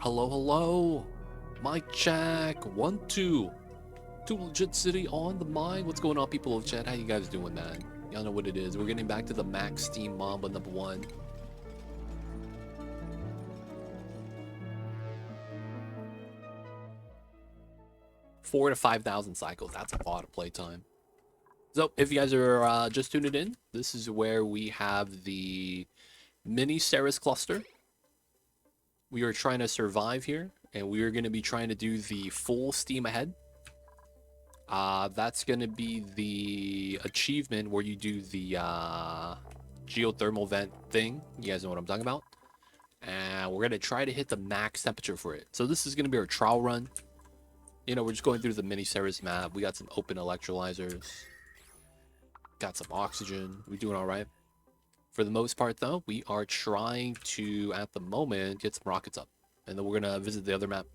Hello, hello. Mic check. 1, 2. Two legit city on the mic. What's going on, people of chat? How you guys doing, man? Y'all know what it is. We're getting back to the max Steam Mamba #1. Four to 5,000 cycles. That's a lot of playtime. So, if you guys are just tuning in, this is where we have the mini Ceres cluster. We are trying to survive here, and we are going to be trying to do the full steam ahead. That's going to be the achievement where you do the geothermal vent thing. You guys know what I'm talking about. And we're going to try to hit the max temperature for it. So this is going to be our trial run. You know, we're just going through the mini Ceres map. We got some open electrolyzers. Got some oxygen. We're doing all right. For the most part, though, we are trying to, at the moment, get some rockets up. And then we're going to visit the other map.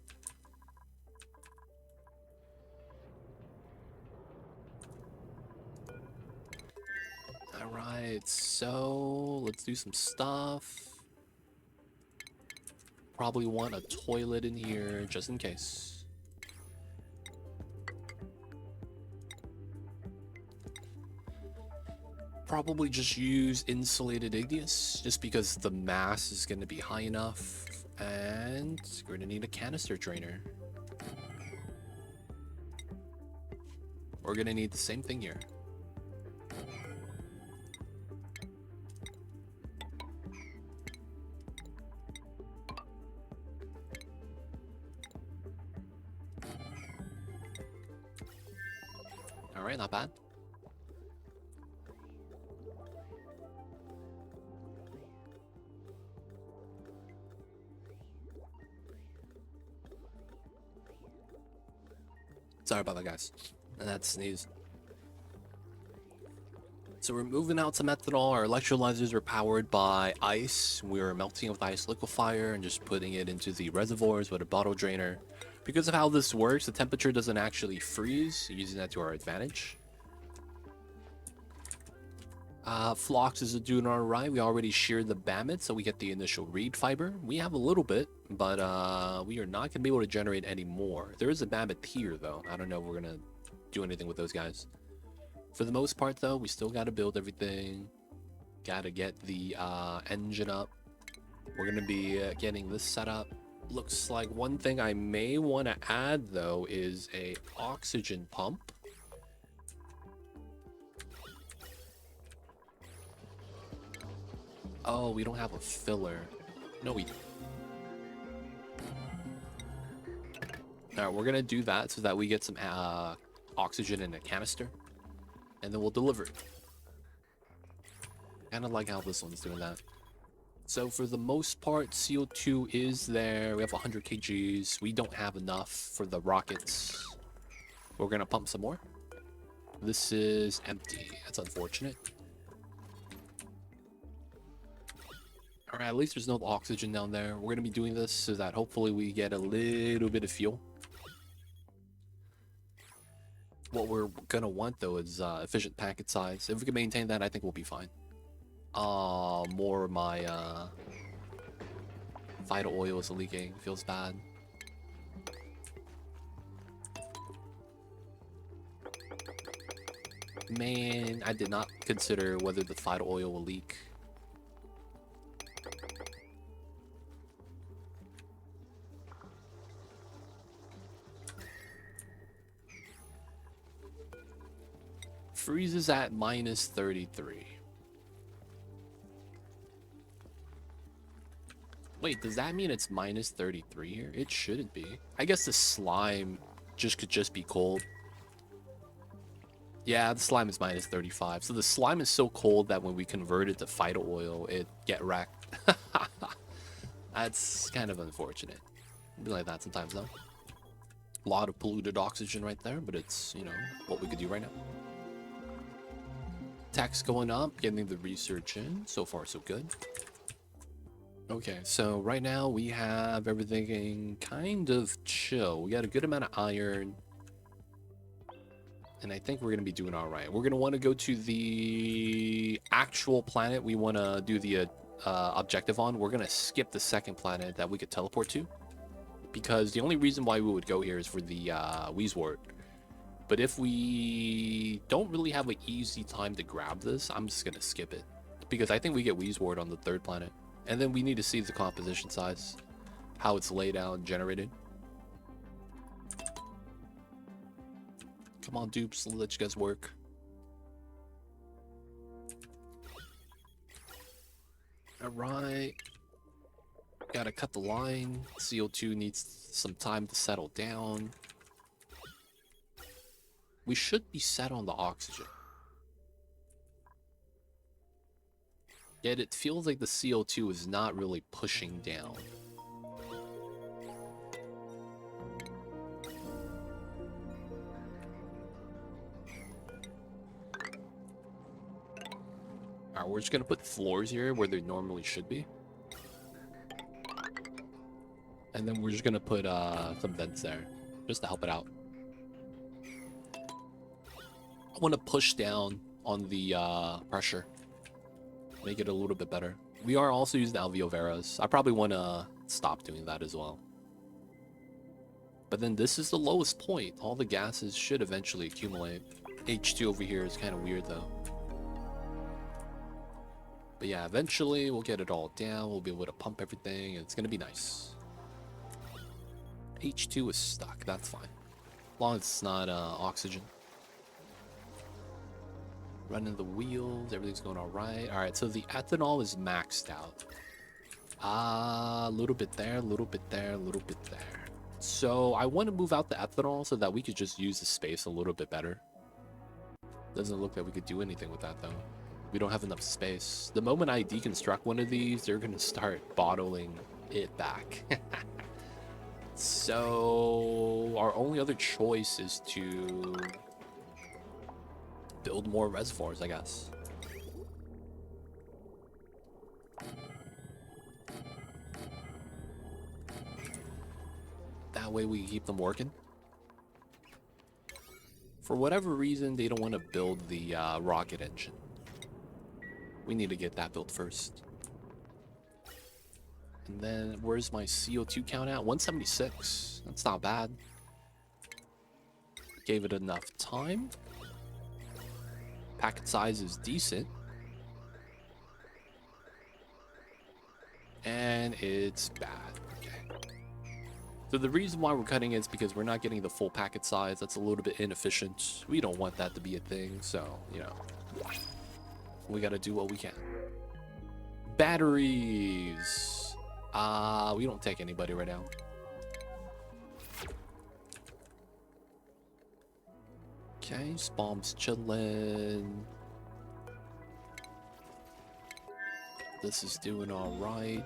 Alright, so let's do some stuff. Probably want a toilet in here, just in case. Probably just use insulated igneous, just because the mass is going to be high enough. And we're going to need a canister drainer. We're going to need the same thing here. Alright, not bad. Sorry about that, guys. And that sneeze. So we're moving out some ethanol. Our electrolyzers are powered by ice. We're melting with ice liquefier and just putting it into the reservoirs with a bottle drainer. Because of how this works, the temperature doesn't actually freeze, using that to our advantage. Phlox is doing alright. We already sheared the Bammit, so we get the initial reed fiber. We have a little bit, but we are not going to be able to generate any more. There is a Bammit here, though. I don't know if we're going to do anything with those guys. For the most part, though, we still got to build everything. Got to get the engine up. We're going to be getting this set up. Looks like one thing I may want to add, though, is a oxygen pump. Oh, we don't have a filler. No, we don't. Alright, we're gonna do that so that we get some oxygen in a canister. And then we'll deliver it. Kinda like how this one's doing that. So for the most part, CO2 is there. We have 100 kgs. We don't have enough for the rockets. We're gonna pump some more. This is empty. That's unfortunate. Alright, at least there's no oxygen down there. We're going to be doing this so that hopefully we get a little bit of fuel. What we're going to want, though, is efficient packet size. If we can maintain that, I think we'll be fine. More of my vital oil is leaking. Feels bad. Man, I did not consider whether the vital oil will leak. Freezes at minus 33. Wait, does that mean it's minus 33 here? It shouldn't be. I guess the slime could just be cold. Yeah, the slime is minus 35. So the slime is so cold that when we convert it to phyto oil, it get wrecked. That's kind of unfortunate. It'd be like that sometimes, though. A lot of polluted oxygen right there, but it's, you know, what we could do right now. Tech's going up, getting the research in. So far, so good. Okay, so right now we have everything kind of chill. We got a good amount of iron. And I think we're going to be doing all right. We're going to want to go to the actual planet we want to do the objective on. We're going to skip the second planet that we could teleport to. because the only reason why we would go here is for the Weezwort. But if we don't really have an easy time to grab this, I'm just gonna skip it, because I think we get Weezwort on the 3rd planet, and then we need to see the composition size, how it's laid out and generated. Come on, dupes, let you guys work. Alright. Gotta cut the line. CO2 needs some time to settle down. We should be set on the oxygen. Yet it feels like the CO2 is not really pushing down. Alright, we're just gonna put floors here where they normally should be. And then we're just gonna put some vents there, just to help it out. I want to push down on the pressure, make it a little bit better. We are also using alveoveras. I probably want to stop doing that as well. But then this is the lowest point. All the gases should eventually accumulate. H2 over here is kind of weird though. But yeah, eventually we'll get it all down. We'll be able to pump everything, and it's gonna be nice. H2 is stuck. That's fine, as long as it's not oxygen. Running the wheels, everything's going all right. All right, so the ethanol is maxed out. A little bit there, a little bit there, a little bit there. So I want to move out the ethanol so that we could just use the space a little bit better. Doesn't look like we could do anything with that though. We don't have enough space. The moment I deconstruct one of these, they're gonna start bottling it back. So our only other choice is to build more reservoirs, I guess. That way we keep them working. For whatever reason, they don't want to build the rocket engine. We need to get that built first. And then, where's my CO2 count at? 176. That's not bad. Gave it enough time. Packet size is decent. And it's bad. Okay. So the reason why we're cutting it is because we're not getting the full packet size. That's a little bit inefficient. We don't want that to be a thing. So, you know, we got to do what we can. Batteries. We don't take anybody right now. Okay, Spawn's chilling. This is doing all right.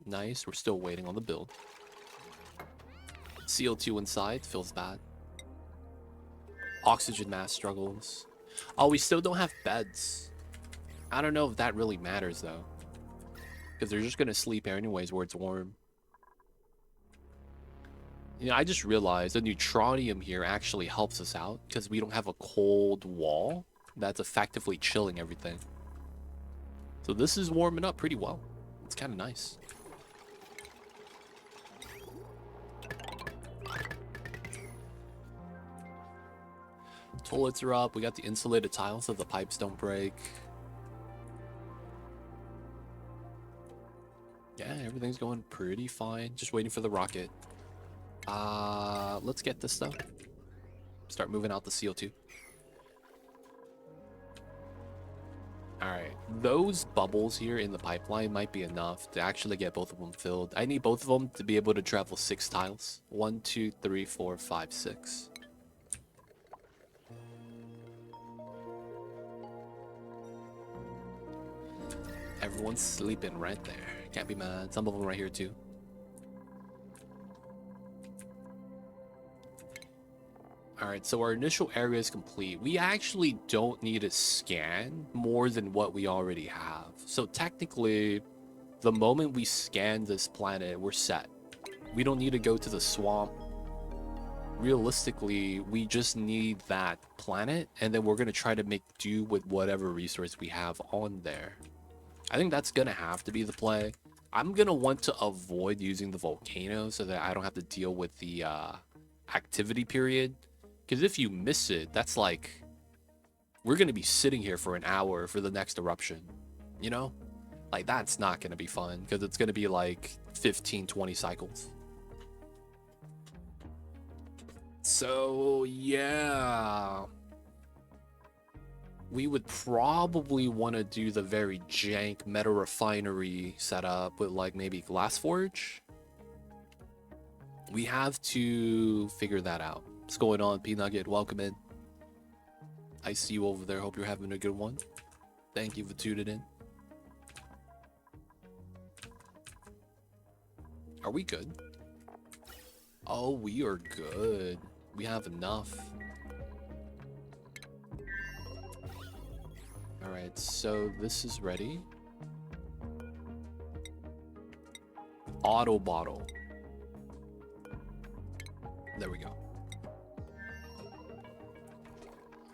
Nice, we're still waiting on the build. CO2 inside feels bad. Oxygen mass struggles. Oh, we still don't have beds. I don't know if that really matters though, because they're just gonna sleep anyways where it's warm. You know, I just realized the neutronium here actually helps us out because we don't have a cold wall that's effectively chilling everything. So this is warming up pretty well. It's kind of nice. Toilets are up. We got the insulated tiles so the pipes don't break. Yeah, everything's going pretty fine. Just waiting for the rocket. Let's get this though. Start moving out the CO2. Alright, those bubbles here in the pipeline might be enough to actually get both of them filled. I need both of them to be able to travel 6 tiles. 1, 2, 3, 4, 5, 6. Everyone's sleeping right there. Can't be mad. Some of them right here too. Alright, so our initial area is complete. We actually don't need to scan more than what we already have. So technically, the moment we scan this planet, we're set. We don't need to go to the swamp. Realistically, we just need that planet, and then we're going to try to make do with whatever resource we have on there. I think that's gonna have to be the play. I'm gonna want to avoid using the volcano so that I don't have to deal with the activity period. Because if you miss it, that's like we're gonna be sitting here for an hour for the next eruption. You know? Like that's not gonna be fun because it's gonna be like 15, 20 cycles. So yeah. We would probably want to do the very jank meta refinery setup with like maybe glass forge. We have to figure that out. What's going on, P-Nugget? Welcome in. I see you over there. Hope you're having a good one. Thank you for tuning in. Are we good? Oh, we are good. We have enough. Alright, so this is ready. Auto bottle. There we go.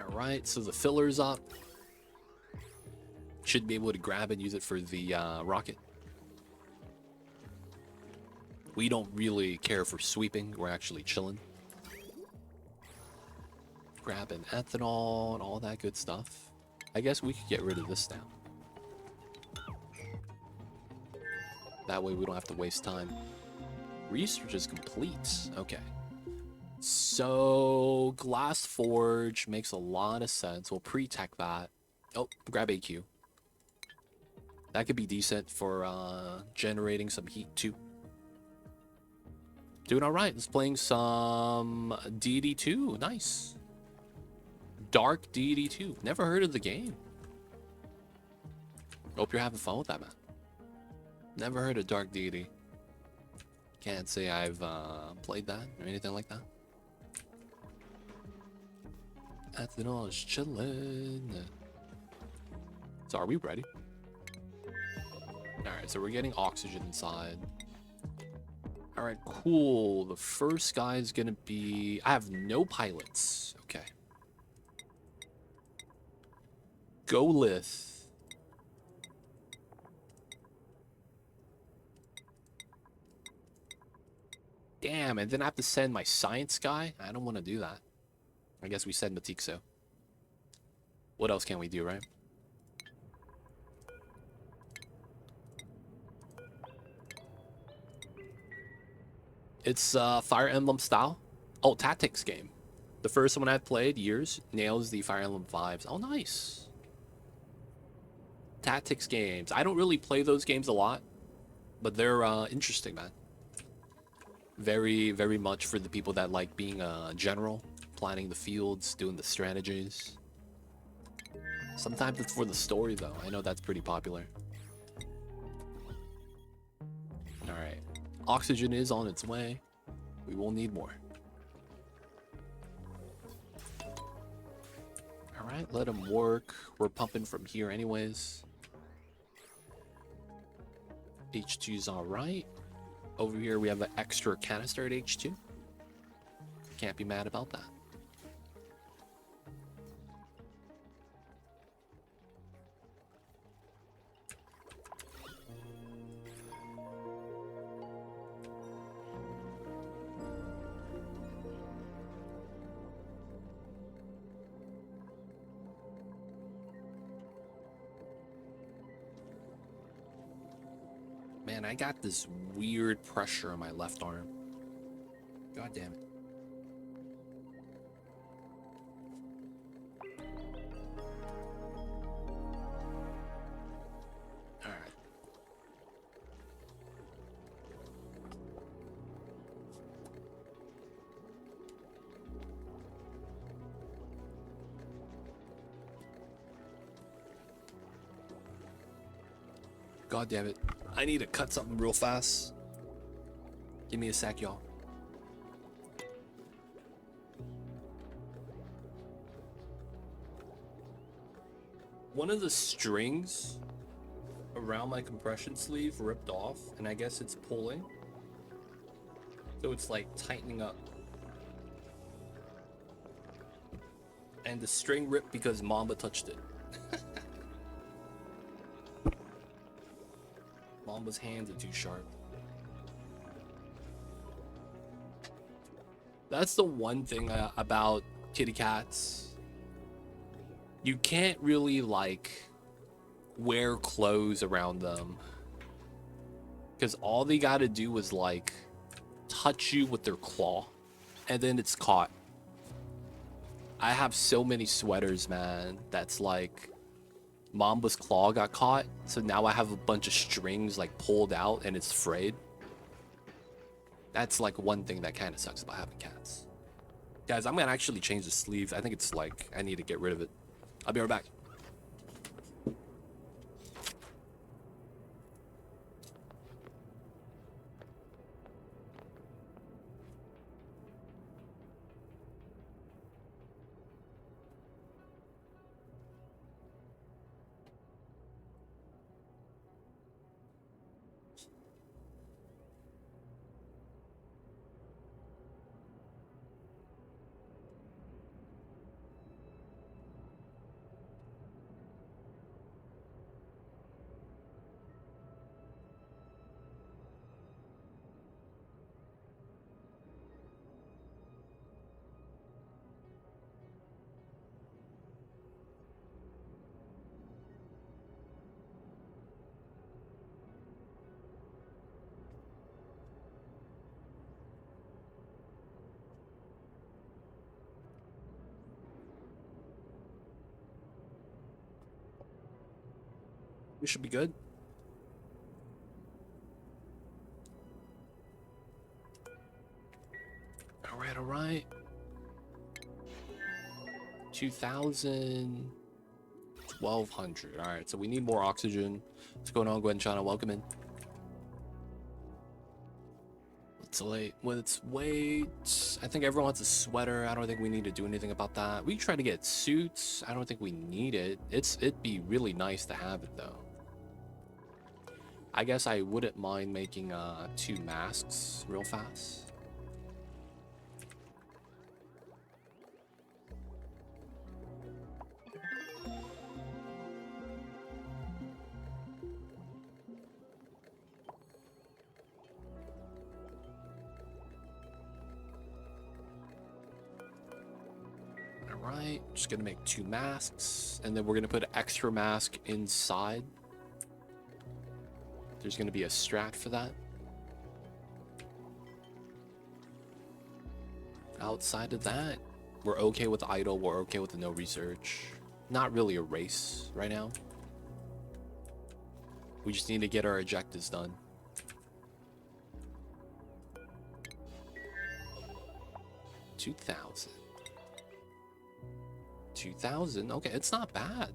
Alright, so the filler's up. Should be able to grab and use it for the rocket. We don't really care for sweeping. We're actually chilling. Grabbing ethanol and all that good stuff. I guess we could get rid of this now. That way we don't have to waste time. Research is complete. Okay. So, Glass Forge makes a lot of sense. We'll pre-tech that. Oh, grab AQ. That could be decent for generating some heat too. Doing alright. Let's playing some DD2. Nice. Dark DD2. Never heard of the game. Hope you're having fun with that, man. Never heard of Dark DD. Can't say I've played that or anything like that. Ethanol is chilling. So are we ready? Alright, so we're getting oxygen inside. Alright, cool. The first guy is gonna be... I have no pilots. Okay. Golith. Damn, and then I have to send my science guy? I don't want to do that. I guess we send Matixo. What else can we do, right? It's Fire Emblem style. Oh, tactics game. The first one I've played, years, nails the Fire Emblem vibes. Oh, nice. Tactics games. I don't really play those games a lot, but they're interesting, man. Very, very much for the people that like being a general, planning the fields, doing the strategies. Sometimes it's for the story, though. I know that's pretty popular. Alright. Oxygen is on its way. We will need more. Alright, let him work. We're pumping from here anyways. H2's alright. Over here we have an extra canister at H2. Can't be mad about that. Man, I got this weird pressure on my left arm. God damn it. Alright. God damn it. I need to cut something real fast. Give me a sec, y'all. One of the strings around my compression sleeve ripped off, and I guess it's pulling. So it's like tightening up. And the string ripped because Mamba touched it. Mamba's hands are too sharp. That's the one thing about kitty cats. You can't really, like, wear clothes around them. Because all they gotta do is, like, touch you with their claw. And then it's caught. I have so many sweaters, man, that's like... Mamba's claw got caught, so now I have a bunch of strings, like, pulled out, and it's frayed. That's, like, one thing that kind of sucks about having cats. Guys, I'm gonna actually change the sleeve. I think it's, like, I need to get rid of it. I'll be right back. We should be good. All right. 2,000, 1,200. All right, so we need more oxygen. What's going on, Gwen Chana? Welcome in. Let's wait. I think everyone wants a sweater. I don't think we need to do anything about that. We try to get suits. I don't think we need it. It'd be really nice to have it though. I guess I wouldn't mind making 2 masks real fast. Alright, just gonna make 2 masks, and then we're gonna put an extra mask inside. There's going to be a strat for that. Outside of that, we're okay with idle. We're okay with the no research. Not really a race right now. We just need to get our ejectives done. $2,000. 2,000. Okay, it's not bad.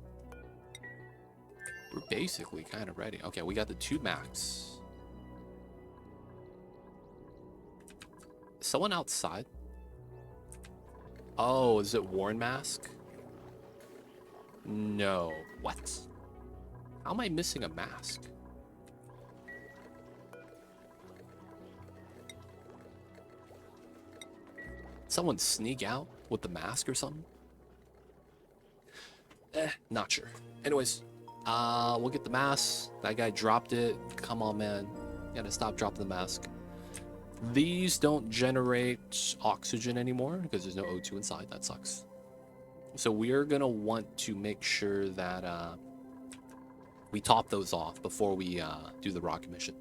We're basically kind of ready. Okay, we got the 2 max. Someone outside? Oh, is it Warren mask? No. What? How am I missing a mask? Someone sneak out with the mask or something? Not sure. Anyways. We'll get the mask. That guy dropped it. Come on, man. You gotta stop dropping the mask. These don't generate oxygen anymore because there's no O2 inside. That sucks. So we're gonna want to make sure that we top those off before we do the rocket mission.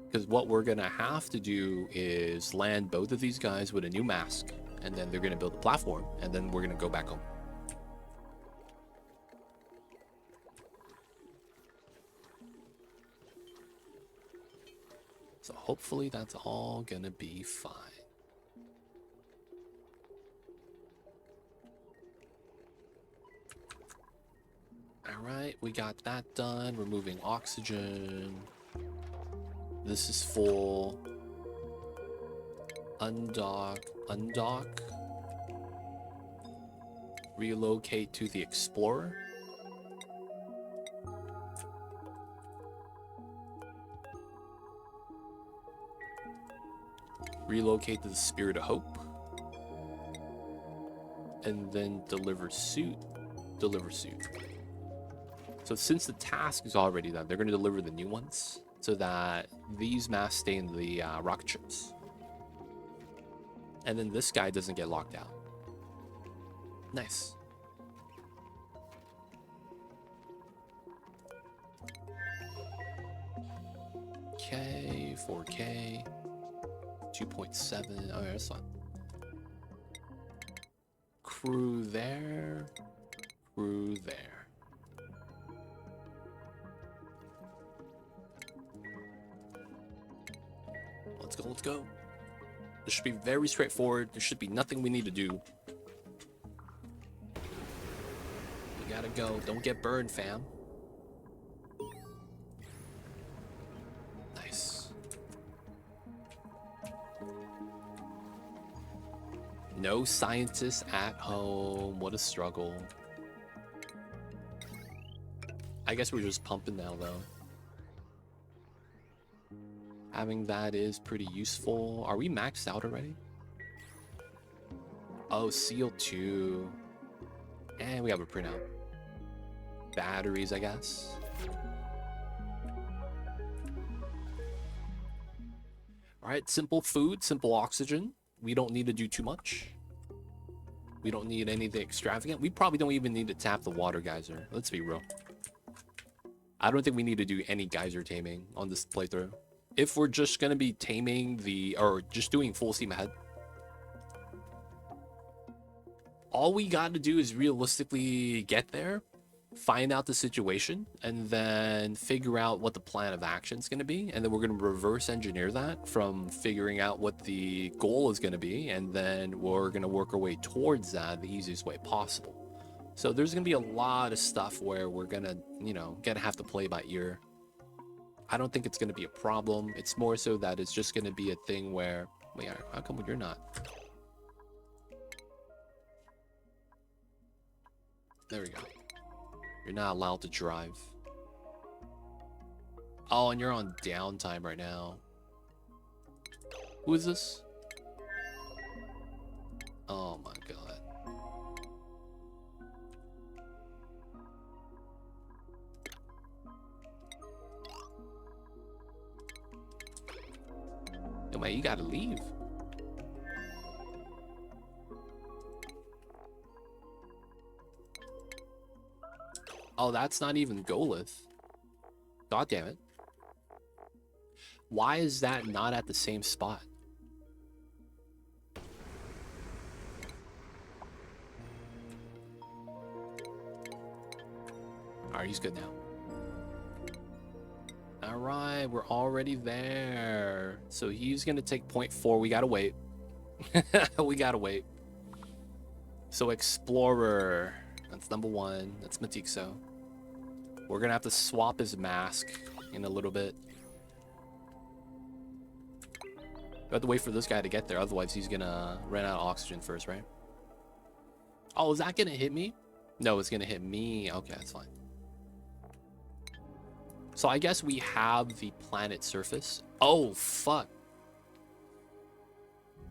Because what we're gonna have to do is land both of these guys with a new mask, and then they're gonna build a platform, and then we're gonna go back home. So hopefully that's all gonna be fine. All right, we got that done. Removing oxygen. This is full. Undock. Relocate to the Explorer. Relocate to the Spirit of Hope. And then deliver suit. So since the task is already done, they're going to deliver the new ones. so that these mass stay in the rocket ships. And then this guy doesn't get locked out. Nice. Okay, 4K, 2.7. Okay, that's fine. Crew there, crew there. Let's go, let's go. This should be very straightforward. There should be nothing we need to do. We gotta go. Don't get burned, fam. Nice. No scientists at home. What a struggle. I guess we're just pumping now, though. Having that is pretty useful. Are we maxed out already? Oh, seal 2. And we have a printout. Batteries, I guess. Alright, simple food, simple oxygen. We don't need to do too much. We don't need anything extravagant. We probably don't even need to tap the water geyser. Let's be real. I don't think we need to do any geyser taming on this playthrough. If we're just going to be taming or just doing full steam ahead, all we got to do is realistically get there, find out the situation, and then figure out what the plan of action is going to be. And then we're going to reverse engineer that from figuring out what the goal is going to be. And then we're going to work our way towards that the easiest way possible. So there's going to be a lot of stuff where we're going to, gonna have to play by ear. I don't think it's going to be a problem. It's more so that it's just going to be a thing where, wait, how come you're not? There we go. You're not allowed to drive. Oh, and you're on downtime right now. Who is this? Oh my god. Yo, man, you gotta leave. Oh, that's not even Golith. God damn it. Why is that not at the same spot? Alright, he's good now. Alright, we're already there. So he's gonna take 0.4. We gotta wait. We gotta wait. So Explorer. That's number 1. That's Matixo. We're gonna have to swap his mask in a little bit. We have to wait for this guy to get there, otherwise he's gonna run out of oxygen first, right? Oh, is that gonna hit me? No, it's gonna hit me. Okay, that's fine. So I guess we have the planet surface. Oh, fuck.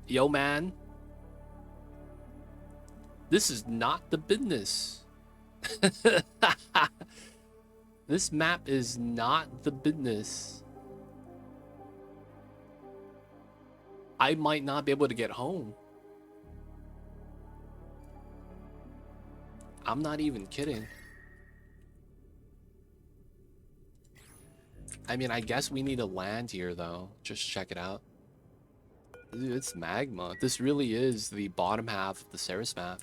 Yo, man. This is not the business. This map is not the business. I might not be able to get home. I'm not even kidding. I mean, I guess we need to land here, though. Just check it out. Dude, it's magma. This really is the bottom half of the Ceres map.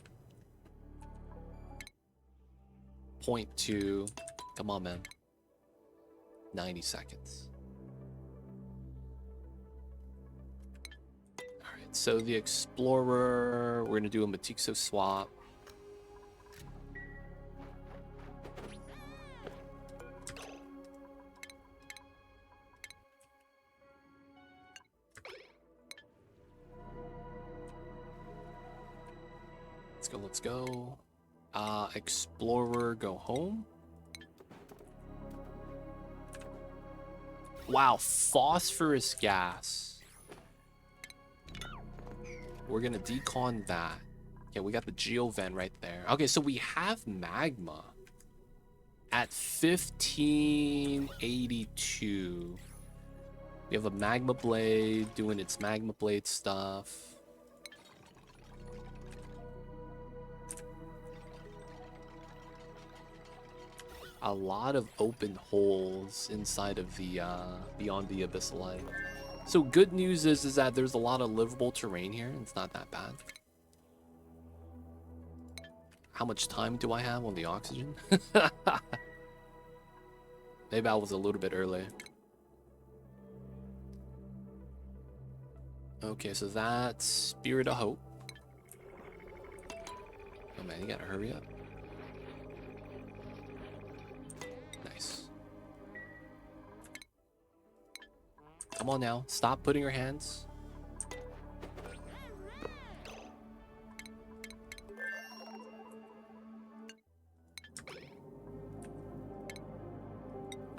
0.2. Come on, man. 90 seconds. Alright, so the Explorer, we're going to do a Matixo swap. Let's go. Explorer, go home. Wow, phosphorus gas. We're gonna decon that. Yeah, we got the geovent right there. Okay, so we have magma at 1582. We have a magma blade doing its magma blade stuff. A lot of open holes inside of the beyond the abyssalite. So good news is that there's a lot of livable terrain here. It's not that bad. How much time do I have on the oxygen? Maybe I was a little bit early. Okay, so that's Spirit of Hope. Oh man, you gotta hurry up. Nice. Come on now, stop putting your hands.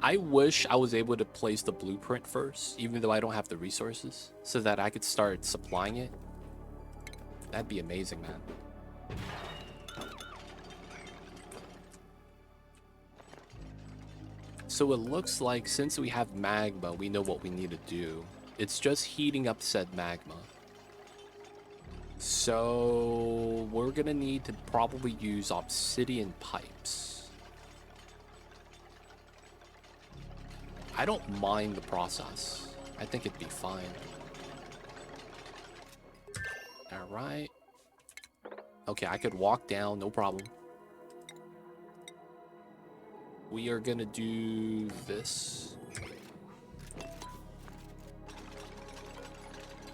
I wish I was able to place the blueprint first, even though I don't have the resources, so that I could start supplying it. That'd be amazing, man. So it looks like since we have magma, we know what we need to do. It's just heating up said magma. So we're gonna need to probably use obsidian pipes. I don't mind the process. I think it'd be fine. All right. Okay, I could walk down, no problem. We are gonna do this.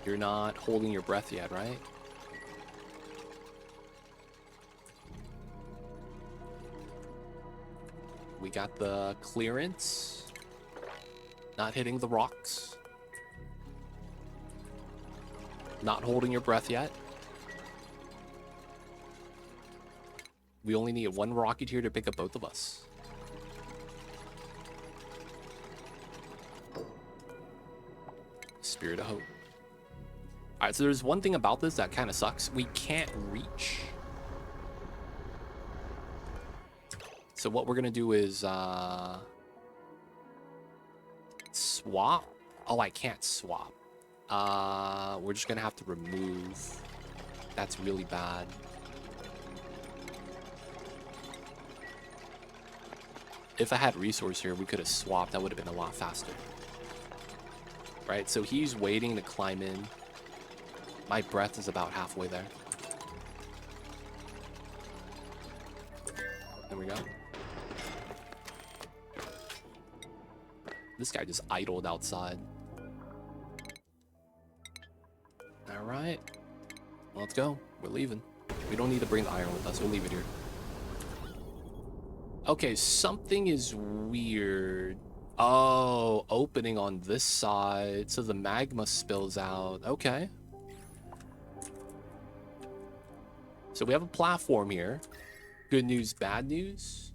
You're not holding your breath yet, right? We got the clearance. Not hitting the rocks. Not holding your breath yet. We only need one rocket here to pick up both of us. Spirit of Hope. Alright, so there's one thing about this that kind of sucks. We can't reach. So what we're going to do is swap. Oh, I can't swap. We're just going to have to remove. That's really bad. If I had resource here, we could have swapped. That would have been a lot faster. Right, so he's waiting to climb in. My breath is about halfway there. There we go. This guy just idled outside. All right. Well, let's go. We're leaving. We don't need to bring the iron with us. We'll leave it here. Okay, something is weird. Oh, opening on this side. So the magma spills out. Okay. So we have a platform here. Good news, bad news.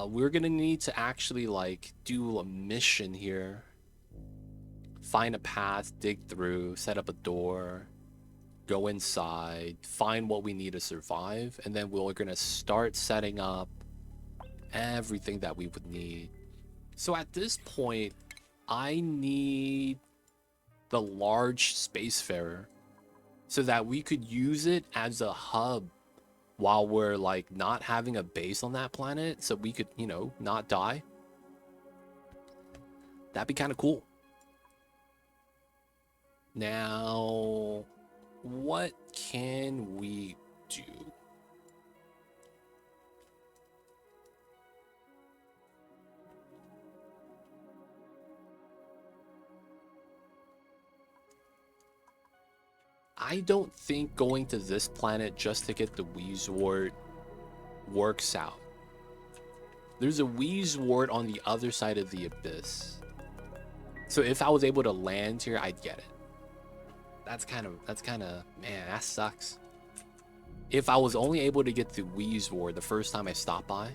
We're gonna need to actually like do a mission here. Find a path, dig through, set up a door, go inside, find what we need to survive, and then we're gonna start setting up everything that we would need. So at this point, I need the large spacefarer so that we could use it as a hub while we're like not having a base on that planet, so we could, you know, not die. That'd be kind of cool. Now, what can we do? I don't think going to this planet just to get the Wheezewort works out. There's a Wheezewort on the other side of the abyss. So if I was able to land here, I'd get it. That's kind of, man, that sucks. If I was only able to get the Wheezewort the first time I stopped by,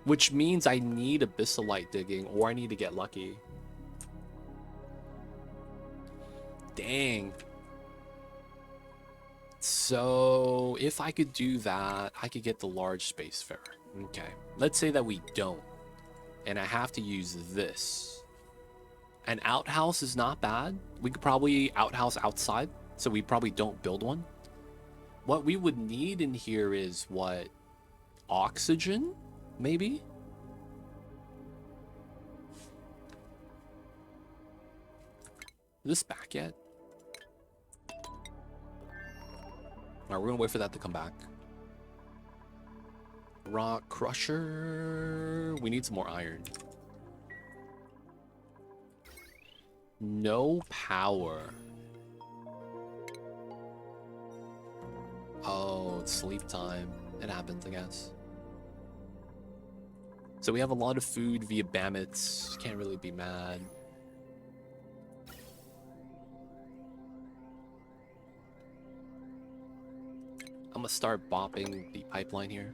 which means I need abyssalite digging or I need to get lucky. Dang. So if I could do that, I could get the large spacefarer. Okay, let's say that we don't. and I have to use this. An outhouse is not bad. We could probably outhouse outside, so we probably don't build one. What we would need in here is what? Oxygen, maybe? Is this back yet? Alright, we're gonna wait for that to come back. Rock crusher. We need some more iron. No power. Oh, it's sleep time. It happens, I guess. So we have a lot of food via Bammets. Can't really be mad. I'm gonna start bopping the pipeline here.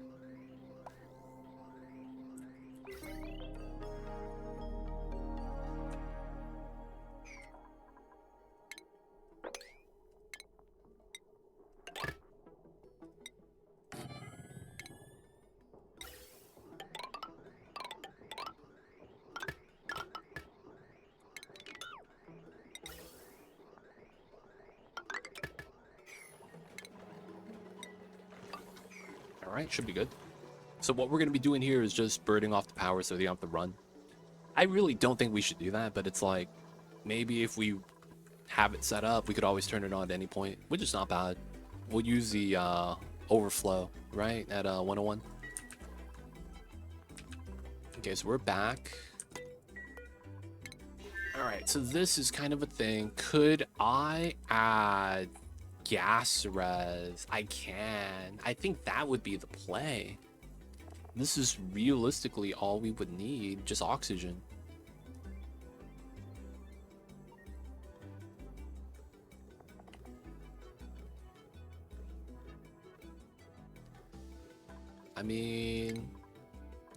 Alright, should be good. So what we're going to be doing here is just birding off the power so they don't have to run. I really don't think we should do that, but it's like, maybe if we have it set up, we could always turn it on at any point, which is not bad. We'll use the overflow, right, at 101. Okay, so we're back. Alright, so this is kind of a thing. Could I add gas res? I can. I think that would be the play. This is realistically all we would need, just oxygen. I mean,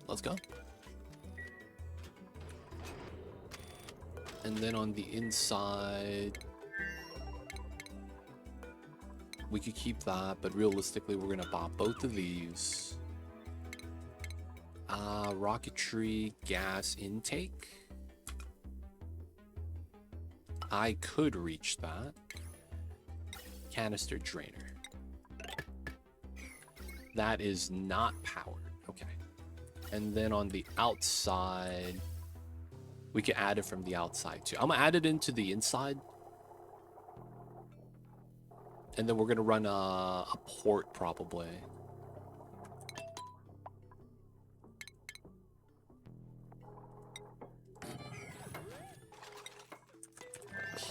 let's go. And then on the inside, we could keep that, but realistically, we're gonna pop both of these. Rocketry gas intake. I could reach that. Canister drainer. That is not powered. Okay. And then on the outside, we can add it from the outside too. I'm gonna add it into the inside. And then we're gonna run a port probably.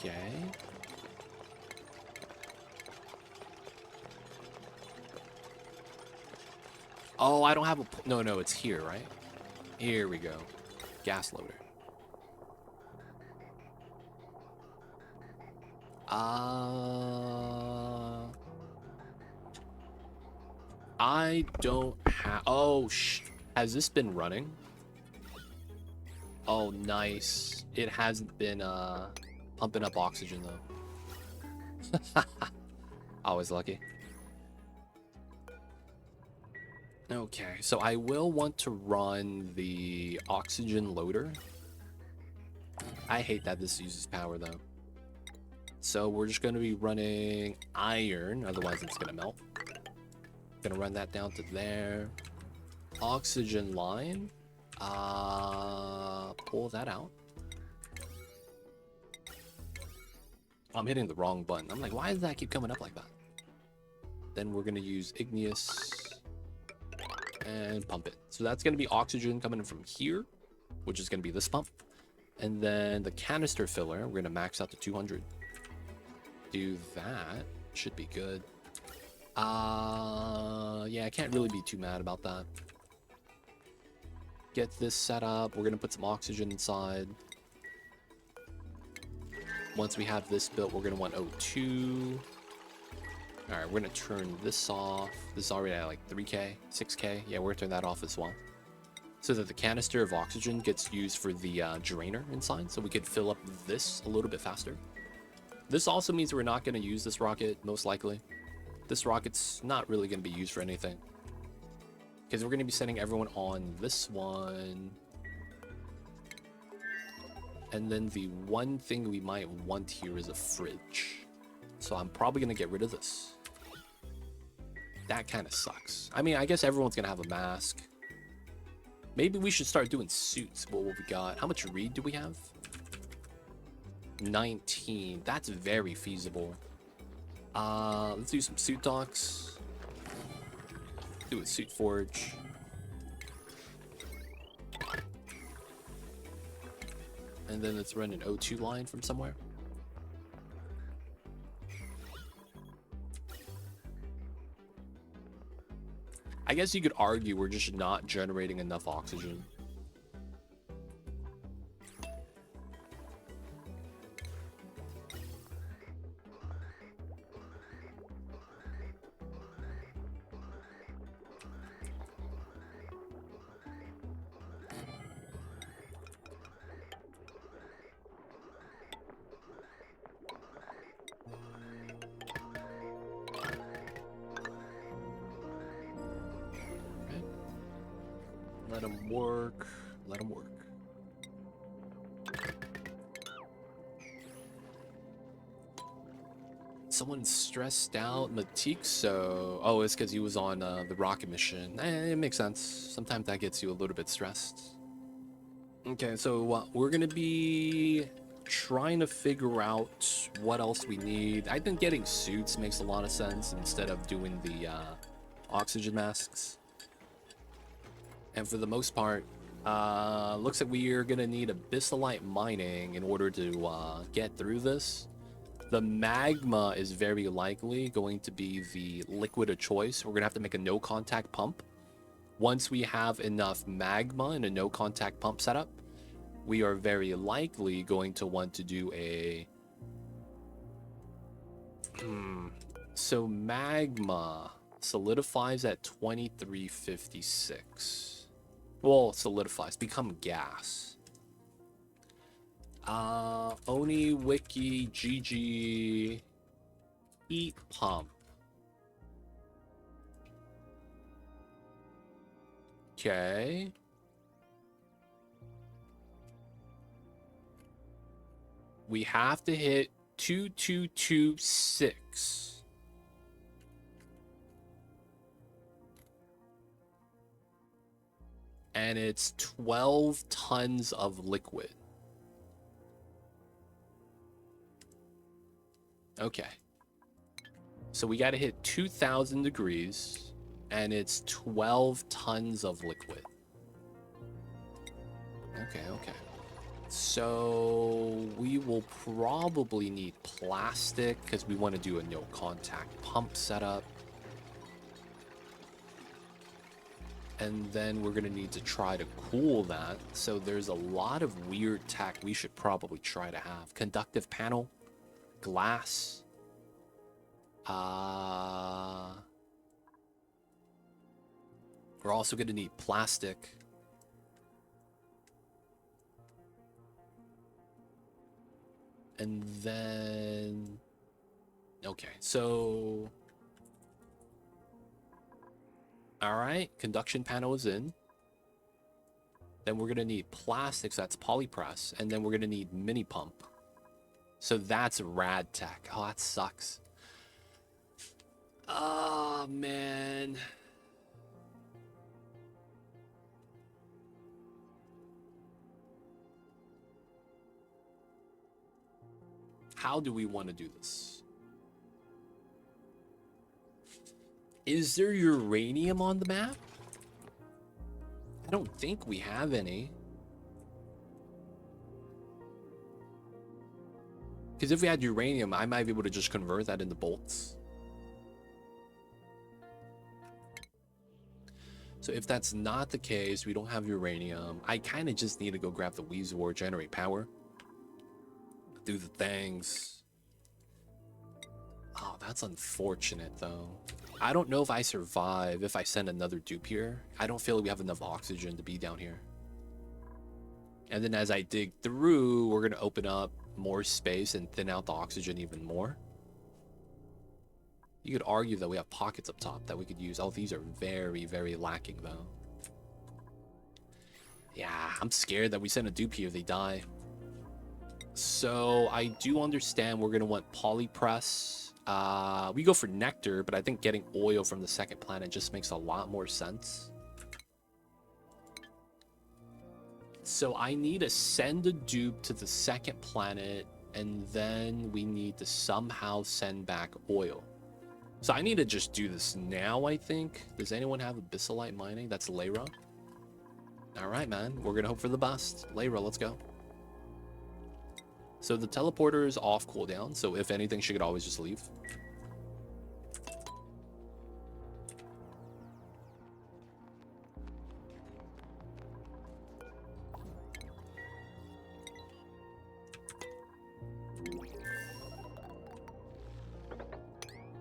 Okay. Oh, I don't have a... No, it's here, right? Here we go. Gas loader. I don't have... Oh, has this been running? Oh, nice. It hasn't been pumping up oxygen, though. Always lucky. Okay, so I will want to run the oxygen loader. I hate that this uses power, though. So we're just going to be running iron, otherwise it's going to melt. Gonna run that down to there. Oxygen line. Pull that out. I'm hitting the wrong button. I'm like, why does that keep coming up like that? Then we're gonna use igneous and pump it. So that's gonna be oxygen coming in from here, which is gonna be this pump. And then the canister filler, we're gonna max out to 200. Do that. Should be good. Yeah, I can't really be too mad about that. Get this set up. We're gonna put some oxygen inside. Once we have this built, we're gonna want O2. All right, we're gonna turn this off. This is already at like 3K, 6K. Yeah, we're gonna turn that off as well, so that the canister of oxygen gets used for the drainer inside, so we could fill up this a little bit faster. This also means we're not gonna use this rocket, most likely. This rocket's not really going to be used for anything, because we're going to be sending everyone on this one. And then the one thing we might want here is a fridge. So I'm probably going to get rid of this. That kind of sucks. I mean, I guess everyone's going to have a mask. Maybe we should start doing suits. What we got? How much reed do we have? 19. That's very feasible. Let's do some suit docks. Do a suit forge. And then let's run an O2 line from somewhere. I guess you could argue we're just not generating enough oxygen. Let them work. Let them work. Someone's stressed out. Matixo. Oh, it's because he was on the rocket mission. It makes sense. Sometimes that gets you a little bit stressed. Okay, so we're going to be trying to figure out what else we need. I think getting suits makes a lot of sense instead of doing the oxygen masks. And for the most part, looks like we are going to need abyssalite mining in order to get through this. The magma is very likely going to be the liquid of choice. We're going to have to make a no-contact pump. Once we have enough magma and a no-contact pump setup, we are very likely going to want to do a... So magma solidifies at 2356. Well, solidifies, become gas. Oni Wiki GG heat pump. Okay. We have to hit 2226. And it's 12 tons of liquid. Okay. So we got to hit 2000 degrees and it's 12 tons of liquid. Okay, okay. So we will probably need plastic because we want to do a no contact pump setup. And then we're going to need to try to cool that. So there's a lot of weird tech we should probably try to have. Conductive panel, glass. We're also going to need plastic. And then... Okay, so... Alright, conduction panel is in. Then we're going to need plastics, that's polypress. And then we're going to need mini pump. So that's rad tech. Oh, that sucks. Oh, man. How do we want to do this? Is there uranium on the map? I don't think we have any. Because if we had uranium, I might be able to just convert that into bolts. So if that's not the case, we don't have uranium. I kind of just need to go grab the Weezor, generate power. Do the things. Oh, that's unfortunate, though. I don't know if I survive if I send another dupe here. I don't feel like we have enough oxygen to be down here. And then as I dig through, we're going to open up more space and thin out the oxygen even more. You could argue that we have pockets up top that we could use. Oh, these are very, very lacking, though. Yeah, I'm scared that we send a dupe here, they die. So I do understand we're gonna want polypress. We go for nectar, but I think getting oil from the second planet just makes a lot more sense. So I need to send a dupe to the second planet, and then we need to somehow send back oil. So I need to just do this now, I think. Does anyone have abyssalite mining? That's Layra. All right, man. We're gonna hope for the best. Layra, let's go. So the teleporter is off cooldown, so if anything, she could always just leave.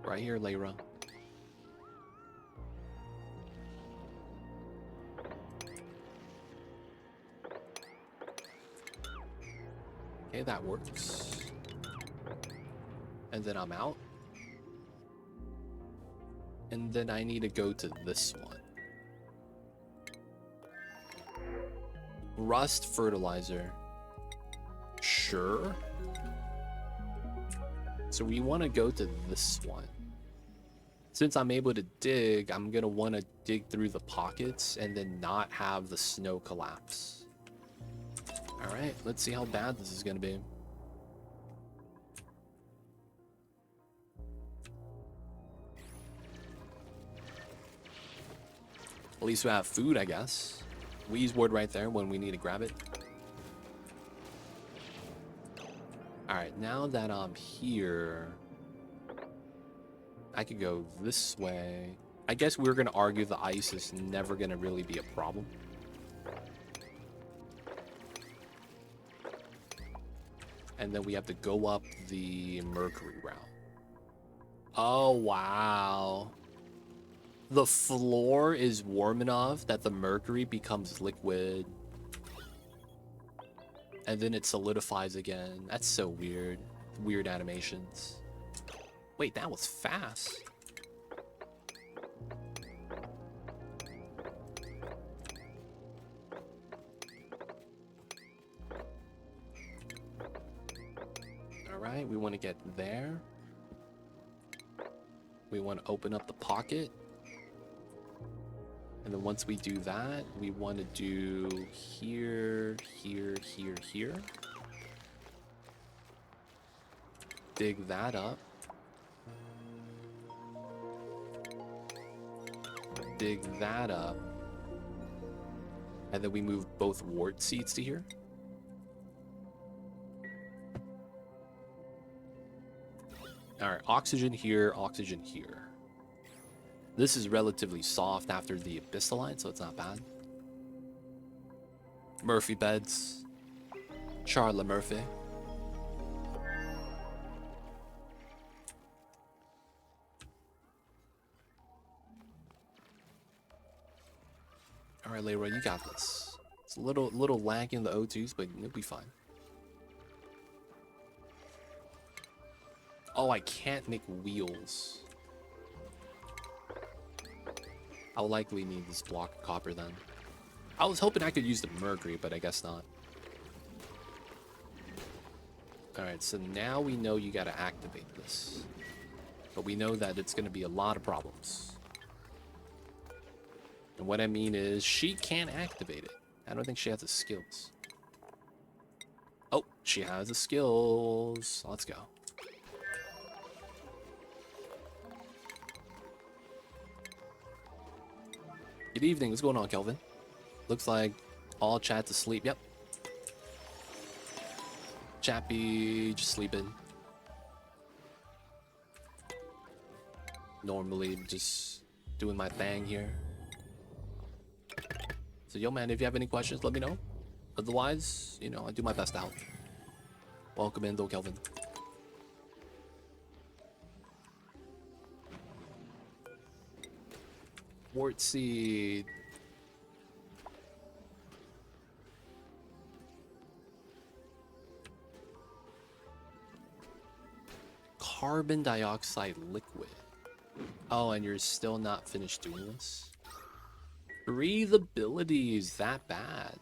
Right here, Layra. Okay, that works. And then I'm out. And then I need to go to this one. Rust fertilizer. Sure. So we want to go to this one. Since I'm able to dig, I'm going to want to dig through the pockets and then not have the snow collapse. All right, let's see how bad this is going to be. At least we have food, I guess. Wheeze word right there when we need to grab it. All right, now that I'm here, I could go this way. I guess we're going to argue the ice is never going to really be a problem. And then we have to go up the Mercury route. Oh, wow. The floor is warm enough that the Mercury becomes liquid. And then it solidifies again. That's so weird. Weird animations. Wait, that was fast. Alright, we want to get there. We want to open up the pocket. And then once we do that, we want to do here, here, here, here. Dig that up. Dig that up. And then we move both wart seeds to here. Alright, oxygen here, oxygen here. This is relatively soft after the abyssalite, so it's not bad. Murphy beds. Charlotte Murphy. Alright, Leroy, you got this. It's a little lag in the O2s, but it'll be fine. Oh, I can't make wheels. I'll likely need this block of copper then. I was hoping I could use the mercury, but I guess not. Alright, so now we know you gotta activate this. But we know that it's gonna be a lot of problems. And what I mean is, she can't activate it. I don't think she has the skills. Oh, she has the skills. Let's go. Good evening. What's going on, Kelvin? Looks like all chat's asleep. Yep. Chappy just sleeping. Normally just doing my thing here. So, yo, man, if you have any questions, let me know. Otherwise, you know, I do my best to help. Welcome in, though, Kelvin. Wart seed. Carbon dioxide liquid. Oh, and you're still not finished doing this? Breathability is that bad?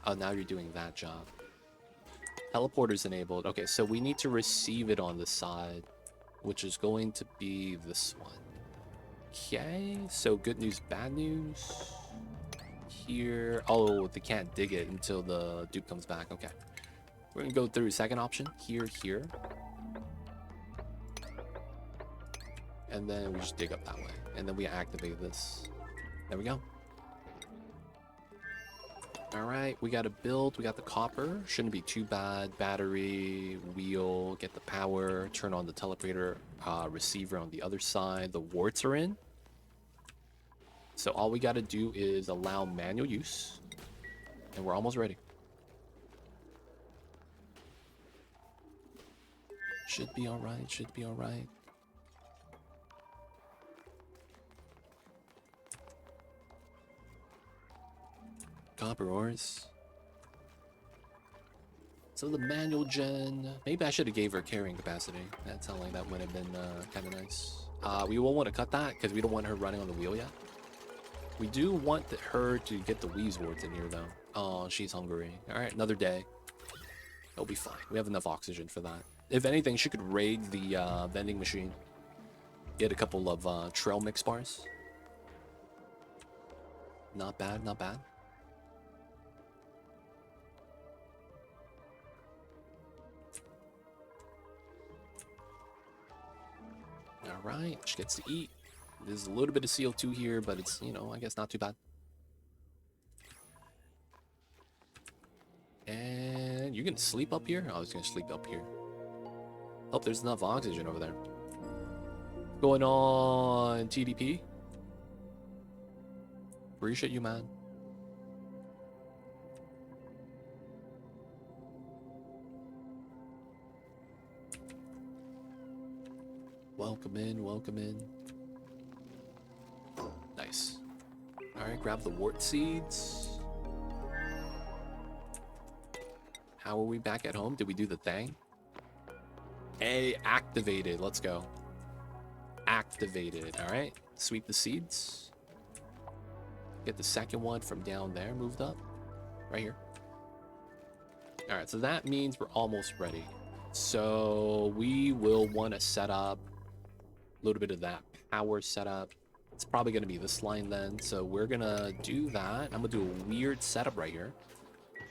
Oh, now you're doing that job. Teleporter's enabled. Okay, so we need to receive it on the side, which is going to be this one. Okay, so good news, bad news. Here. Oh, they can't dig it until the dupe comes back. Okay. We're gonna go through second option. Here, here. And then we just dig up that way. And then we activate this. There we go. Alright, we got a build. We got the copper. Shouldn't be too bad. Battery, wheel, get the power, turn on the teleporter receiver on the other side. The warts are in. So all we got to do is allow manual use. And we're almost ready. Should be alright, should be alright. Copper ores. So the manual gen, maybe I should have gave her carrying capacity. That sounded like that would have been kind of nice. We will want to cut that because we don't want her running on the wheel yet. We do want her to get the wheeze wards in here though. Oh, she's hungry. All right, another day. It'll be fine. We have enough oxygen for that. If anything, she could raid the vending machine. Get a couple of trail mix bars. Not bad, not bad. Alright, she gets to eat. There's a little bit of CO2 here, but it's, you know, I guess not too bad. And you're gonna sleep up here? I was gonna sleep up here. Oh, there's enough oxygen over there. Going on, TDP? Appreciate you, man. Welcome in, welcome in. Nice. Alright, grab the wart seeds. How are we back at home? Did we do the thing? A activated. Let's go. Activated. Alright. Sweep the seeds. Get the second one from down there moved up. Right here. Alright, so that means we're almost ready. So we will want to set up a little bit of that power setup. It's probably going to be this line then. So we're going to do that. I'm going to do a weird setup right here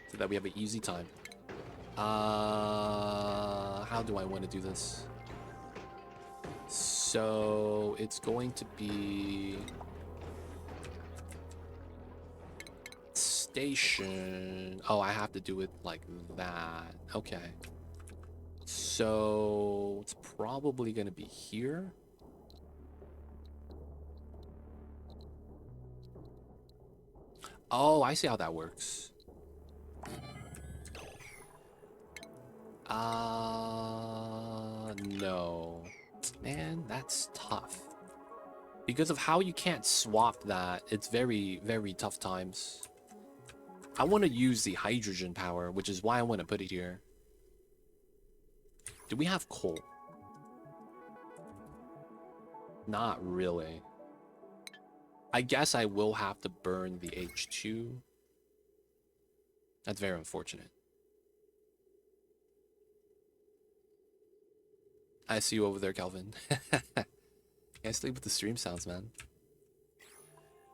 so that we have an easy time. How do I want to do this? So it's going to be station. Oh, I have to do it like that. Okay. So it's probably going to be here. Oh, I see how that works. No. Man, that's tough. Because of how you can't swap that, it's very, very tough times. I want to use the hydrogen power, which is why I want to put it here. Do we have coal? Not really. I guess I will have to burn the H2. That's very unfortunate. I see you over there, Calvin. Can't sleep with the stream sounds, man.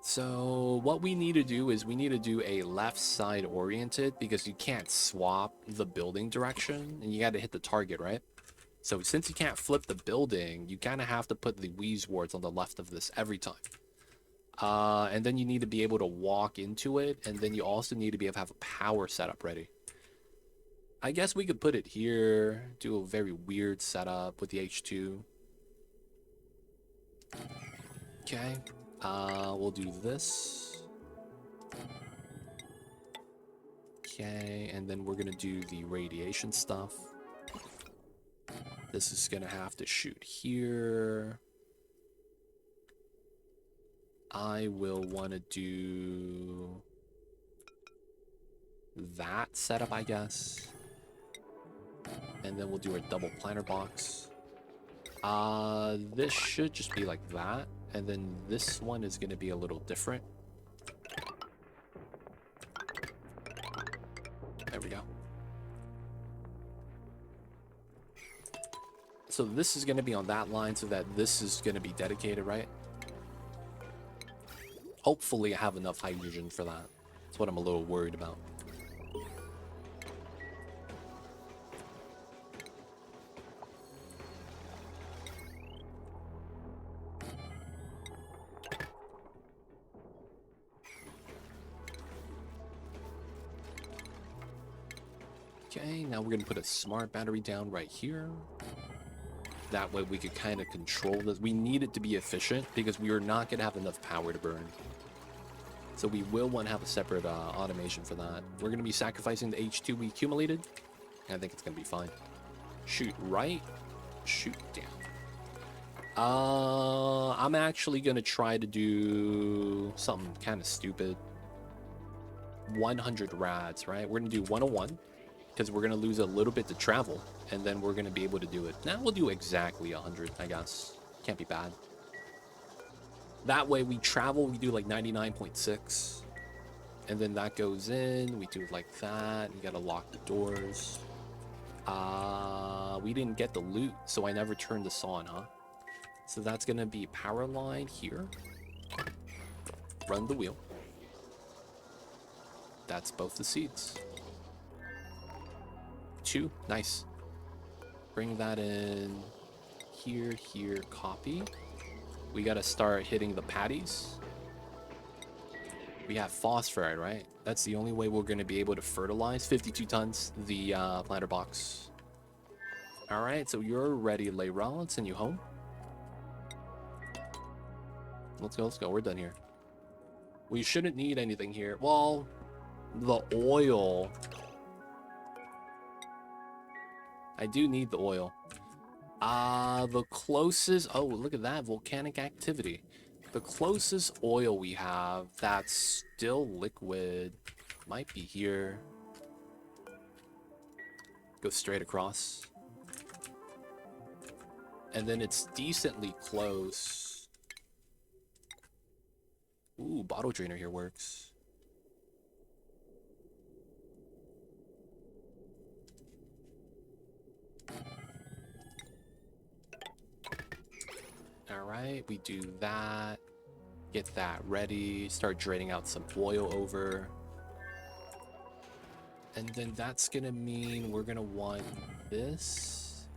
So what we need to do is we need to do a left side oriented because you can't swap the building direction and you got to hit the target, right? So since you can't flip the building, you kind of have to put the wheeze wards on the left of this every time. And then you need to be able to walk into it, and then you also need to be able to have a power setup ready. I guess we could put it here, do a very weird setup with the H2. Okay, we'll do this. Okay, and then we're gonna do the radiation stuff. This is gonna have to shoot here. I will want to do that setup, I guess. And then we'll do a double planter box. This should just be like that. And then this one is going to be a little different. There we go. So this is going to be on that line so that this is going to be dedicated, right? Hopefully I have enough hydrogen for that. That's what I'm a little worried about. Okay, now we're going to put a smart battery down right here. That way we could kind of control this. We need it to be efficient because we are not going to have enough power to burn. So we will want to have a separate automation for that. We're going to be sacrificing the H2 we accumulated. And I think it's going to be fine. Shoot right, shoot down. I'm actually going to try to do something kind of stupid. 100 rads, right? We're going to do 101 because we're going to lose a little bit to travel. And then we're going to be able to do it. Now we'll do exactly 100, I guess. Can't be bad. That way we travel, we do like 99.6. And then that goes in, we do it like that. You gotta lock the doors. We didn't get the loot, so I never turned this on, huh? So that's gonna be power line here. Run the wheel. That's both the seeds. 2, nice. Bring that in here, here, copy. We gotta start hitting the patties. We have phosphorite, right? That's the only way we're gonna be able to fertilize 52 tons, the planter box. All right, so you're ready, Layra. Let's send you home. Let's go, we're done here. We shouldn't need anything here. Well, the oil. I do need the oil. The closest, oh, look at that, volcanic activity. The closest oil we have that's still liquid might be here. Go straight across. And then it's decently close. Ooh, bottle drainer here works. Alright, we do that. Get that ready. Start draining out some oil over. And then that's gonna mean we're gonna want this.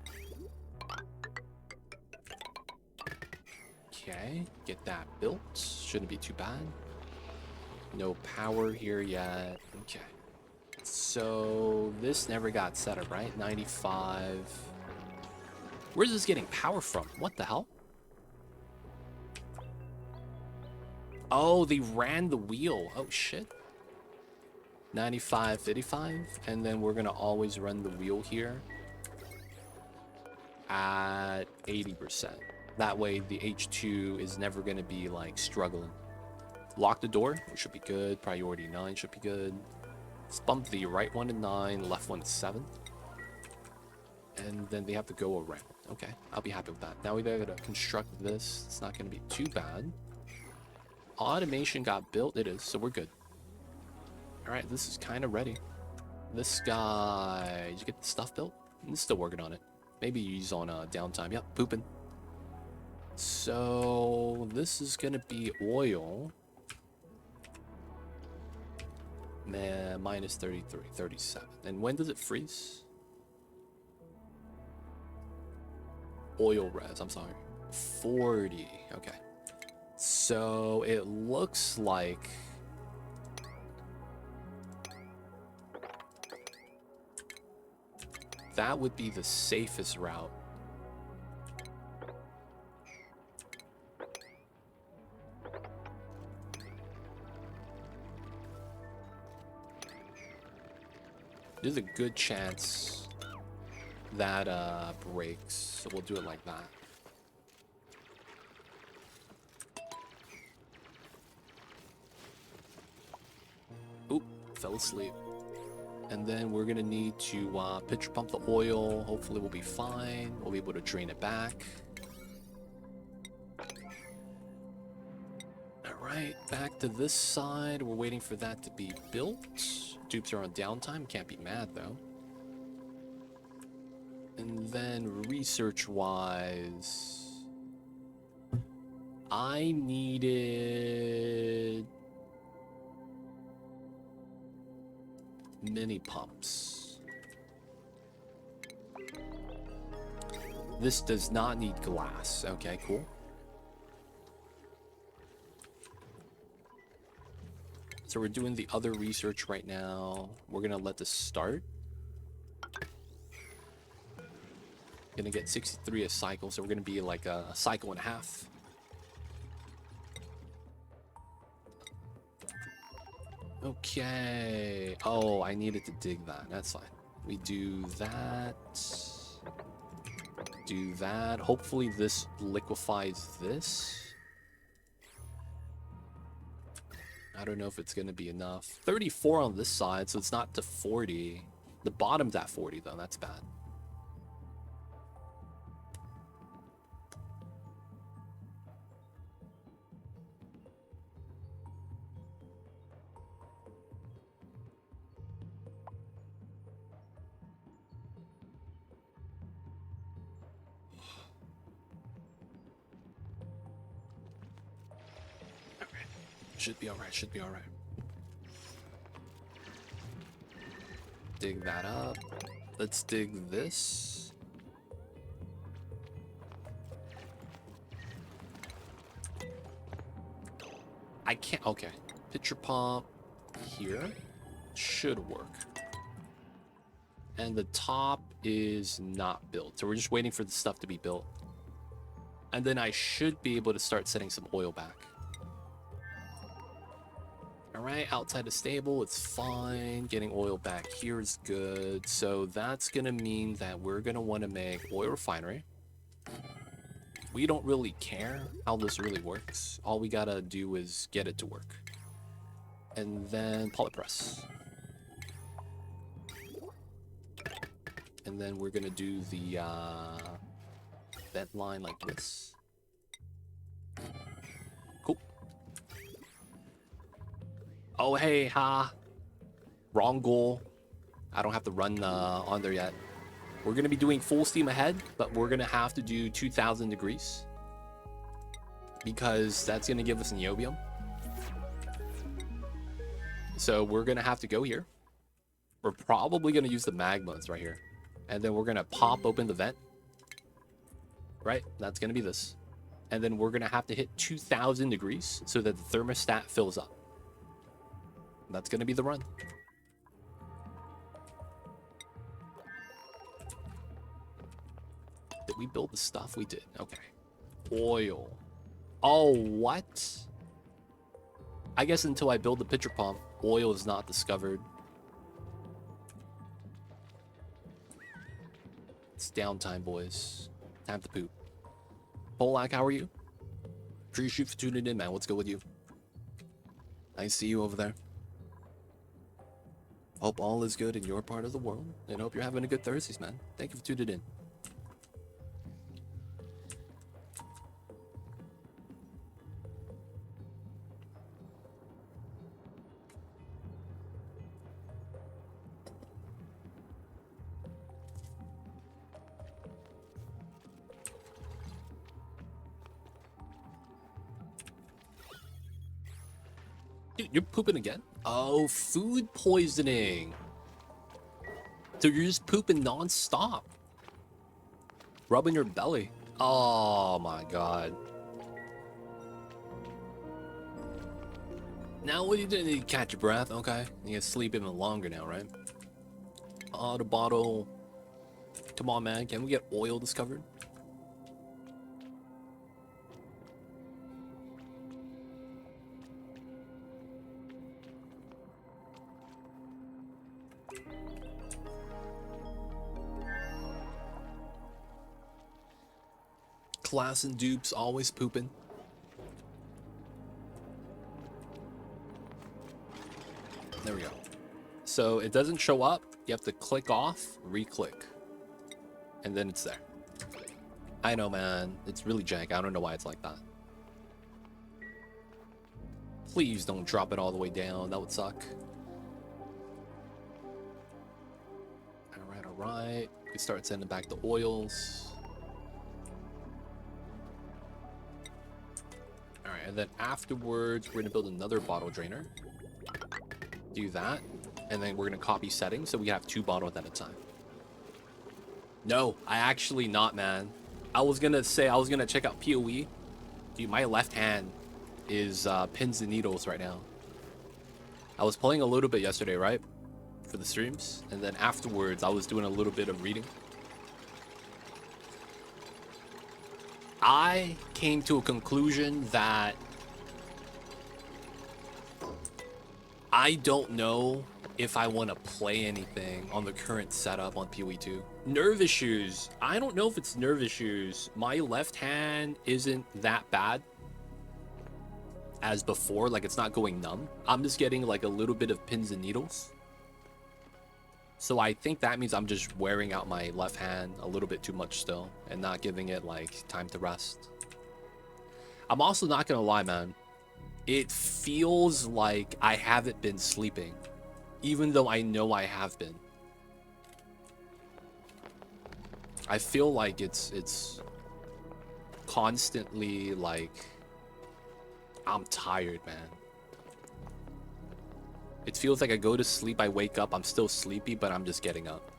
Okay, get that built. Shouldn't be too bad. No power here yet. Okay. So this never got set up, right? 95. Where's this getting power from? What the hell? Oh, they ran the wheel. Oh, shit. 95, 55. And then we're going to always run the wheel here at 80%. That way, the H2 is never going to be, like, struggling. Lock the door, which should be good. Priority 9 should be good. Let's bump the right one to 9, left one to 7. And then they have to go around. Okay, I'll be happy with that. Now we gotta construct this. It's not gonna be too bad. Automation got built. It is, so we're good. All right, this is kind of ready. This guy, did you get the stuff built? He's still working on it. Maybe he's on downtime. Yep, pooping. So this is gonna be oil. Man, minus 33, 37. And when does it freeze? Oil res, I'm sorry. 40, okay. So it looks like that would be the safest route. There's a good chance that breaks, so we'll do it like that. Oop, fell asleep. And then we're gonna need to pitcher pump the oil. Hopefully we'll be fine. We'll be able to drain it back. Alright, back to this side. We're waiting for that to be built. Dupes are on downtime. Can't be mad though. And then research-wise, I needed mini pumps. This does not need glass. Okay, cool. So we're doing the other research right now. We're gonna let this start. Gonna get 63 a cycle, so we're gonna be like a cycle and a half. Okay. Oh, I needed to dig that. That's fine. We do that. Do that. Hopefully this liquefies this. I don't know if it's gonna be enough. 34 on this side, so it's not to 40. The bottom's at 40 though. That's bad. Should be alright, should be alright. Dig that up. Let's dig this. I can't, okay. Pitcher pump here should work. And the top is not built, so we're just waiting for the stuff to be built. And then I should be able to start setting some oil back. Alright, outside the stable, it's fine. Getting oil back here is good. So that's gonna mean that we're gonna want to make oil refinery. We don't really care how this really works. All we gotta do is get it to work. And then poly press. And then we're gonna do the vent line like this. Cool. Oh, hey, ha. Wrong goal. I don't have to run on there yet. We're going to be doing full steam ahead, but we're going to have to do 2,000 degrees. Because that's going to give us Niobium. So we're going to have to go here. We're probably going to use the magmas right here. And then we're going to pop open the vent. Right? That's going to be this. And then we're going to have to hit 2,000 degrees so that the thermostat fills up. That's going to be the run. Did we build the stuff? We did. Okay. Oil. Oh, what? I guess until I build the pitcher pump, oil is not discovered. It's downtime, boys. Time to poop. Polak, how are you? Appreciate you for tuning in, man. What's good with you? I see you over there. Hope all is good in your part of the world, and hope you're having a good Thursdays, man. Thank you for tuning in. Dude, you're pooping again? Oh, food poisoning. So you're just pooping non-stop. Rubbing your belly. Oh my god. Now what are you doing? You catch your breath? Okay. You can sleep even longer now, right? Oh, the bottle. Come on, man. Can we get oil discovered? Class and dupes always pooping. There we go. So it doesn't show up. You have to click off, re-click, and then it's there. I know, man. It's really jank. I don't know why it's like that. Please don't drop it all the way down. That would suck. All right. We start sending back the oils. Alright, and then afterwards, we're gonna build another bottle drainer. Do that. And then we're gonna copy settings so we have 2 bottles at a time. No, I actually not, man. I was gonna say, I was gonna check out PoE. Dude, my left hand is pins and needles right now. I was playing a little bit yesterday, right? For the streams. And then afterwards, I was doing a little bit of reading. I came to a conclusion that I don't know if I want to play anything on the current setup on PoE 2. Nerve issues. I don't know if it's nerve issues. My left hand isn't that bad as before. Like, it's not going numb. I'm just getting like a little bit of pins and needles. So I think that means I'm just wearing out my left hand a little bit too much still and not giving it like time to rest. I'm also not gonna lie, man. It feels like I haven't been sleeping, even though I know I have been. I feel like it's constantly like I'm tired, man. It feels like I go to sleep, I wake up, I'm still sleepy, but I'm just getting up.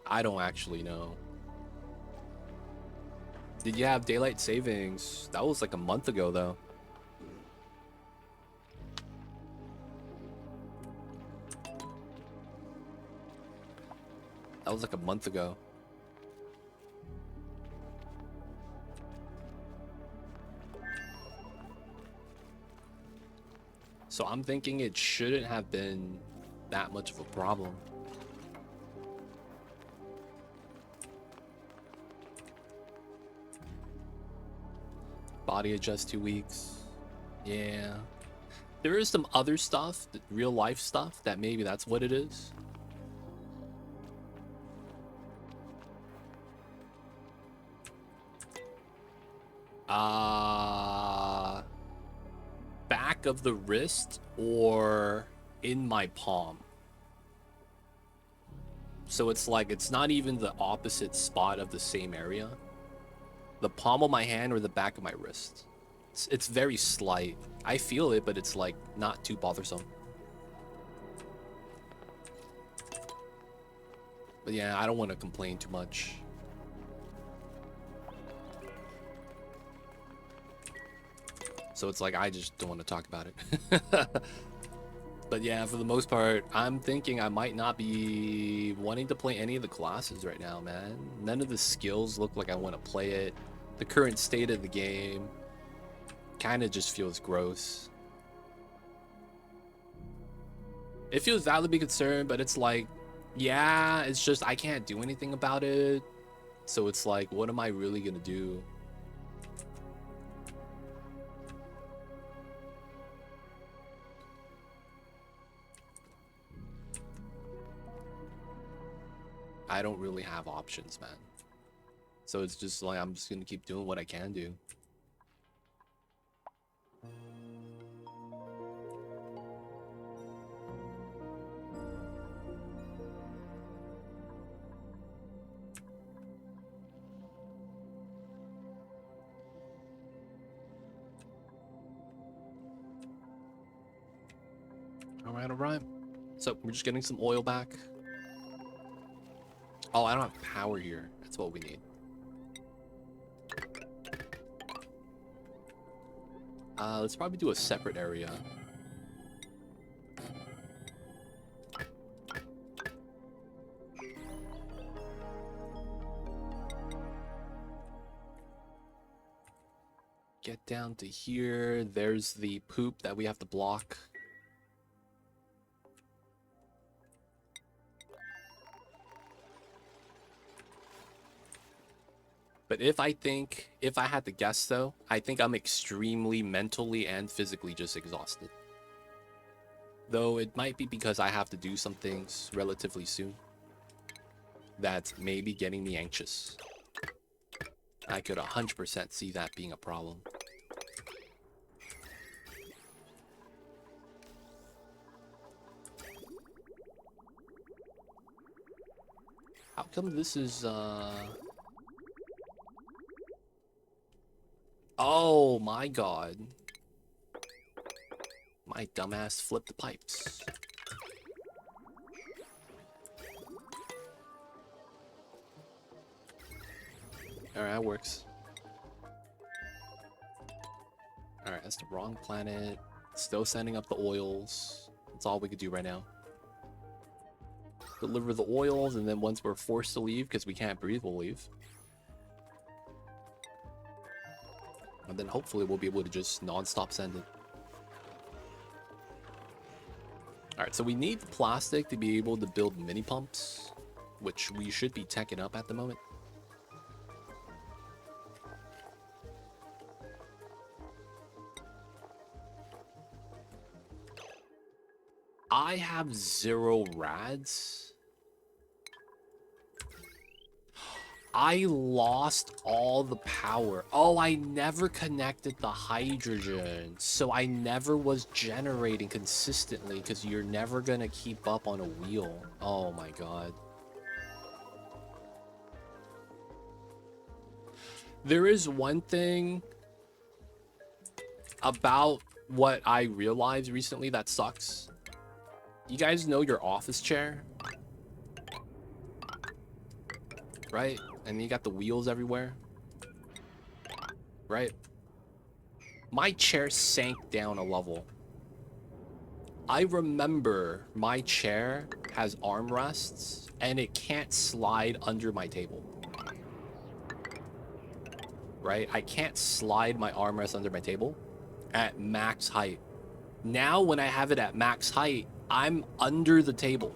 I don't actually know. Did you have daylight savings? That was like a month ago, though. That was like a month ago. So I'm thinking it shouldn't have been that much of a problem. Body adjust 2 weeks. Yeah. There is some other stuff, real life stuff, that maybe that's what it is. Back of the wrist or in my palm. So it's like, it's not even the opposite spot of the same area. The palm of my hand or the back of my wrist. It's very slight. I feel it, but it's like not too bothersome. But yeah, I don't want to complain too much. So it's like, I just don't want to talk about it. But yeah, for the most part, I'm thinking I might not be wanting to play any of the classes right now, man. None of the skills look like I want to play it. The current state of the game kind of just feels gross. It feels valid to be concerned, but it's like, yeah, it's just I can't do anything about it. So it's like, what am I really gonna do? I don't really have options, man. So it's just like, I'm just gonna keep doing what I can do. All right. So we're just getting some oil back. Oh, I don't have power here. That's what we need. Let's probably do a separate area. Get down to here. There's the poop that we have to block. But if I had to guess though, I think I'm extremely mentally and physically just exhausted. Though it might be because I have to do some things relatively soon. That's maybe getting me anxious. I could 100% see that being a problem. How come this is, Oh my god. My dumbass flipped the pipes. Alright, that works. Alright, that's the wrong planet. Still sending up the oils. That's all we could do right now. Deliver the oils, and then once we're forced to leave, because we can't breathe, we'll leave. And then hopefully we'll be able to just non-stop send it. Alright, so we need plastic to be able to build mini pumps, which we should be teching up at the moment. I have 0 rads. I lost all the power. Oh, I never connected the hydrogen. So I never was generating consistently because you're never going to keep up on a wheel. Oh my god. There is one thing about what I realized recently that sucks. You guys know your office chair? Right? And you got the wheels everywhere. Right? My chair sank down a level. I remember my chair has armrests and it can't slide under my table. Right? I can't slide my armrest under my table at max height. Now when I have it at max height, I'm under the table.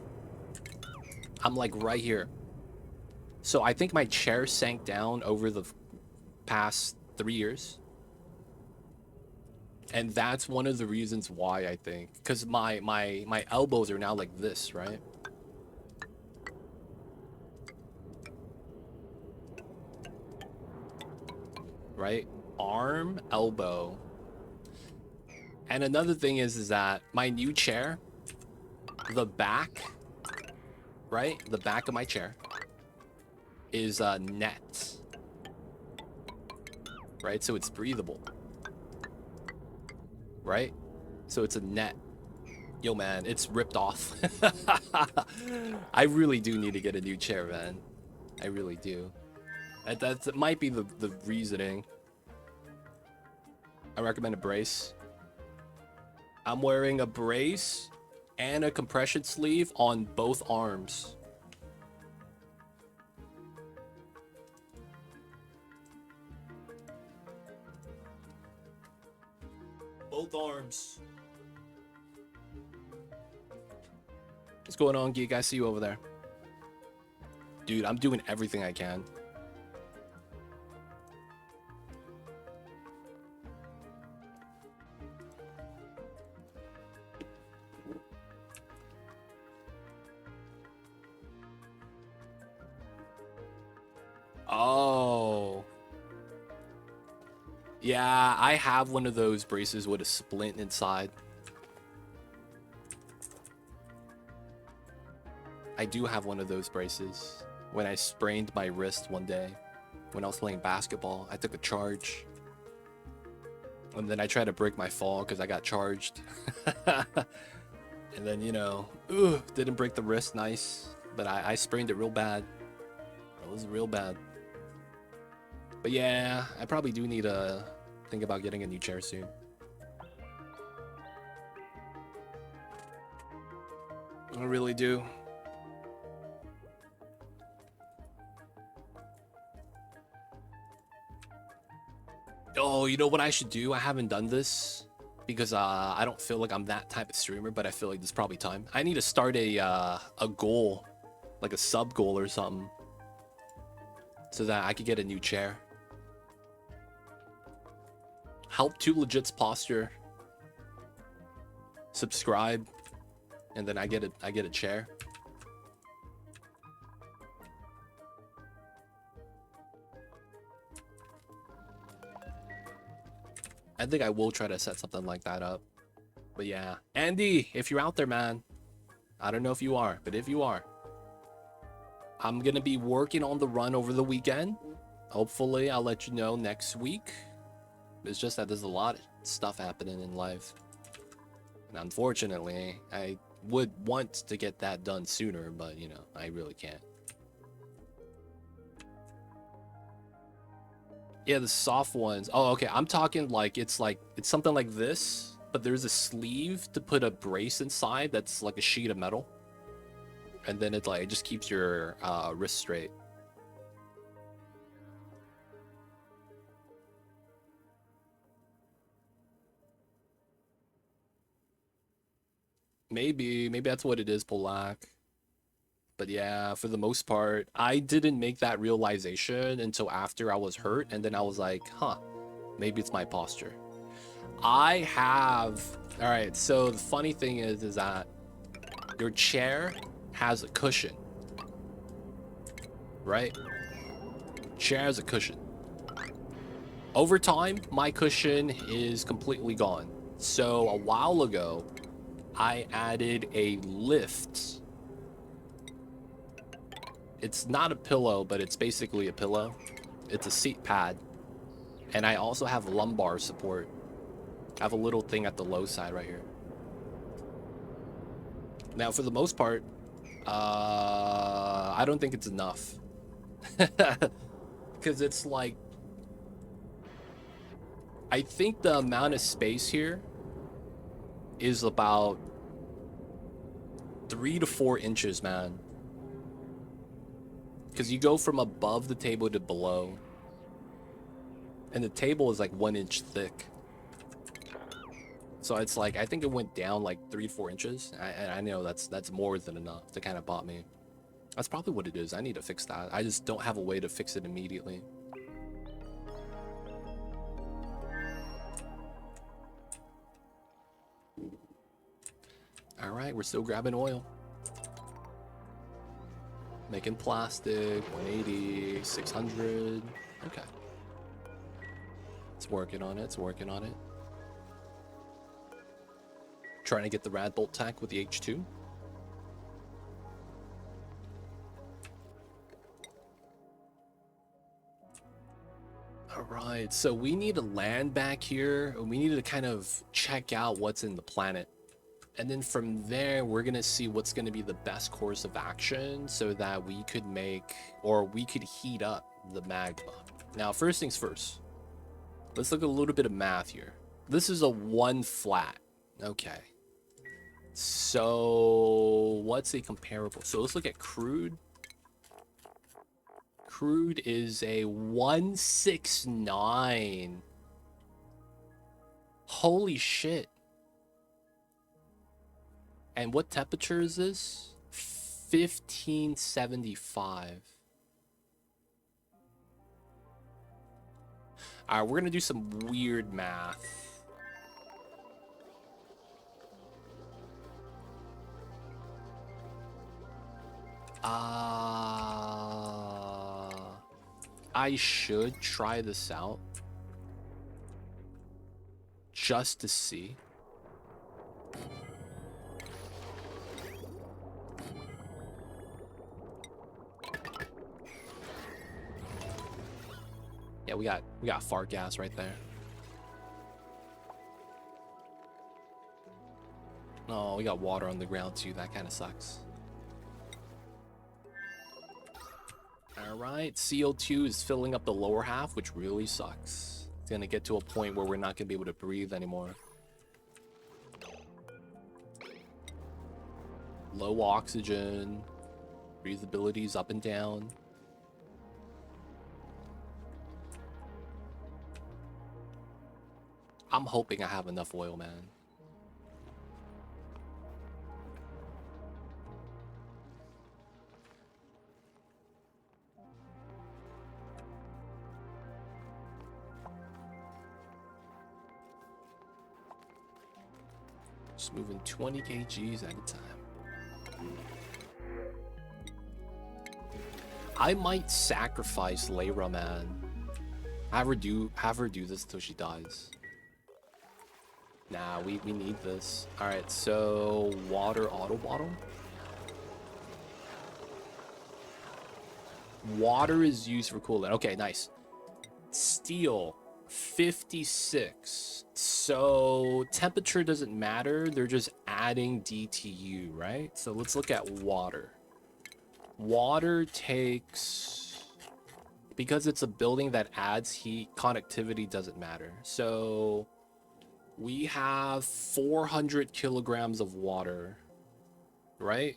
I'm like right here. So I think my chair sank down over the past 3 years. And that's one of the reasons why, I think. Because my elbows are now like this, right? Right? Arm, elbow. And another thing is that my new chair, the back, right? The back of my chair is net. Right? So it's breathable. Right? So it's a net. Yo, man, it's ripped off. I really do need to get a new chair, man. I really do. That might be the reasoning. I recommend a brace. I'm wearing a brace and a compression sleeve on both arms. Both arms. What's going on, geek? I see you over there. Dude, I'm doing everything I can. Oh. Yeah, I have one of those braces with a splint inside. I do have one of those braces. When I sprained my wrist one day, when I was playing basketball, I took a charge. And then I tried to break my fall because I got charged. And then, you know, didn't break the wrist nice. But I sprained it real bad. It was real bad. But yeah, I probably do need to think about getting a new chair soon. I really do. Oh, you know what I should do? I haven't done this because I don't feel like I'm that type of streamer, but I feel like there's probably time. I need to start a goal, like a sub goal or something, so that I could get a new chair. Help 2 Legit's posture. Subscribe, and then I get a chair. I think I will try to set something like that up. But yeah, Andy, if you're out there, man, I don't know if you are, but if you are, I'm gonna be working on the run over the weekend. Hopefully, I'll let you know next week. It's just that there's a lot of stuff happening in life. And unfortunately, I would want to get that done sooner, but you know, I really can't. Yeah, the soft ones. Oh, okay. I'm talking like it's something like this, but there's a sleeve to put a brace inside that's like a sheet of metal. And then it just keeps your wrist straight. Maybe that's what it is, Polak. But yeah, for the most part, I didn't make that realization until after I was hurt, and then I was like, huh, maybe it's my posture. I have... Alright, so the funny thing is that your chair has a cushion. Right? Chair has a cushion. Over time, my cushion is completely gone. So a while ago, I added a lift. It's not a pillow, but it's basically a pillow. It's a seat pad. And I also have lumbar support. I have a little thing at the low side right here. Now, for the most part, I don't think it's enough. Because it's like... I think the amount of space here is about 3 to 4 inches, man. Because you go from above the table to below. And the table is like 1 inch thick. So it's like, I think it went down like 3 to 4 inches. I know that's more than enough to kind of bot me. That's probably what it is. I need to fix that. I just don't have a way to fix it immediately. All right, we're still grabbing oil. Making plastic, 180, 600. Okay. It's working on it, it's working on it. Trying to get the rad bolt tack with the H2. Alright, so we need to land back here. We need to kind of check out what's in the planet. And then from there, we're going to see what's going to be the best course of action so that we could make, or we could heat up the magma. Now, first things first. Let's look at a little bit of math here. This is a 1 flat. Okay. So, what's a comparable? So, let's look at crude. Crude is a 169. Holy shit. And what temperature is this? 1575. Alright, we're gonna do some weird math. I should try this out. Just to see. Yeah, we got fart gas right there. Oh, we got water on the ground too. That kind of sucks. All right, CO2 is filling up the lower half, which really sucks. It's gonna get to a point where we're not gonna be able to breathe anymore. Low oxygen, breathability's up and down. I'm hoping I have enough oil, man. Just moving 20 kgs at a time. I might sacrifice Layra, man. Have her do this till she dies. Nah, we need this. Alright, so water auto bottle. Water is used for cooling. Okay, nice. Steel, 56. So temperature doesn't matter. They're just adding DTU, right? So let's look at water. Water takes... Because it's a building that adds heat, conductivity doesn't matter. So we have 400 kilograms of water, right?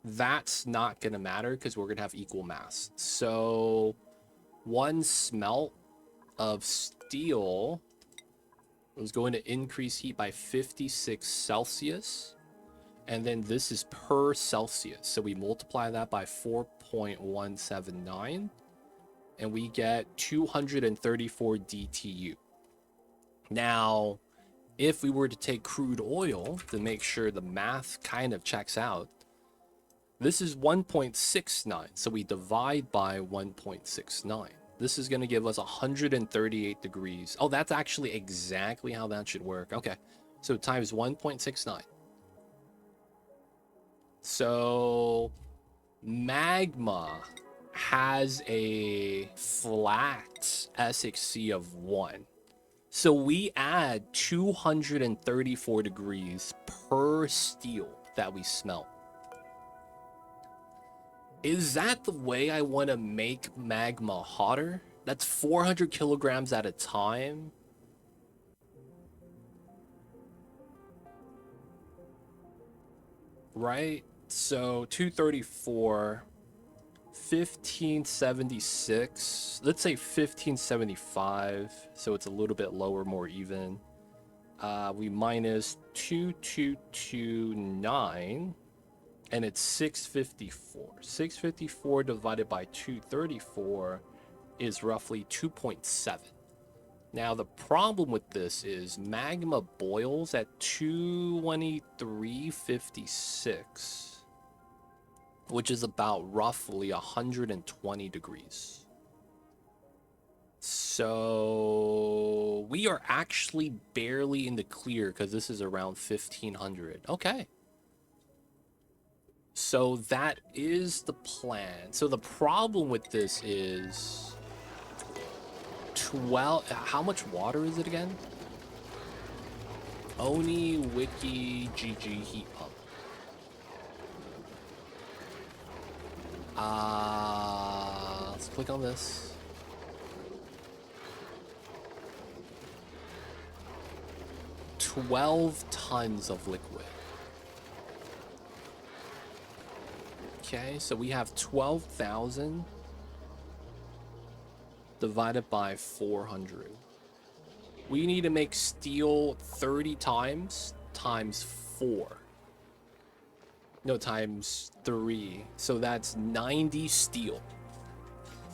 That's not going to matter because we're going to have equal mass. So one smelt of steel is going to increase heat by 56 Celsius. And then this is per Celsius. So we multiply that by 4.179. And we get 234 DTU. Now, if we were to take crude oil to make sure the math kind of checks out, this is 1.69. So we divide by 1.69. This is going to give us 138 degrees. Oh, that's actually exactly how that should work. Okay, so times 1.69. So magma has a flat SXC of 1. So we add 234 degrees per steel that we smelt. Is that the way I want to make magma hotter? That's 400 kilograms at a time. Right? So 234, 1576. Let's say 1575. So it's a little bit lower, more even. We minus 2229. And it's 654. 654 divided by 234 is roughly 2.7. Now, the problem with this is magma boils at 223.56, which is about roughly 120 degrees. So we are actually barely in the clear because this is around 1500. Okay. So that is the plan. So the problem with this is 12. How much water is it again? Oni Wiki GG heat pump. Let's click on this. $12 tons of liquid. Okay, so we have 12,000 divided by 400. We need to make steel 30 times 4. No, times 3. So that's 90 steel.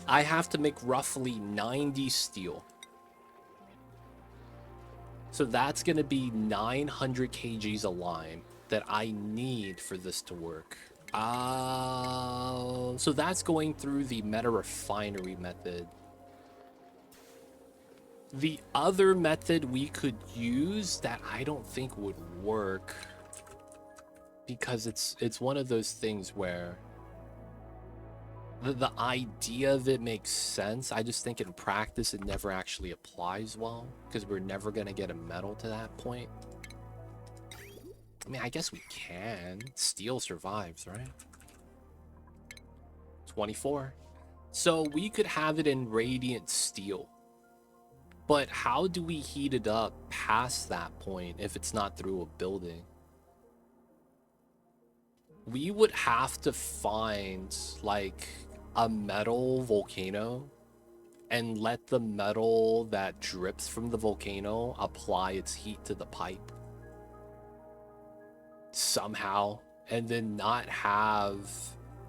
I have to make roughly 90 steel. So that's going to be 900 kgs of lime that I need for this to work. So that's going through the meta refinery method. The other method we could use that I don't think would work, because it's one of those things where the idea of it makes sense. I just think in practice it never actually applies well, because we're never going to get a metal to that point. I mean, I guess we can. Steel survives, right? 24. So we could have it in radiant steel. But how do we heat it up past that point if it's not through a building? We would have to find like a metal volcano and let the metal that drips from the volcano apply its heat to the pipe somehow, and then not have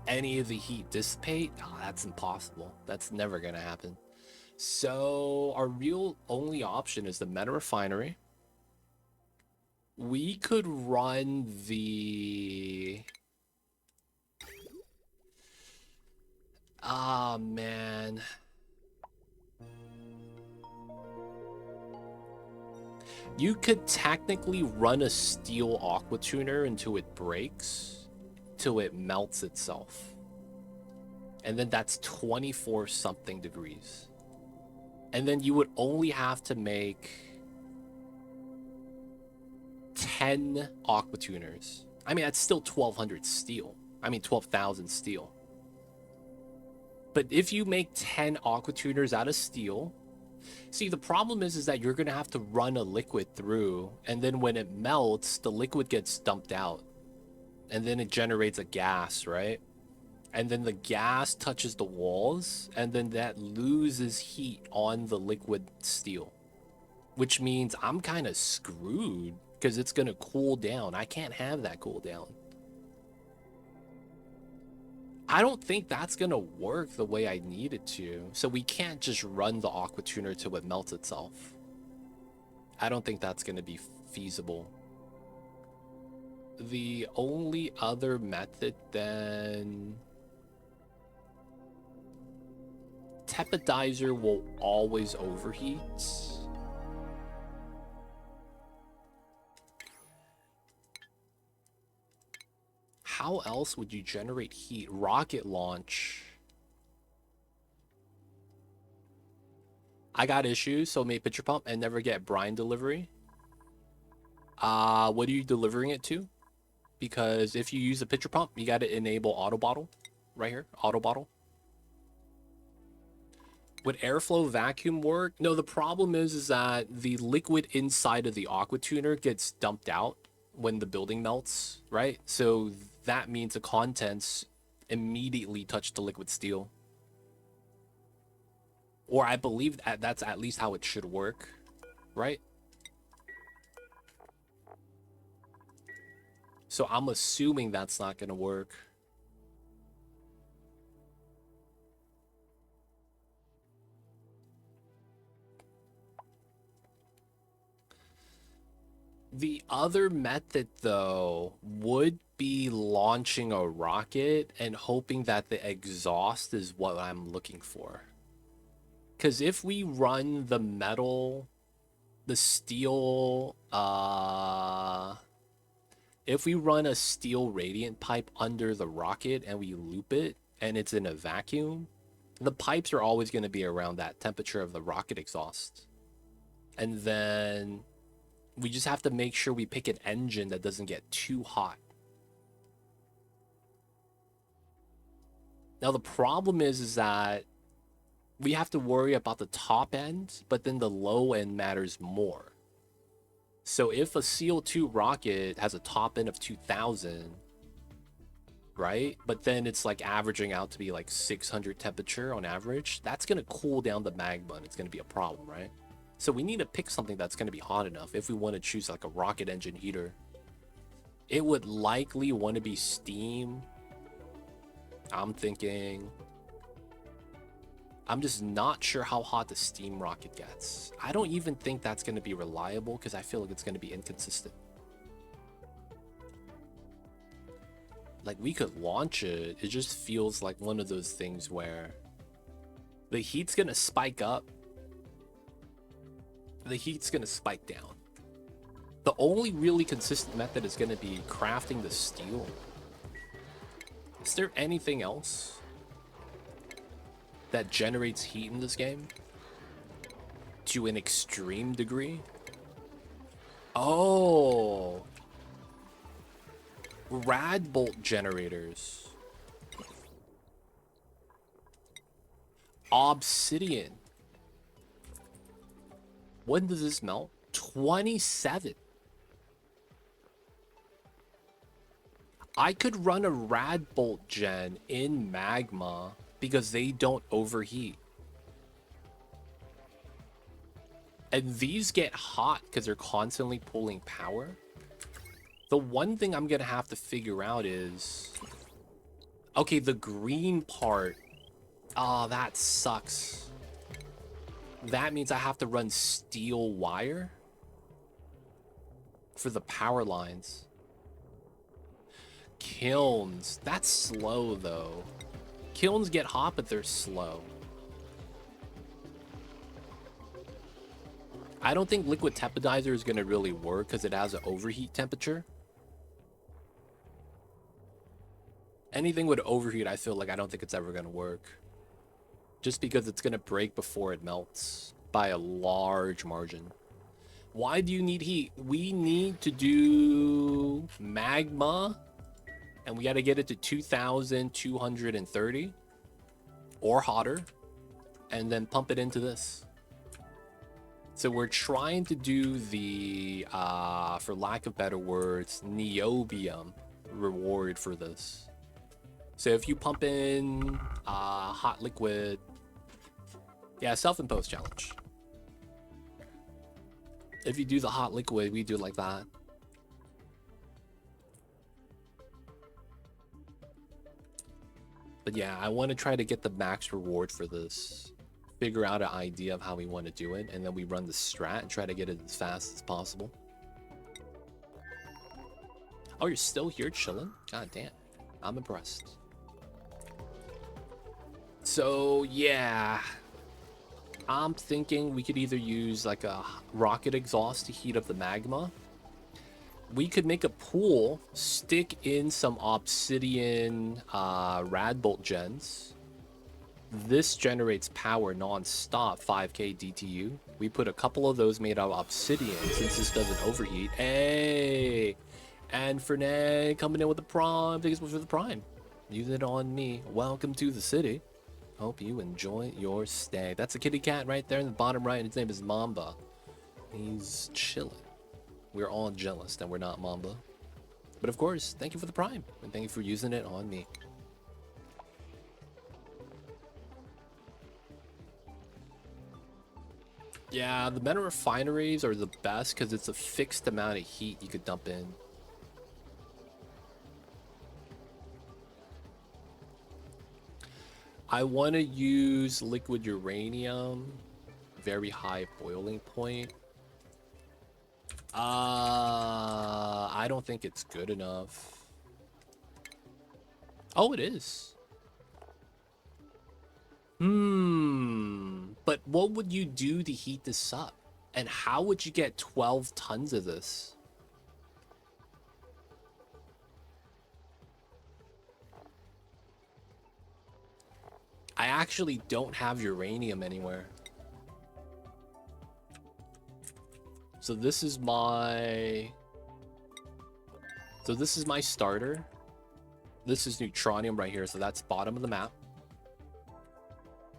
any of the heat dissipate. Oh, that's impossible. That's never gonna happen. So our real only option is the meta refinery. We could run the... Ah, man. You could technically run a steel aqua tuner until it breaks, till it melts itself. And then that's 24 something degrees. And then you would only have to make 10 aqua tuners. I mean, that's still 1200 steel. I mean, 12,000 steel. But if you make 10 aqua tuners out of steel, see, the problem is that you're going to have to run a liquid through, and then when it melts, the liquid gets dumped out. And then it generates a gas, right? And then the gas touches the walls, and then that loses heat on the liquid steel. Which means I'm kind of screwed, because it's going to cool down. I can't have that cool down. I don't think that's going to work the way I need it to. So we can't just run the aqua tuner till it melts itself. I don't think that's going to be feasible. The only other method then... Tepidizer will always overheat. How else would you generate heat? Rocket launch. I got issues, so make pitcher pump and never get brine delivery. What are you delivering it to? Because if you use a pitcher pump, you got to enable auto bottle. Right here, auto bottle. Would airflow vacuum work? No, the problem is that the liquid inside of the aqua tuner gets dumped out when the building melts, right? So that means the contents immediately touch the liquid steel. Or I believe that's at least how it should work, right? So I'm assuming that's not going to work. The other method, though, would be launching a rocket and hoping that the exhaust is what I'm looking for. Because if we run the metal, the steel, if we run a steel radiant pipe under the rocket and we loop it and it's in a vacuum, the pipes are always going to be around that temperature of the rocket exhaust. And then we just have to make sure we pick an engine that doesn't get too hot. Now, the problem is that we have to worry about the top end, but then the low end matters more. So if a CO2 rocket has a top end of 2000, right? But then it's like averaging out to be like 600 temperature on average, that's going to cool down the magma and it's going to be a problem, right? So we need to pick something that's going to be hot enough if we want to choose like a rocket engine heater. It would likely want to be steam. I'm thinking... I'm just not sure how hot the steam rocket gets. I don't even think that's going to be reliable because I feel like it's going to be inconsistent. Like, we could launch it. It just feels like one of those things where the heat's going to spike up. The heat's going to spike down. The only really consistent method is going to be crafting the steel. Is there anything else that generates heat in this game to an extreme degree? Oh, rad bolt generators. Obsidian. When does this melt? 27. I could run a rad bolt gen in magma because they don't overheat. And these get hot because they're constantly pulling power. The one thing I'm gonna have to figure out is... Okay, the green part. Oh, that sucks. That means I have to run steel wire for the power lines. Kilns. That's slow, though. Kilns get hot, but they're slow. I don't think liquid tepidizer is going to really work because it has an overheat temperature. Anything with overheat, I feel like I don't think it's ever going to work. Just because it's going to break before it melts by a large margin. Why do you need heat? We need to do magma, and we got to get it to 2,230 or hotter, and then pump it into this. So we're trying to do the, for lack of better words, Niobium reward for this. So if you pump in hot liquid, yeah, self-imposed challenge. If you do the hot liquid, we do it like that. But yeah, I want to try to get the max reward for this. Figure out an idea of how we want to do it, and then we run the strat and try to get it as fast as possible. Oh, you're still here chilling? God damn. I'm impressed. So, yeah. I'm thinking we could either use like a rocket exhaust to heat up the magma. We could make a pool, stick in some obsidian radbolt gens. This generates power non-stop, 5k DTU. We put a couple of those made out of obsidian since this doesn't overheat. Hey! And Fernay coming in with the prime. Thanks for the prime. Use it on me. Welcome to the city. Hope you enjoy your stay. That's a kitty cat right there in the bottom right. His name is Mamba. He's chilling. We're all jealous that we're not Mamba. But of course, thank you for the prime. And thank you for using it on me. Yeah, the meta refineries are the best because it's a fixed amount of heat you could dump in. I want to use liquid uranium, very high boiling point. I don't think it's good enough. Oh, it is. But what would you do to heat this up? And how would you get 12 tons of this? I actually don't have uranium anywhere. So this is my... So this is my starter. This is neutronium right here, so that's bottom of the map.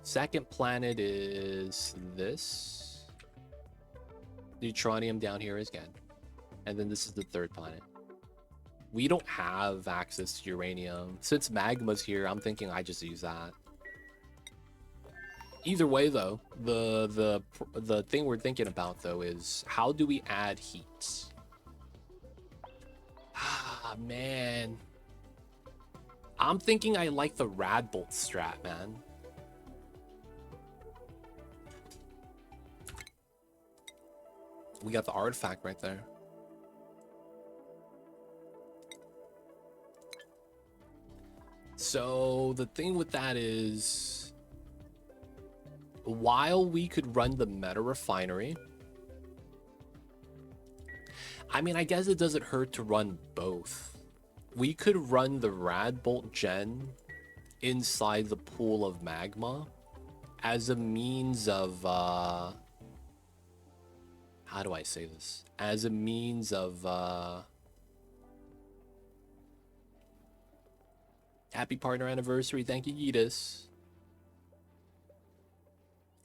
Second planet is this. Neutronium down here is again. And then this is the third planet. We don't have access to uranium. Since magma's here, I'm thinking I just use that. Either way, though, the thing we're thinking about, though, is how do we add heat? Ah, man. I'm thinking I like the Radbolt strat, man. We got the artifact right there. So the thing with that is, while we could run the meta refinery, I mean, I guess it doesn't hurt to run both. We could run the Radbolt gen inside the pool of magma as a means of, how do I say this? As a means of, happy partner anniversary, thank you, Yeetus.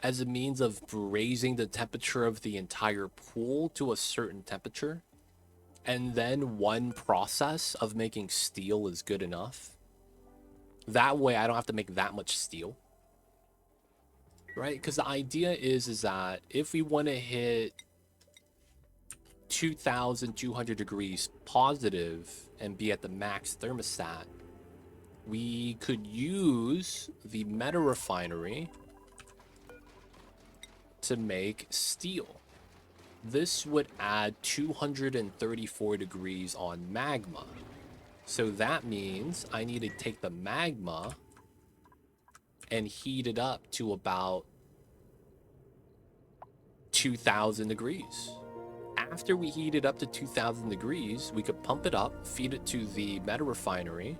As a means of raising the temperature of the entire pool to a certain temperature. And then one process of making steel is good enough. That way I don't have to make that much steel. Right? Because the idea is that if we want to hit 2,200 degrees positive and be at the max thermostat, we could use the meta refinery to make steel. This would add 234 degrees on magma. So that means I need to take the magma and heat it up to about 2,000 degrees. After we heat it up to 2,000 degrees, we could pump it up, feed it to the meta refinery,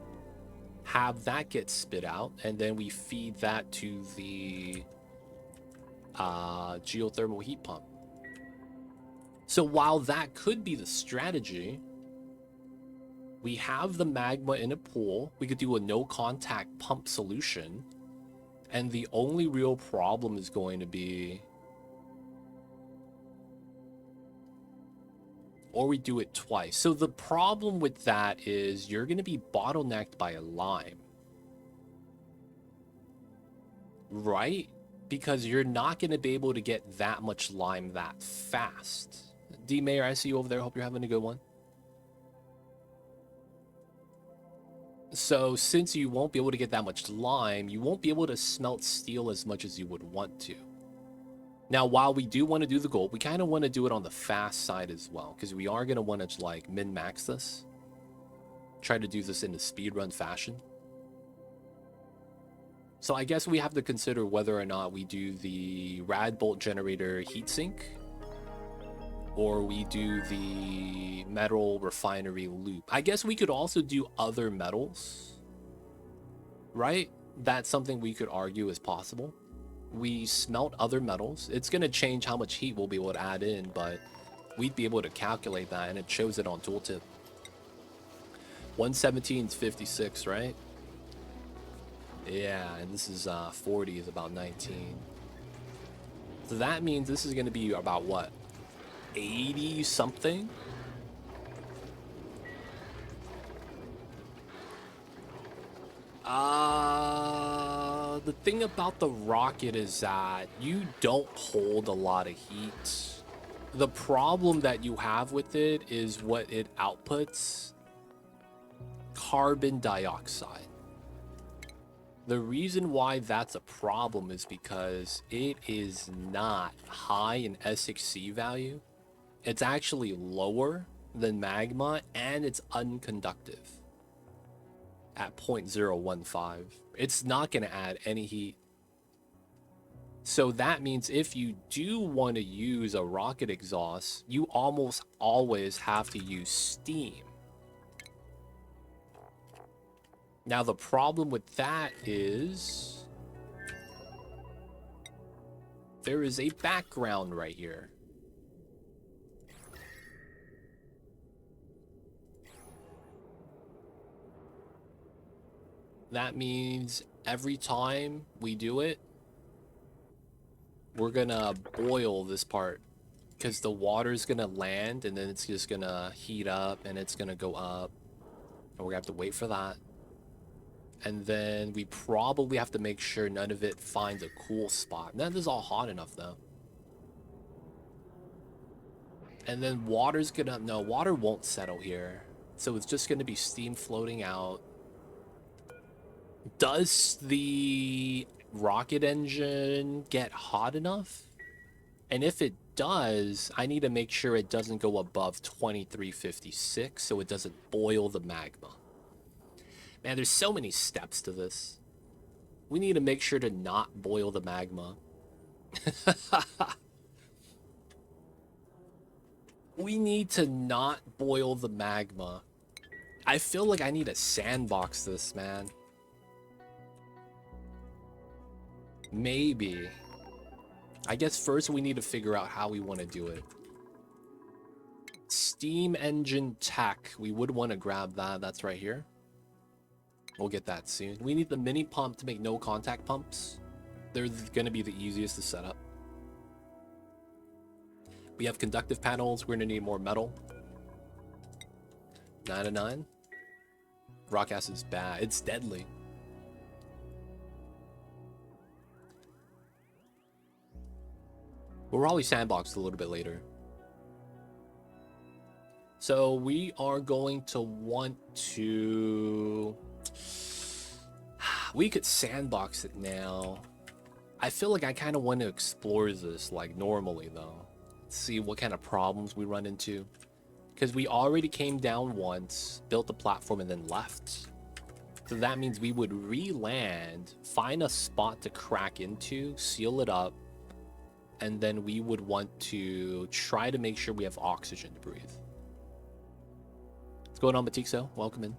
have that get spit out, and then we feed that to the geothermal heat pump. So while that could be the strategy, we have the magma in a pool. We could do a no contact pump solution. And the only real problem is going to be, or we do it twice. So the problem with that is you're going to be bottlenecked by a lime. Right? Because you're not going to be able to get that much lime that fast. D Mayor, I see you over there. Hope you're having a good one. So since you won't be able to get that much lime, you won't be able to smelt steel as much as you would want to. Now, while we do want to do the gold, we kind of want to do it on the fast side as well, because we are going to want to like min-max this. Try to do this in a speedrun fashion. So I guess we have to consider whether or not we do the rad bolt generator heatsink, or we do the metal refinery loop. I guess we could also do other metals, right? That's something we could argue is possible. We smelt other metals. It's going to change how much heat we'll be able to add in, but we'd be able to calculate that, and it shows it on tooltip. 117 is 56, right? Yeah, and this is 40 is about 19. So that means this is going to be about what? 80 something? The thing about the rocket is that you don't hold a lot of heat. The problem that you have with it is what it outputs: carbon dioxide. The reason why that's a problem is because it is not high in SXC value. It's actually lower than magma, and it's unconductive at 0.015. It's not going to add any heat. So that means if you do want to use a rocket exhaust, you almost always have to use steam. Now the problem with that is there is a background right here. That means every time we do it, we're gonna boil this part, because the water's gonna land and then it's just gonna heat up and it's gonna go up, and we're gonna have to wait for that. And then we probably have to make sure none of it finds a cool spot. None of this is all hot enough though. And then water's gonna, no, water won't settle here. So it's just gonna be steam floating out. Does the rocket engine get hot enough? And if it does, I need to make sure it doesn't go above 2356 so it doesn't boil the magma. Man, there's so many steps to this. We need to make sure to not boil the magma. We need to not boil the magma. I feel like I need to sandbox this, man. Maybe. I guess first we need to figure out how we want to do it. Steam engine tech. We would want to grab that. That's right here. We'll get that soon. We need the mini pump to make no contact pumps. They're going to be the easiest to set up. We have conductive panels. We're going to need more metal. 9 to 9. Rock acid's bad. It's deadly. We'll probably sandbox a little bit later. So we are going to want to... We could sandbox it now. I feel like I kind of want to explore this like normally though. See what kind of problems we run into. Because we already came down once, built a platform, and then left. So that means we would re-land, find a spot to crack into, seal it up, And then we would want to try to make sure we have oxygen to breathe. What's going on, Matixo? Welcome in.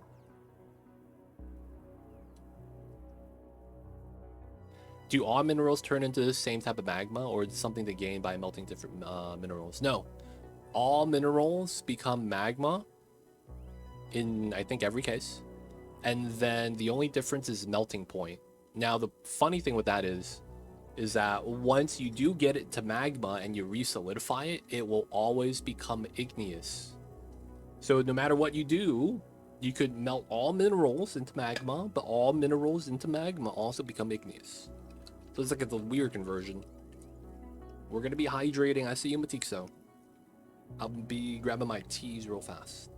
Do all minerals turn into the same type of magma, or is it something to gain by melting different minerals? No. All minerals become magma in, I think, every case. And then the only difference is melting point. Now, the funny thing with that is that once you do get it to magma and you re-solidify it, it will always become igneous. So no matter what you do, you could melt all minerals into magma, but all minerals into magma also become igneous. So it's like a weird conversion. We're going to be hydrating. I see you, Matixo. I'll be grabbing my teas real fast.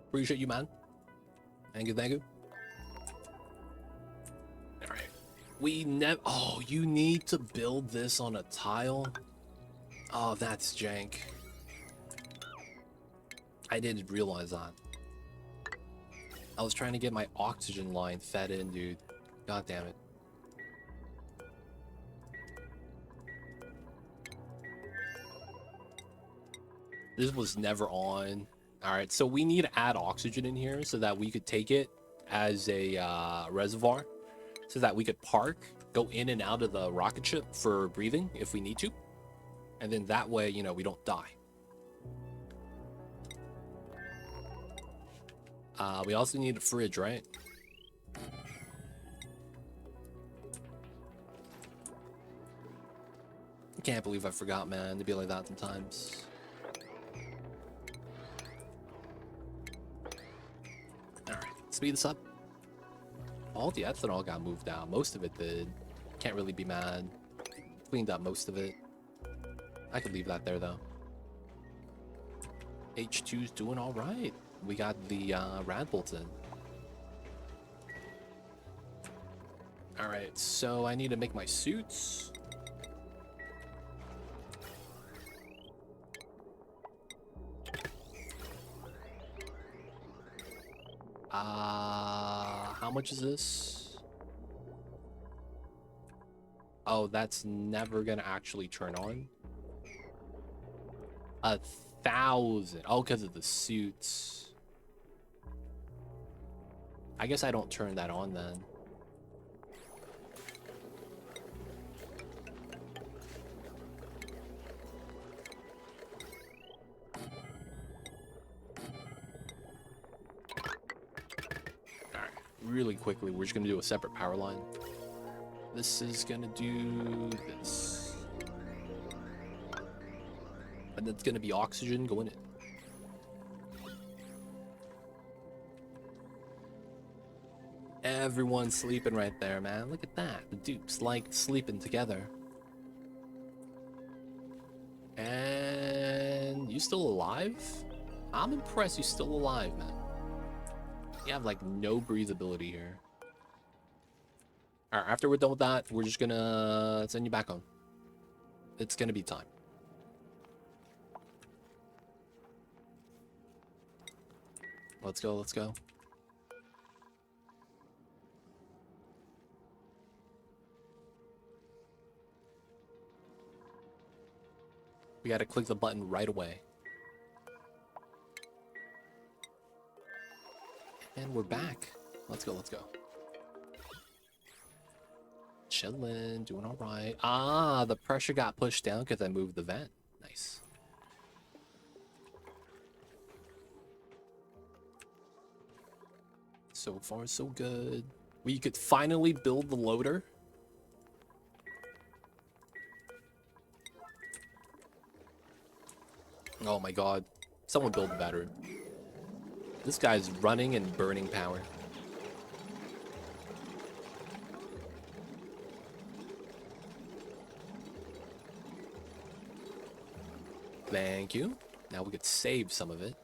Appreciate you, man. Thank you, thank you. All right. We never... Oh, you need to build this on a tile? Oh, that's jank. I didn't realize that. I was trying to get my oxygen line fed in, dude. God damn it. This was never on. All right, so we need to add oxygen in here so that we could take it as a reservoir, so that we could park, go in and out of the rocket ship for breathing if we need to. And then that way, you know, we don't die. We also need a fridge, right? I can't believe I forgot, man, to be like that sometimes. Alright, speed this up. All the ethanol got moved out. Most of it did. Can't really be mad. Cleaned up most of it. I could leave that there, though. H2's doing alright. We got the rad bolts in. Alright, so I need to make my suits. How much is this? Oh, that's never gonna actually turn on. 1,000. Oh, because of the suits. I guess I don't turn that on then. Alright, really quickly, we're just gonna do a separate power line. This is gonna do this. And that's gonna be oxygen going in. Everyone's sleeping right there, man. Look at that. The dupes like sleeping together. And you still alive? I'm impressed you're still alive, man. You have like no breathability here. Alright, after we're done with that, we're just gonna send you back home. It's gonna be time. Let's go, let's go. We gotta click the button right away. And we're back. Let's go, let's go. Chillin', doing alright. Ah, the pressure got pushed down because I moved the vent. Nice. So far, so good. We could finally build the loader. Oh my god. Someone build the battery. This guy's running and burning power. Thank you. Now we could save some of it.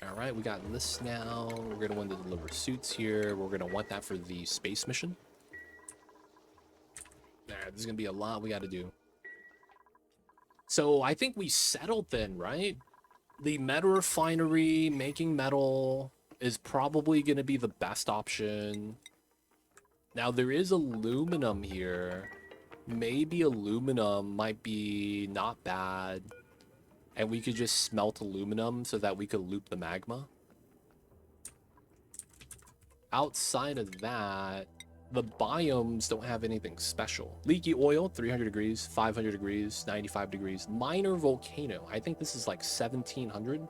Alright, we got this now. We're gonna want to deliver suits here. We're gonna want that for the space mission. Alright, there's gonna be a lot we gotta do. So I think we settled then, right? The metal refinery, making metal, is probably going to be the best option. Now, there is aluminum here. Maybe aluminum might be not bad. And we could just smelt aluminum so that we could loop the magma. Outside of that, the biomes don't have anything special. Leaky oil, 300 degrees, 500 degrees, 95 degrees. Minor volcano. I think this is like 1700.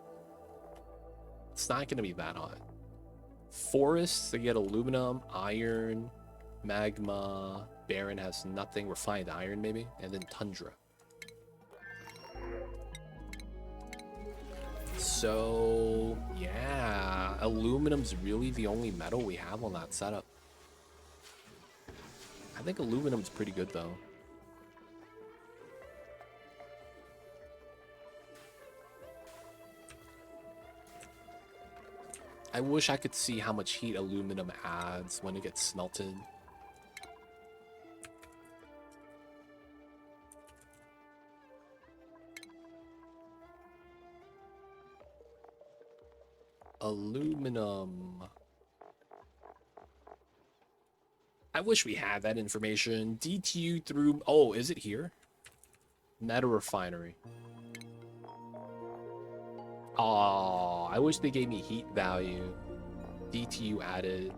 It's not going to be that hot. Forests, they get aluminum, iron, magma. Barren has nothing. Refined iron, maybe. And then tundra. So, yeah. Aluminum's really the only metal we have on that setup. I think aluminum's pretty good, though. I wish I could see how much heat aluminum adds when it gets smelted. Aluminum. I wish we had that information. DTU through... Oh, is it here? Metal refinery. Oh, I wish they gave me heat value. DTU added.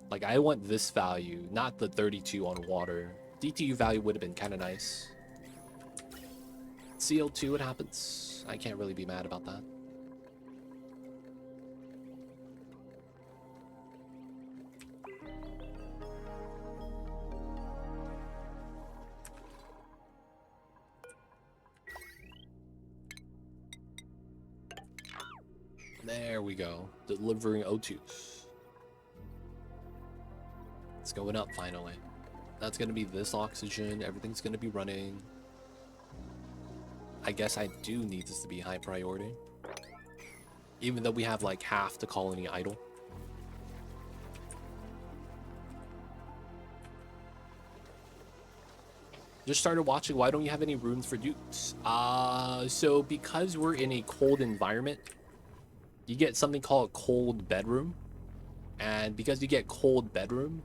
Like, I want this value, not the 32 on water. DTU value would have been kind of nice. CO2, what happens? I can't really be mad about that. There we go. Delivering O2s. It's going up finally. That's going to be this oxygen. Everything's going to be running. I guess I do need this to be high priority. Even though we have like half the colony idle. Just started watching. Why don't you have any runes for dukes? So because we're in a cold environment, you get something called a cold bedroom. And because you get cold bedroom,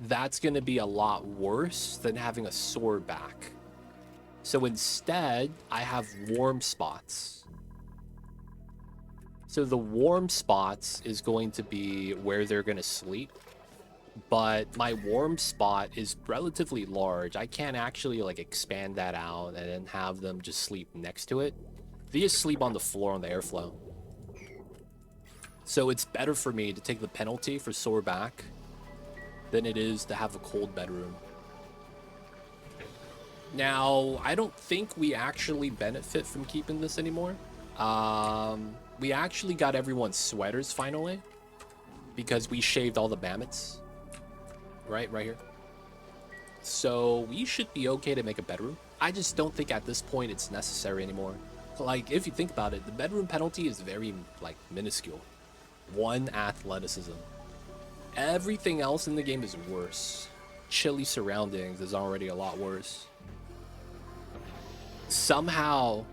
that's going to be a lot worse than having a sore back. So instead, I have warm spots. So the warm spots is going to be where they're going to sleep. But my warm spot is relatively large. I can't actually like expand that out and then have them just sleep next to it. They just sleep on the floor on the airflow. So it's better for me to take the penalty for sore back than it is to have a cold bedroom. Now, I don't think we actually benefit from keeping this anymore. We actually got everyone's sweaters finally because we shaved all the bammets. Right here. So we should be okay to make a bedroom. I just don't think at this point it's necessary anymore. Like, if you think about it, the bedroom penalty is very, like, minuscule. 1 athleticism. Everything else in the game is worse. Chilly surroundings is already a lot worse. Somehow,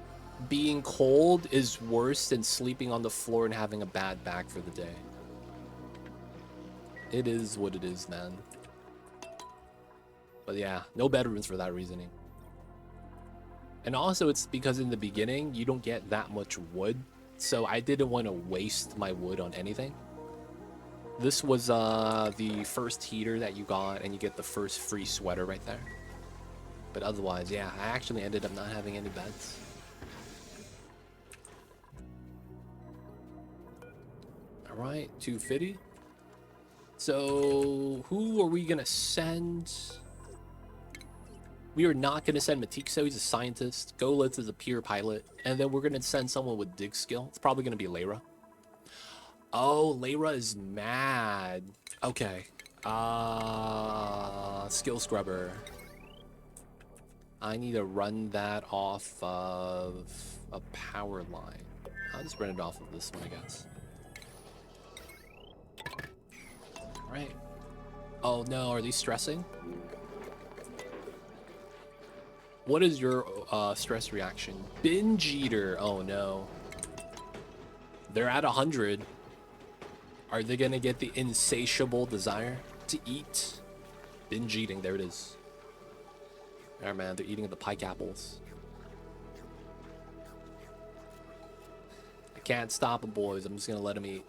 being cold is worse than sleeping on the floor and having a bad back for the day. It is what it is, man. But yeah, no bedrooms for that reasoning. And also, it's because in the beginning, you don't get that much wood. So I didn't want to waste my wood on anything. This was the first heater that you got, and you get the first free sweater right there. But otherwise, yeah, I actually ended up not having any beds. All right, 250. So who are we going to send? We are not going to send Matixo, he's a scientist. Golitz is a pure pilot. And then we're going to send someone with dig skill. It's probably going to be Layra. Oh, Layra is mad. Okay. Skill scrubber. I need to run that off of a power line. I'll just run it off of this one, I guess. All right. Oh no, are these stressing? What is your stress reaction? Binge eater. Oh no. They're at 100. Are they gonna get the insatiable desire to eat? Binge eating. There it is. Alright, man. They're eating the pike apples. I can't stop them, boys. I'm just gonna let them eat.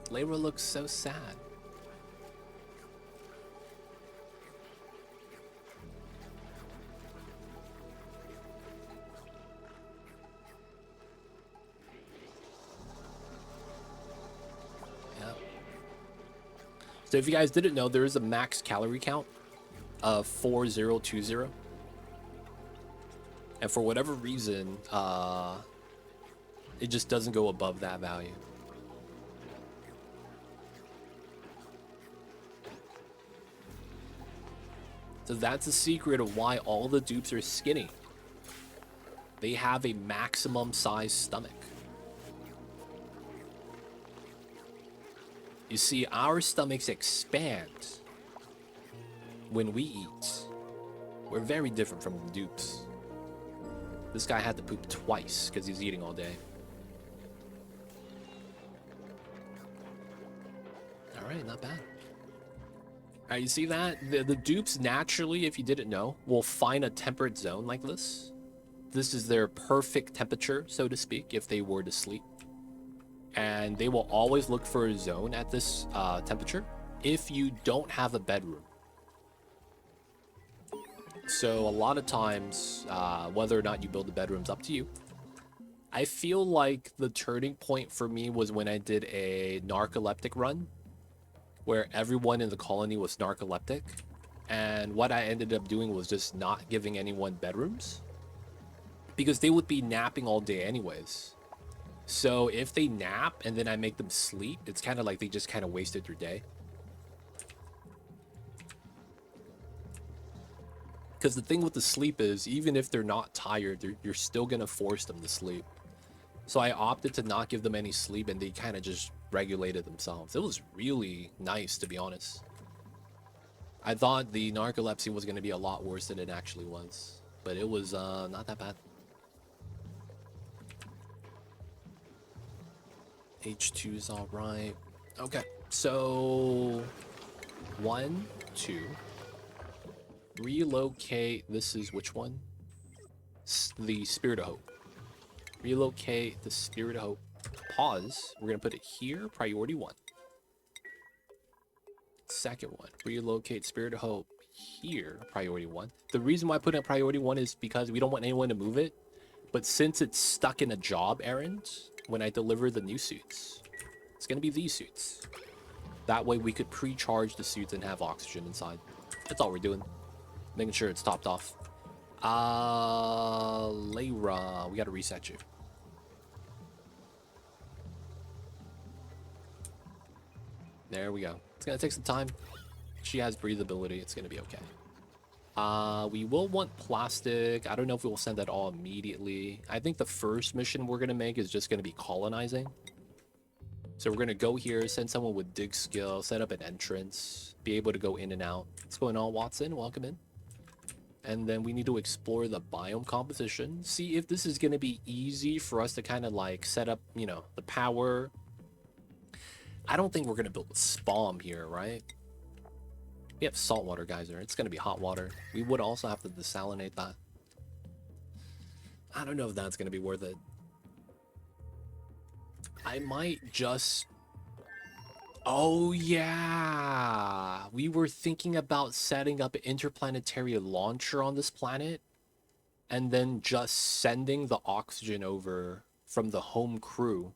Layra looks so sad. Yeah. So if you guys didn't know, there is a max calorie count of 4020. And for whatever reason, it just doesn't go above that value. So that's the secret of why all the dupes are skinny. They have a maximum size stomach. You see, our stomachs expand when we eat. We're very different from the dupes. This guy had to poop twice because he's eating all day. Alright, not bad. Alright, you see that? The dupes naturally, if you didn't know, will find a temperate zone like this. This is their perfect temperature, so to speak, if they were to sleep. And they will always look for a zone at this temperature if you don't have a bedroom. So a lot of times, whether or not you build a bedroom's up to you. I feel like the turning point for me was when I did a narcoleptic run, where everyone in the colony was narcoleptic. And what I ended up doing was just not giving anyone bedrooms, because they would be napping all day anyways. So if they nap and then I make them sleep, it's kind of like they just kind of wasted their day. Because the thing with the sleep is, even if they're not tired, you're still going to force them to sleep. So I opted to not give them any sleep, and they kind of just regulated themselves. It was really nice, to be honest. I thought the narcolepsy was going to be a lot worse than it actually was. But it was not that bad. H2 is all right. Okay, so 1, 2. Relocate. This is which one? The Spirit of Hope. Relocate the Spirit of Hope. Pause. We're going to put it here. Priority 1. Second one. Relocate Spirit of Hope here. Priority 1. The reason why I put it priority 1 is because we don't want anyone to move it. But since it's stuck in a job errand, when I deliver the new suits, it's going to be these suits. That way we could pre-charge the suits and have oxygen inside. That's all we're doing. Making sure it's topped off. Layra, we got to reset you. There we go. It's going to take some time. She has breathability. It's going to be okay. We will want plastic. I don't know if we will send that all immediately. I think the first mission we're going to make is just going to be colonizing. So we're going to go here, send someone with dig skill, set up an entrance, be able to go in and out. What's going on, Watson? Welcome in. And then we need to explore the biome composition. See if this is going to be easy for us to kind of like set up, you know, the power. I don't think we're going to build a spawn here, right? We have saltwater geyser. It's going to be hot water. We would also have to desalinate that. I don't know if that's going to be worth it. I might just... Oh, yeah. We were thinking about setting up an interplanetary launcher on this planet and then just sending the oxygen over from the home crew.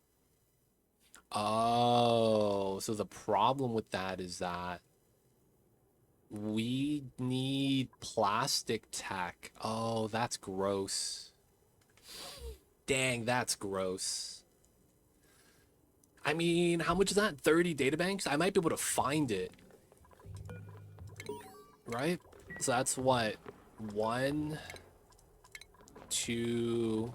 Oh, so the problem with that is that we need plastic tech. Oh, that's gross. Dang, that's gross. I mean, how much is that? 30 databanks? I might be able to find it. Right? So that's what? 1, 2...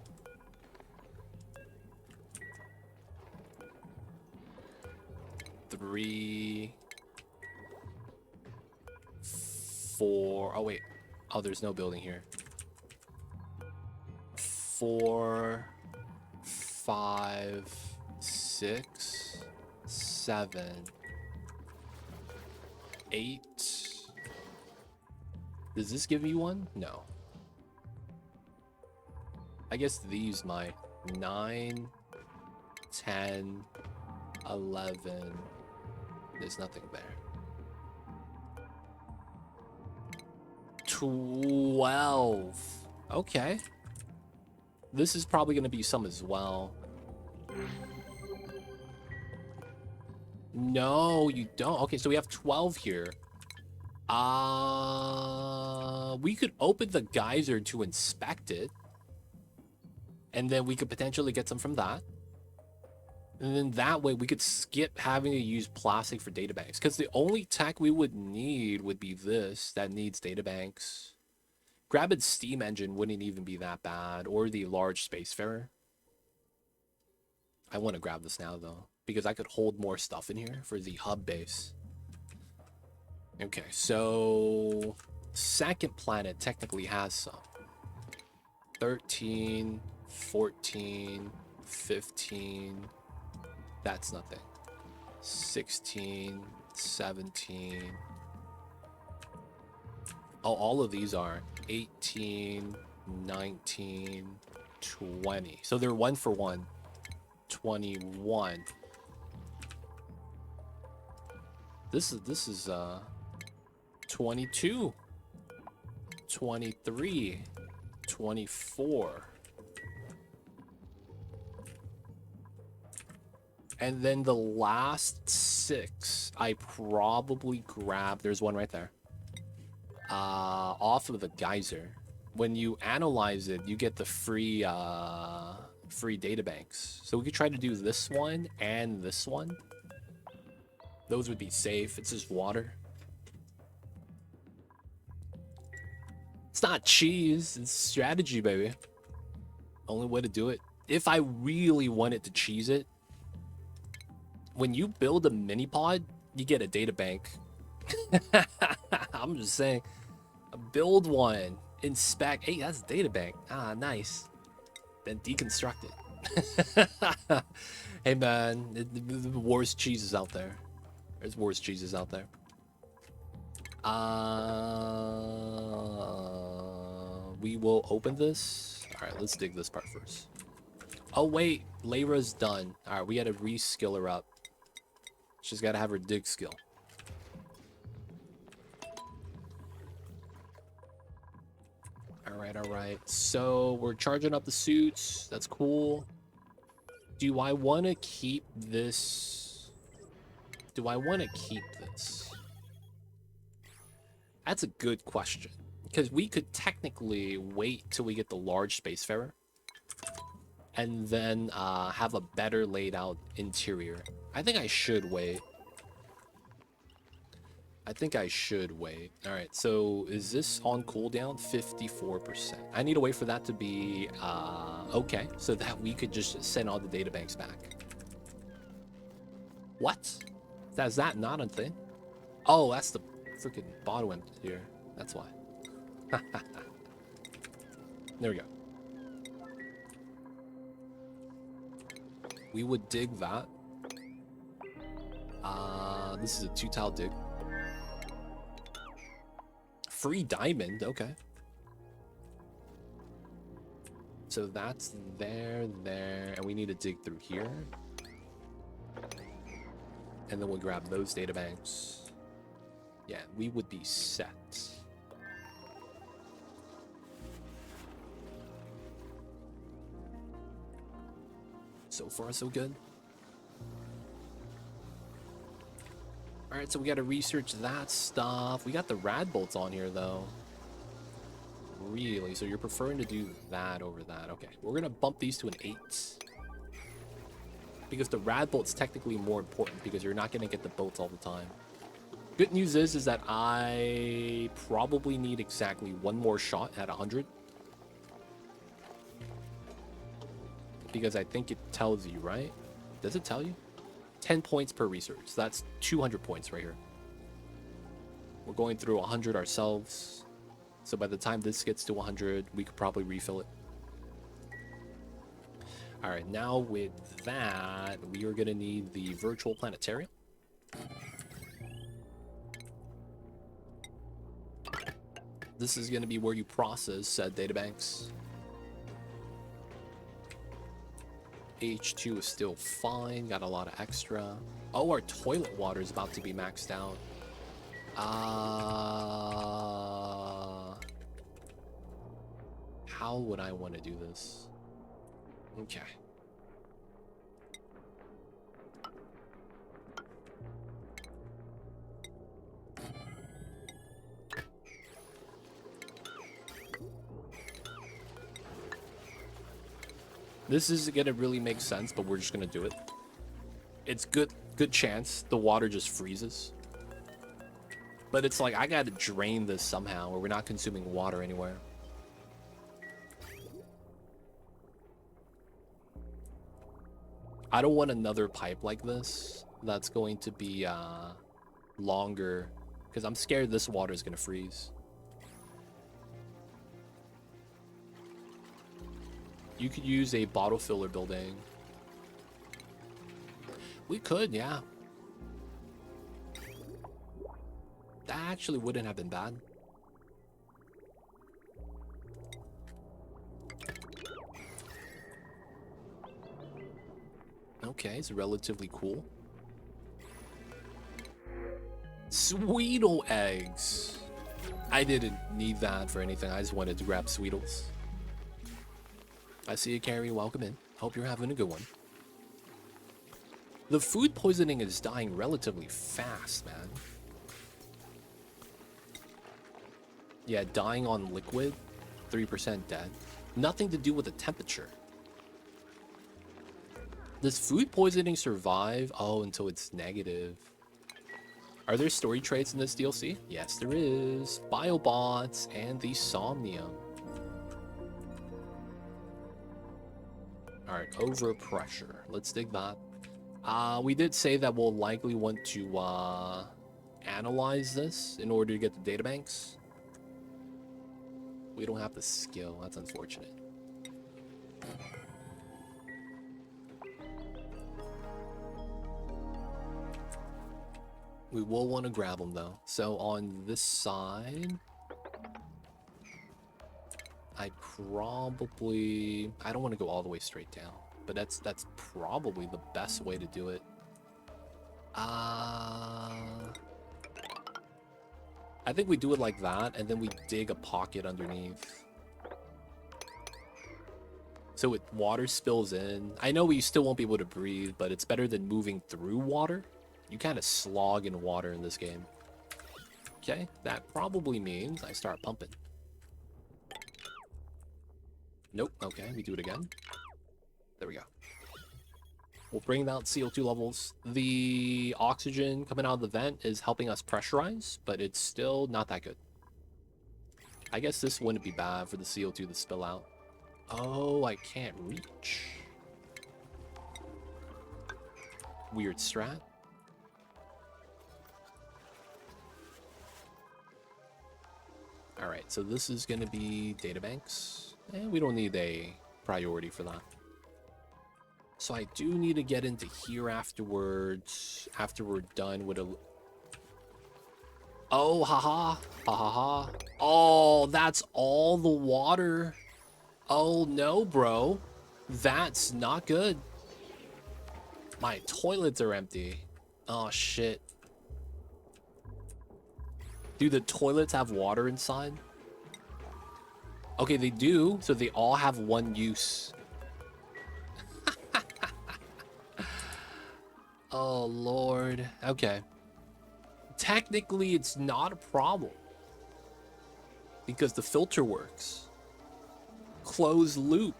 3... 4... Oh, wait. Oh, there's no building here. 4, 5, 6, 7, 8. Does this give me one? No. I guess these might. 9, 10, 11. There's nothing there. 12. Okay. This is probably going to be some as well. No, you don't. Okay, so we have 12 here. We could open the geyser to inspect it. And then we could potentially get some from that. And then that way we could skip having to use plastic for databanks. Because the only tech we would need would be this that needs databanks. Grabbing steam engine wouldn't even be that bad. Or the large spacefarer. I want to grab this now though. Because I could hold more stuff in here for the hub base. Okay, so second planet technically has some. 13, 14, 15. That's nothing. 16, 17. Oh, all of these are 18, 19, 20. So they're 1 for 1. 21. This is 22, 23, 24. And then the last 6, I probably grab. There's one right there. Off of the geyser. When you analyze it, you get the free databanks. So we could try to do this one and this one. Those would be safe. It's just water. It's not cheese. It's strategy, baby. Only way to do it. If I really wanted to cheese it, when you build a mini pod, you get a data bank. I'm just saying. Build one. Inspect. Hey, that's a data bank. Ah, nice. Then deconstruct it. Hey, man. The worst cheeses out there. There's worse cheeses out there. We will open this. All right, let's dig this part first. Oh, wait. Layra's done. All right, we got to reskill her up. She's got to have her dig skill. All right. So we're charging up the suits. That's cool. Do I want to keep this? Do I want to keep this? That's a good question. Because we could technically wait till we get the large spacefarer. And then have a better laid out interior. I think I should wait. Alright, so is this on cooldown? 54%. I need to wait for that to be okay. So that we could just send all the databanks back. What? Is that not a thing? Oh, that's the freaking bottom end here. That's why. There we go. We would dig that. This is a 2-tile dig. Free diamond, okay. So that's there, and we need to dig through here. And then we'll grab those databanks. Yeah, we would be set. So far, so good. Alright, so we gotta research that stuff. We got the rad bolts on here, though. Really? So you're preferring to do that over that. Okay, we're gonna bump these to an 8. Because the rad bolt's technically more important because you're not gonna get the bolts all the time. Good news is that I probably need exactly one more shot at 100. Because I think it tells you, right? Does it tell you? 10 points per research. So that's 200 points right here. We're going through 100 ourselves. So by the time this gets to 100, we could probably refill it. All right, now with that, we are gonna need the virtual planetarium. This is gonna be where you process said databanks. H2 is still fine, got a lot of extra. Oh, our toilet water is about to be maxed out. How would I want to do this? Okay. This is gonna really make sense, but we're just gonna do it. It's good chance the water just freezes. But it's like, I gotta drain this somehow, or we're not consuming water anywhere. I don't want another pipe like this that's going to be longer, because I'm scared this water is gonna freeze. You could use a bottle filler building. We could, yeah. That actually wouldn't have been bad. Okay, it's relatively cool. Sweetle eggs. I didn't need that for anything. I just wanted to grab Sweetles. I see you, Carrie. Welcome in. Hope you're having a good one. The food poisoning is dying relatively fast, man. Yeah, dying on liquid, 3% dead. Nothing to do with the temperature. Does food poisoning survive? Oh, until it's negative. Are there story traits in this DLC? Yes, there is. Biobots and the Somnium. Alright, overpressure. Let's dig that. We did say that we'll likely want to analyze this in order to get the databanks. We don't have the skill. That's unfortunate. We will want to grab them though. So on this side, I don't want to go all the way straight down, but that's probably the best way to do it. I think we do it like that, and then we dig a pocket underneath. So water spills in. I know we still won't be able to breathe, but it's better than moving through water. You kind of slog in water in this game. Okay, that probably means I start pumping. Nope, okay, we do it again. There we go. We'll bring down CO2 levels. The oxygen coming out of the vent is helping us pressurize, but it's still not that good. I guess this wouldn't be bad for the CO2 to spill out. Oh, I can't reach. Weird strat. Alright, so this is going to be databanks. And we don't need a priority for that. So I do need to get into here afterwards, after we're done with a... Oh, haha. Ha ha ha. Oh, that's all the water. Oh, no, bro. That's not good. My toilets are empty. Oh, shit. Do the toilets have water inside? Okay, they do. So they all have one use. Oh, Lord. Okay. Technically, it's not a problem. Because the filter works. Closed loop.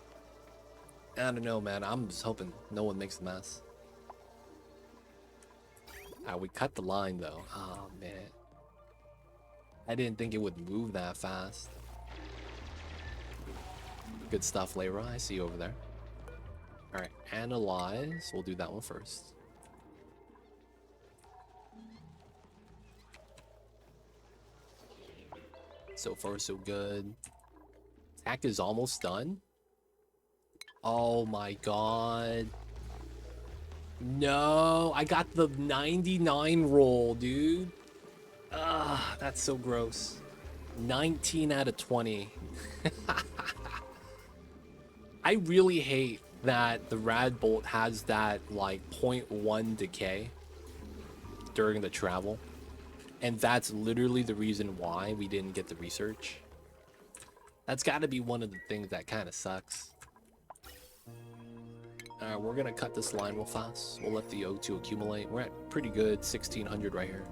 I don't know, man. I'm just hoping no one makes a mess. We cut the line, though. Oh, man. I didn't think it would move that fast. Good stuff, Layra. I see you over there. Alright, analyze. We'll do that one first. So far, so good. Attack is almost done. Oh my god. No, I got the 99 roll, dude. Ah, that's so gross. 19 out of 20. I really hate that the Rad Bolt has that like 0.1 decay during the travel. And that's literally the reason why we didn't get the research. That's got to be one of the things that kind of sucks. We're going to cut this line real fast. We'll let the O2 accumulate. We're at pretty good 1600 right here.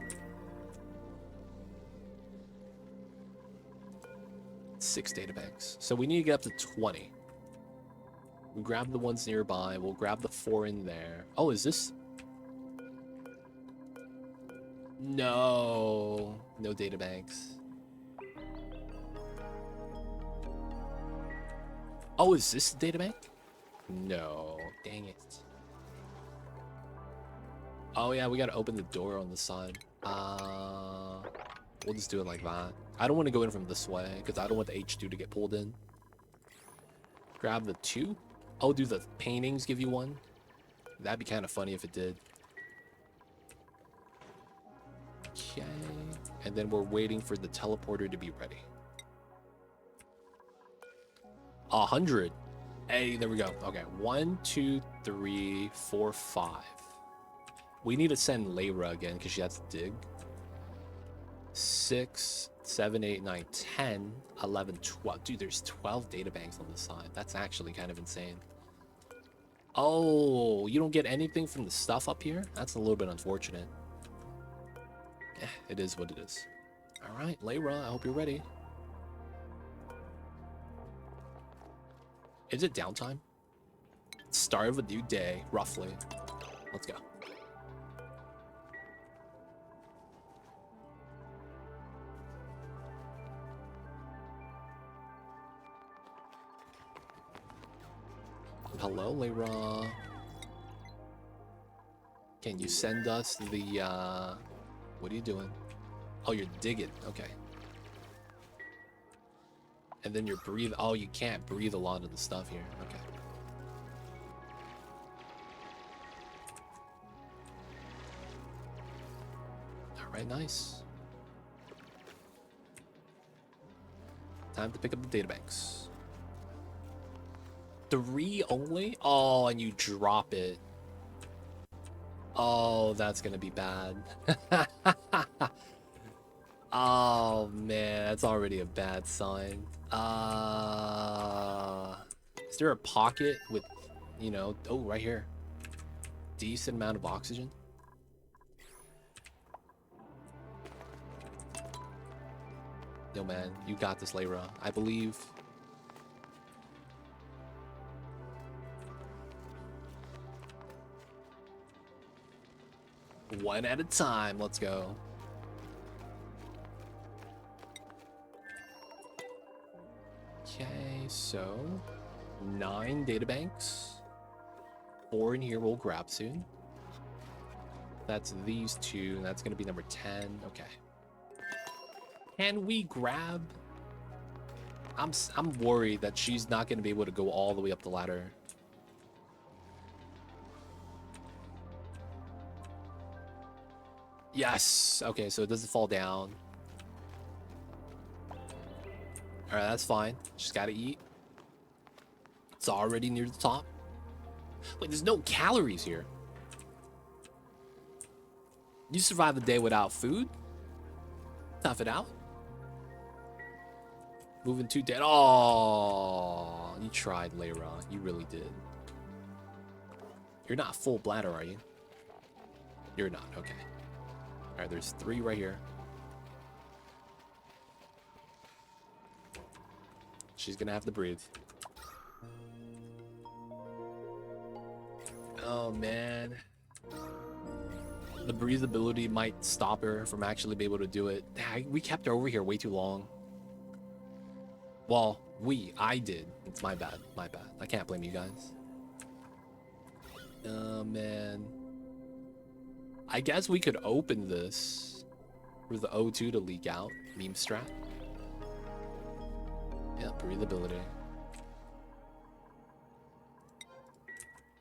6 databanks. So we need to get up to 20. We grab the ones nearby. We'll grab the 4 in there. Oh, is this? No. No databanks. Oh, is this the databank? No. Dang it. Oh, yeah, we gotta open the door on the side. We'll just do it like that. I don't want to go in from this way, because I don't want the H2 to get pulled in. Grab the 2. Oh, do the paintings give you 1? That'd be kind of funny if it did. Okay. And then we're waiting for the teleporter to be ready. 100. Hey, there we go. Okay, 1, 2, 3, 4, 5. We need to send Layra again because she has to dig. 6, 7, 8, 9, 10, 11, 12. Dude, there's 12 databanks on the side. That's actually kind of insane. Oh, you don't get anything from the stuff up here? That's a little bit unfortunate. It is what it is. All right, Layra, I hope you're ready. Is it downtime? Start of a new day, roughly. Let's go. Hello, Layra. Can you send us the, what are you doing? Oh, you're digging. Okay. And then you're breathe. Oh, you can't breathe a lot of the stuff here. Okay. All right, nice. Time to pick up the databanks. 3 only? Oh, and you drop it. Oh, that's gonna be bad. Oh man, that's already a bad sign. Is there a pocket with, you know, oh, right here. Decent amount of oxygen. Yo man, you got this, Layra. I believe. One at a time, let's go. Okay, so 9 databanks. 4 in here we'll grab soon. That's these 2, and that's gonna be number 10. Okay. Can we grab? I'm worried that she's not gonna be able to go all the way up the ladder. Yes. Okay, so it doesn't fall down. All right, that's fine. Just gotta eat. It's already near the top. Wait, there's no calories here. You survive a day without food? Tough it out. Moving too dead. Oh, you tried, Layra. You really did. You're not full bladder, are you? You're not. Okay. All right, there's 3 right here. She's gonna have to breathe. Oh man. The breathability might stop her from actually being able to do it. We kept her over here way too long. Well, I did. It's my bad. My bad. I can't blame you guys. Oh man. I guess we could open this for the O2 to leak out. Meme strat. Yeah, breathability.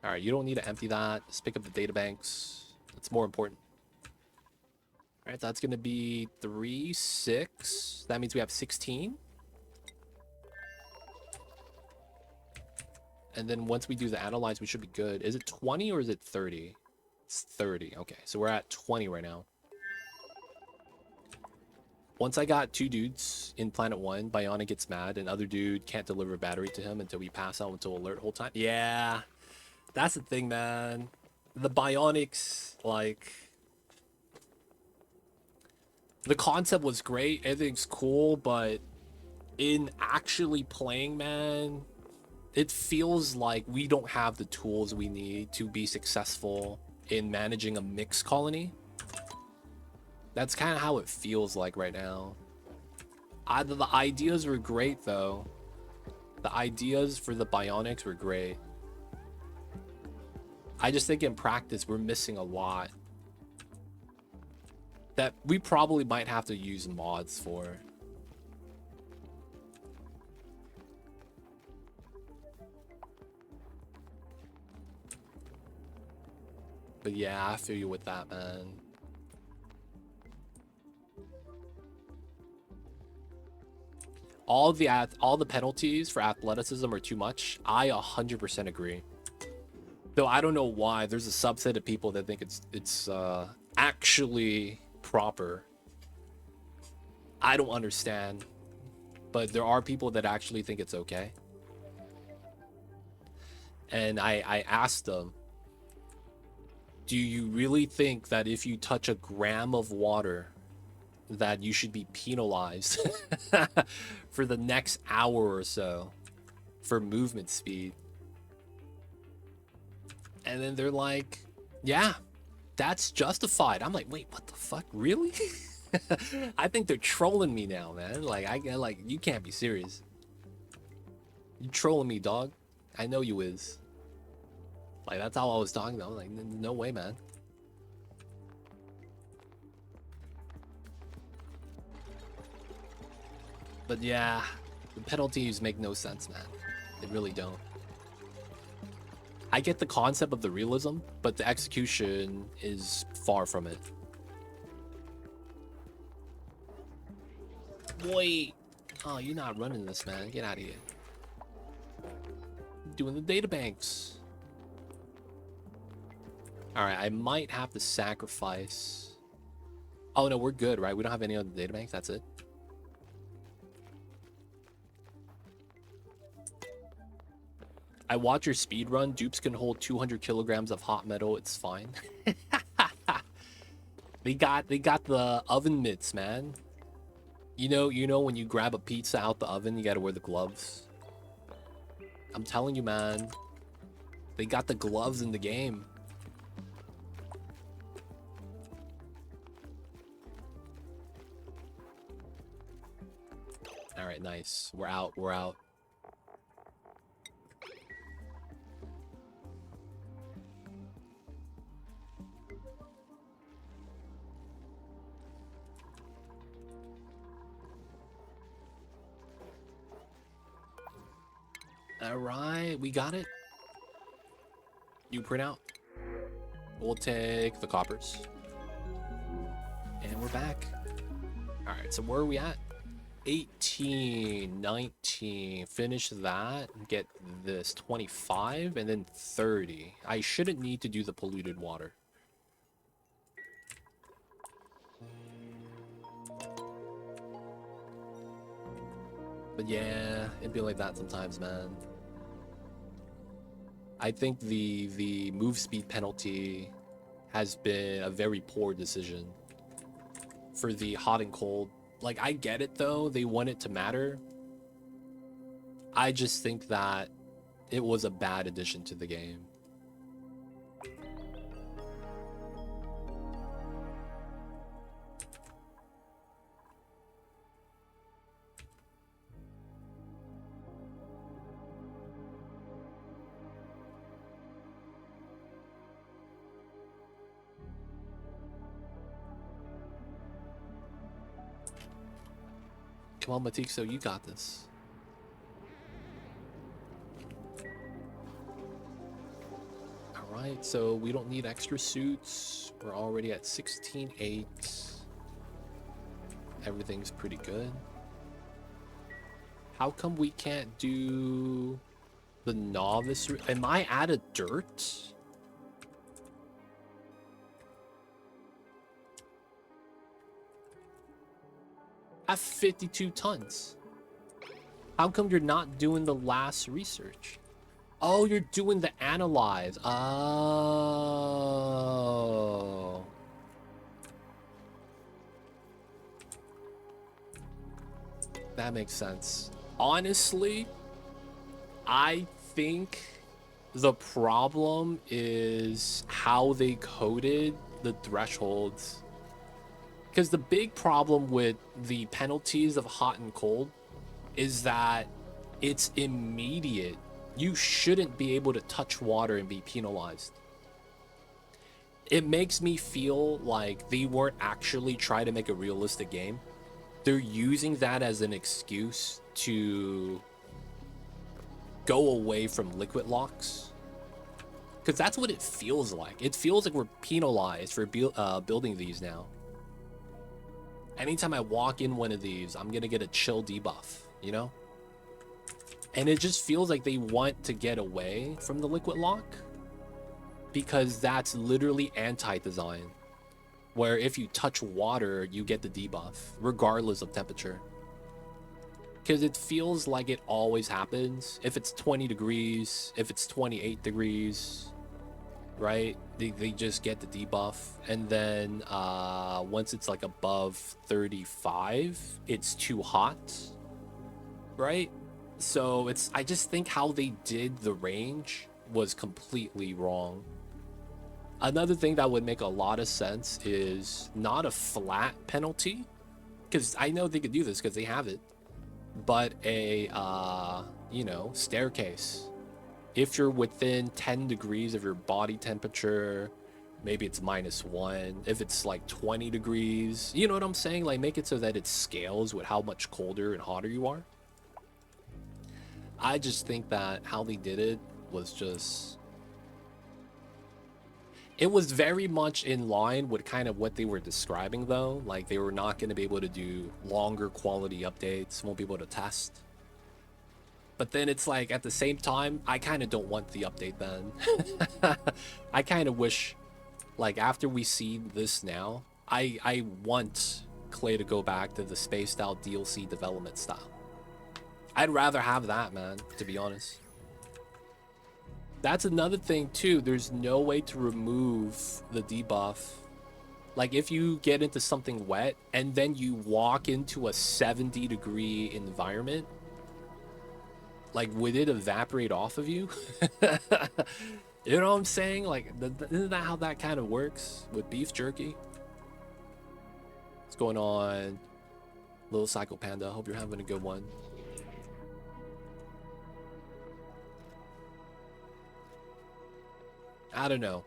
Alright, you don't need to empty that. Just pick up the data banks. It's more important. Alright, that's gonna be 3, 6. That means we have 16. And then once we do the analyze, we should be good. Is it 20 or is it 30? It's 30. Okay, so we're at 20 right now. Once I got 2 dudes in Planet 1, Bionic gets mad, and other dude can't deliver battery to him until we pass out until alert whole time. Yeah, that's the thing, man. The Bionics, like... The concept was great, everything's cool, but in actually playing, man, it feels like we don't have the tools we need to be successful in managing a mixed colony. That's kind of how it feels like right now. The ideas were great, though. The ideas for the Bionics were great. I just think in practice, we're missing a lot that we probably might have to use mods for. But yeah, I feel you with that, man. All the penalties for athleticism are too much. I 100% agree. Though I don't know why. There's a subset of people that think it's actually proper. I don't understand. But there are people that actually think it's okay. And I asked them, do you really think that if you touch a gram of water that you should be penalized for the next hour or so for movement speed? And then they're like, yeah, that's justified. I'm like, wait, what the fuck? Really? I think they're trolling me now, man. Like, you can't be serious. You trolling me, dog. I know you is. Like, that's how I was talking though. Like, no way, man. But yeah, the penalties make no sense, man. They really don't. I get the concept of the realism, but the execution is far from it. Wait. Oh, you're not running this, man. Get out of here. Doing the databanks. Alright, I might have to sacrifice. Oh, no, we're good, right? We don't have any other databanks. That's it. I watch your speed run. Dupes can hold 200 kilograms of hot metal. It's fine. They got the oven mitts, man. You know when you grab a pizza out the oven, you gotta wear the gloves. I'm telling you, man. They got the gloves in the game. All right, nice. We're out. We're out. All right, we got it. You print out. We'll take the coppers. And we're back. All right, so where are we at? 18, 19. Finish that. Get this 25 and then 30. I shouldn't need to do the polluted water. But yeah, it'd be like that sometimes, man. I think the move speed penalty has been a very poor decision for the hot and cold. Like, I get it though, they want it to matter. I just think that it was a bad addition to the game. Come on, Matixo, you got this. Right, so we don't need extra suits. We're already at 16.8. Everything's pretty good. How come we can't do the novice? Am I out of dirt? At 52 tons. How come you're not doing the last research? Oh, you're doing the analyze. Oh. That makes sense. Honestly, I think the problem is how they coded the thresholds. Because the big problem with the penalties of hot and cold is that it's immediate. You shouldn't be able to touch water and be penalized. It makes me feel like they weren't actually trying to make a realistic game. They're using that as an excuse to go away from liquid locks. Because that's what it feels like. It feels like we're penalized for building these now. Anytime I walk in one of these, I'm going to get a chill debuff, you know? And it just feels like they want to get away from the liquid lock. Because that's literally anti-design. Where if you touch water, you get the debuff, regardless of temperature. Because it feels like it always happens. If it's 20 degrees, if it's 28 degrees, right? They just get the debuff. And then once it's like above 35, it's too hot, right? So I just think how they did the range was completely wrong. Another thing that would make a lot of sense is not a flat penalty, because I know they could do this because they have it, but a, you know, staircase. If you're within 10 degrees of your body temperature, maybe it's -1. If it's like 20 degrees, you know what I'm saying? Like, make it so that it scales with how much colder and hotter you are. I just think that how they did it was just... It was very much in line with kind of what they were describing, though. Like, they were not going to be able to do longer quality updates, won't be able to test. But then it's like, at the same time, I kind of don't want the update then. I kind of wish, like, after we see this now, I want Clay to go back to the spaced out DLC development style. I'd rather have that, man, to be honest. That's another thing, too. There's no way to remove the debuff. Like, if you get into something wet and then you walk into a 70-degree environment, like, would it evaporate off of you? You know what I'm saying? Like, isn't that how that kind of works with beef jerky? What's going on, little Psycho Panda? Hope you're having a good one. I don't know.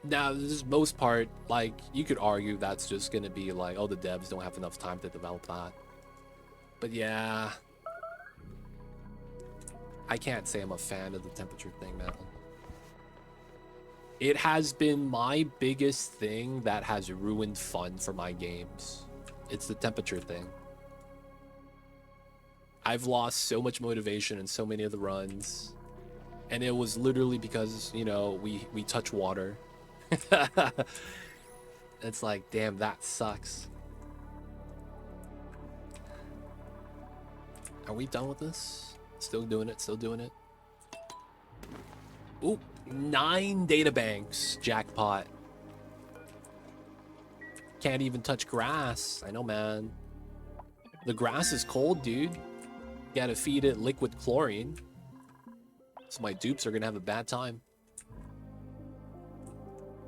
Now, this most part, like, you could argue that's just gonna be like, oh, the devs don't have enough time to develop that. But yeah, I can't say I'm a fan of the temperature thing, man. It has been my biggest thing that has ruined fun for my games. It's the temperature thing. I've lost so much motivation in so many of the runs. And it was literally because, you know, we touch water. It's like, damn, that sucks. Are we done with this? Still doing it, still doing it. Ooh, 9 databanks. Jackpot. Can't even touch grass. I know, man. The grass is cold, dude. Gotta feed it liquid chlorine. So my dupes are gonna have a bad time.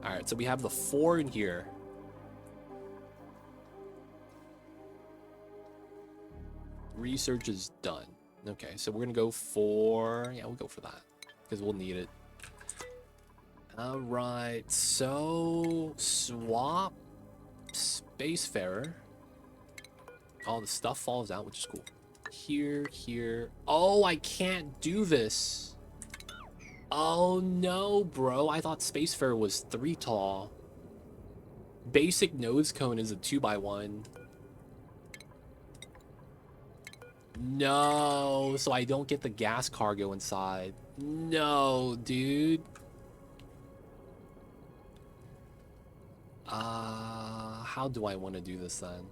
Alright, so we have the 4 in here. Research is done. Okay, so we're gonna go for... Yeah, we'll go for that. Because we'll need it. Alright, so... Swap... Spacefarer. All the stuff falls out, which is cool. Here, here... Oh, I can't do this! Oh no, bro. I thought Spacefarer was 3 tall. Basic nose cone is a 2x1. No, so I don't get the gas cargo inside. No, dude. How do I want to do this then?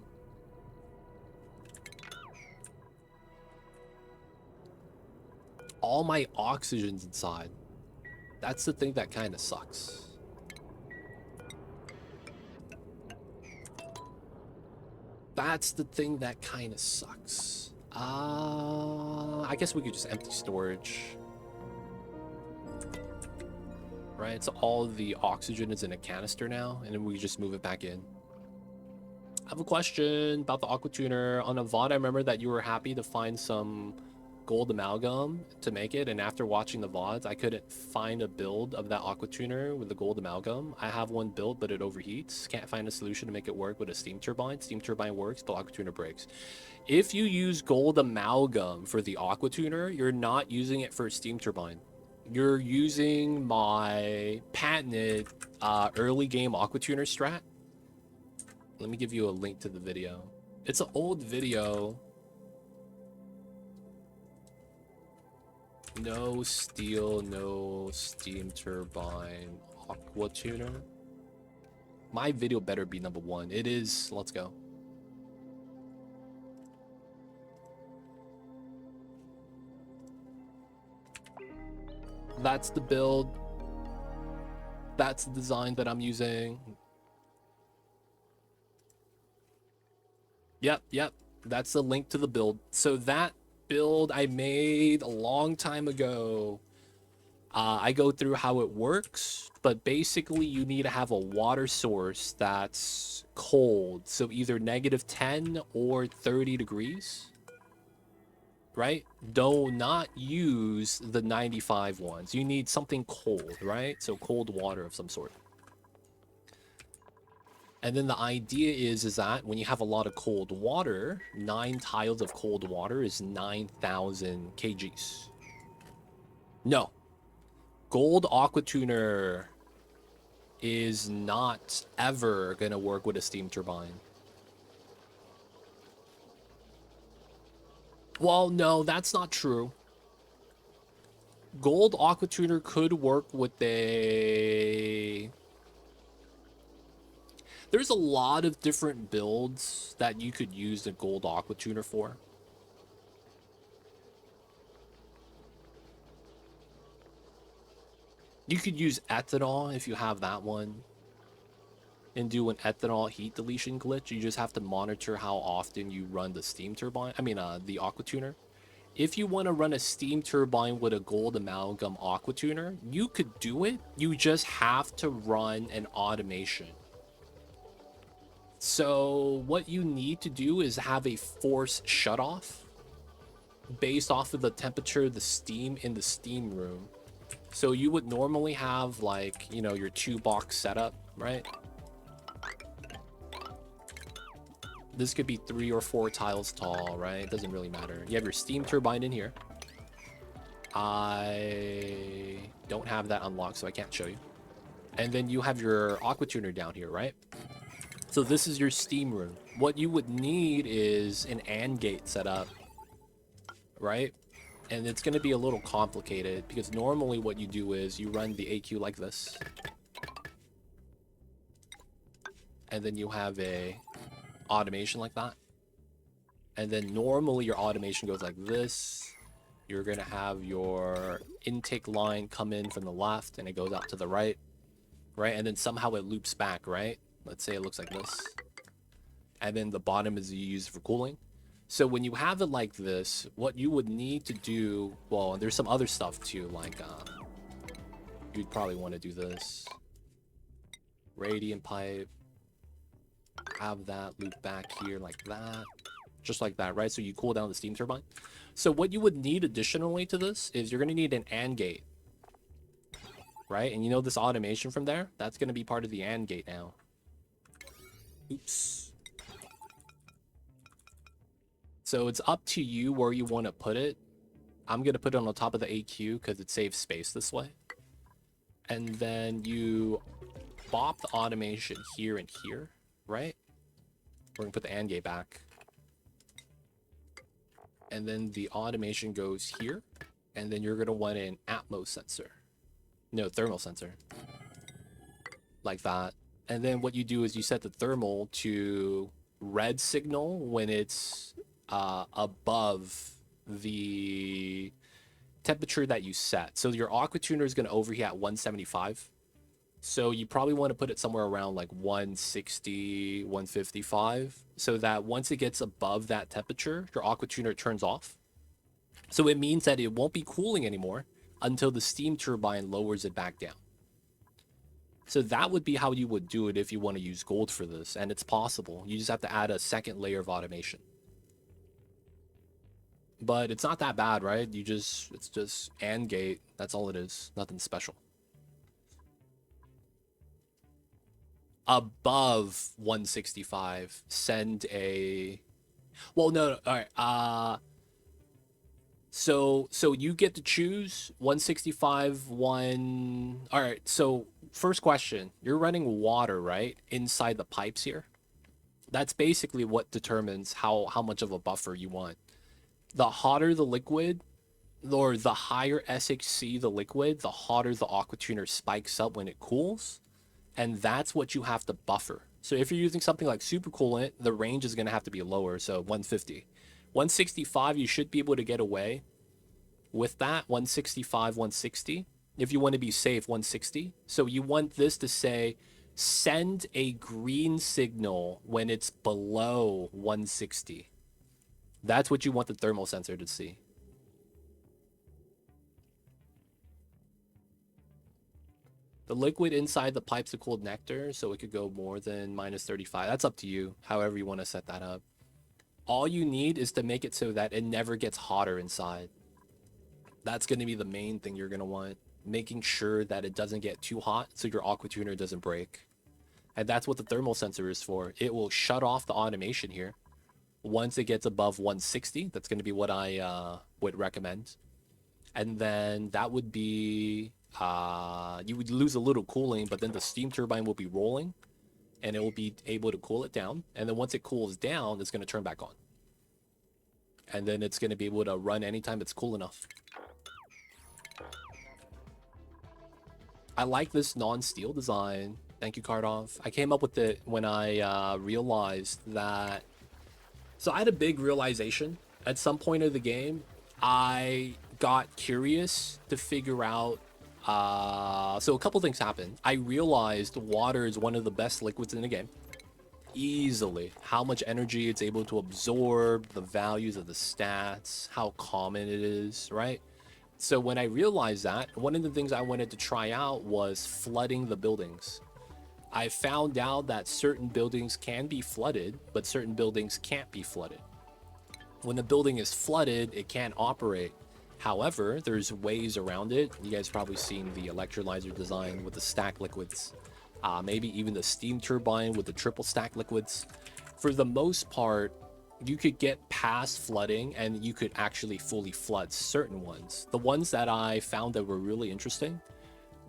All my oxygen's inside. That's the thing that kind of sucks. That's the thing that kind of sucks. I guess we could just empty storage. Right, so all the oxygen is in a canister now, and then we just move it back in. I have a question about the aqua tuner. On a VOD, I remember that you were happy to find some gold amalgam to make it, and after watching the VODs, I couldn't find a build of that aqua tuner with the gold amalgam. I have one built, but it overheats. Can't find a solution to make it work with a steam turbine. Steam turbine works, but aqua tuner breaks. If you use gold amalgam for the aqua tuner, you're not using it for a steam turbine. You're using my patented early game aqua tuner strat. Let me give you a link to the video. It's an old video. No steel, no steam turbine, aqua tuner. My video better be number 1. It is. Let's go. That's the build. That's the design that I'm using. Yep. That's the link to the build. So that build I made a long time ago. I go through how it works, but basically you need to have a water source that's cold. So either -10 or 30 degrees. Right? Do not use the 95 ones. You need something cold, right? So cold water of some sort. And then the idea is that when you have a lot of cold water, 9 tiles of cold water is 9,000 kgs. No. Gold aqua tuner is not ever going to work with a steam turbine. Well, no, that's not true. Gold aqua tuner could work with a... There's a lot of different builds that you could use the gold aqua tuner for. You could use ethanol if you have that one and do an ethanol heat deletion glitch. You just have to monitor how often you run the steam turbine. I mean, the aqua tuner. If you want to run a steam turbine with a gold amalgam aqua tuner, you could do it. You just have to run an automation. So what you need to do is have a force shutoff based off of the temperature of the steam in the steam room. So you would normally have, like, you know, your 2-box setup, right? This could be 3 or 4 tiles tall, right? It doesn't really matter. You have your steam turbine in here. I don't have that unlocked, so I can't show you. And then you have your aqua tuner down here, right? So this is your steam room. What you would need is an AND gate set up, right? And it's going to be a little complicated because normally what you do is you run the AQ like this. And then you have a automation like that. And then normally your automation goes like this. You're going to have your intake line come in from the left and it goes out to the right, right? And then somehow it loops back, right? Let's say it looks like this. And then the bottom is used for cooling. So when you have it like this, what you would need to do, well, there's some other stuff too, like you'd probably want to do this. Radiant pipe. Have that loop back here like that. Just like that, right? So you cool down the steam turbine. So what you would need additionally to this is you're going to need an AND gate. Right? And you know this automation from there? That's going to be part of the AND gate now. Oops. So it's up to you where you want to put it. I'm going to put it on the top of the AQ because it saves space this way. And then you bop the automation here and here, right? We're gonna put the AND gate back. And then the automation goes here. And then you're gonna want an Atmos sensor. No, thermal sensor. Like that. And then what you do is you set the thermal to red signal when it's above the temperature that you set. So your aqua tuner is going to overheat at 175. So you probably want to put it somewhere around like 160, 155, so that once it gets above that temperature, your aqua tuner turns off. So it means that it won't be cooling anymore until the steam turbine lowers it back down. So that would be how you would do it if you want to use gold for this, and it's possible. You just have to add a second layer of automation. But it's not that bad, right? It's just AND gate. That's all it is. Nothing special. Above 165, send a... Well, no. All right. So you get to choose 165, one... All right, so first question. You're running water, right? Inside the pipes here? That's basically what determines how much of a buffer you want. The hotter the liquid, or the higher SHC the liquid, the hotter the aqua tuner spikes up when it cools. And that's what you have to buffer. So if you're using something like supercoolant, the range is going to have to be lower, so 150. 165, you should be able to get away with that. 165, 160. If you want to be safe, 160. So you want this to say, send a green signal when it's below 160. That's what you want the thermal sensor to see. The liquid inside the pipe's a cooled nectar, so it could go more than minus 35. That's up to you, however you want to set that up. All you need is to make it so that it never gets hotter inside. That's going to be the main thing you're going to want. Making sure that it doesn't get too hot so your aqua tuner doesn't break. And that's what the thermal sensor is for. It will shut off the automation here. Once it gets above 160, that's going to be what I would recommend. And then that would be... you would lose a little cooling, but then the steam turbine will be rolling and it will be able to cool it down. And then once it cools down, it's going to turn back on. And then it's going to be able to run anytime it's cool enough. I like this non-steel design. Thank you, Kardoff. I came up with it when I realized that... So I had a big realization. At some point of the game, I got curious to figure out... so a couple things happened. I realized water is one of the best liquids in the game. Easily. How much energy it's able to absorb, the values of the stats, how common it is, right? So when I realized that, one of the things I wanted to try out was flooding the buildings. I found out that certain buildings can be flooded, but certain buildings can't be flooded. When the building is flooded, it can't operate. However, there's ways around it. You guys probably seen the electrolyzer design with the stack liquids. Maybe even the steam turbine with the triple stack liquids. For the most part, you could get past flooding and you could actually fully flood certain ones. The ones that I found that were really interesting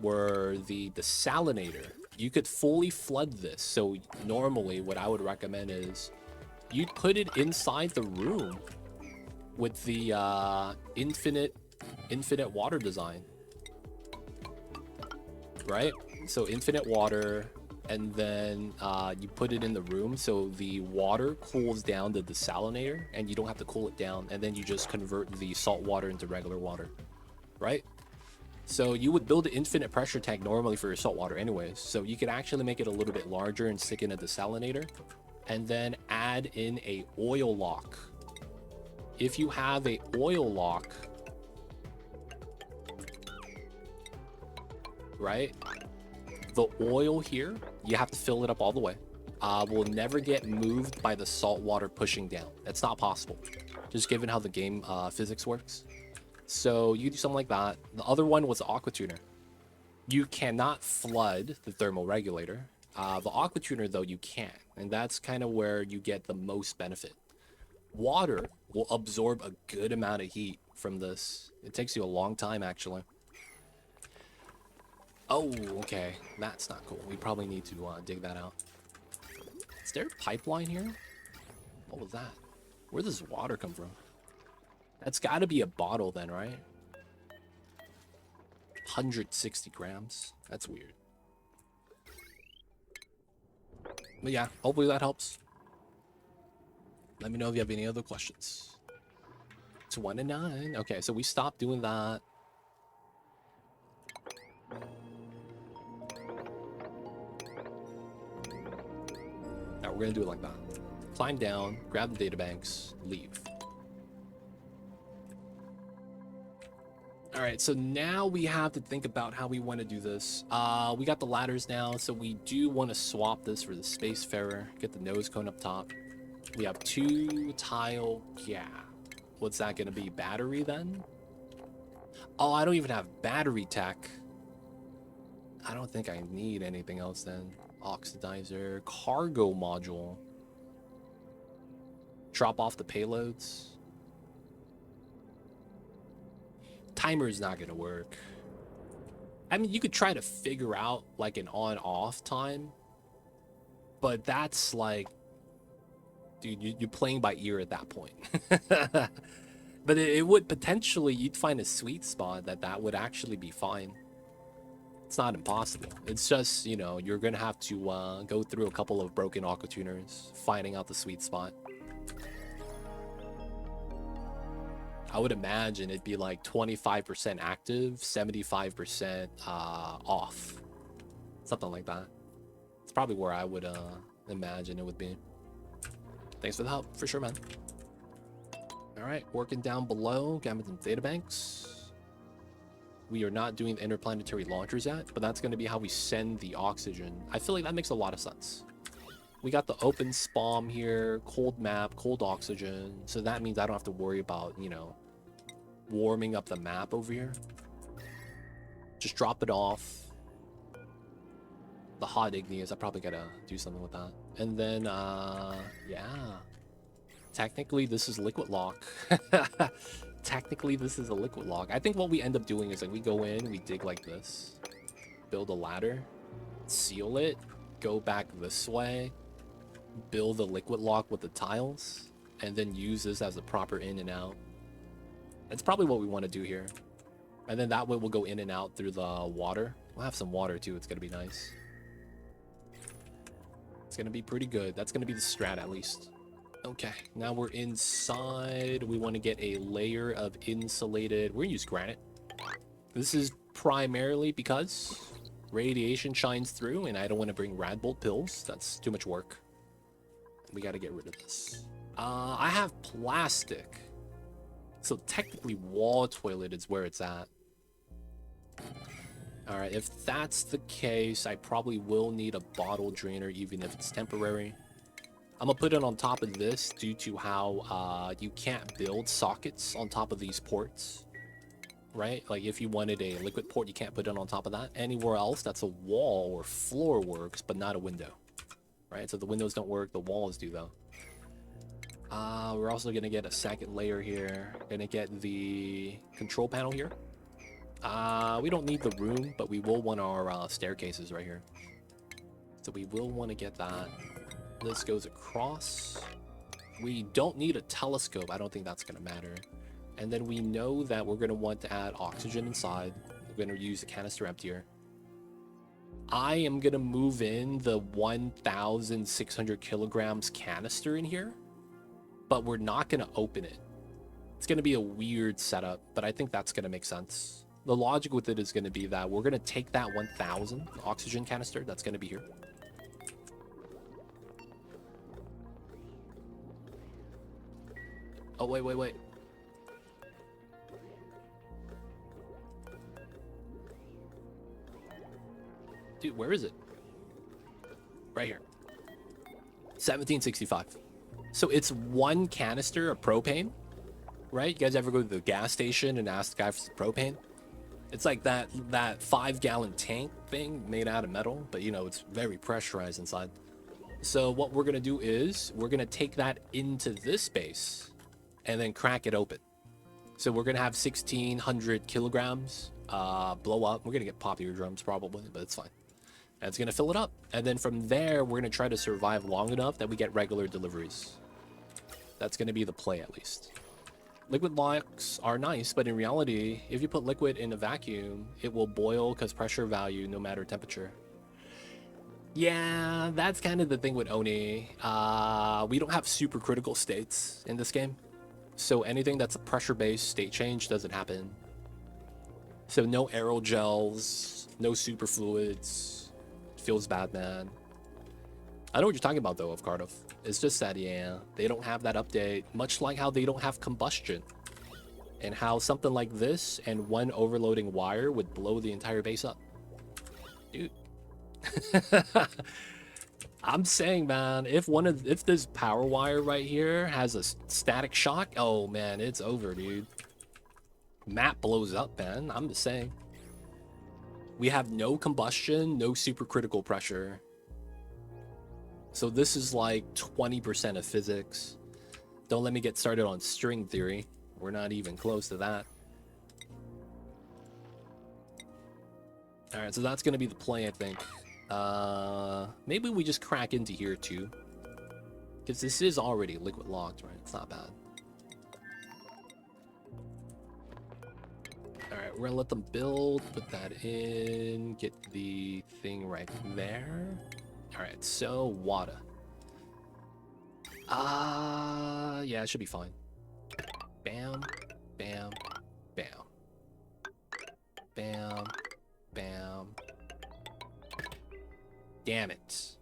were the desalinator. You could fully flood this. So normally what I would recommend is you'd put it inside the room with the infinite water design, right? So infinite water, and then you put it in the room so the water cools down the desalinator and you don't have to cool it down, and then you just convert the salt water into regular water, right? So you would build an infinite pressure tank normally for your salt water anyways, so you could actually make it a little bit larger and stick in a desalinator, and then add in a oil lock. If you have a oil lock, right, the oil here, you have to fill it up all the way, will never get moved by the salt water pushing down. That's not possible, just given how the game physics works. So you do something like that. The other one was the aqua tuner. You cannot flood the thermal regulator. The aqua tuner, though, you can, and that's kind of where you get the most benefit. Water will absorb a good amount of heat from this. It takes you a long time, actually. Oh, okay. That's not cool. We probably need to dig that out. Is there a pipeline here? What was that? Where does water come from? That's got to be a bottle then, right? 160 grams. That's weird. But yeah, hopefully that helps. Let me know if you have any other questions. It's 1 and 9. Okay, so we stopped doing that. Now we're gonna do it like that. Climb down, grab the databanks, leave. All right, so now we have to think about how we want to do this. We got the ladders now, so we do want to swap this for the Spacefarer. Get the nose cone up top. We have 2 tile gap. What's that going to be? Battery then? Oh, I don't even have battery tech. I don't think I need anything else then. Oxidizer, cargo module. Drop off the payloads. Timer's not gonna work. I mean, you could try to figure out like an on-off time, but that's like, dude, you're playing by ear at that point. But it would potentially, you'd find a sweet spot that would actually be fine. It's not impossible. It's just, you know, you're gonna have to go through a couple of broken aqua tuners, finding out the sweet spot. I would imagine it'd be like 25% active, 75% off. Something like that. It's probably where I would imagine it would be. Thanks for the help, for sure, man. All right, working down below, getting some data banks. We are not doing the interplanetary launchers yet, but that's going to be how we send the oxygen. I feel like that makes a lot of sense. We got the open spawn here, cold map, cold oxygen. So that means I don't have to worry about, you know, warming up the map over here. Just drop it off. The hot igneous, I probably gotta do something with that. And then, yeah. Technically, this is liquid lock. Technically, this is a liquid lock. I think what we end up doing is like we go in, we dig like this, build a ladder, seal it, go back this way, build a liquid lock with the tiles, and then use this as a proper in and out. That's probably what we want to do here. And then that way we'll go in and out through the water. We'll have some water too. It's going to be nice. It's going to be pretty good. That's going to be the strat at least. Okay, now we're inside. We want to get a layer of insulated. We're going to use granite. This is primarily because radiation shines through and I don't want to bring Radbolt pills. That's too much work. We got to get rid of this. I have plastic. So technically wall toilet is where it's at. All right, if that's the case, I probably will need a bottle drainer even if it's temporary. I'm gonna put it on top of this due to how you can't build sockets on top of these ports, right? Like if you wanted a liquid port, you can't put it on top of that. Anywhere else, that's a wall or floor works, but not a window, right? So the windows don't work, the walls do though. We're also gonna get a second layer here. Gonna get the control panel here. We don't need the room, but we will want our staircases right here. So we will want to get that. This goes across. We don't need a telescope. I don't think that's gonna matter. And then we know that we're gonna want to add oxygen inside. We're gonna use the canister emptier. I am gonna move in the 1,600 kilograms canister in here, but we're not gonna open it. It's gonna be a weird setup, but I think that's gonna make sense. The logic with it is gonna be that we're gonna take that 1,000 oxygen canister that's gonna be here. Oh, wait. Dude, where is it? Right here. 1765. So it's one canister of propane, right? You guys ever go to the gas station and ask the guy for some propane? It's like that 5-gallon tank thing made out of metal, but you know, it's very pressurized inside. So what we're gonna do is we're gonna take that into this space and then crack it open. So we're gonna have 1,600 kilograms blow up. We're gonna get pop eardrums probably, but it's fine. And it's gonna fill it up. And then from there, we're gonna try to survive long enough that we get regular deliveries. That's gonna be the play at least. Liquid locks are nice, but in reality, if you put liquid in a vacuum, it will boil because pressure value no matter temperature. Yeah, that's kind of the thing with Oni. We don't have super critical states in this game. So anything that's a pressure-based state change doesn't happen. So no aerogels, no superfluids. Feels bad, man. I know what you're talking about though, of Cardiff. It's just that, yeah, they don't have that update, much like how they don't have combustion. And how something like this and one overloading wire would blow the entire base up. Dude. I'm saying, man, if this power wire right here has a static shock, oh man, it's over, dude. Map blows up, man. I'm just saying. We have no combustion, no supercritical pressure. So this is like 20% of physics. Don't let me get started on string theory. We're not even close to that. All right, so that's going to be the play, I think. Maybe we just crack into here too. Because this is already liquid locked, right? It's not bad. Alright, we're gonna let them build, put that in, get the thing right there. Alright, so water. Yeah, it should be fine. Bam, bam, bam. Bam, bam. Damn it.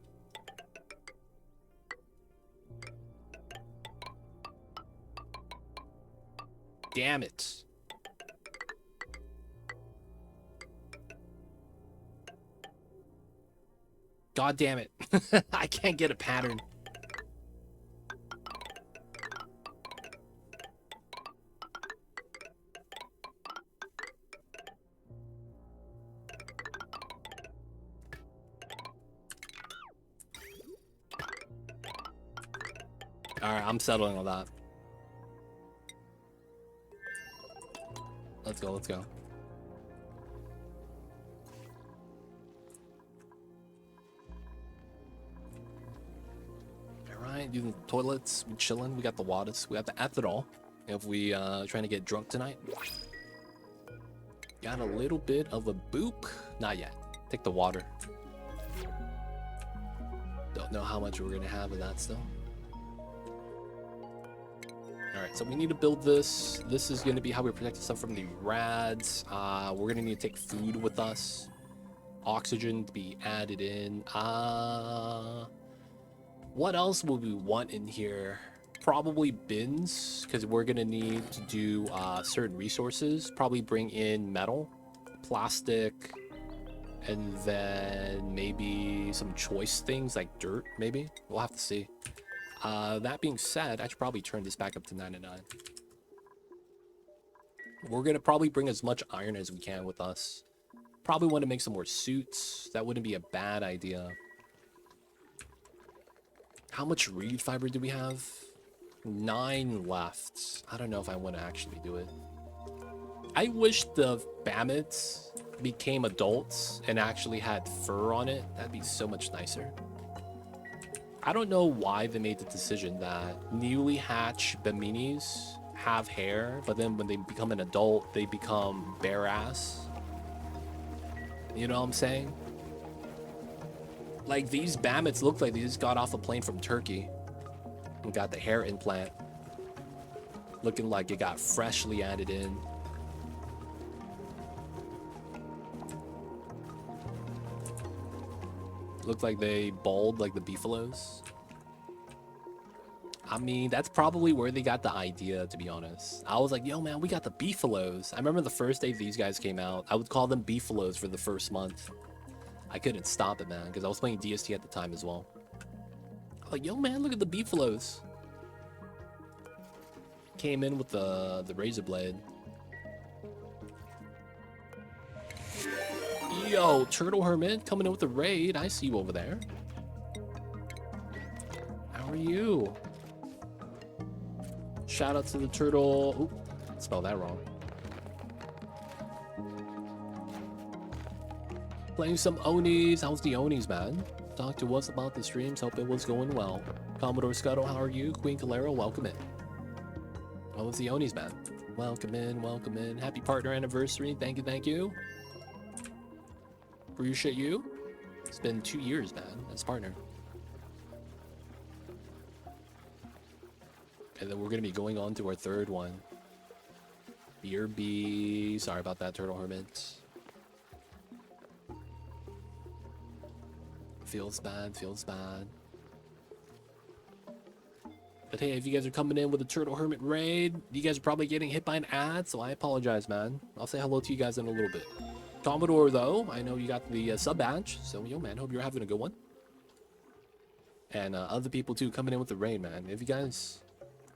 Damn it. God damn it. I can't get a pattern. Alright, I'm settling on that. Let's go, let's go. Alright, using the toilets, we chilling, we got the waters, we got the ethanol. If we trying to get drunk tonight. Got a little bit of a boop. Not yet. Take the water. Don't know how much we're gonna have of that still. Alright, so we need to build this. This is going to be how we protect ourselves from the rads. We're going to need to take food with us. Oxygen to be added in. What else will we want in here? Probably bins, because we're going to need to do certain resources. Probably bring in metal, plastic, and then maybe some choice things like dirt, maybe. We'll have to see. That being said, I should probably turn this back up to 99. We're going to probably bring as much iron as we can with us. Probably want to make some more suits. That wouldn't be a bad idea. How much reed fiber do we have? 9 left. I don't know if I want to actually do it. I wish the Bammets became adults and actually had fur on it. That'd be so much nicer. I don't know why they made the decision that newly hatched Baminis have hair, but then when they become an adult, they become bare ass. You know what I'm saying? Like, these Bammets look like they just got off a plane from Turkey and got the hair implant. Looking like it got freshly added in. Looked like they bald like the beefaloes. I mean, that's probably where they got the idea, to be honest. I was like, yo, man, we got the beefaloes. I remember the first day these guys came out, I would call them beefaloes for the first month. I couldn't stop it, man, because I was playing DST at the time as well. I was like, yo, man, look at the beefaloes. Came in with the razor blade. Yo, Turtle Hermit coming in with the raid. I see you over there. How are you? Shout out to the turtle. Oop, spelled that wrong. Playing some Onis. How's the Onis, man? Talk to us about the streams. Hope it was going well. Commodore Scuttle, how are you? Queen Calero, welcome in. How was the Onis, man? Welcome in, welcome in. Happy partner anniversary. Thank you, thank you. Appreciate you. It's been 2 years, man, as partner. And then we're going to be going on to our third one. BRB. Sorry about that, Turtle Hermit. Feels bad, feels bad. But hey, if you guys are coming in with a Turtle Hermit raid, you guys are probably getting hit by an ad, so I apologize, man. I'll say hello to you guys in a little bit. Commodore, though, I know you got the sub badge, so yo, man, hope you're having a good one. And other people, too, coming in with the raid, man. If you guys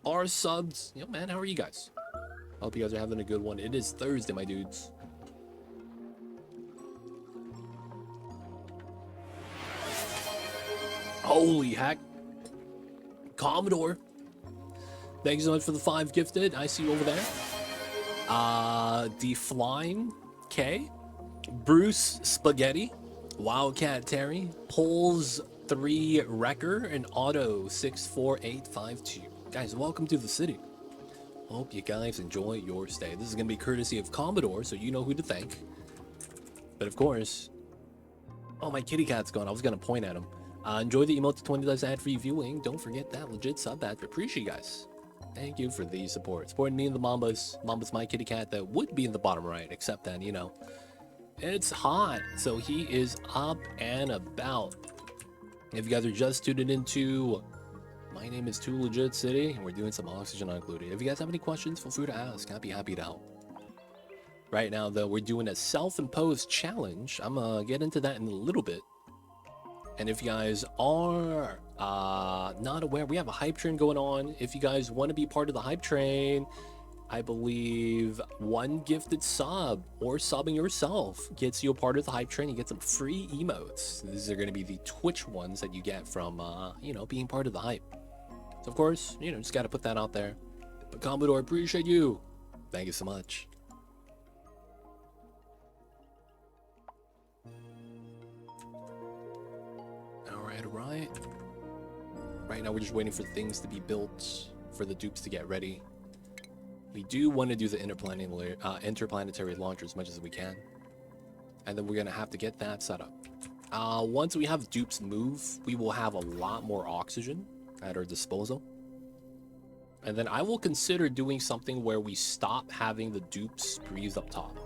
are subs, yo, man, how are you guys? Hope you guys are having a good one. It is Thursday, my dudes. Holy heck. Commodore. Thank you so much for the 5 gifted. I see you over there. Defline K. Bruce Spaghetti. Wildcat Terry. Poles 3 Wrecker. And Auto 64852. Guys, welcome to the city. Hope you guys enjoy your stay. This is going to be courtesy of Commodore, so you know who to thank. But of course... Oh, my kitty cat's gone. I was going to point at him. Enjoy the emote to 20 dollars ad-free viewing. Don't forget that legit sub ad. Appreciate you guys. Thank you for the support. Supporting me and the Mambas. Mamba's my kitty cat that would be in the bottom right, except that, you know, it's hot. So he is up and about. If you guys are just tuning into... My name is Too Legit City, and we're doing some oxygen included. If you guys have any questions, feel free to ask. I'd be happy to help. Right now, though, we're doing a self-imposed challenge. I'm going to get into that in a little bit. And if you guys are not aware, we have a hype train going on. If you guys want to be part of the hype train, I believe 1 gifted sub or subbing yourself gets you a part of the hype train. You get some free emotes. These are going to be the Twitch ones that you get from, you know, being part of the hype. So, of course, you know, just got to put that out there. But Commodore, appreciate you. Thank you so much. Alright. Right now we're just waiting for things to be built for the dupes to get ready. We do want to do the interplanetary launcher as much as we can. And then we're going to have to get that set up. Once we have dupes move, we will have a lot more oxygen at our disposal. And then I will consider doing something where we stop having the dupes breathe up top.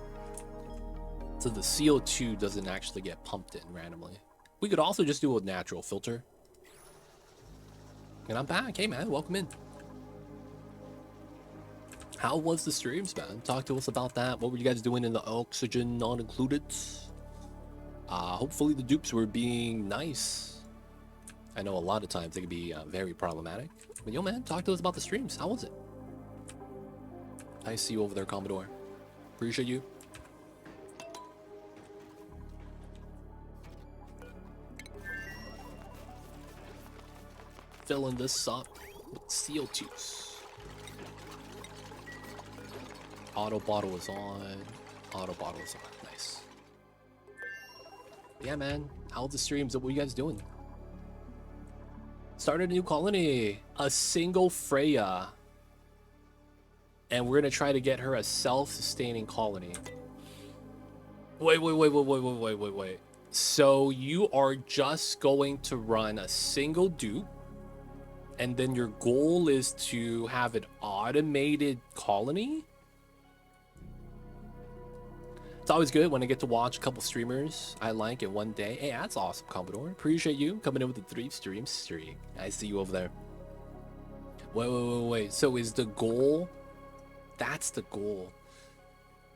So the CO2 doesn't actually get pumped in randomly. We could also just do a natural filter. And I'm back. Hey, man. Welcome in. How was the streams, man? Talk to us about that. What were you guys doing in the oxygen not included? Hopefully the dupes were being nice. I know a lot of times they can be very problematic. But yo, man, talk to us about the streams. How was it? I see you over there, Commodore. Appreciate you. Filling this up with CO2s. Auto bottle is on. Auto bottle is on. Nice. Yeah, man. How's the streams? What are you guys doing? Started a new colony. A single Freya. And we're going to try to get her a self-sustaining colony. Wait. So you are just going to run a single dupe. And then your goal is to have an automated colony? It's always good when I get to watch a couple streamers I like in one day. Hey, that's awesome, Commodore. Appreciate you coming in with the 3 stream streak. I see you over there. Wait. So is the goal... That's the goal.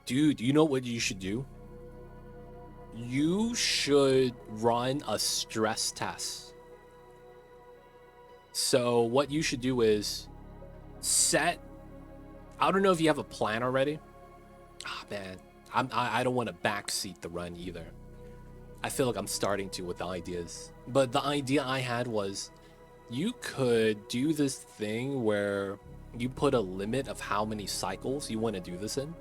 Dude, you know what you should do? You should run a stress test. So what you should do is set... I don't know if you have a plan already. Ah, man. I don't want to backseat the run either. I feel like I'm starting to with the ideas. But the idea I had was you could do this thing where you put a limit of how many cycles you want to do this in.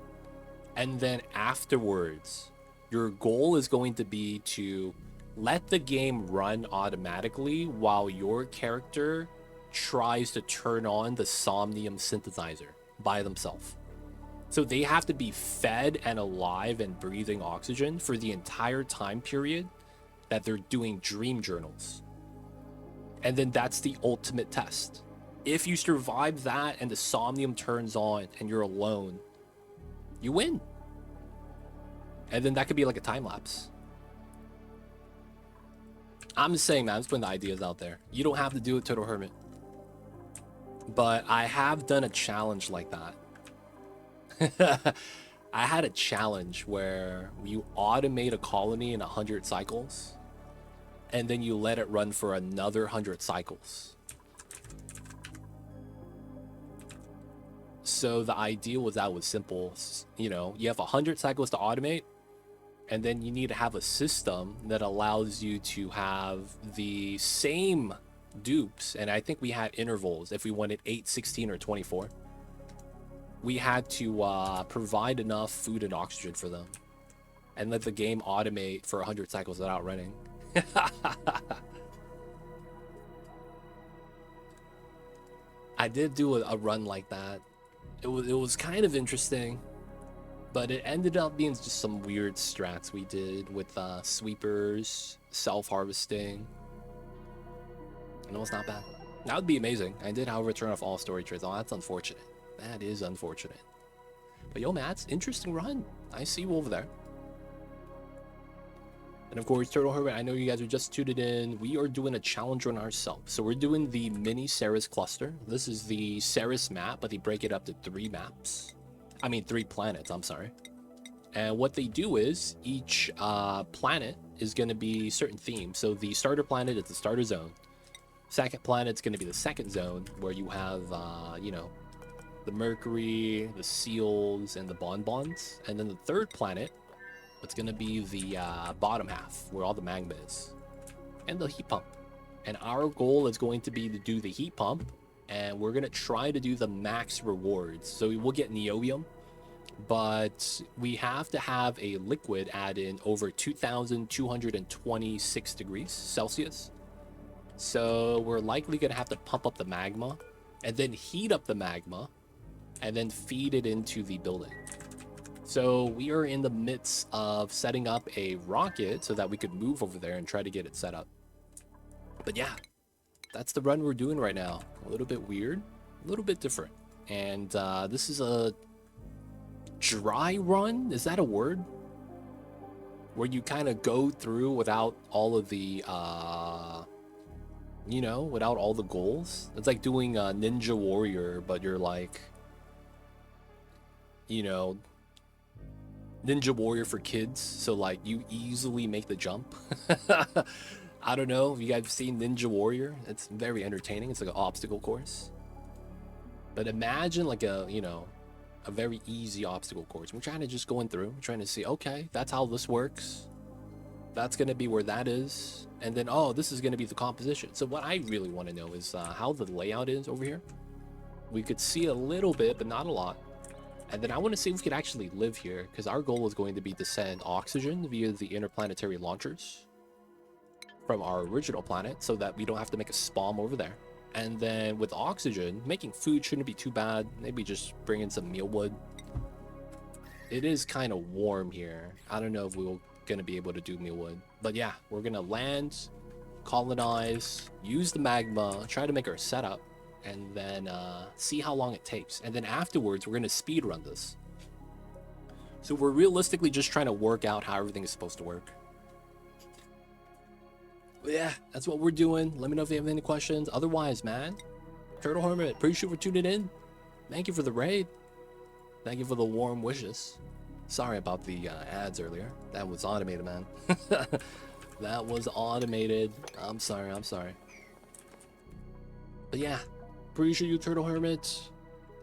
And then afterwards, Your goal is going to be to let the game run automatically while your character tries to turn on the somnium synthesizer by themselves. So they have to be fed and alive and breathing oxygen for the entire time period that they're doing dream journals. And then that's the ultimate test. If you survive that and the somnium turns on and you're alone, you win. And then that could be like a time lapse. I'm just saying, man, I'm just putting the ideas out there. You don't have to do it, Turtle Hermit. But I have done a challenge like that. I had a challenge where you automate a colony in 100 cycles, and then you let it run for another 100 cycles. So the idea was that was simple. You know, you have 100 cycles to automate, and then you need to have a system that allows you to have the same dupes. And I think we had intervals if we wanted 8, 16, or 24. We had to provide enough food and oxygen for them and let the game automate for 100 cycles without running. I did do a run like that. It was kind of interesting, but it ended up being just some weird strats we did with sweepers, self-harvesting. And it was not bad. That would be amazing. I did, however, turn off all story trades. Oh, that's unfortunate. That is unfortunate. But yo, Matt's interesting run. I see you over there. And of course, Turtle Hermit, I know you guys are just tuned in. We are doing a challenge on ourselves. So we're doing the mini Ceres cluster. This is the Ceres map, but they break it up to 3 maps. I mean, 3 planets, I'm sorry. And what they do is each planet is going to be certain themes. So the starter planet is the starter zone. Second planet is going to be the second zone, where you have, you know, the Mercury, the seals, and the bonbons. And then the third planet, it's going to be the bottom half, where all the magma is, and the heat pump. And our goal is going to be to do the heat pump, and we're going to try to do the max rewards. So we will get Niobium, but we have to have a liquid add in over 2,226 degrees Celsius. So we're likely going to have to pump up the magma, and then heat up the magma, and then feed it into the building. So we are in the midst of setting up a rocket so that we could move over there and try to get it set up. But yeah, that's the run we're doing right now. A little bit weird, a little bit different. And this is a dry run. Is that a word? Where you kind of go through without all of the, you know, without all the goals. It's like doing a Ninja Warrior, but you're like, you know, Ninja Warrior for kids, so like you easily make the jump. I don't know if you guys have seen Ninja Warrior. It's very entertaining. It's like an obstacle course. But imagine like a, you know, a very easy obstacle course. We're trying to just going through, trying to see, okay, that's how this works. That's going to be where that is. And then, oh, this is going to be the composition. So what I really want to know is how the layout is over here. We could see a little bit, but not a lot. And then I want to see if we could actually live here, because our goal is going to be to send oxygen via the interplanetary launchers from our original planet so that we don't have to make a spawn over there. And then with oxygen, making food shouldn't be too bad. Maybe just bring in some mealwood. It is kind of warm here. I don't know if we're going to be able to do mealwood. But yeah, we're going to land, colonize, use the magma, try to make our setup, and then see how long it takes. And then afterwards, we're going to speed run this. So we're realistically just trying to work out how everything is supposed to work. But yeah, that's what we're doing. Let me know if you have any questions. Otherwise, man, Turtle Hermit, appreciate for tuning in. Thank you for the raid. Thank you for the warm wishes. Sorry about the ads earlier. That was automated, man. That was automated. I'm sorry. But yeah, appreciate you, Turtle Hermit.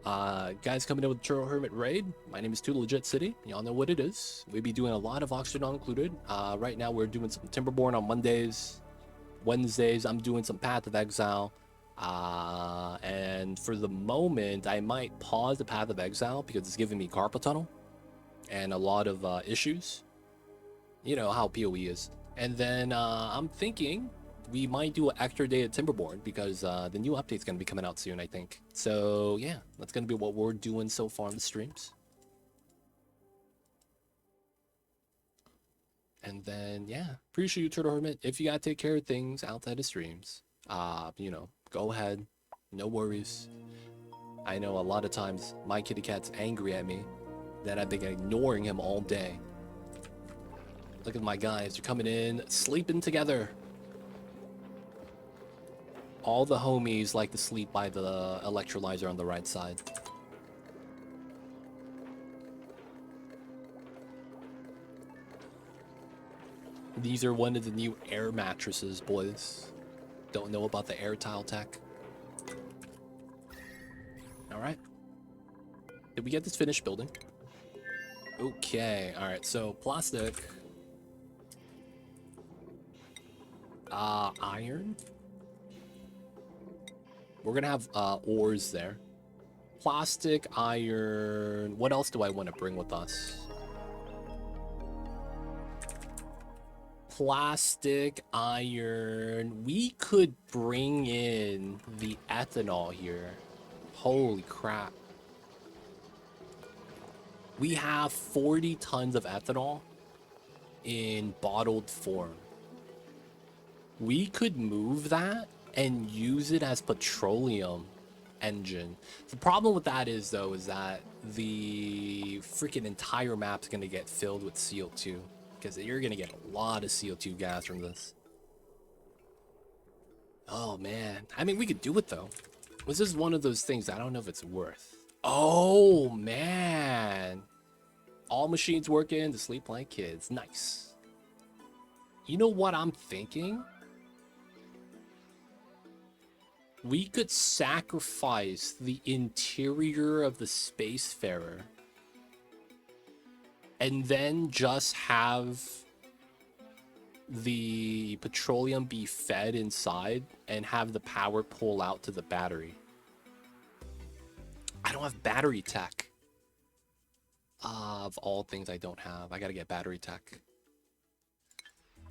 Guys coming in with Turtle Hermit raid. My name is Too Legit City. Y'all know what it is. We'll be doing a lot of Oxygen Not Included. Right now we're doing some Timberborn on Mondays. Wednesdays I'm doing some Path of Exile. And for the moment I might pause the Path of Exile because it's giving me carpal tunnel and a lot of issues. You know how PoE is. And then I'm thinking we might do an extra day of Timberborn because the new update's going to be coming out soon, I think. So yeah, that's going to be what we're doing so far on the streams. And then, yeah, appreciate you, Turtle Hermit. If you got to take care of things outside of streams, you know, go ahead. No worries. I know a lot of times my kitty cat's angry at me that I've been ignoring him all day. Look at my guys. They're coming in, sleeping together. All the homies like to sleep by the electrolyzer on the right side. These are one of the new air mattresses, boys. Don't know about the air tile tech. Alright. Did we get this finished building? Okay, alright, so plastic. Iron. We're gonna have ores there. Plastic, iron. What else do I want to bring with us? Plastic, iron. We could bring in the ethanol here. Holy crap. We have 40 tons of ethanol in bottled form. We could move that and use it as petroleum engine. The problem with that is, though, is that the freaking entire map's going to get filled with CO2. Because you're going to get a lot of CO2 gas from this. Oh, man. I mean, we could do it, though. This is one of those things I don't know if it's worth. Oh, man. All machines working to sleep like kids. Nice. You know what I'm thinking? We could sacrifice the interior of the Spacefarer and then just have the petroleum be fed inside and have the power pull out to the battery. I don't have battery tech. Of all things I don't have, I gotta get battery tech.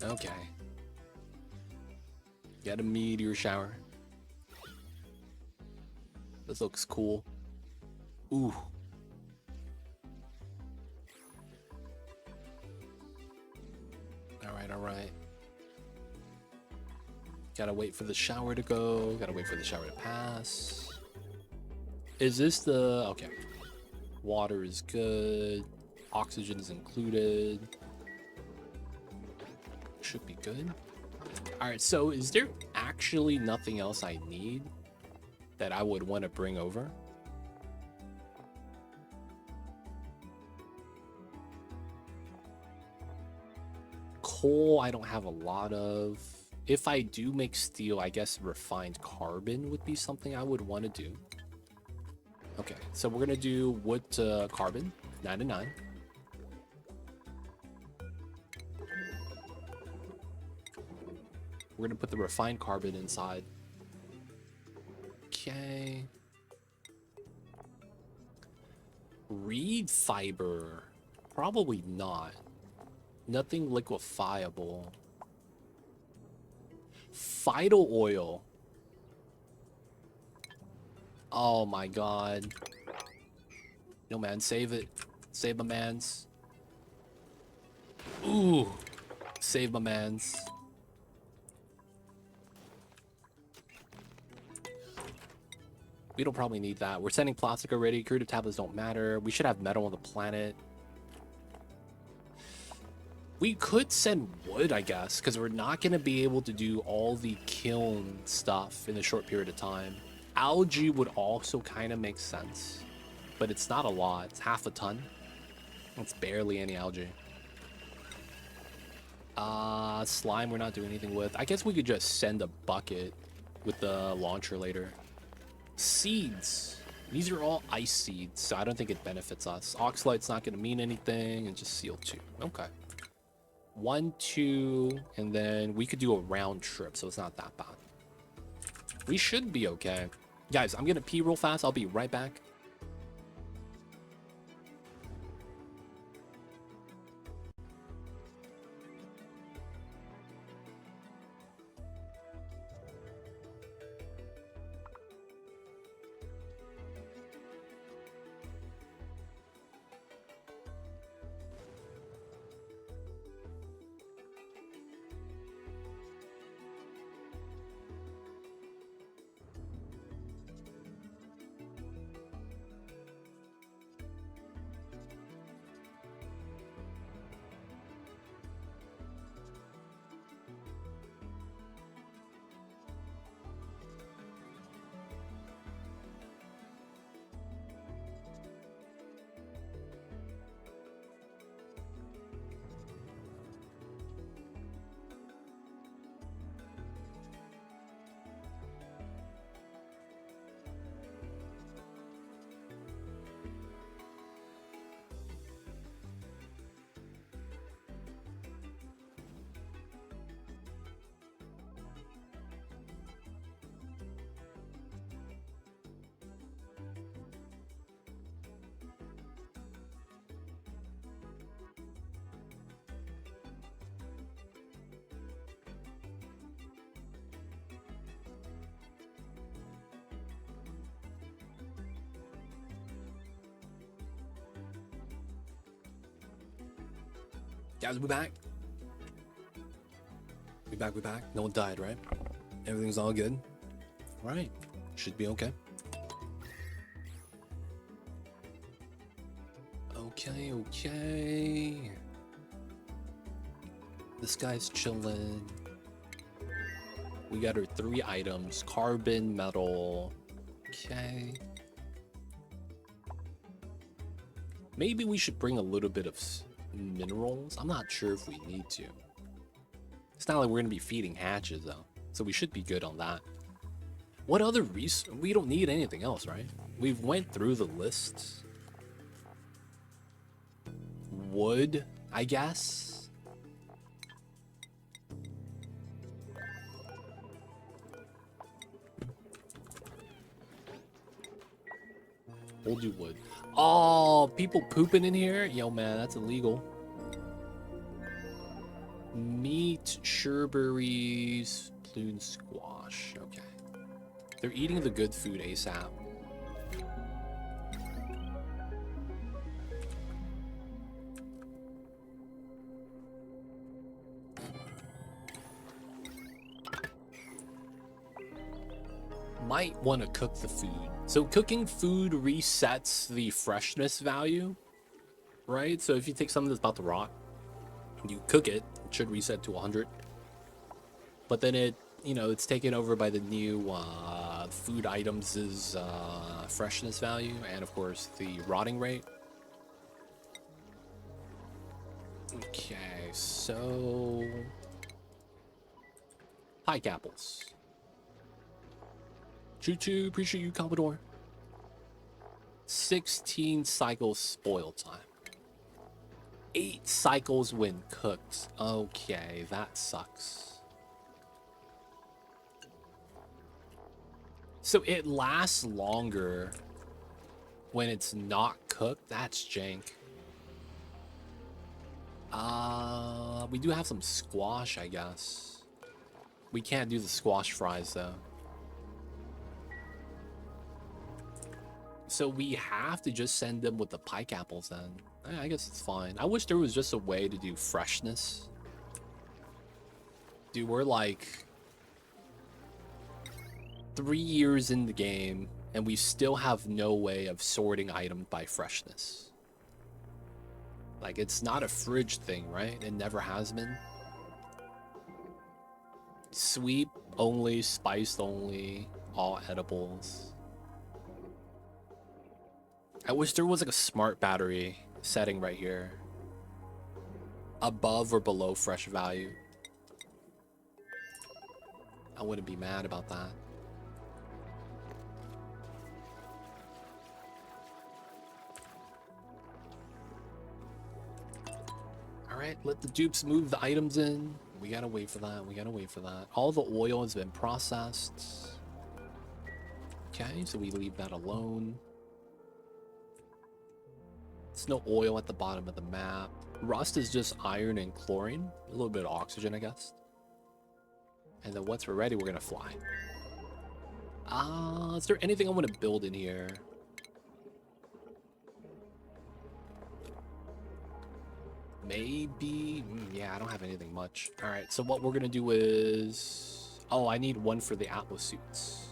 Okay. Get a meteor shower. This looks cool. Ooh. Alright, alright. Gotta wait for the shower to go. Gotta wait for the shower to pass. Is this the... Okay. Water is good. Oxygen is included. Should be good. Alright, so is there actually nothing else I need that I would want to bring over? Coal, I don't have a lot of. If I do make steel, I guess refined carbon would be something I would want to do. Okay, so we're going to do wood to carbon, 9 to 9. We're going to put the refined carbon inside. Okay. Reed fiber. Probably not. Nothing liquefiable. Phyto oil. Oh my god. No, man, save it. Save my mans. Ooh. Save my mans. We don't probably need that. We're sending plastic already. Creative tablets don't matter. We should have metal on the planet. We could send wood, I guess, because we're not going to be able to do all the kiln stuff in a short period of time. Algae would also kind of make sense, but it's not a lot. It's half a ton. That's barely any algae. Slime we're not doing anything with. I guess we could just send a bucket with the launcher later. Seeds. These are all ice seeds, so I don't think it benefits us. Oxalite's not going to mean anything, and just seal 2. Okay. 1, 2, and then we could do a round trip, so it's not that bad. We should be okay. Guys, I'm going to pee real fast. I'll be right back. Guys, we back. We back, we back. No one died, right? Everything's all good. All right. Should be okay. Okay. This guy's chilling. We got our 3 items. Carbon, metal. Okay. Maybe we should bring a little bit of minerals. I'm not sure if we need to. It's not like we're going to be feeding hatches, though. So we should be good on that. What other we don't need anything else, right? We've went through the list. Wood, I guess. We'll do wood. Oh, people pooping in here? Yo, man, that's illegal. Meat, sherbberries, plune squash. Okay. They're eating the good food ASAP. Might want to cook the food. So cooking food resets the freshness value, right? So if you take something that's about to rot, you cook it, it should reset to 100. But then it, you know, it's taken over by the new food items' freshness value and, of course, the rotting rate. Okay, so pike apples. Choo-choo, appreciate you, Commodore. 16 cycles spoil time. 8 cycles when cooked. Okay, that sucks. So it lasts longer when it's not cooked? That's jank. We do have some squash, I guess. We can't do the squash fries, though. So we have to just send them with the pike apples then. I guess it's fine. I wish there was just a way to do freshness. Dude, we're like 3 years in the game and we still have no way of sorting items by freshness. Like, it's not a fridge thing, right? It never has been. Sweep only, spiced only, all edibles. I wish there was like a smart battery setting right here. Above or below fresh value. I wouldn't be mad about that. Alright, let the dupes move the items in. We gotta wait for that, we gotta wait for that. All the oil has been processed. Okay, so we leave that alone. There's no oil at the bottom of the map. Rust is just iron and chlorine. A little bit of oxygen, I guess. And then once we're ready, we're gonna fly. Is there anything I want to build in here? Maybe? Yeah, I don't have anything much. Alright, so what we're gonna do is... Oh, I need one for the Atlas suits.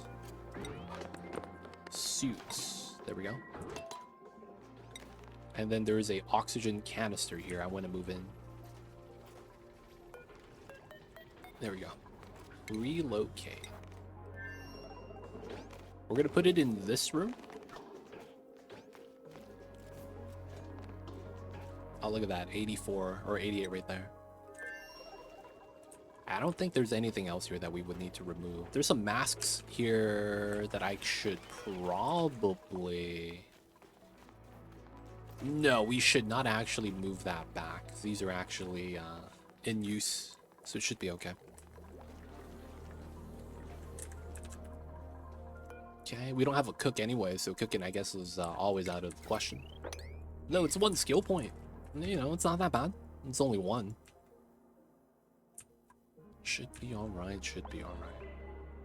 Suits. There we go. And then there is a oxygen canister here I want to move in. There we go. Relocate. We're going to put it in this room. Oh, look at that. 84 or 88 right there. I don't think there's anything else here that we would need to remove. There's some masks here that I should probably... No, we should not actually move that back. These are actually in use, so it should be okay. Okay, we don't have a cook anyway, so cooking, I guess, is always out of the question. No, it's 1 skill point. You know, it's not that bad. It's only 1. Should be alright, should be alright.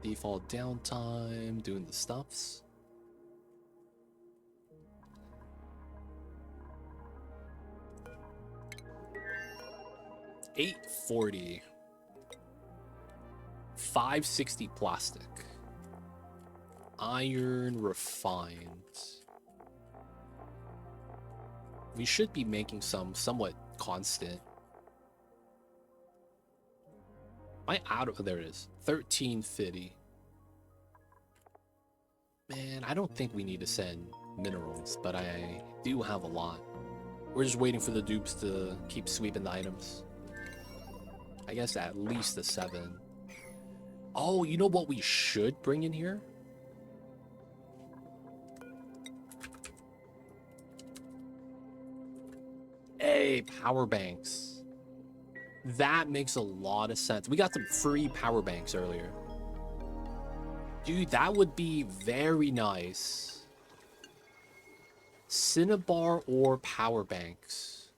Default downtime, doing the stuffs. 840. 560 plastic. Iron refined. We should be making some somewhat constant. Am I out of... There it is. 1350. Man, I don't think we need to send minerals, but I do have a lot. We're just waiting for the dupes to keep sweeping the items. I guess at least a 7. Oh, you know what we should bring in here? Hey, power banks. That makes a lot of sense. We got some free power banks earlier. Dude, that would be very nice. Cinnabar or power banks.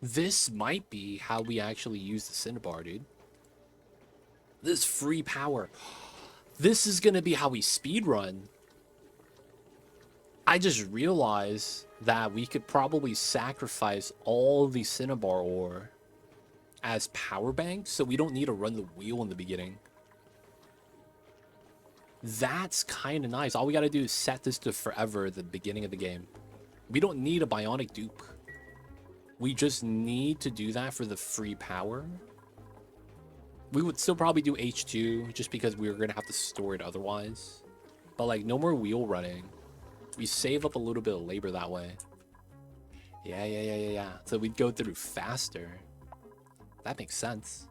This might be how we actually use the Cinnabar, dude. This free power. This is gonna be how we speedrun. I just realized that we could probably sacrifice all the Cinnabar ore as power banks, so we don't need to run the wheel in the beginning. That's kind of nice. All we gotta do is set this to forever at the beginning of the game. We don't need a bionic dupe. We just need to do that for the free power. We would still probably do H2 just because we were gonna have to store it otherwise. But like, no more wheel running. We save up a little bit of labor that way. Yeah. So we'd go through faster. That makes sense.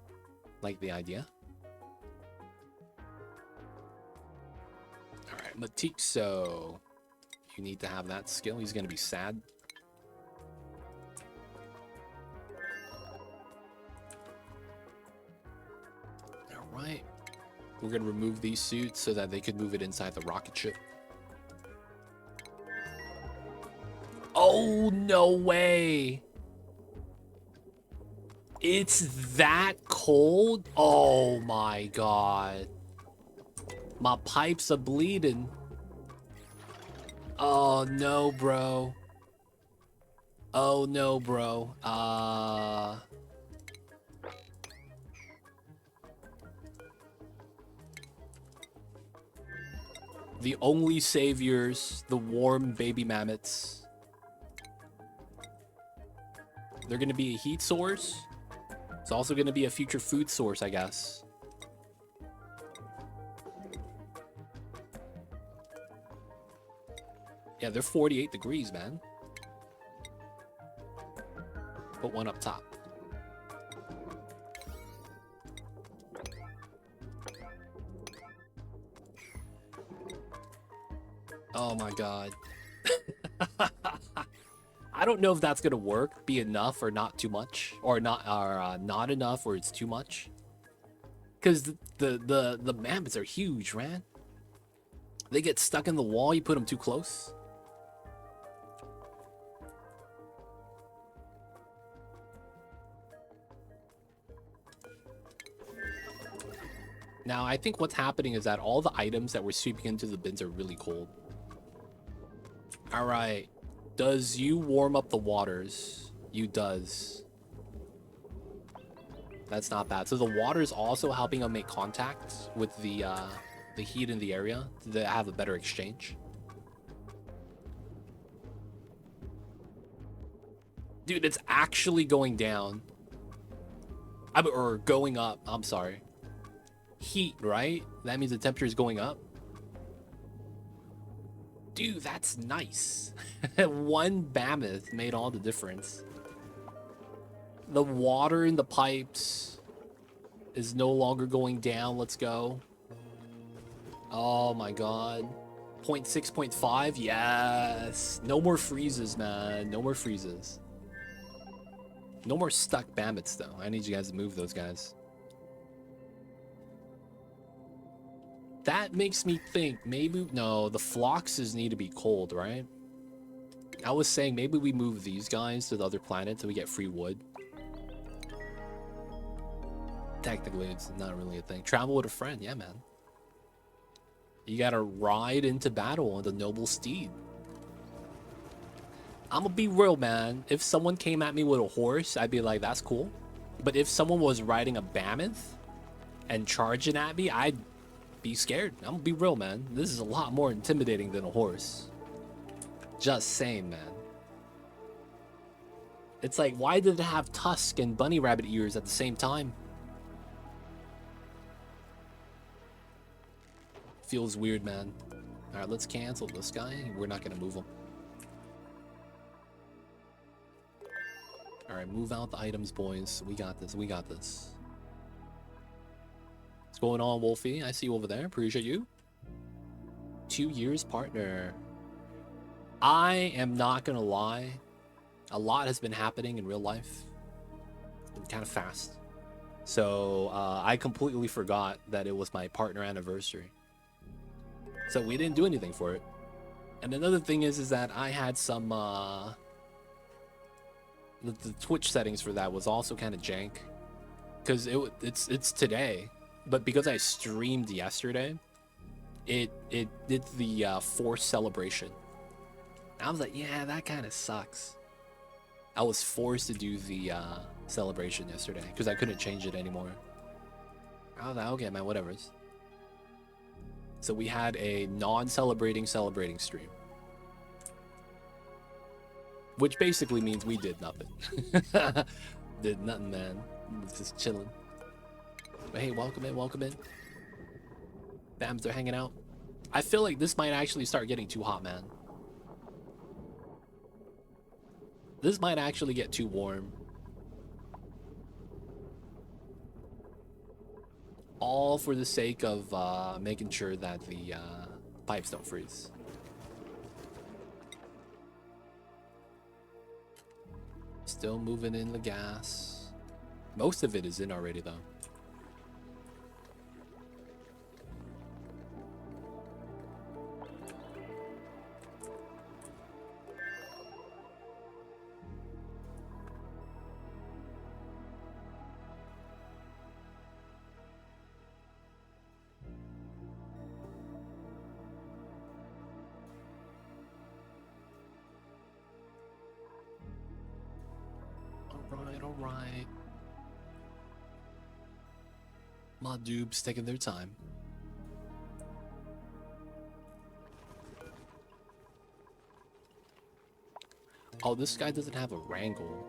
Like the idea. Alright, Matixo. You need to have that skill. He's gonna be sad. Alright. We're gonna remove these suits so that they could move it inside the rocket ship. Oh, no way. It's that cold? Oh my god. My pipes are bleeding. Oh no, bro. Oh no, bro. The only saviors, the warm baby mammoths. They're gonna be a heat source. It's also gonna be a future food source, I guess. Yeah, they're 48 degrees, man. Put one up top. Oh my god. I don't know if that's gonna work, be enough or not too much, or not enough or it's too much. Because the mammoths are huge, man. They get stuck in the wall. You put them too close. Now I think what's happening is that all the items that we're sweeping into the bins are really cold. All right. Does you warm up the waters? You does. That's not bad. So the water is also helping them make contact with the heat in the area to have a better exchange. Dude, it's actually going down. Or going up. I'm sorry. Heat, right? That means the temperature is going up. Dude, that's nice. One mammoth made all the difference. The water in the pipes is no longer going down. Let's go. Oh my god. 0.6, 0.5? Yes. No more freezes, man. No more freezes. No more stuck mammoths, though. I need you guys to move those guys. That makes me think maybe... No, the floxes need to be cold, right? I was saying maybe we move these guys to the other planet so we get free wood. Technically, it's not really a thing. Travel with a friend. Yeah, man. You gotta ride into battle on the noble steed. I'm gonna be real, man. If someone came at me with a horse, I'd be like, that's cool. But if someone was riding a mammoth and charging at me, I'd be scared. I'm gonna be real, man. This is a lot more intimidating than a horse. Just saying, man. It's like, why did it have tusk and bunny rabbit ears at the same time? Feels weird, man. All right, let's cancel this guy. We're not gonna move him. All right, move out the items, boys. We got this. We got this. What's going on, Wolfie? I see you over there. Appreciate you. 2 years partner. I am not gonna lie. A lot has been happening in real life. It's been kind of fast. So I completely forgot that it was my partner anniversary. So we didn't do anything for it. And another thing is that I had some the Twitch settings for that was also kind of jank, because it's today, but because I streamed yesterday, it did the forced celebration. I was like, yeah, that kind of sucks. I was forced to do the celebration yesterday because I couldn't change it anymore. I was like, okay, man, whatever. So we had a non-celebrating stream, which basically means we did nothing. Did nothing, man. Just chilling. But hey, welcome in, welcome in. Bams, they're hanging out. I feel like this might actually start getting too hot, man. This might actually get too warm. All for the sake of making sure that the pipes don't freeze. Still moving in the gas. Most of it is in already, though. All right. My dupes taking their time. Oh, this guy doesn't have a wrangle.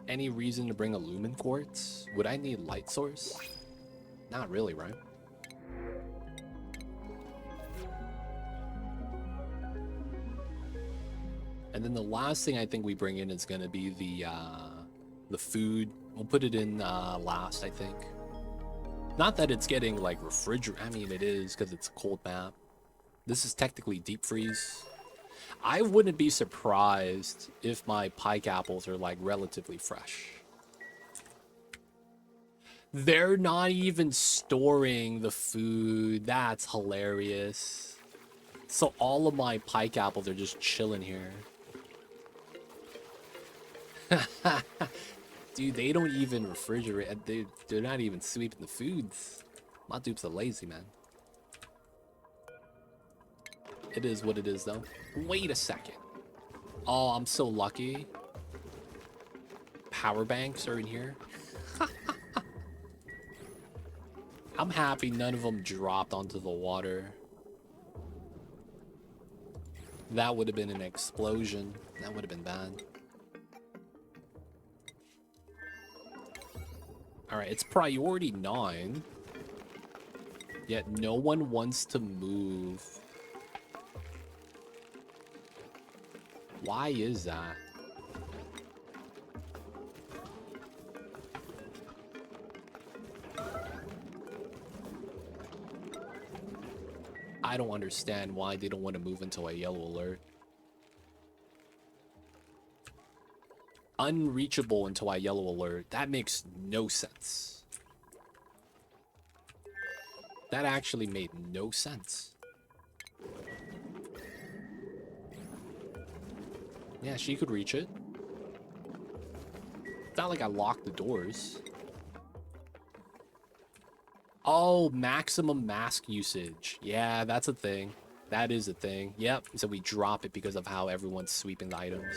Any reason to bring a lumen quartz? Would I need light source? Not really, right? And then the last thing I think we bring in is going to be the food. We'll put it in last, I think. Not that it's getting like refrigerated. I mean, it is because it's a cold map. This is technically deep freeze. I wouldn't be surprised if my pike apples are like relatively fresh. They're not even storing the food. That's hilarious. So all of my pike apples are just chilling here. Dude, they don't even refrigerate. They're not even sweeping the foods. My dupes are lazy, man. It is what it is, though. Wait a second. Oh, I'm so lucky. Power banks are in here. I'm happy none of them dropped onto the water. That would have been an explosion. That would have been bad. Alright, it's priority 9. Yet no one wants to move. Why is that? I don't understand why they don't want to move until a yellow alert. Unreachable until I yellow alert. That makes no sense. That actually made no sense. Yeah, she could reach it. It's not like I locked the doors. Oh, maximum mask usage. Yeah, that's a thing. That is a thing. Yep. So we drop it because of how everyone's sweeping the items.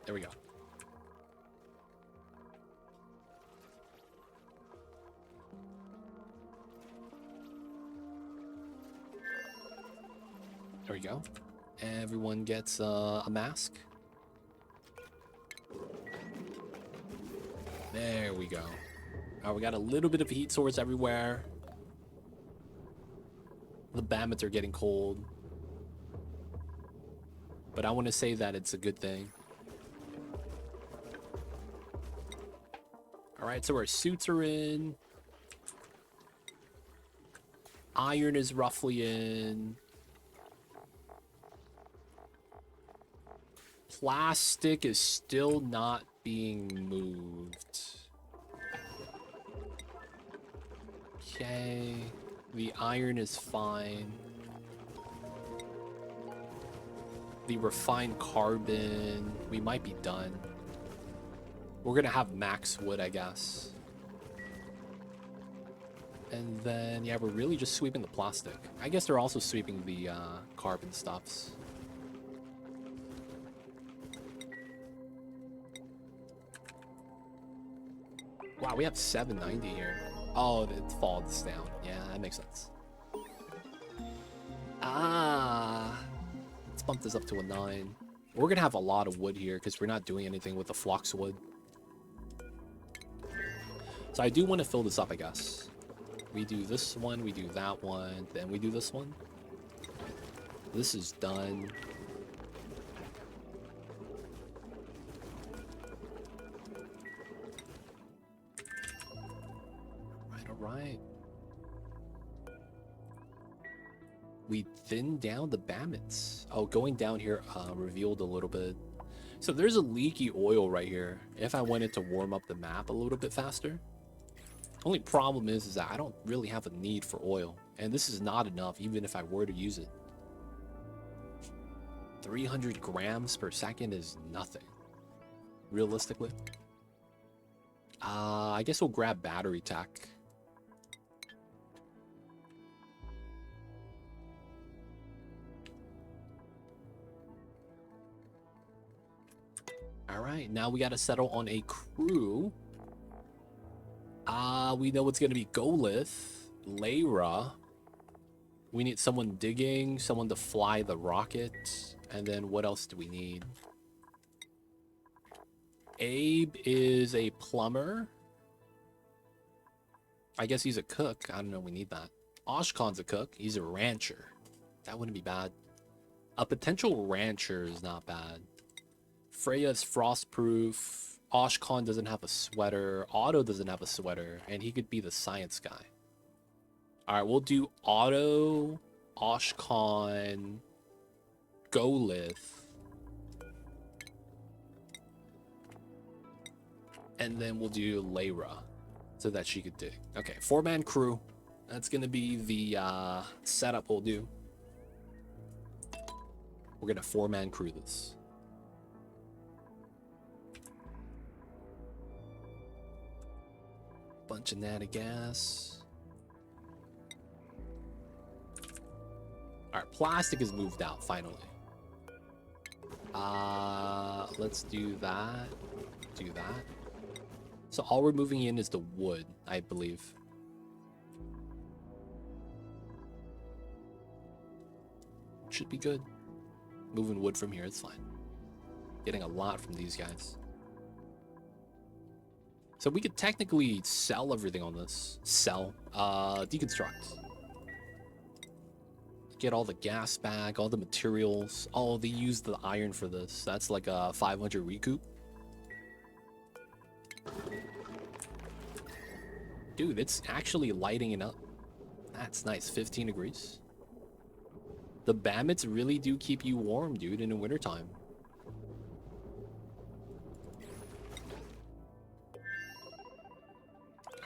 There we go. There we go. Everyone gets a mask. There we go. Alright, we got a little bit of heat source everywhere. The Bammets are getting cold. But I want to say that it's a good thing. Alright, so our suits are in. Iron is roughly in. Plastic is still not being moved. Okay. The iron is fine. The refined carbon, we might be done. We're gonna have max wood, I guess. And then, yeah, we're really just sweeping the plastic. I guess they're also sweeping the carbon stuffs. Wow, we have 790 here. Oh, it falls down. Yeah, that makes sense. Let's bump this up to a 9. We're gonna have a lot of wood here because we're not doing anything with the flux wood. So I do want to fill this up, I guess. We do this one, we do that one, then we do this one. This is done. Right. We thinned down the Bammets. Oh, going down here revealed a little bit. So there's a leaky oil right here. If I wanted to warm up the map a little bit faster. Only problem is that I don't really have a need for oil. And this is not enough even if I were to use it. 300 grams per second is nothing. Realistically. I guess we'll grab battery tech. Alright, now we gotta settle on a crew. We know it's gonna be Golith, Layra. We need someone digging, someone to fly the rocket, and then what else do we need? Abe is a plumber. I guess he's a cook. I don't know, we need that. Oshkon's a cook. He's a rancher. That wouldn't be bad. A potential rancher is not bad. Freya's frostproof. Oshkon doesn't have a sweater. Otto doesn't have a sweater. And he could be the science guy. Alright, we'll do Otto, Oshkon, Golith. And then we'll do Layra. So that she could dig. Okay, 4-man crew. That's gonna be the setup we'll do. We're gonna 4-man crew this. Bunch of natty gas. Alright, plastic is moved out finally. Let's do that. Do that. So all we're moving in is the wood, I believe. Should be good. Moving wood from here, it's fine. Getting a lot from these guys. So we could technically sell everything on this. Sell. Deconstruct. Get all the gas back, all the materials. Oh, they use the iron for this. That's like a 500 recoup. Dude, it's actually lighting it up. That's nice. 15 degrees. The Bammets really do keep you warm, dude, in the wintertime.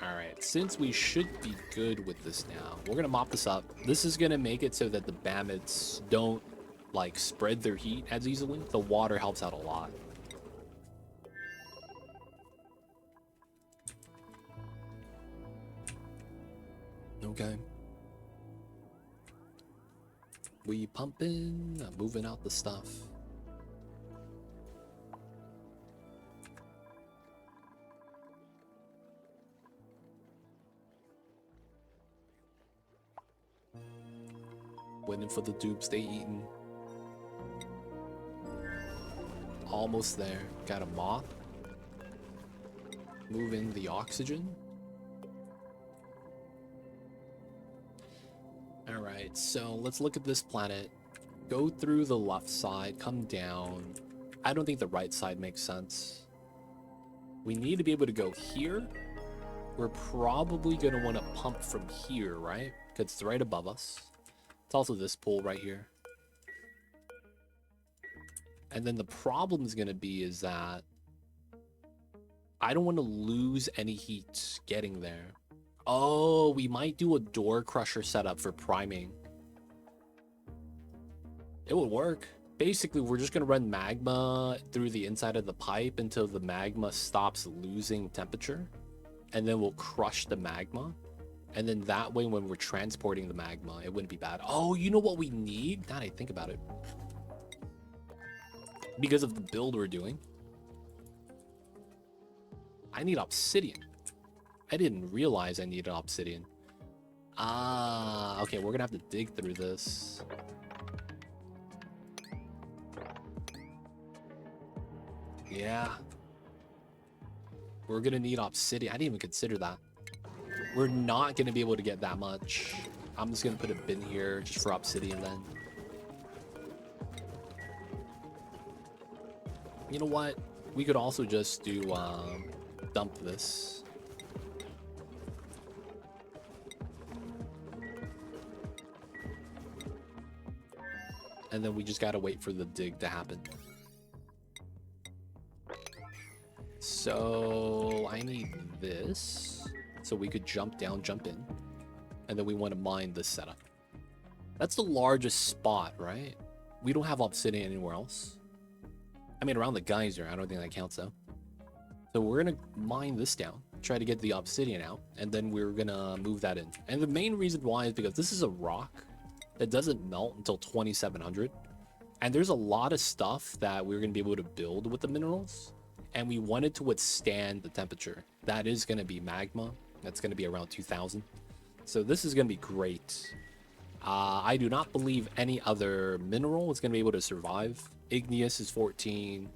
Alright, since we should be good with this now, we're gonna mop this up. This is gonna make it so that the Bammets don't, like, spread their heat as easily. The water helps out a lot. Okay. We pumping, moving out the stuff. Waiting for the dupes, they eating. Almost there. Got a moth. Move in the oxygen. Alright, so let's look at this planet. Go through the left side, come down. I don't think the right side makes sense. We need to be able to go here. We're probably going to want to pump from here, right? Because it's right above us. It's also this pool right here. And then the problem is going to be is that I don't want to lose any heat getting there. Oh, we might do a door crusher setup for priming. It would work. Basically, we're just going to run magma through the inside of the pipe until the magma stops losing temperature. And then we'll crush the magma. And then that way, when we're transporting the magma, it wouldn't be bad. Oh, you know what we need? Now that I think about it. Because of the build we're doing. I need obsidian. I didn't realize I needed obsidian. Ah, okay, we're gonna have to dig through this. Yeah. We're gonna need obsidian. I didn't even consider that. We're not gonna be able to get that much. I'm just gonna put a bin here just for obsidian then. You know what? We could also just do dump this. And then we just gotta wait for the dig to happen. So I need this. So we could jump down, jump in. And then we want to mine this setup. That's the largest spot, right? We don't have obsidian anywhere else. I mean, around the geyser, I don't think that counts though. So we're gonna mine this down, try to get the obsidian out, and then we're gonna move that in. And the main reason why is because this is a rock that doesn't melt until 2700. And there's a lot of stuff that we're gonna be able to build with the minerals. And we want it to withstand the temperature. That is gonna be magma. That's gonna be around 2000. So this is gonna be great. I do not believe any other mineral is gonna be able to survive. Igneous is 14.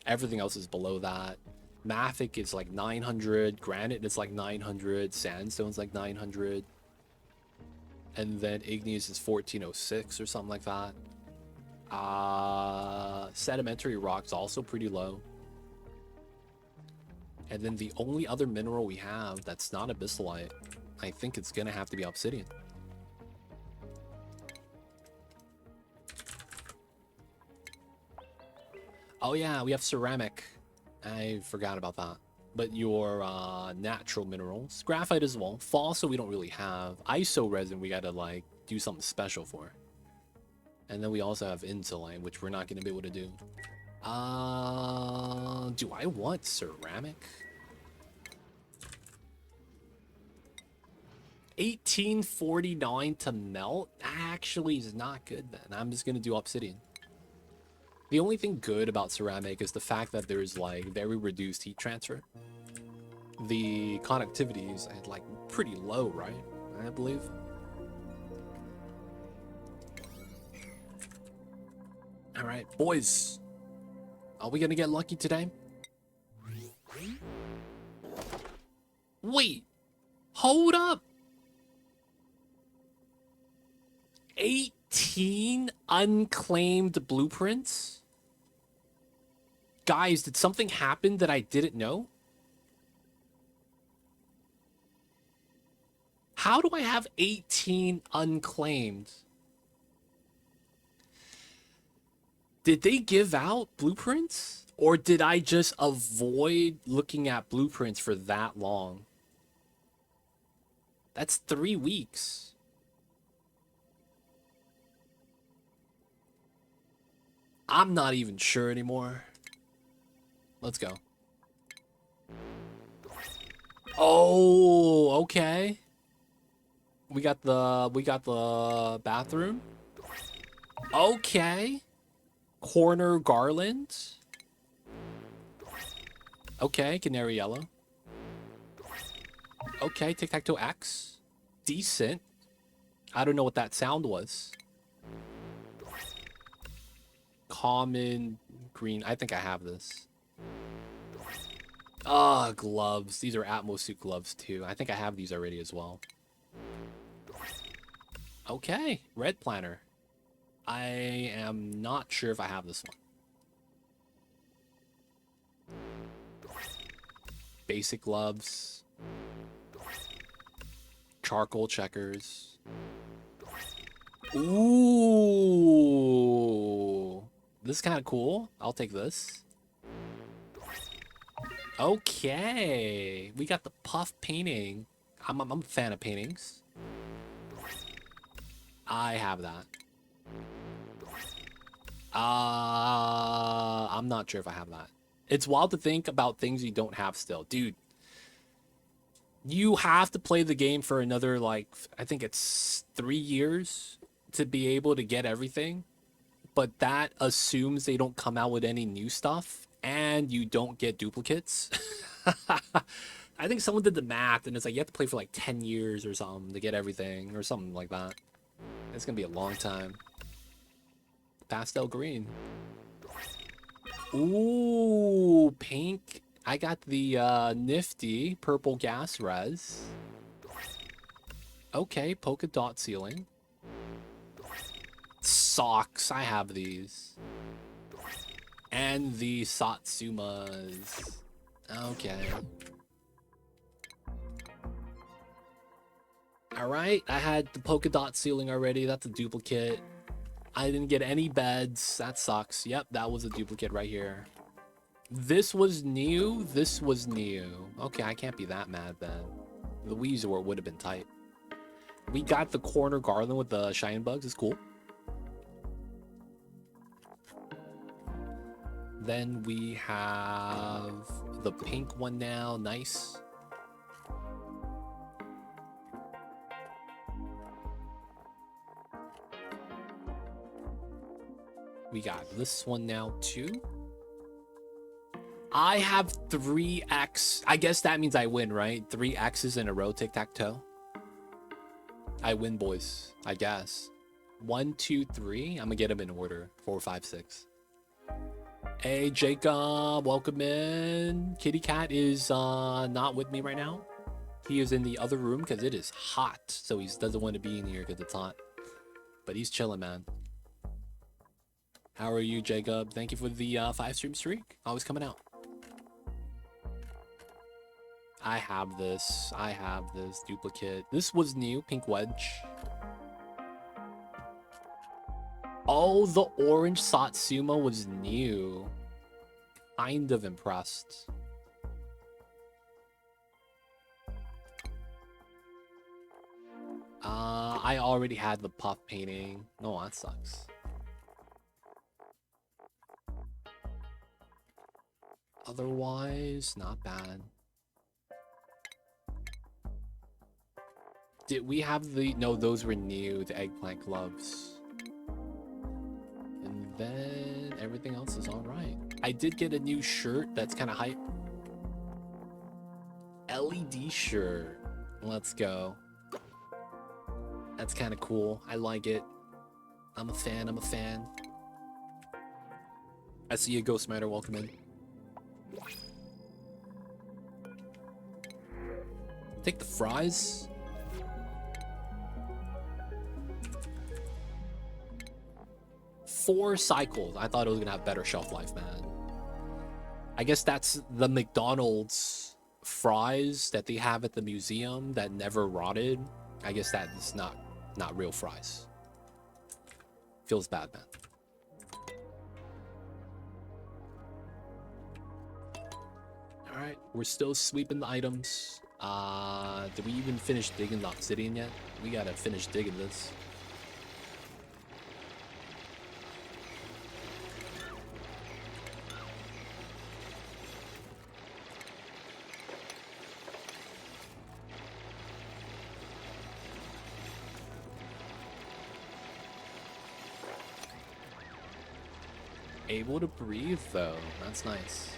Everything else is below that. Mafic is like 900. Granite is like 900. Sandstone's like 900. And then igneous is 1406 or something like that. Sedimentary rock's also pretty low. And then the only other mineral we have that's not abyssalite, I think it's gonna have to be obsidian. Oh yeah, we have ceramic. I forgot about that. But your natural minerals, graphite as well. Fossil we don't really have. Iso resin we gotta like do something special for. And then we also have insulite, which we're not gonna be able to do. Do I want ceramic? 1849 to melt? That actually is not good then. I'm just gonna do obsidian. The only thing good about ceramic is the fact that there's like very reduced heat transfer. The conductivity is like pretty low, right? I believe. All right, boys. Are we gonna get lucky today? Wait, hold up. 18 unclaimed blueprints? Guys, did something happen that I didn't know? How do I have 18 unclaimed? Did they give out blueprints? Or did I just avoid looking at blueprints for that long? That's 3 weeks. I'm not even sure anymore. Let's go. Oh, okay. We got the bathroom. Okay. Corner garland. Okay, canary yellow. Okay, tic-tac-toe X. Decent. I don't know what that sound was. Common green. I think I have this. Ah, gloves. These are Atmosuit gloves too. I think I have these already as well. Okay, red planner. I am not sure if I have this one. Basic gloves. Charcoal checkers. Ooh. This is kind of cool. I'll take this. Okay. We got the puff painting. I'm a fan of paintings. I have that. I'm not sure if I have that. It's wild to think about things you don't have still. Dude, you have to play the game for another, like, I think it's 3 years to be able to get everything. But that assumes they don't come out with any new stuff and you don't get duplicates. I think someone did the math and it's like you have to play for like 10 years or something to get everything or something like that. It's going to be a long time. Pastel green. Ooh, pink. I got the nifty purple gas res. Okay, polka dot ceiling. Socks. I have these. And the Satsumas. Okay. Alright, I had the polka dot ceiling already. That's a duplicate. I didn't get any beds. That sucks. Yep, that was a duplicate right here. This was new. This was new. Okay, I can't be that mad then. The Weezer would have been tight. We got the corner garland with the shine bugs. It's cool. Then we have the pink one now. Nice. We got this one now too. I have 3x. I guess that means I win, right? 3 X's in a row, tic-tac-toe. I win, boys. I guess. 1, 2, 3. I'm gonna get them in order. 4, 5, 6. Hey, Jacob. Welcome in. Kitty Cat is not with me right now. He is in the other room because it is hot. So he doesn't want to be in here because it's hot. But he's chilling, man. How are you, Jacob? Thank you for the 5-stream streak. Always coming out. I have this. I have this duplicate. This was new. Pink wedge. Oh, the orange Satsuma was new. Kind of impressed. I already had the puff painting. No, that sucks. Otherwise, not bad. Did we have the... No, those were new. The eggplant gloves. And then everything else is all right. I did get a new shirt that's kind of hype. LED shirt. Let's go. That's kind of cool. I like it. I'm a fan. I'm a fan. I see you, Ghost Matter. Welcome in. Take the fries. Four cycles. I thought it was gonna have better shelf life, man. I guess that's the McDonald's fries that they have at the museum that never rotted. I guess that is not real fries. Feels bad, man. All right, we're still sweeping the items. Did we even finish digging the obsidian yet? We gotta finish digging this. Able to breathe, though. That's nice.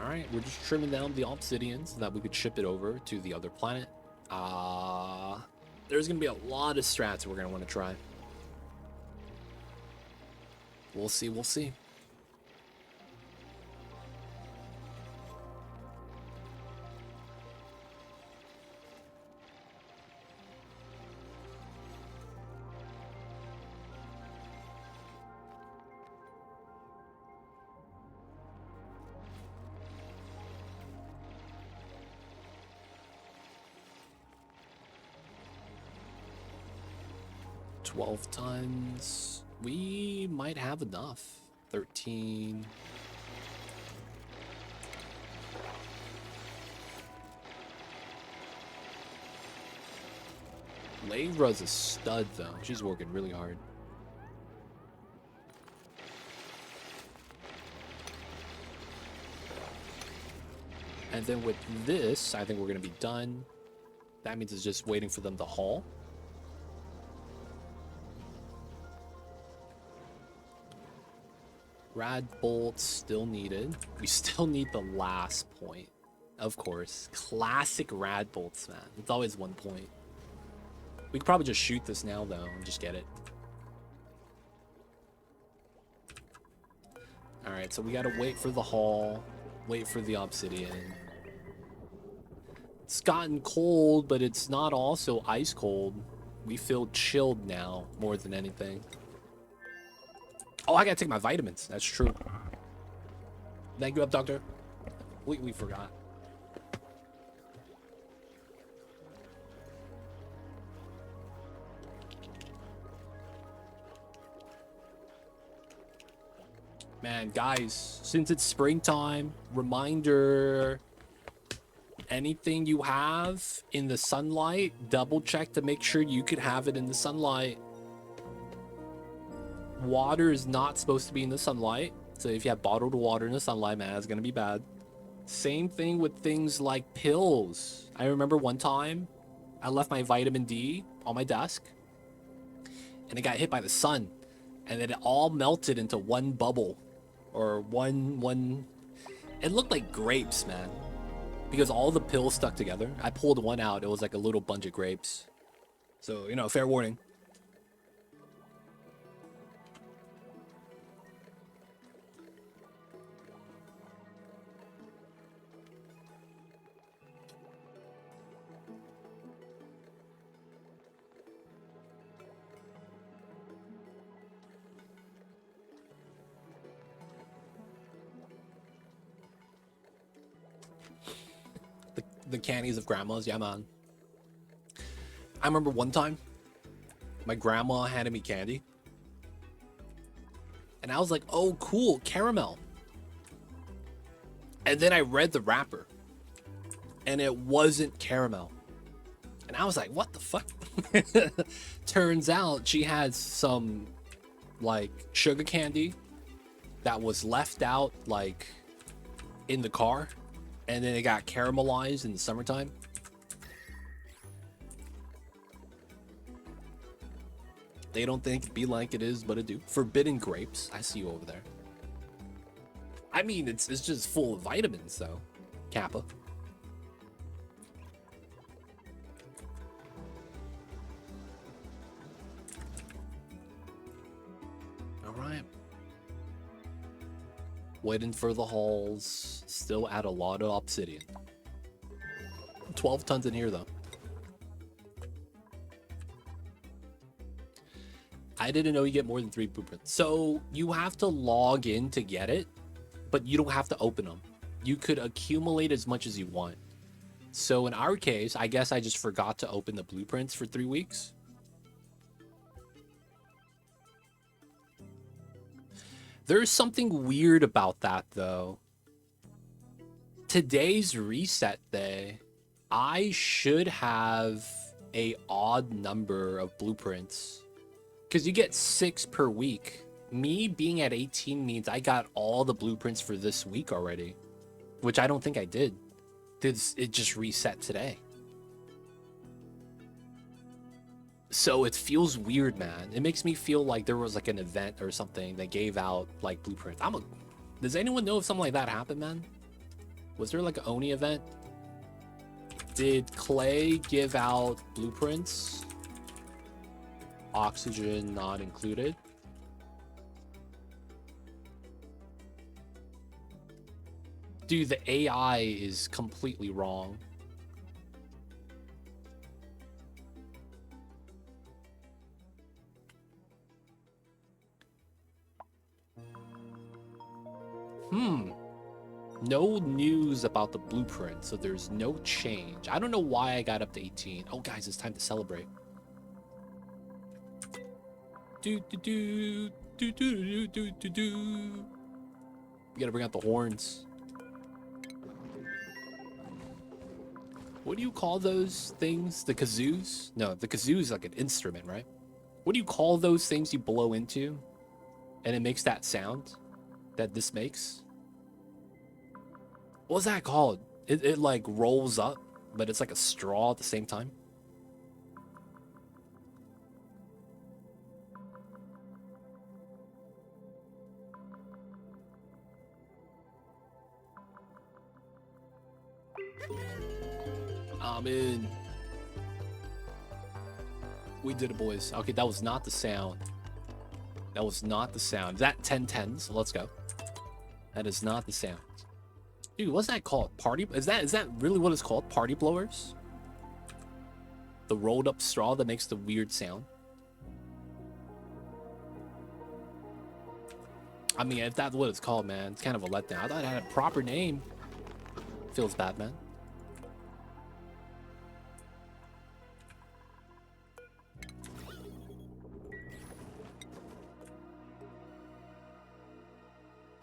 Alright, we're just trimming down the obsidian so that we could ship it over to the other planet. There's going to be a lot of strats we're going to want to try. We'll see, we'll see. $12 tons. We might have enough. 13. Layra's a stud, though. She's working really hard. And then with this, I think we're going to be done. That means it's just waiting for them to haul. Rad bolts still needed. We still need the last point. Of course. Classic rad bolts, man. It's always 1 point. We could probably just shoot this now, though, and just get it. Alright, so we gotta wait for the haul. Wait for the obsidian. It's gotten cold, but it's not also ice cold. We feel chilled now, more than anything. Oh, I gotta take my vitamins. That's true. Thank you, up, doctor. We forgot. Man, guys, since it's springtime, reminder, anything you have in the sunlight, double check to make sure you could have it in the sunlight. Water is not supposed to be in the sunlight. So if you have bottled water in the sunlight, man, it's going to be bad. Same thing with things like pills. I remember one time I left my vitamin D on my desk and it got hit by the sun and then it all melted into one bubble or one. It looked like grapes, man, because all the pills stuck together. I pulled one out. It was like a little bunch of grapes. So, you know, fair warning. The candies of grandma's, yeah, man. I remember one time my grandma handed me candy and I was like, oh cool, caramel. And then I read the wrapper and it wasn't caramel and I was like, what the fuck? Turns out she had some like sugar candy that was left out like in the car, and then it got caramelized in the summertime. They don't think it be like it is, but it do. Forbidden grapes. I see you over there. I mean, it's just full of vitamins, though. Kappa. All right. Waiting for the hauls. Still add a lot of obsidian. 12 tons in here, though. I didn't know you get more than 3 blueprints. So you have to log in to get it, but you don't have to open them. You could accumulate as much as you want. So in our case, I guess I just forgot to open the blueprints for 3 weeks. There's something weird about that, though. Today's reset day, I should have a odd number of blueprints because you get 6 per week. Me being at 18 means I got all the blueprints for this week already. which I don't think I did. It just reset today. So it feels weird, man. It makes me feel like there was like an event or something that gave out like blueprints. Does anyone know if something like that happened, man? Was there like an Oni event? Did Clay give out blueprints? Oxygen not included. Dude, the AI is completely wrong. No news about the blueprint, so there's no change. I don't know why I got up to 18. Oh, guys, it's time to celebrate. Do do do do do do do do. We gotta bring out the horns. What do you call those things? The kazoos? No, the kazoo is like an instrument, right? What do you call those things you blow into and it makes that sound that this makes? What's that called? It like rolls up, but it's like a straw at the same time. I'm in. We did it, boys. Okay, that was not the sound. That was not the sound. That 1010s. Let's go. That is not the sound. Dude, what's that called? Party? Is that really what it's called? Party blowers? The rolled up straw that makes the weird sound. I mean, if that's what it's called, man, it's kind of a letdown. I thought it had a proper name. Feels bad, man.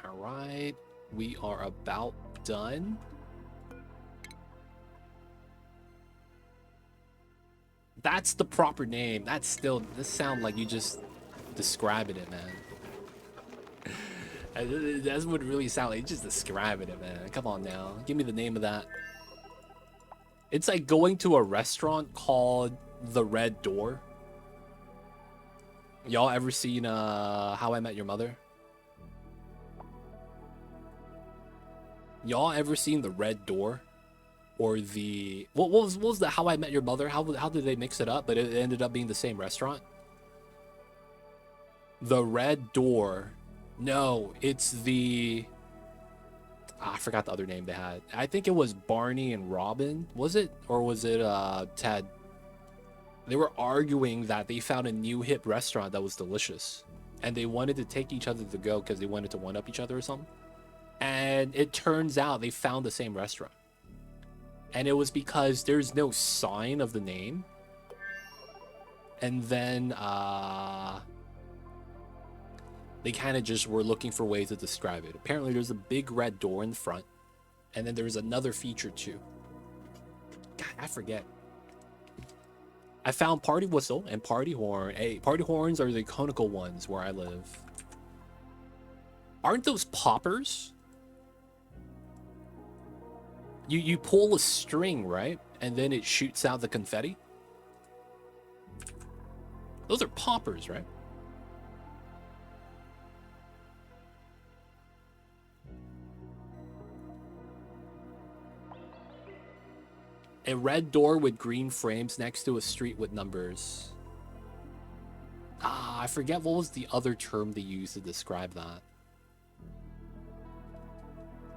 All right, we are about done. That's the proper name. That's still, this sound like you just describing it, man. That's what it really sound like. You just describing it, man. Come on now. Give me the name of that. It's like going to a restaurant called The Red Door. Y'all ever seen How I Met Your Mother? Y'all ever seen The Red Door? Or the... What was the How I Met Your Mother? How did they mix it up? But it ended up being the same restaurant? The Red Door. No, it's the... I forgot the other name they had. I think it was Barney and Robin. Was it? Or was it Ted? They were arguing that they found a new hip restaurant that was delicious. And they wanted to take each other to go because they wanted to one-up each other or something. And it turns out they found the same restaurant. And it was because there's no sign of the name. And then they kind of just were looking for ways to describe it. Apparently there's a big red door in the front. And then there's another feature too. God, I forget. I found party whistle and party horn. Hey, party horns are the conical ones where I live. Aren't those poppers? You pull a string, right? And then it shoots out the confetti. Those are poppers, right? A red door with green frames next to a street with numbers. I forget what was the other term they used to describe that.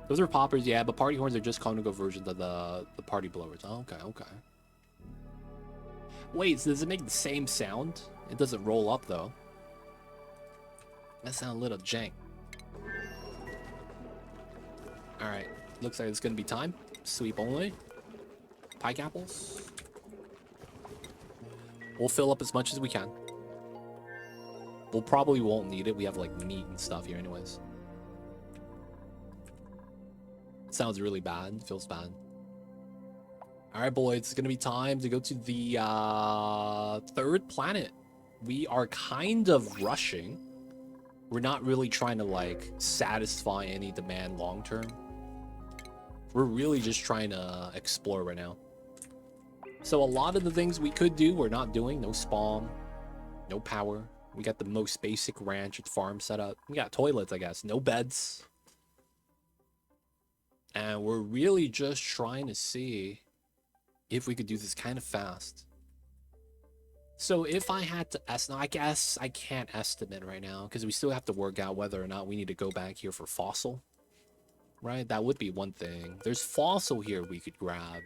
Those are poppers, yeah, but party horns are just conical versions of the party blowers. Oh, okay. Wait, so does it make the same sound? It doesn't roll up, though. That sounds a little jank. Alright, looks like it's gonna be time. Sweep only. Pike apples. We'll fill up as much as we can. We'll probably won't need it. We have, like, meat and stuff here anyways. Sounds really bad. It feels bad. All right, boys. It's going to be time to go to the third planet. We are kind of rushing. We're not really trying to, like, satisfy any demand long term. We're really just trying to explore right now. So a lot of the things we could do, we're not doing. No spawn, no power. We got the most basic ranch and farm set up. We got toilets, I guess. No beds. And we're really just trying to see if we could do this kind of fast. So if I had to estimate, I guess I can't estimate right now because we still have to work out whether or not we need to go back here for fossil. Right? That would be one thing. There's fossil here we could grab.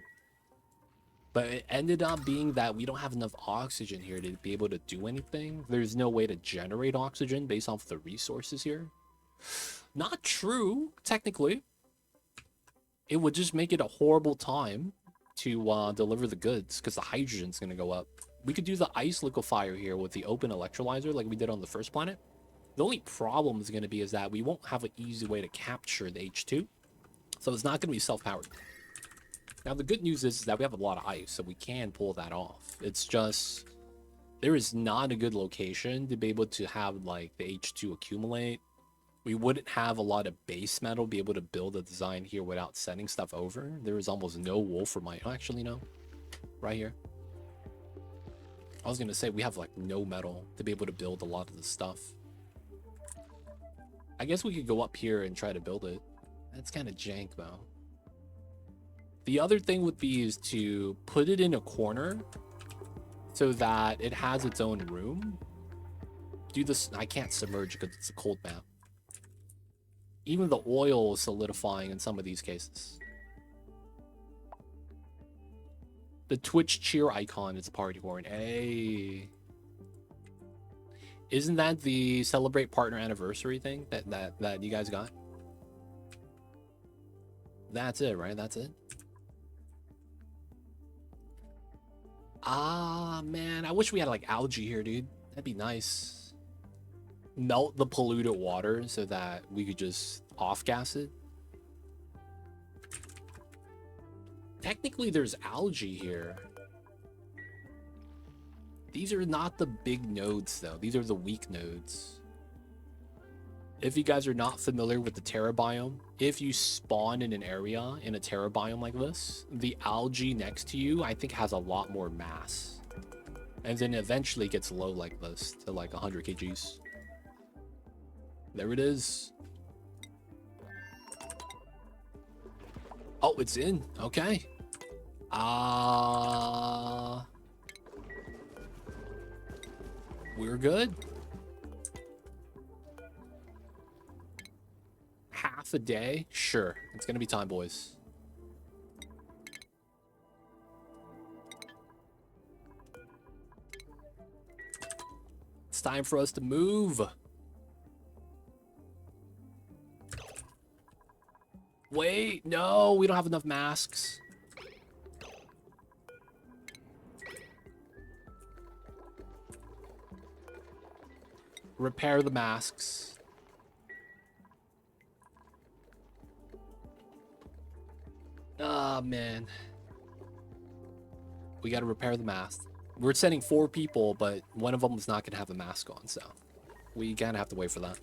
But it ended up being that we don't have enough oxygen here to be able to do anything. There's no way to generate oxygen based off the resources here. Not true, technically. It would just make it a horrible time to deliver the goods because the hydrogen's going to go up. We could do the ice liquefier here with the open electrolyzer like we did on the first planet. The only problem is going to be is that we won't have an easy way to capture the H2. So it's not going to be self-powered. Now, the good news is that we have a lot of ice, so we can pull that off. It's just, there is not a good location to be able to have, like, the H2 accumulate. We wouldn't have a lot of base metal be able to build a design here without sending stuff over. There is almost no wolframite. Oh, actually, no. Right here. I was going to say, we have, like, no metal to be able to build a lot of the stuff. I guess we could go up here and try to build it. That's kind of jank, though. The other thing would be is to put it in a corner so that it has its own room. Do this. I can't submerge because it's a cold map. Even the oil is solidifying in some of these cases. The Twitch cheer icon is a party horn. Hey. Isn't that the celebrate partner anniversary thing that you guys got? That's it, right? That's it. Ah, man. I wish we had, like, algae here, dude. That'd be nice. Melt the polluted water so that we could just off-gas it. Technically, there's algae here. These are not the big nodes, though. These are the weak nodes. If you guys are not familiar with the Terra biome, if you spawn in an area in a Terra biome like this, the algae next to you, I think, has a lot more mass. And then eventually gets low like this to like 100 kgs. There it is. Oh, it's in. Okay. We're good. Half a day? Sure. It's gonna be time, boys. It's time for us to move. Wait, no, we don't have enough masks. Repair the masks. Ah, man. We gotta repair the mask. We're sending 4 people, but one of them is not gonna have a mask on, so we kinda have to wait for that.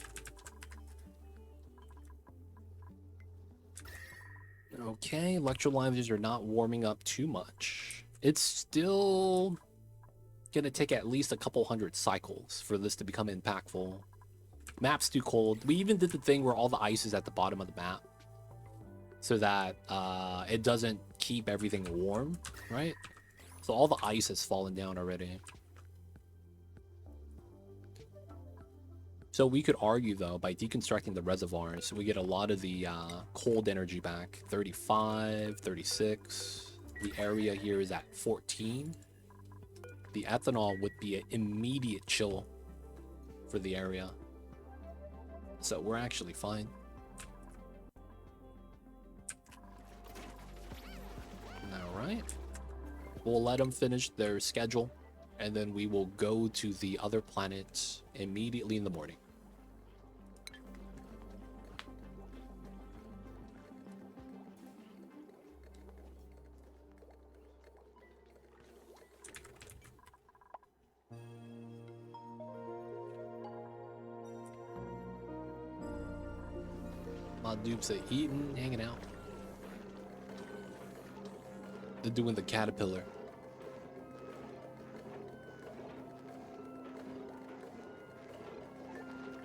Okay, electrolyzers are not warming up too much. It's still gonna take at least a couple hundred cycles for this to become impactful. Map's too cold. We even did the thing where all the ice is at the bottom of the map so that it doesn't keep everything warm, right? So all the ice has fallen down already. So we could argue, though, by deconstructing the reservoirs, we get a lot of the cold energy back. 35, 36. The area here is at 14. The ethanol would be an immediate chill for the area. So we're actually fine. All right. We'll let them finish their schedule, and then we will go to the other planet immediately in the morning. My dupes are eating, hanging out. They're doing the caterpillar.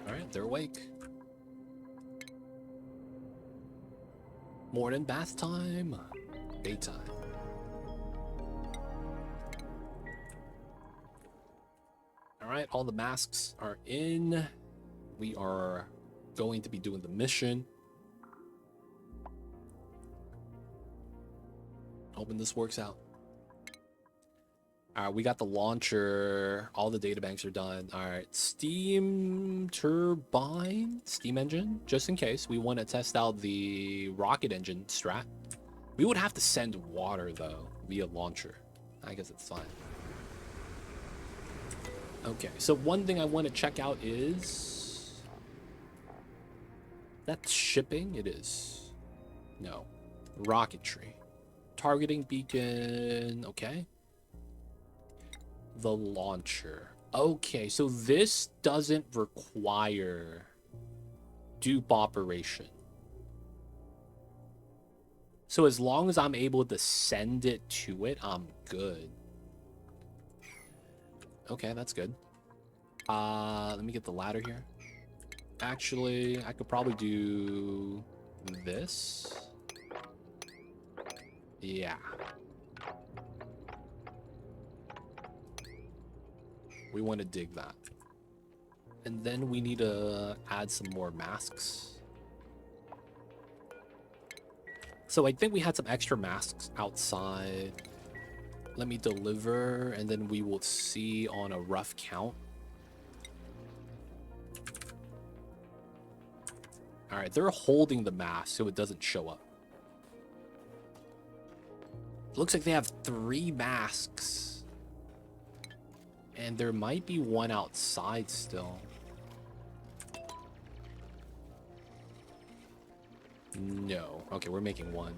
Alright, they're awake. Morning bath time. Daytime. Alright, all the masks are in. We are going to be doing the mission. Hoping this works out. Alright, we got the launcher. All the databanks are done. Alright, steam turbine, steam engine, just in case. We want to test out the rocket engine strat. We would have to send water, though, via launcher. I guess it's fine. Okay, so one thing I want to check out is... That's shipping? It is. No. Rocketry. Targeting beacon. Okay. The launcher. Okay, so this doesn't require dupe operation. So as long as I'm able to send it to it, I'm good. Okay, that's good. Let me get the ladder here. Actually, I could probably do this. Yeah. We want to dig that. And then we need to add some more masks. So I think we had some extra masks outside. Let me deliver, and then we will see on a rough count. Alright, they're holding the mask so it doesn't show up. Looks like they have 3 masks. And there might be one outside still. No. Okay, we're making one.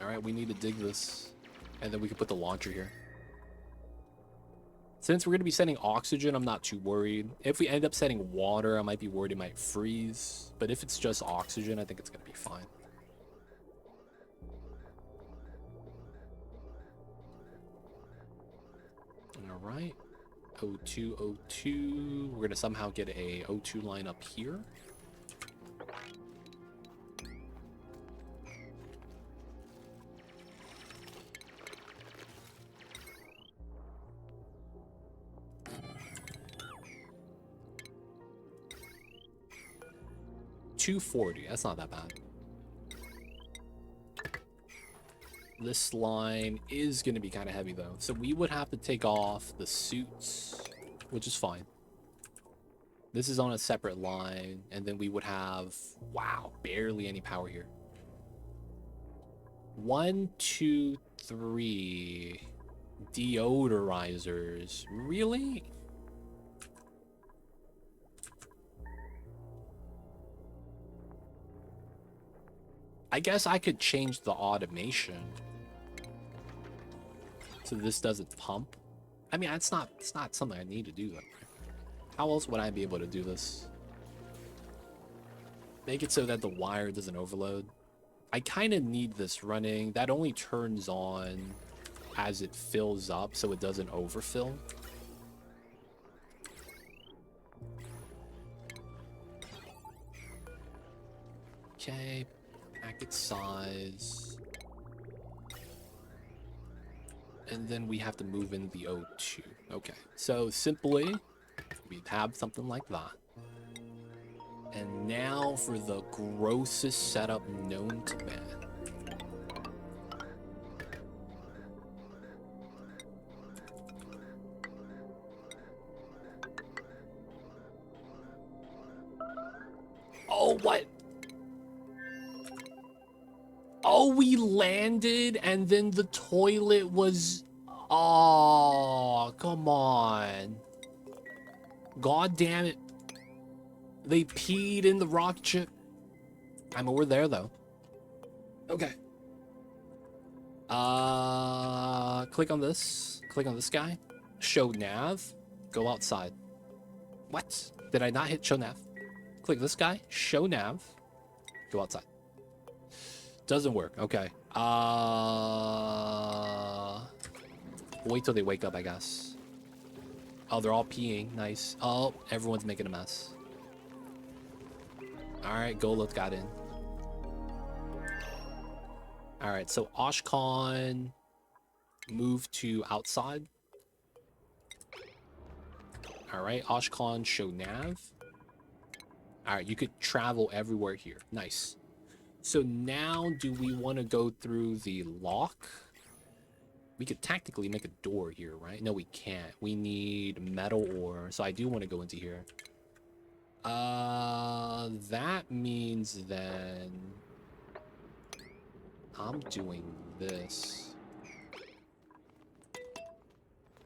Alright, we need to dig this. And then we can put the launcher here. Since we're going to be sending oxygen, I'm not too worried. If we end up sending water, I might be worried it might freeze. But if it's just oxygen, I think it's going to be fine. Alright. O2, O2. We're going to somehow get a O2 line up here. $240. That's not that bad. This line is going to be kind of heavy, though. So we would have to take off the suits, which is fine. This is on a separate line. And then we would have... Wow, barely any power here. 1, 2, 3... Deodorizers. Really? I guess I could change the automation so this doesn't pump. I mean, it's not something I need to do though. How else would I be able to do this? Make it so that the wire doesn't overload. I kind of need this running. That only turns on as it fills up so it doesn't overfill. Okay. Packet size. And then we have to move in the O2. Okay, so simply we have something like that. And now for the grossest setup known to man. Oh, what? Oh, we landed and then the toilet was... Oh, come on. God damn it. They peed in the rocket ship. I mean, we're there, though. Okay. Click on this. Click on this guy. Show nav. Go outside. What? Did I not hit show nav? Click this guy. Show nav. Go outside. Doesn't work. Okay. Wait till they wake up, I guess. Oh, they're all peeing. Nice. Oh, everyone's making a mess. Alright, Goleth got in. Alright, so Oshkon moved to outside. Alright, Oshkon show nav. Alright, you could travel everywhere here. Nice. So now do we want to go through the lock? We could tactically make a door here, right? No, we can't. We need metal ore. So I do want to go into here. That means then I'm doing this.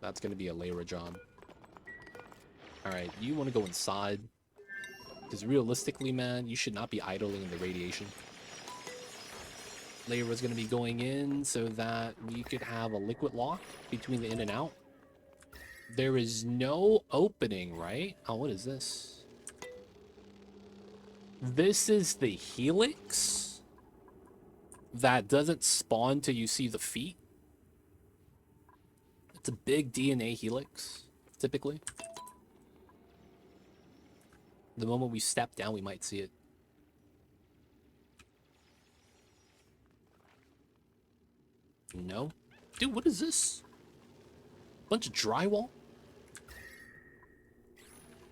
That's going to be a Layra job. All right, you want to go inside? Because realistically, man, you should not be idling in the radiation. Layra's going to be going in so that we could have a liquid lock between the in and out. There is no opening, right? Oh, what is this? This is the helix that doesn't spawn till you see the feet. It's a big DNA helix, typically. The moment we step down, we might see it. No. Dude, what is this? Bunch of drywall?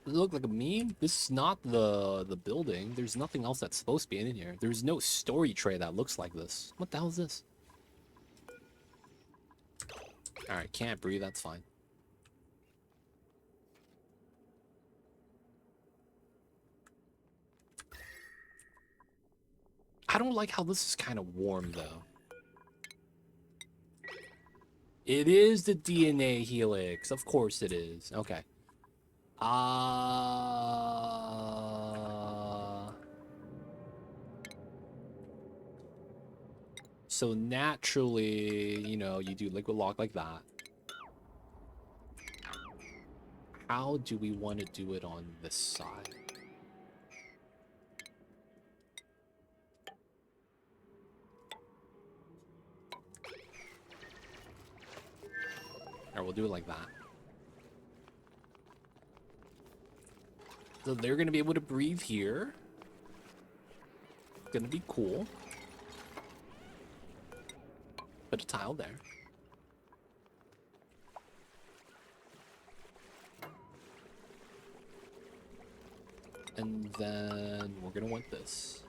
Does it look like a meme? This is not the building. There's nothing else that's supposed to be in here. There's no story tray that looks like this. What the hell is this? Alright, can't breathe, that's fine. I don't like how this is kind of warm, though. It is the DNA helix. Of course it is. Okay. So naturally, you know, you do liquid lock like that. How do we want to do it on this side? Or we'll do it like that. So they're going to be able to breathe here. It's going to be cool. Put a tile there. And then we're going to want this.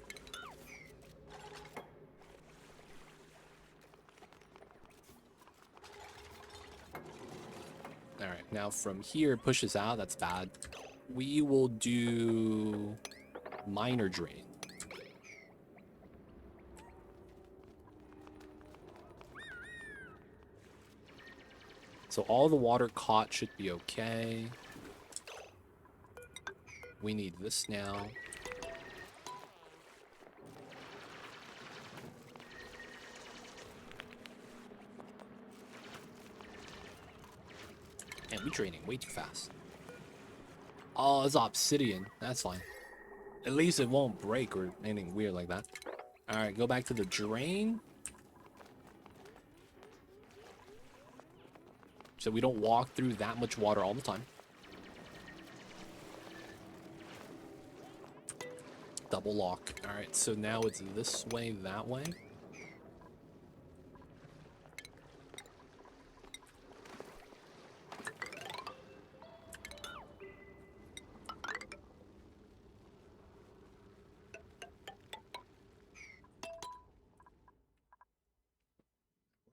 Alright, now from here, it pushes out. That's bad. We will do minor drain. So all the water caught should be okay. We need this now. And we're draining way too fast. Oh, it's obsidian. That's fine. At least it won't break or anything weird like that. Alright, go back to the drain. So we don't walk through that much water all the time. Double lock. Alright, so now it's this way, that way.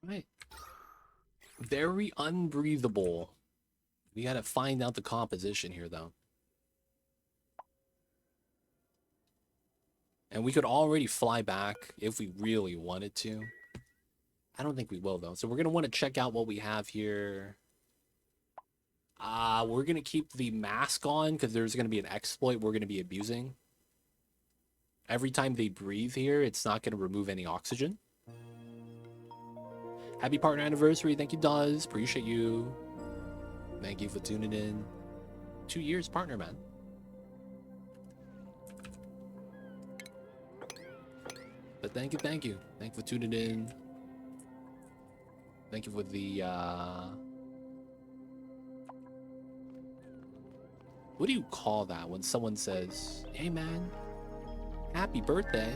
Right. Very unbreathable. We gotta find out the composition here, though. And we could already fly back if we really wanted to. I don't think we will, though. So we're gonna want to check out what we have here. We're gonna keep the mask on because there's gonna be an exploit we're gonna be abusing. Every time they breathe here, it's not gonna remove any oxygen. Happy partner anniversary. Thank you, Duz. Appreciate you. Thank you for tuning in. 2 years partner, man. But thank you, thank you. Thank you for tuning in. Thank you for the, what do you call that when someone says, hey man, happy birthday?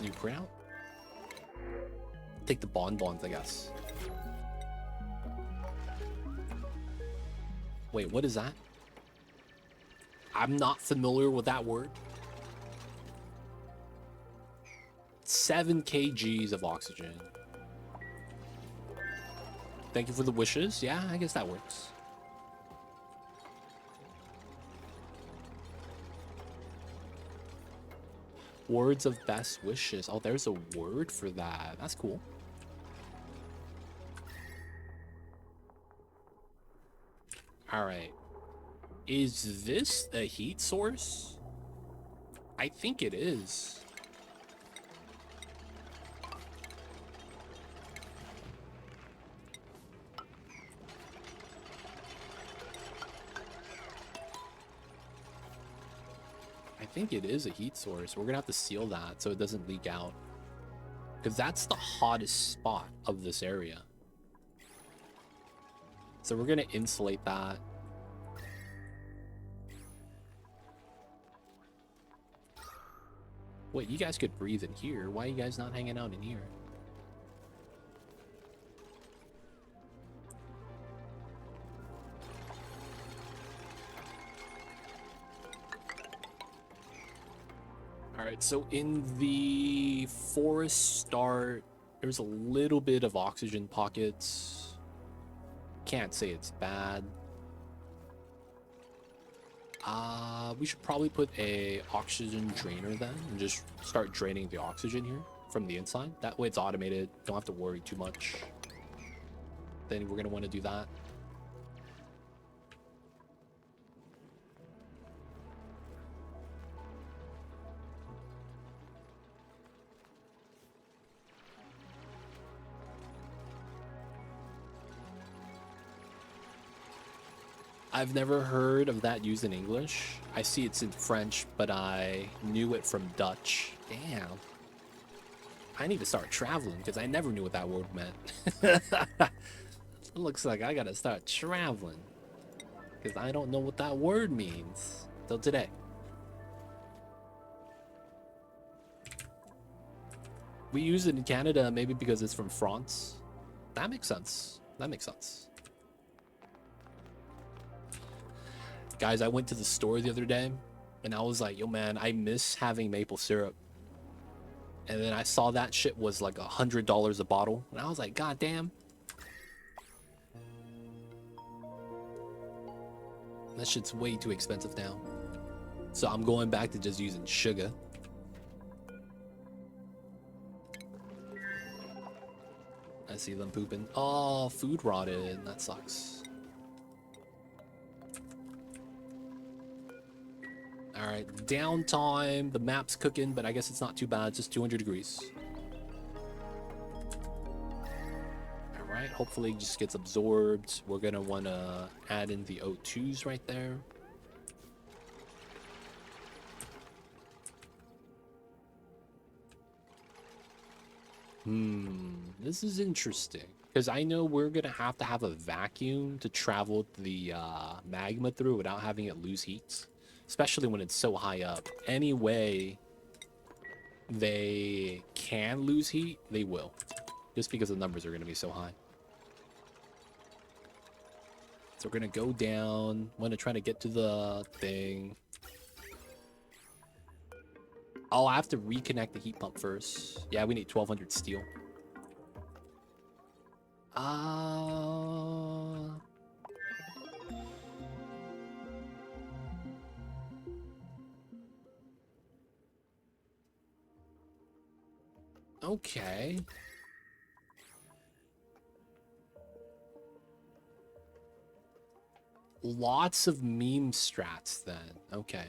New printout? Take the bonbons, I guess. Wait, what is that? I'm not familiar with that word. 7 kgs of oxygen. Thank you for the wishes. Yeah, I guess that works. Words of best wishes. Oh, there's a word for that. That's cool. All right. Is this a heat source? I think it is. I think it is a heat source. We're gonna have to seal that so it doesn't leak out, because that's the hottest spot of this area. So we're gonna insulate that. Wait, you guys could breathe in here. Why are you guys not hanging out in here? Alright, so in the forest start, there's a little bit of oxygen pockets. Can't say it's bad. We should probably put a oxygen drainer then and just start draining the oxygen here from the inside. That way it's automated. Don't have to worry too much. Then we're gonna want to do that. I've never heard of that used in English. I see it's in French, but I knew it from Dutch. Damn. I need to start traveling because I never knew what that word meant. It looks like I gotta start traveling because I don't know what that word means till today. We use it in Canada maybe because it's from France. That makes sense. That makes sense. Guys, I went to the store the other day and I was like, yo man, I miss having maple syrup. And then I saw that shit was like $100 a bottle. And I was like, god damn. That shit's way too expensive now. So I'm going back to just using sugar. I see them pooping. Oh, food rotted. That sucks. All right, downtime. The map's cooking, but I guess it's not too bad. It's just 200 degrees. All right, hopefully it just gets absorbed. We're gonna want to add in the O2s right there. This is interesting because I know we're gonna have to have a vacuum to travel the magma through without having it lose heat, especially when it's so high up. Any way they can lose heat, they will, just because the numbers are gonna be so high. So we're gonna go down. I'm gonna try to get to the thing. Oh, I have to reconnect the heat pump first. Yeah, we need 1200 steel. Okay. Lots of meme strats then. Okay.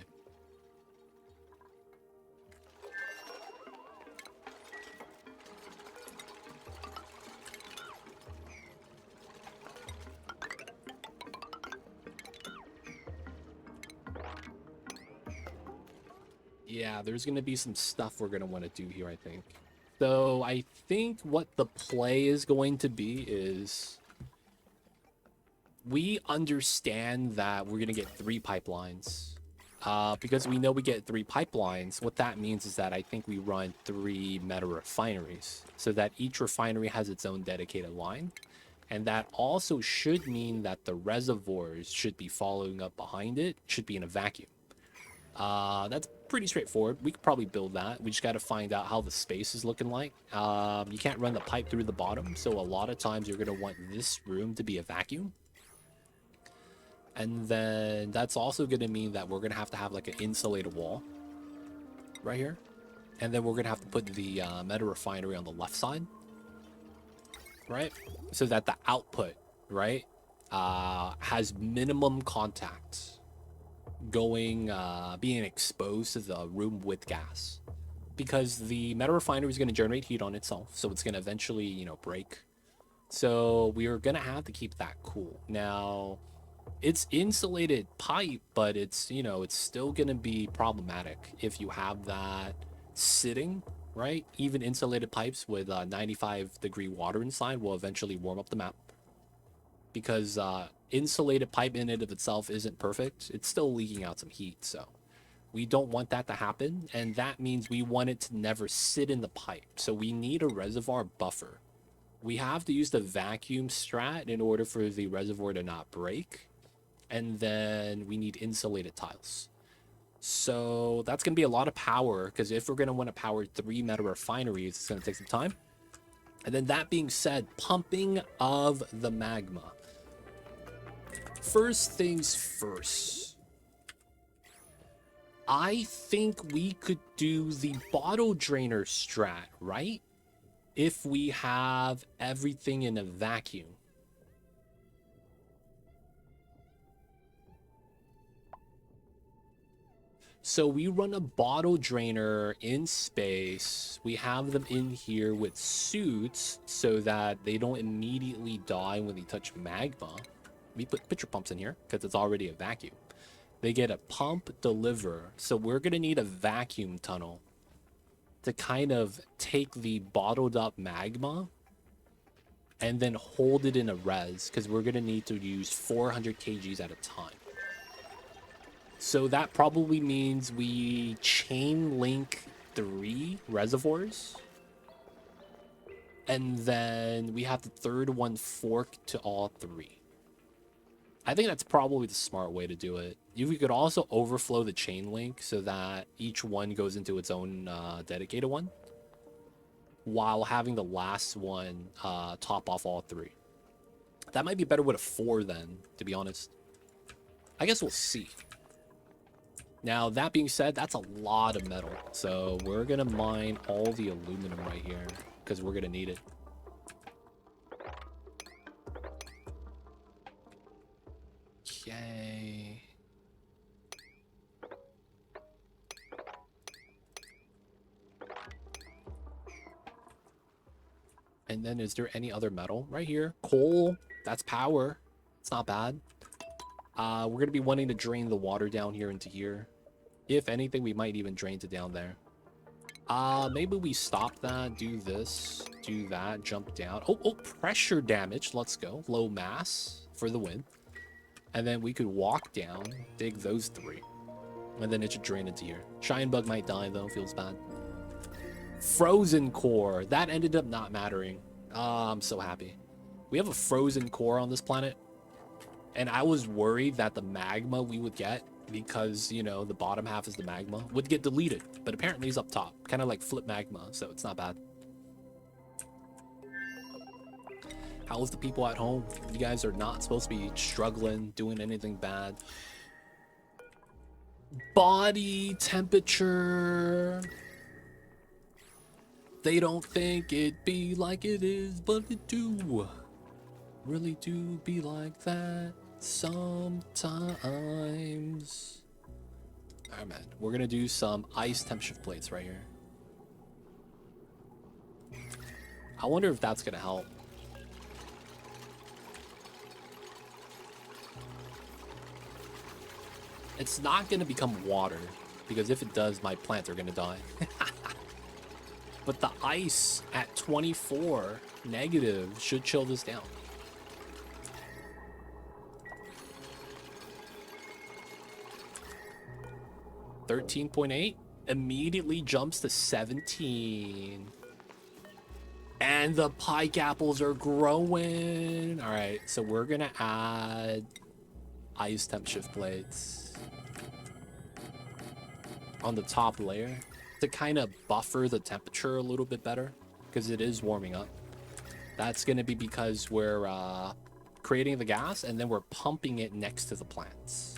Yeah, there's going to be some stuff we're going to want to do here, I think. So I think what the play is going to be is we understand that we're going to get 3 pipelines. Because we know we get 3 pipelines, what that means is that I think we run 3 meta refineries so that each refinery has its own dedicated line. And that also should mean that the reservoirs should be following up behind it, should be in a vacuum. That's pretty straightforward. We could probably build that. We just got to find out how the space is looking like. You can't run the pipe through the bottom, so a lot of times you're going to want this room to be a vacuum. And then that's also going to mean that we're going to have like an insulated wall right here. And then we're going to have to put the meta refinery on the left side, right? So that the output, right, has minimum contact going, being exposed to the room with gas. Because the meta refinery is going to generate heat on itself, so it's going to eventually, you know, break. So we are going to have to keep that cool. Now, it's insulated pipe, but it's, you know, it's still going to be problematic if you have that sitting, right? Even insulated pipes with 95-degree water inside will eventually warm up the map. Because insulated pipe in and of itself isn't perfect. It's still leaking out some heat, so we don't want that to happen, and that means we want it to never sit in the pipe. So we need a reservoir buffer. We have to use the vacuum strat in order for the reservoir to not break, and then we need insulated tiles. So that's going to be a lot of power, because if we're going to want to power 3 meta refineries, it's going to take some time. And then that being said, pumping of the magma. First things first. I think we could do the bottle drainer strat, right? If we have everything in a vacuum. So we run a bottle drainer in space. We have them in here with suits so that they don't immediately die when they touch magma. We put pitcher pumps in here because it's already a vacuum. They get a pump deliver. So we're going to need a vacuum tunnel to kind of take the bottled up magma and then hold it in a res, because we're going to need to use 400 kgs at a time. So that probably means we chain link 3 reservoirs, and then we have the third one fork to all 3. I think that's probably the smart way to do it. You could also overflow the chain link so that each one goes into its own dedicated one, while having the last one top off all 3. That might be better with a 4 then, to be honest. I guess we'll see. Now, that being said, that's a lot of metal. So we're going to mine all the aluminum right here, because we're going to need it. Okay. And then is there any other metal? Right here. Coal. That's power. It's not bad. We're going to be wanting to drain the water down here into here. If anything, we might even drain to down there. Maybe we stop that, do this, do that, jump down. Oh, pressure damage. Let's go. Low mass for the win. And then we could walk down, dig those 3. And then it should drain into here. Shine bug might die, though. Feels bad. Frozen core. That ended up not mattering. I'm so happy. We have a frozen core on this planet. And I was worried that the magma we would get, because, you know, the bottom half is the magma, would get deleted. But apparently it's up top. Kind of like flip magma, so it's not bad. How's the people at home? You guys are not supposed to be struggling, doing anything bad. Body temperature. They don't think it be like it is, but it do. Really do be like that sometimes. Alright, man. We're gonna do some ice temp shift plates right here. I wonder if that's gonna help. It's not gonna become water, because if it does, my plants are gonna die. But the ice at 24 negative should chill this down. $13.8 immediately jumps to 17. And the pike apples are growing. All right, so we're gonna add ice temp shift plates on the top layer to kind of buffer the temperature a little bit better, because it is warming up. That's gonna be because we're creating the gas and then we're pumping it next to the plants.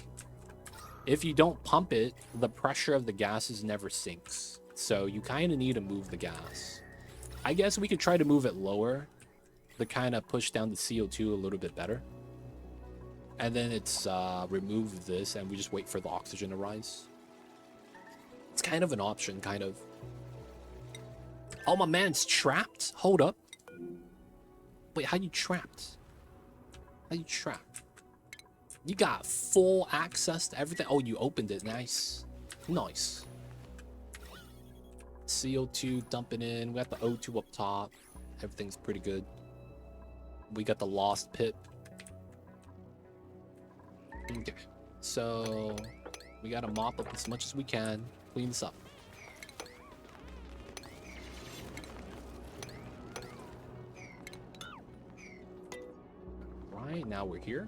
If you don't pump it, the pressure of the gases never sinks. So you kind of need to move the gas. I guess we could try to move it lower to kind of push down the CO2 a little bit better. And then it's remove this and we just wait for the oxygen to rise. It's kind of an option, kind of. Oh, my man's trapped? Hold up. Wait, how you trapped? How you trapped? You got full access to everything. Oh, you opened it. Nice. Nice. CO2 dumping in. We got the O2 up top. Everything's pretty good. We got the lost pit. Okay. So we got to mop up as much as we can. Clean this up. Right, now we're here.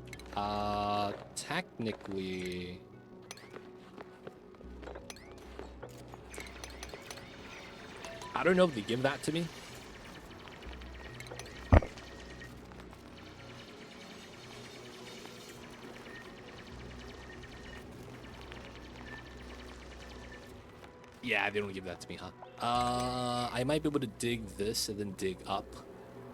Technically... I don't know if they give that to me. Yeah, they don't give that to me, huh? I might be able to dig this and then dig up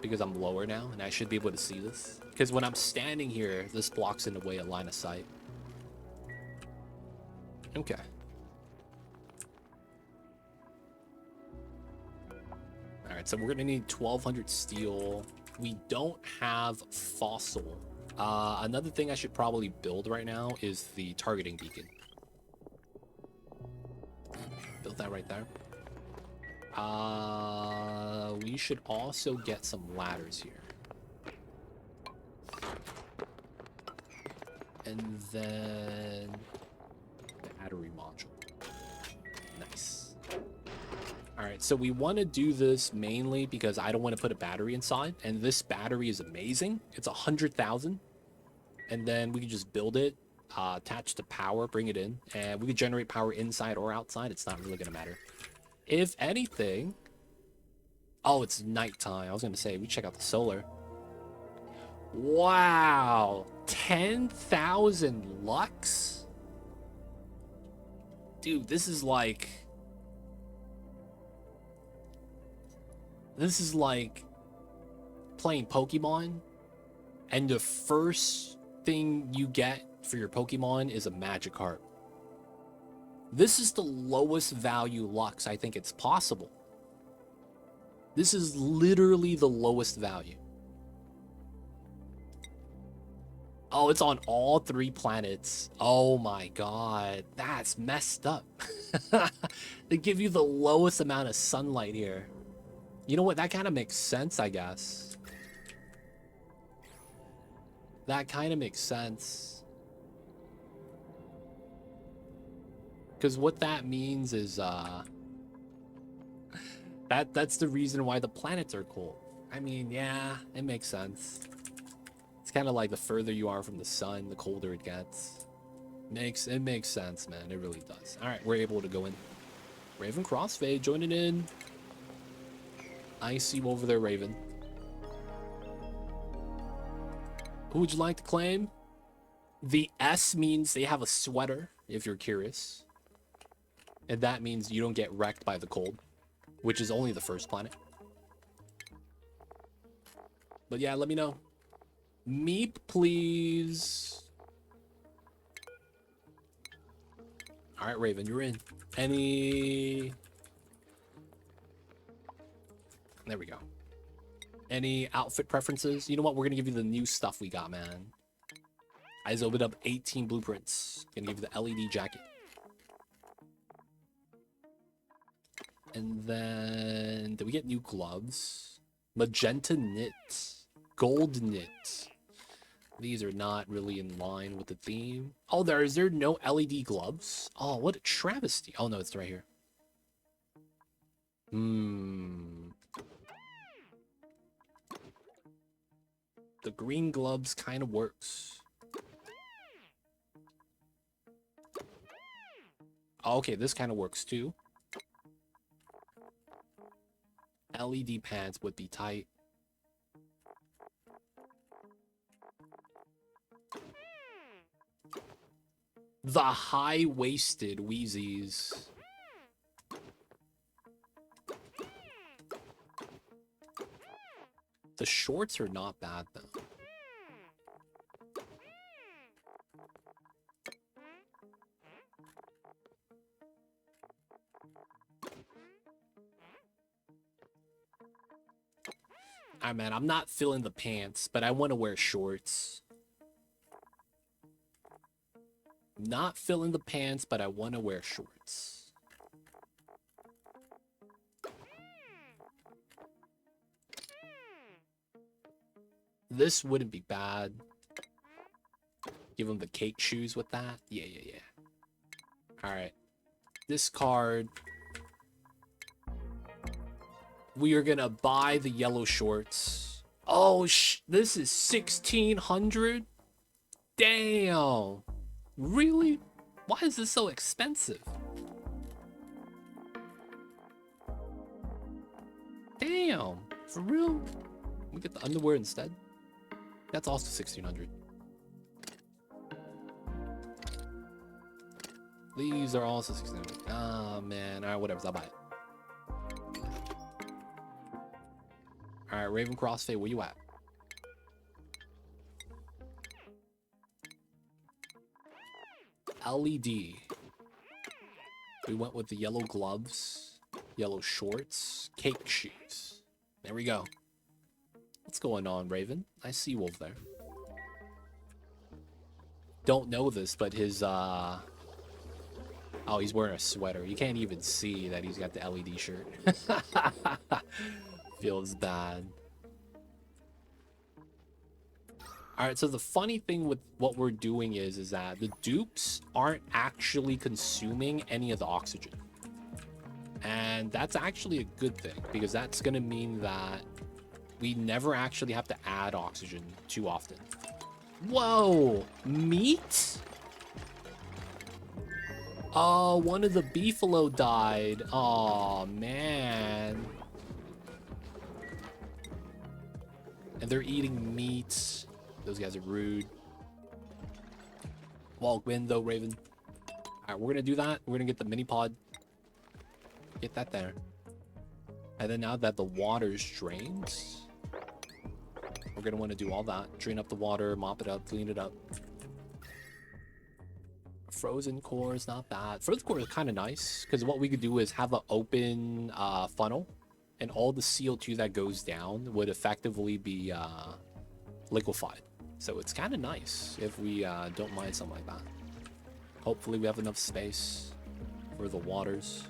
because I'm lower now and I should be able to see this. Because when I'm standing here, this blocks in the way a line of sight. Okay. Alright, so we're going to need 1,200 steel. We don't have fossil. Another thing I should probably build right now is the targeting beacon. Build that right there. We should also get some ladders here. And then battery module. Nice. Alright, so we want to do this mainly because I don't want to put a battery inside. And this battery is amazing. It's 100,000. And then we can just build it, attach the power, bring it in. And we can generate power inside or outside. It's not really going to matter. If anything... Oh, it's nighttime. I was going to say, we check out the solar. Wow. 10,000 lux? Dude, this is like... This is like playing Pokemon, and the first thing you get for your Pokemon is a Magikarp. This is the lowest value lux I think it's possible. This is literally the lowest value. Oh, it's on all 3 planets. Oh my god, that's messed up. They give you the lowest amount of sunlight here. You know what? That kind of makes sense, I guess. That kind of makes sense. Because what that means is, that's the reason why the planets are cold. I mean, yeah, it makes sense. It's kind of like the further you are from the sun, the colder it gets. It makes sense, man. It really does. All right, we're able to go in. Raven Crossfade joining in. I see you over there, Raven. Who would you like to claim? The S means they have a sweater, if you're curious. And that means you don't get wrecked by the cold, which is only the first planet. But yeah, let me know. Meep, please. All right, Raven, you're in. Any... There we go. Any outfit preferences? You know what? We're gonna give you the new stuff we got, man. I just opened up 18 blueprints. Gonna give you the LED jacket. And then, did we get new gloves? Magenta knit. Gold knit. These are not really in line with the theme. Oh, is there no LED gloves? Oh, what a travesty. Oh, no, it's right here. The green gloves kind of works. Oh, okay, this kind of works too. LED pants would be tight. The high-waisted Wheezies. The shorts are not bad, though. Alright, man, I'm not feeling the pants, but I want to wear shorts. Not feeling the pants, but I want to wear shorts. This wouldn't be bad. Give him the cake shoes with that. Yeah. Alright. Discard. We are gonna buy the yellow shorts. Oh, this is 1,600? Damn. Really? Why is this so expensive? Damn. For real? We get the underwear instead? That's also 1,600. These are also 1,600. Ah, man. Alright, whatever. I'll buy it. Alright, Raven Crossfade, where you at? LED. We went with the yellow gloves, yellow shorts, cake shoes. There we go. What's going on, Raven? I see you over there. Don't know this, but his, oh, he's wearing a sweater. You can't even see that he's got the LED shirt. Feels bad. Alright, so the funny thing with what we're doing is that the dupes aren't actually consuming any of the oxygen. And that's actually a good thing, because that's going to mean that we never actually have to add oxygen too often. Whoa! Meat? Oh, one of the beefalo died. Oh, man. And they're eating meat. Those guys are rude. Walk win, though, Raven. Alright, we're gonna do that. We're gonna get the mini pod. Get that there. And then now that the water's drained, we're gonna want to do all that. Drain up the water, mop it up, clean it up. Frozen core is not bad. Frozen core is kind of nice, because what we could do is have an open funnel, and all the CO2 that goes down would effectively be liquefied. So it's kind of nice if we don't mind something like that. Hopefully we have enough space for the waters.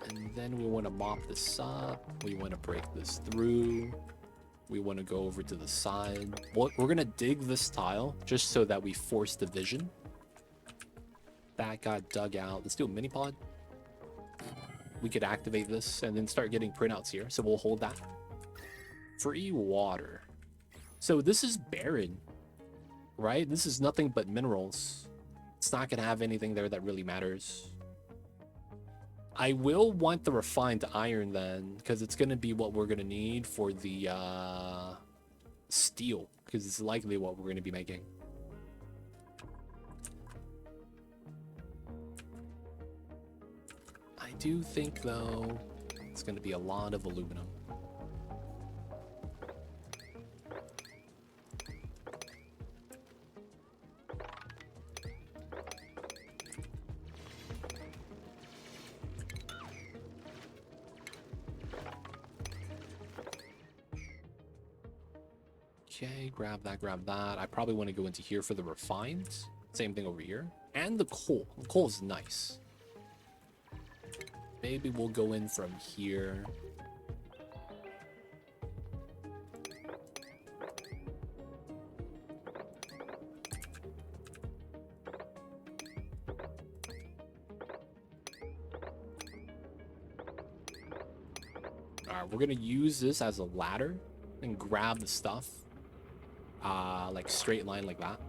And then we want to mop this up. We want to break this through. We want to go over to the side. We're going to dig this tile just so that we force division. That got dug out. Let's do a mini pod. We could activate this and then start getting printouts here. So we'll hold that. Free water. So this is barren, right? This is nothing but minerals. It's not going to have anything there that really matters. I will want the refined iron then, because it's going to be what we're going to need for the steel, because it's likely what we're going to be making. I do think, though, it's going to be a lot of aluminum. Okay, grab that, grab that. I probably want to go into here for the refined. Same thing over here. And the coal. The coal is nice. Maybe we'll go in from here. Alright, we're gonna use this as a ladder and grab the stuff. Like straight line like that.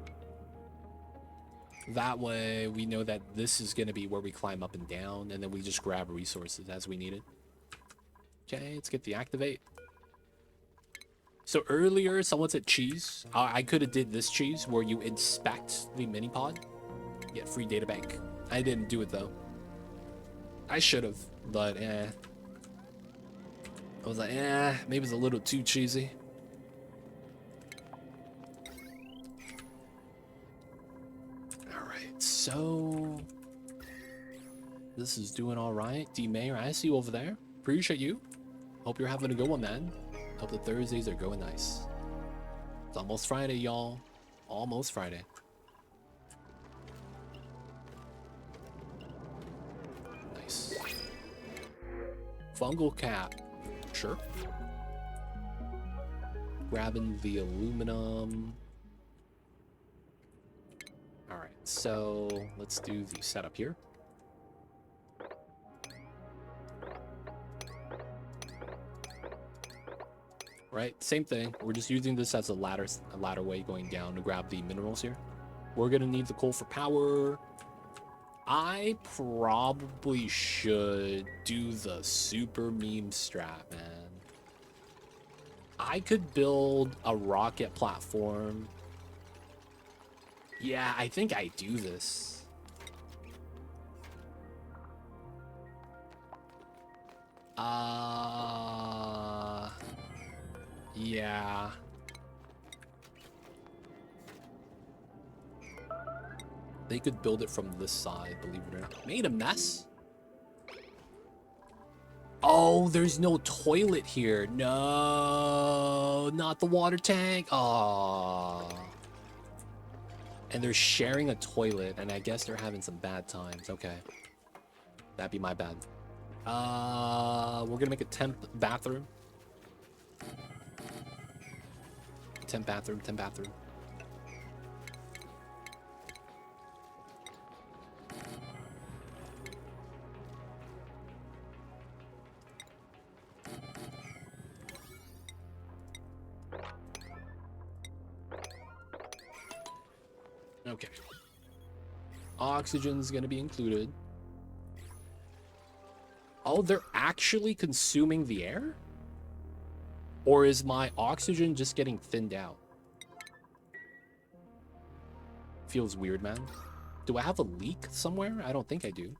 That way we know that this is gonna be where we climb up and down, and then we just grab resources as we need it. Okay, let's get the activate. So earlier someone said cheese. I could have did this cheese where you inspect the mini pod, get free data bank. I didn't do it though. I should have, but I was like, maybe it's a little too cheesy. Alright, so this is doing alright. D-Mayor, I see you over there. Appreciate you. Hope you're having a good one, man. Hope the Thursdays are going nice. It's almost Friday, y'all. Almost Friday. Nice. Fungal cap. Sure. Grabbing the aluminum. Alright, so let's do the setup here. Right, same thing. We're just using this as a ladder way going down to grab the minerals here. We're gonna need the coal for power. I probably should do the super meme strat, man. I could build a rocket platform. Yeah, I think I do this. Yeah. They could build it from this side, believe it or not. Made a mess? Oh, there's no toilet here. No, not the water tank. Oh. And they're sharing a toilet, and I guess they're having some bad times. Okay. That'd be my bad. We're gonna make a temp bathroom. Temp bathroom, temp bathroom. Okay. Oxygen's gonna be included. Oh, they're actually consuming the air? Or is my oxygen just getting thinned out? Feels weird, man. Do I have a leak somewhere? I don't think I do.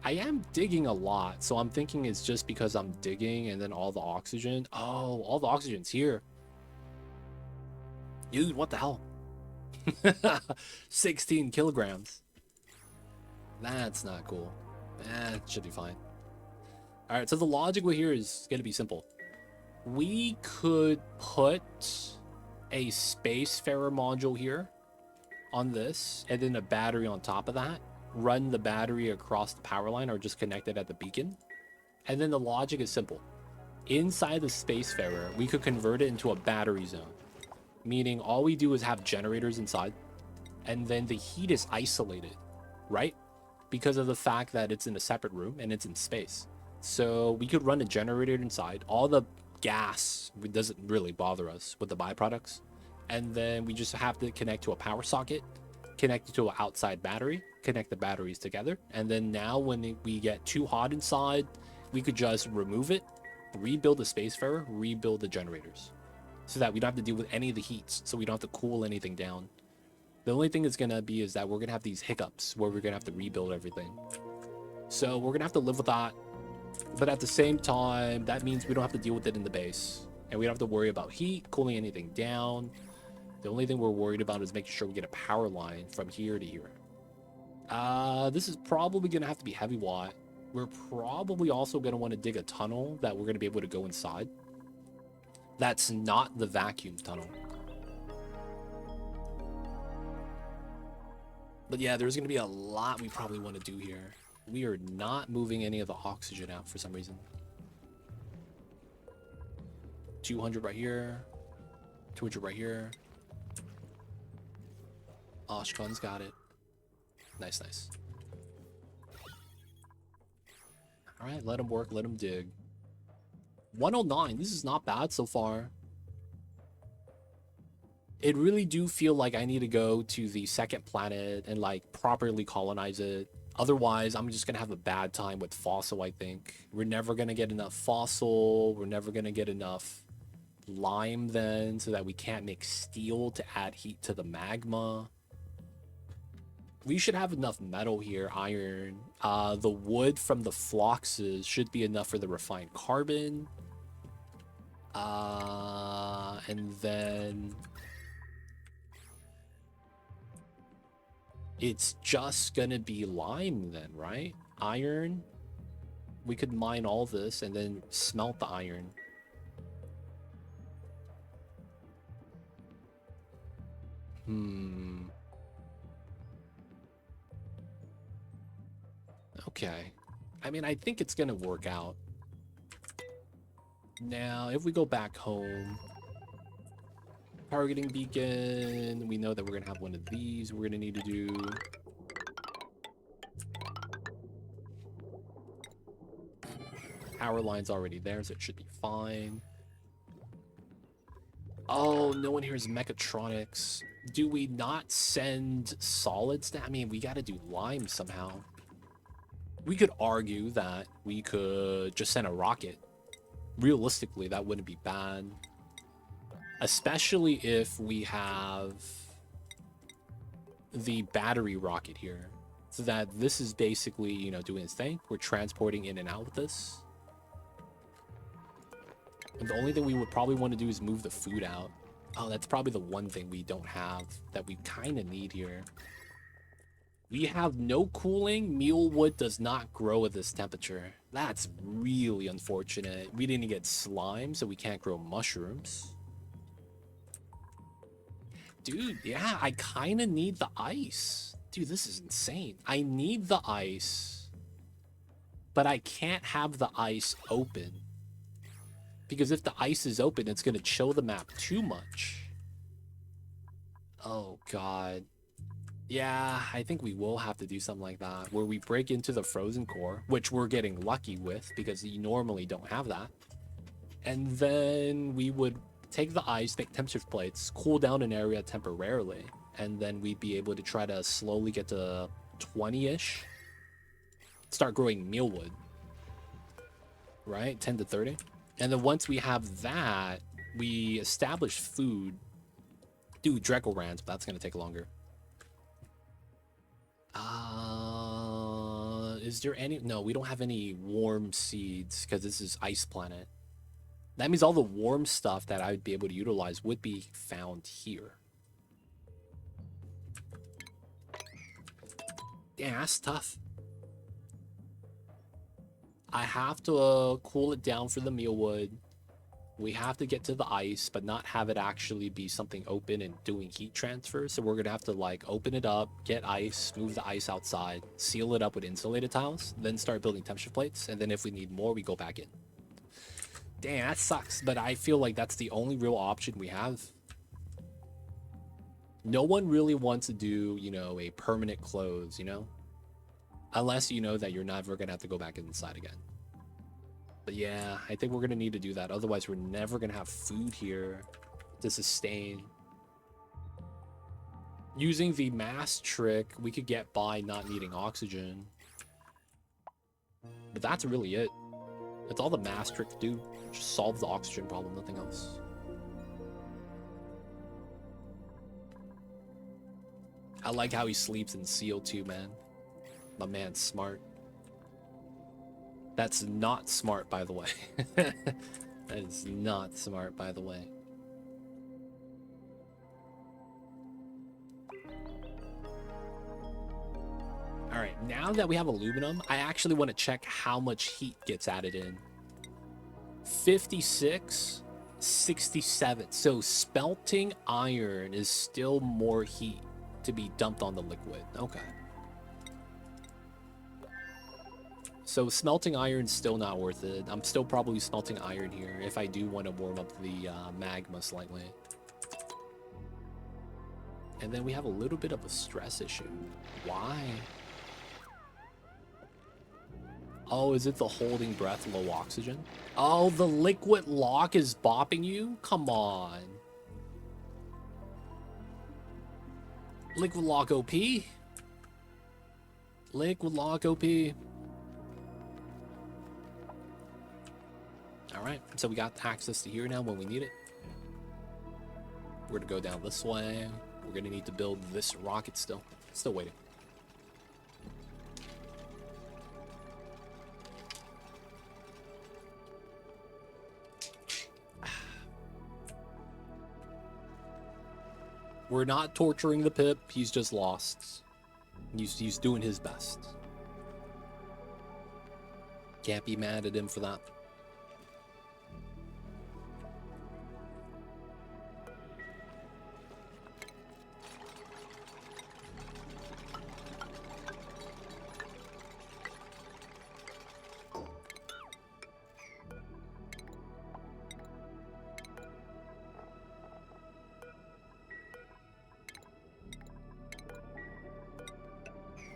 I am digging a lot, so I'm thinking it's just because I'm digging and then all the oxygen. Oh, all the oxygen's here. Dude, what the hell? 16 kilograms. That's not cool. It should be fine. Alright, so the logic here is going to be simple. We could put a spacefarer module here on this, and then a battery on top of that. Run the battery across the power line or just connect it at the beacon. And then the logic is simple. Inside the spacefarer, we could convert it into a battery zone. Meaning all we do is have generators inside, and then the heat is isolated, right? Because of the fact that it's in a separate room and it's in space. So we could run a generator inside. All the gas doesn't really bother us with the byproducts. And then we just have to connect to a power socket, connect it to an outside battery, connect the batteries together. And then now when we get too hot inside, we could just remove it, rebuild the spacefarer, rebuild the generators. So that we don't have to deal with any of the heats, so we don't have to cool anything down. The only thing it's gonna be is that we're gonna have these hiccups where we're gonna have to rebuild everything. So we're gonna have to live with that. But at the same time, that means we don't have to deal with it in the base. And we don't have to worry about heat, cooling anything down. The only thing we're worried about is making sure we get a power line from here to here. This is probably gonna have to be heavy watt. We're probably also gonna want to dig a tunnel that we're gonna be able to go inside. That's not the vacuum tunnel. But yeah, there's going to be a lot we probably want to do here. We are not moving any of the oxygen out for some reason. 200 right here. 200 right here. Oshkon's got it. Nice, nice. Alright, let him work, let him dig. 109, this is not bad so far. It really do feel like I need to go to the second planet and like properly colonize it. Otherwise, I'm just gonna have a bad time with fossil, I think. We're never gonna get enough fossil. We're never gonna get enough lime then, so that we can't make steel to add heat to the magma. We should have enough metal here, iron. The wood from the phloxes should be enough for the refined carbon. And then it's just gonna be lime then, right? Iron. We could mine all this and then smelt the iron. Okay. I mean, I think it's gonna work out. Now, if we go back home, targeting beacon, we know that we're gonna have one of these we're gonna need to do. Power line's already there, so it should be fine. Oh, no one here is mechatronics. Do we not send solids? I mean, we gotta do lime somehow. We could argue that we could just send a rocket. Realistically, that wouldn't be bad. Especially if we have the battery rocket here. So that this is basically, you know, doing its thing. We're transporting in and out with this. And the only thing we would probably want to do is move the food out. Oh, that's probably the one thing we don't have that we kind of need here. We have no cooling. Mealwood does not grow at this temperature. That's really unfortunate. We didn't get slime, so we can't grow mushrooms. Dude, yeah, I kind of need the ice. Dude, this is insane. I need the ice, but I can't have the ice open. Because if the ice is open, it's going to chill the map too much. Oh, God. Yeah, I think we will have to do something like that, where we break into the frozen core, which we're getting lucky with, because you normally don't have that. And then we would take the ice, make temperature plates, cool down an area temporarily, and then we'd be able to try to slowly get to 20-ish. Start growing mealwood. Right? 10 to 30. And then once we have that, we establish food. Do Dreckelrans, but that's going to take longer. Is there any... No, we don't have any warm seeds because this is Ice Planet. That means all the warm stuff that I would be able to utilize would be found here. Yeah, that's tough. I have to cool it down for the mealwood. We have to get to the ice, but not have it actually be something open and doing heat transfer. So we're going to have to like open it up, get ice, move the ice outside, seal it up with insulated tiles, then start building temperature plates. And then if we need more, we go back in. Damn, that sucks. But I feel like that's the only real option we have. No one really wants to do, you know, a permanent close, you know? Unless you know that you're never going to have to go back inside again. But yeah, I think we're going to need to do that. Otherwise, we're never going to have food here to sustain. Using the mass trick, we could get by not needing oxygen. But that's really it. That's all the mass trick to do. Just solve the oxygen problem, nothing else. I like how he sleeps in CO2, man. My man's smart. That's not smart, by the way. That is not smart, by the way. All right, now that we have aluminum, I actually want to check how much heat gets added in. 56, 67. So smelting iron is still more heat to be dumped on the liquid. Okay. So smelting iron's still not worth it. I'm still probably smelting iron here if I do want to warm up the magma slightly. And then we have a little bit of a stress issue. Why? Oh, is it the holding breath, low oxygen? Oh, the liquid lock is bopping you? Come on. Liquid lock OP? Liquid lock OP. Alright, so we got access to here now when we need it. We're gonna go down this way. We're gonna need to build this rocket still. Still waiting. We're not torturing the Pip. He's just lost. He's doing his best. Can't be mad at him for that.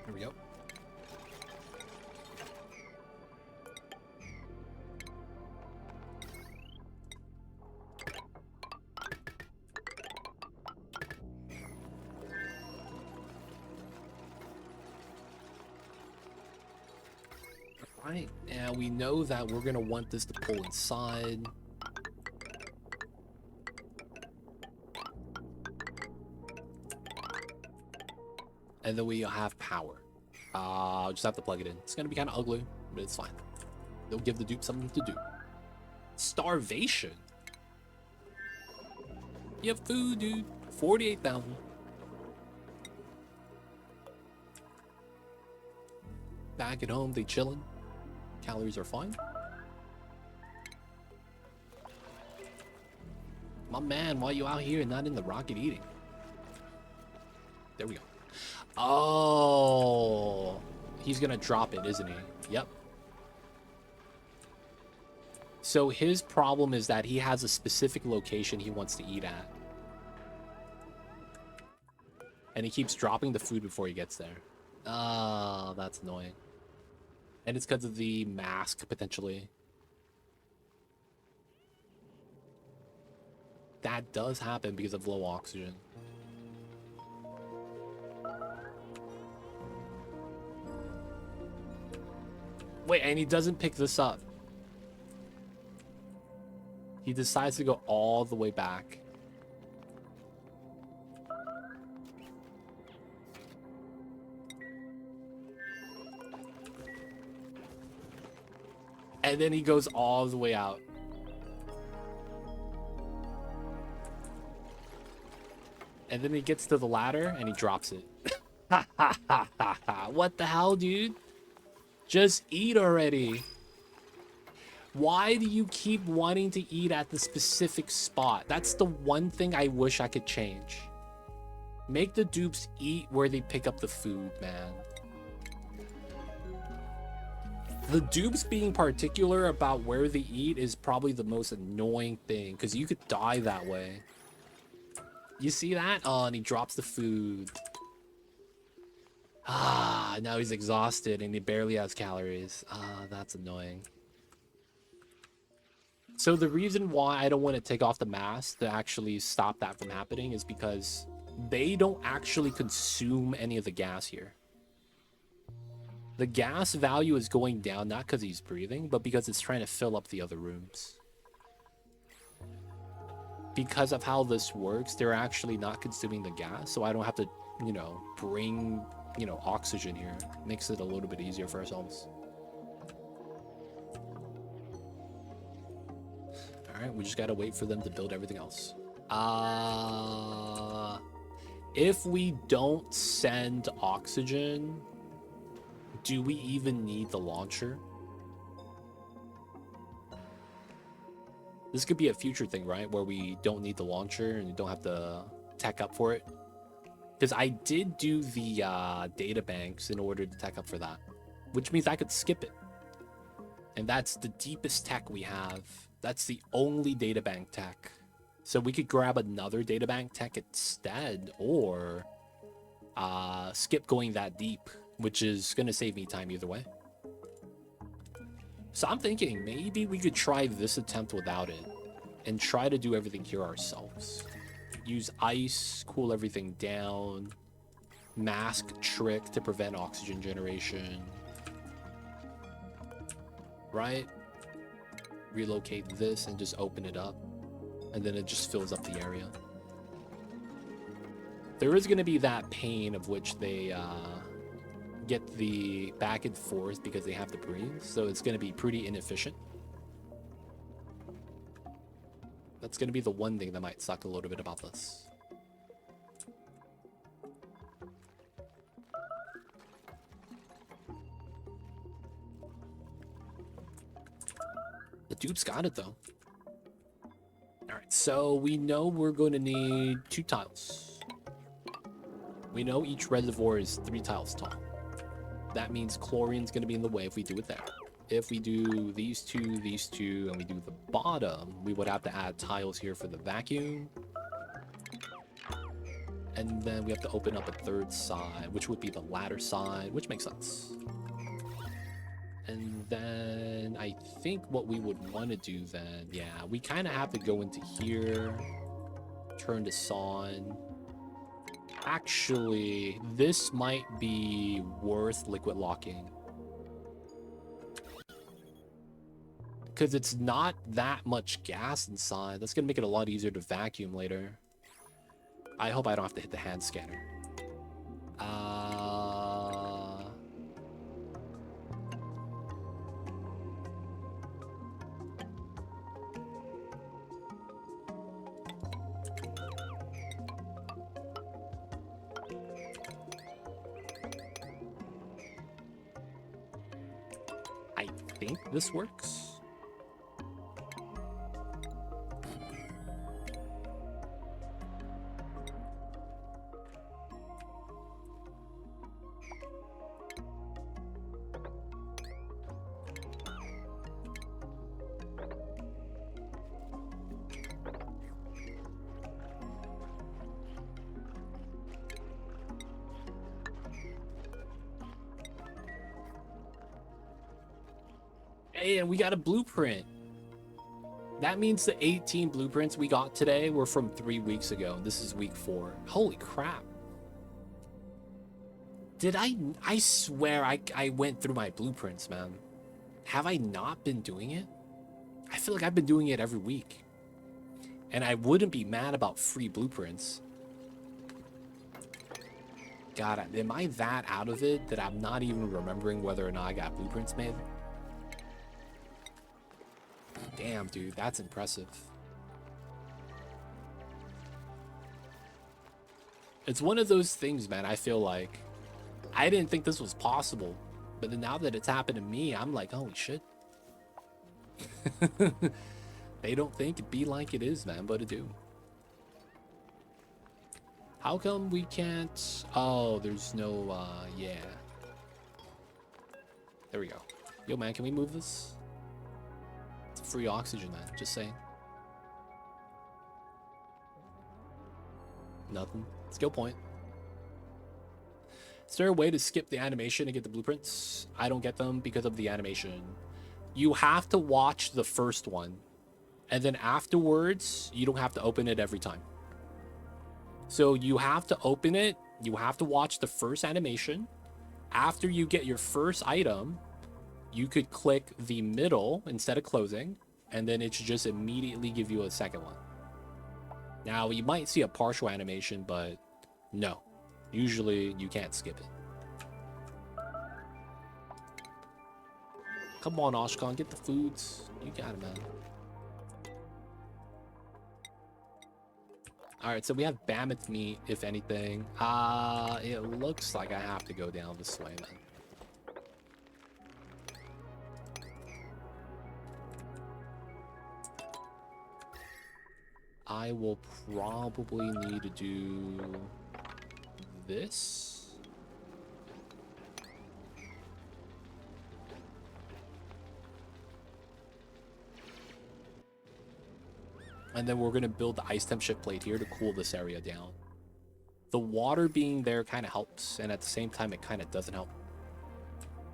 Here we go. Right, and we know that we're gonna want this to pull inside. And then we have power. I'll just have to plug it in. It's gonna be kind of ugly, but it's fine. They'll give the dupe something to do. Starvation? You have food, dude. 48,000. Back at home, they chillin'. Calories are fine. My man, why you out here and not in the rocket eating? There we go. Oh, he's gonna drop it, isn't he? Yep. So his problem is that he has a specific location he wants to eat at. And he keeps dropping the food before he gets there. Oh, that's annoying. And it's because of the mask, potentially. That does happen because of low oxygen. Wait, and he doesn't pick this up. He decides to go all the way back. And then he goes all the way out. And then he gets to the ladder and he drops it. What the hell, dude? Just eat already. Why do you keep wanting to eat at the specific spot? That's the one thing I wish I could change. Make the dupes eat where they pick up the food, man. The dupes being particular about where they eat is probably the most annoying thing, because you could die that way. You see that? Oh, and he drops the food. Ah, now he's exhausted and he barely has calories. Ah, that's annoying. So the reason why I don't want to take off the mask to actually stop that from happening is because they don't actually consume any of the gas here. The gas value is going down not because he's breathing, but because it's trying to fill up the other rooms. Because of how this works, they're actually not consuming the gas, so I don't have to, you know, bring, you know, oxygen here. Makes it a little bit easier for ourselves. Alright, we just gotta wait for them to build everything else. If we don't send oxygen, do we even need the launcher? This could be a future thing, right? Where we don't need the launcher and you don't have to tech up for it. Because I did do the data banks in order to tech up for that. Which means I could skip it. And that's the deepest tech we have. That's the only databank tech. So we could grab another databank tech instead, or skip going that deep, which is going to save me time either way. So I'm thinking maybe we could try this attempt without it and try to do everything here ourselves. Use ice, cool everything down, mask trick to prevent oxygen generation. Right? Relocate this and just open it up. And then it just fills up the area. There is going to be that pain of which they get the back and forth because they have to breathe. So it's going to be pretty inefficient. That's going to be the one thing that might suck a little bit about this. The dude's got it though. Alright, so we know we're going to need 2 tiles. We know each reservoir is 3 tiles tall. That means chlorine's going to be in the way if we do it there. If we do these two, and we do the bottom, we would have to add tiles here for the vacuum. And then we have to open up a 3rd side, which would be the ladder side, which makes sense. And then I think what we would want to do then, yeah, we kind of have to go into here, turn this on. Actually, this might be worth liquid locking. Because it's not that much gas inside. That's going to make it a lot easier to vacuum later. I hope I don't have to hit the hand scanner. I think this works. Hey, and we got a blueprint. That means the 18 blueprints we got today were from 3 weeks ago. This is week 4. Holy crap. Did I swear I went through my blueprints, man. Have I not been doing it? I feel like I've been doing it every week. And I wouldn't be mad about free blueprints. God, am I that out of it that I'm not even remembering whether or not I got blueprints made? Damn, dude, that's impressive. It's one of those things, man, I feel like I didn't think this was possible. But then now that it's happened to me, I'm like, holy shit. They don't think it be like it is, man, but it do. How come we can't... Oh, there's no, yeah. There we go. Yo, man, can we move this? It's free oxygen, man. Just saying. Nothing. Skill point. Is there a way to skip the animation and get the blueprints? I don't get them because of the animation. You have to watch the first one. And then afterwards, you don't have to open it every time. So you have to open it. You have to watch the first animation. After you get your first item, you could click the middle instead of closing. And then it should just immediately give you a second one. Now, you might see a partial animation, but no. Usually, you can't skip it. Come on, Oshkon, get the foods. You got it, man. Alright, so we have mammoth meat, if anything. It looks like I have to go down this way, man. I will probably need to do this. And then we're going to build the ice temp shift plate here to cool this area down. The water being there kind of helps, and at the same time, it kind of doesn't help.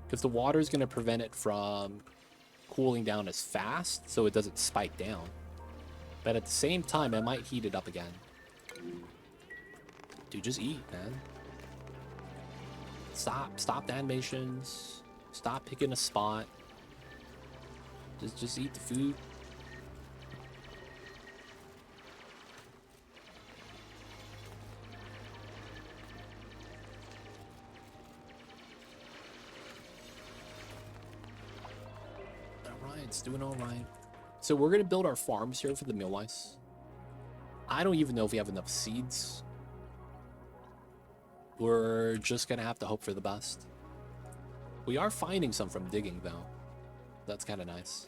Because the water is going to prevent it from cooling down as fast, so it doesn't spike down. But at the same time, it might heat it up again. Dude, just eat, man. Stop the animations. Stop picking a spot. Just eat the food. Alright, it's doing alright. So we're gonna build our farms here for the meal lice. I don't even know if we have enough seeds. We're just gonna have to hope for the best. We are finding some from digging though. That's kind of nice.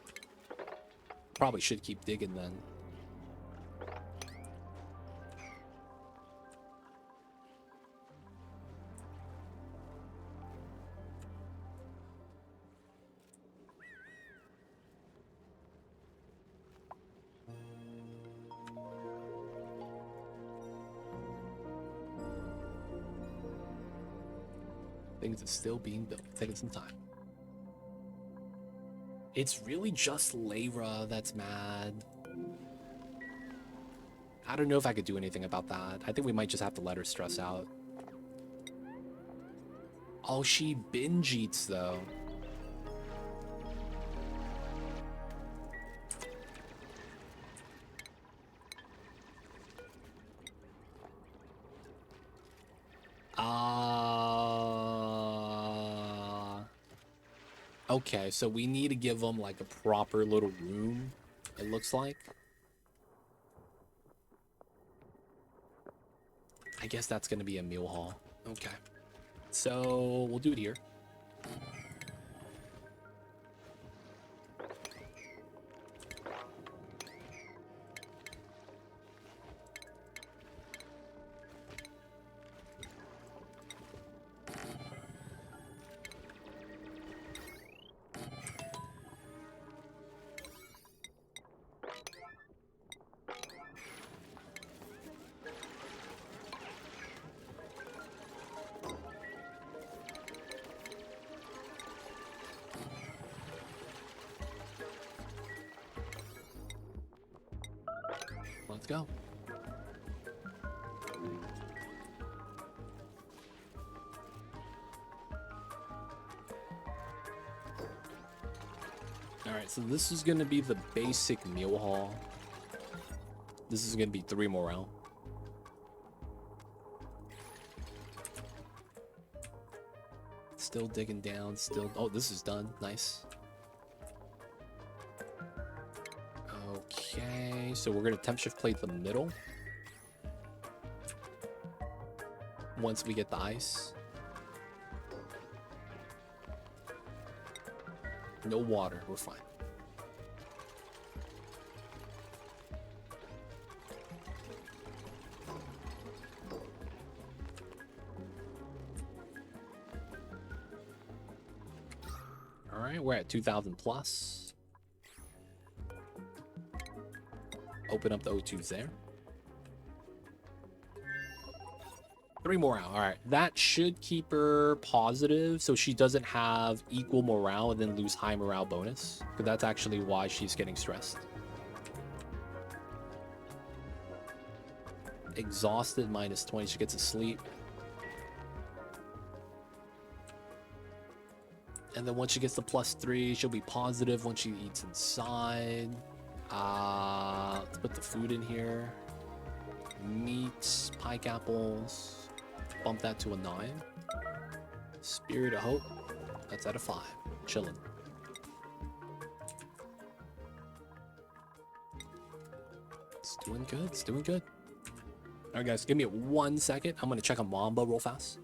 Probably should keep digging then. Things are still being built, taking some time. It's really just Layra that's mad. I don't know if I could do anything about that. I think we might just have to let her stress out. Oh, she binge eats though. Okay, so we need to give them like a proper little room, it looks like. I guess that's gonna be a meal hall. Okay. So we'll do it here. Let's go. Alright, so this is gonna be the basic meal hall. This is gonna be 3 morale. Still digging down, still... Oh, this is done. Nice. Okay, so we're gonna temp shift plate the middle. Once we get the ice. No water, we're fine. All right, we're at 2,000 plus. Open up the O2s there. 3 morale. All right, that should keep her positive, so she doesn't have equal morale and then lose high morale bonus. Because that's actually why she's getting stressed. Exhausted minus 20. She gets asleep. And then once she gets the +3, she'll be positive once she eats inside. Let's put the food in here. Meats, pike apples. Bump that to a 9. Spirit of Hope. That's at a 5. Chilling. It's doing good. It's doing good. Alright, guys. Give me 1 second. I'm going to check on Mamba real fast.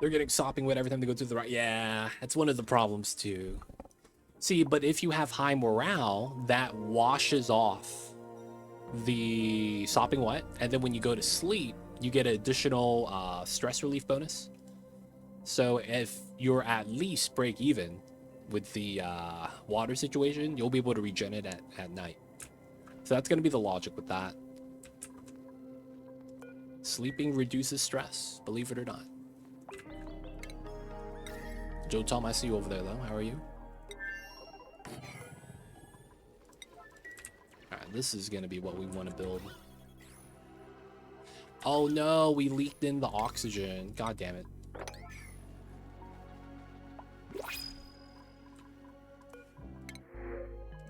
They're getting sopping wet every time they go to the right. Yeah, that's one of the problems too. See, but if you have high morale, that washes off the sopping wet, and then when you go to sleep, you get an additional stress relief bonus. So if you're at least break even with the water situation, you'll be able to regen it at night. So that's going to be the logic with that. Sleeping reduces stress, believe it or not. Joe Tom, I see you over there though. How are you? Alright, this is gonna be what we want to build. Oh no, we leaked in the oxygen. God damn it.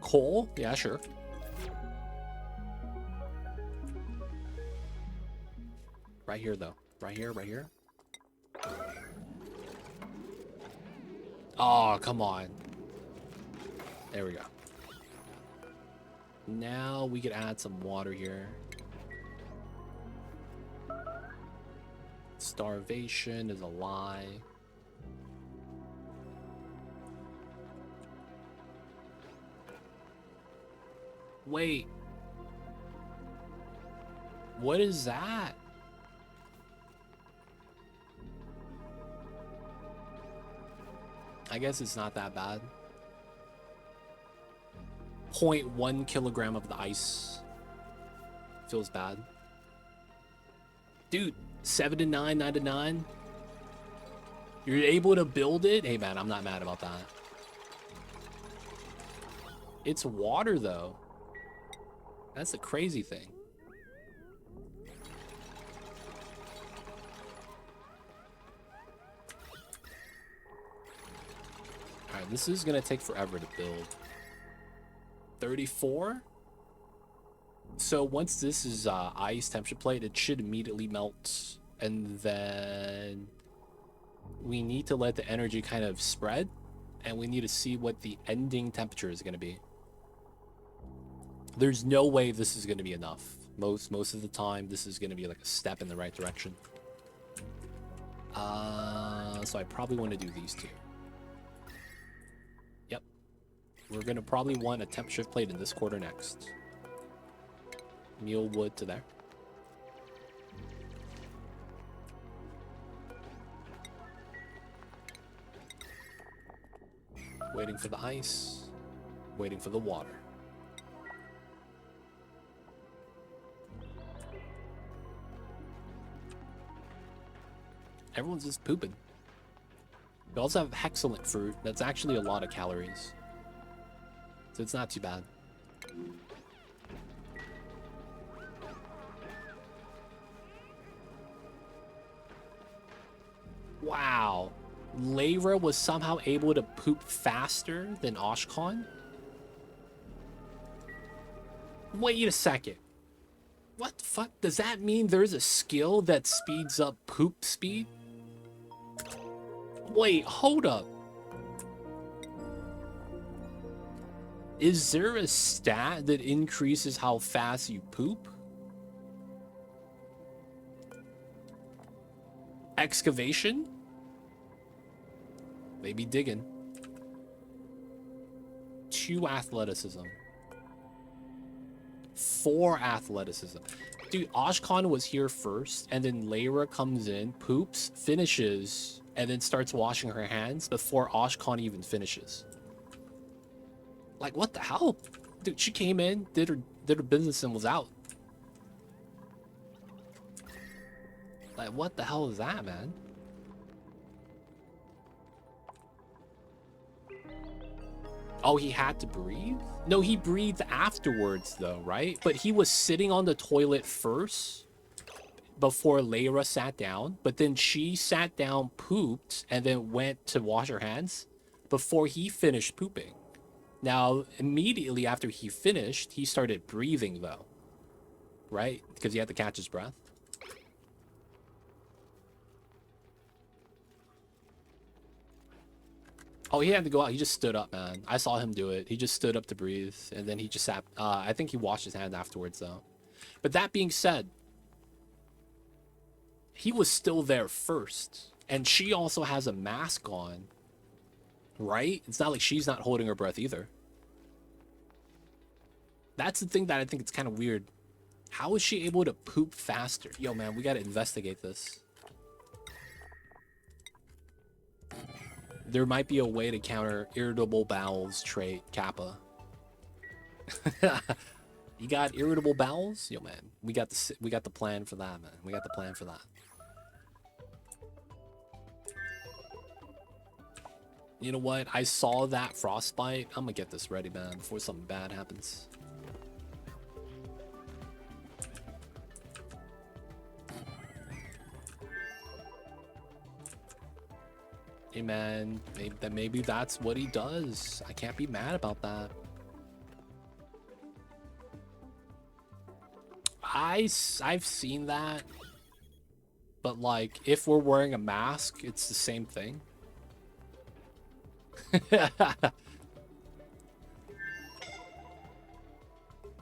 Coal? Yeah, sure. Right here though. Right here, right here. Oh, come on. There we go. Now we could add some water here. Starvation is a lie. Wait. What is that? I guess it's not that bad. 0.1 kilogram of the ice. Feels bad. Dude, 7 to 9, 9 to 9. You're able to build it? Hey man, I'm not mad about that. It's water though. That's the crazy thing. Alright, this is gonna take forever to build. 34? So once this is ice temperature plate, it should immediately melt. And then we need to let the energy kind of spread. And we need to see what the ending temperature is going to be. There's no way this is going to be enough. Most of the time, this is going to be like a step in the right direction. So I probably want to do these two. Yep. We're going to probably want a temp shift plate in this quarter next. Meal wood to there. Waiting for the ice. Waiting for the water. Everyone's just pooping. We also have excellent fruit. That's actually a lot of calories. So it's not too bad. Wow. Layra was somehow able to poop faster than Oshkon? Wait a second. What the fuck? Does that mean there's a skill that speeds up poop speed? Wait, hold up. Is there a stat that increases how fast you poop? Excavation? Maybe digging. 2 athleticism. 4 athleticism. Dude, Oshkon was here first, and then Layra comes in, poops, finishes, and then starts washing her hands before Oshkon even finishes. Like, what the hell? Dude, she came in, did her business, and was out. Like, what the hell is that, man? Oh, he had to breathe? No, he breathed afterwards, though, right? But he was sitting on the toilet first before Layra sat down. But then she sat down, pooped, and then went to wash her hands before he finished pooping. Now, immediately after he finished, he started breathing, though. Right? Because he had to catch his breath. Oh, he had to go out. He just stood up, man. I saw him do it. He just stood up to breathe, and then he just sat. I think he washed his hands afterwards, though. But that being said, he was still there first. And she also has a mask on, right? It's not like she's not holding her breath either. That's the thing that I think it's kind of weird. How is she able to poop faster? Yo, man, we gotta investigate this. There might be a way to counter irritable bowels trait, Kappa. You got irritable bowels? Yo, man, we got the plan for that, man. We got the plan for that. You know what? I saw that frostbite. I'm gonna get this ready, man, before something bad happens. Hey, man, maybe that's what he does. I can't be mad about that. I've seen that, but like, if we're wearing a mask, it's the same thing.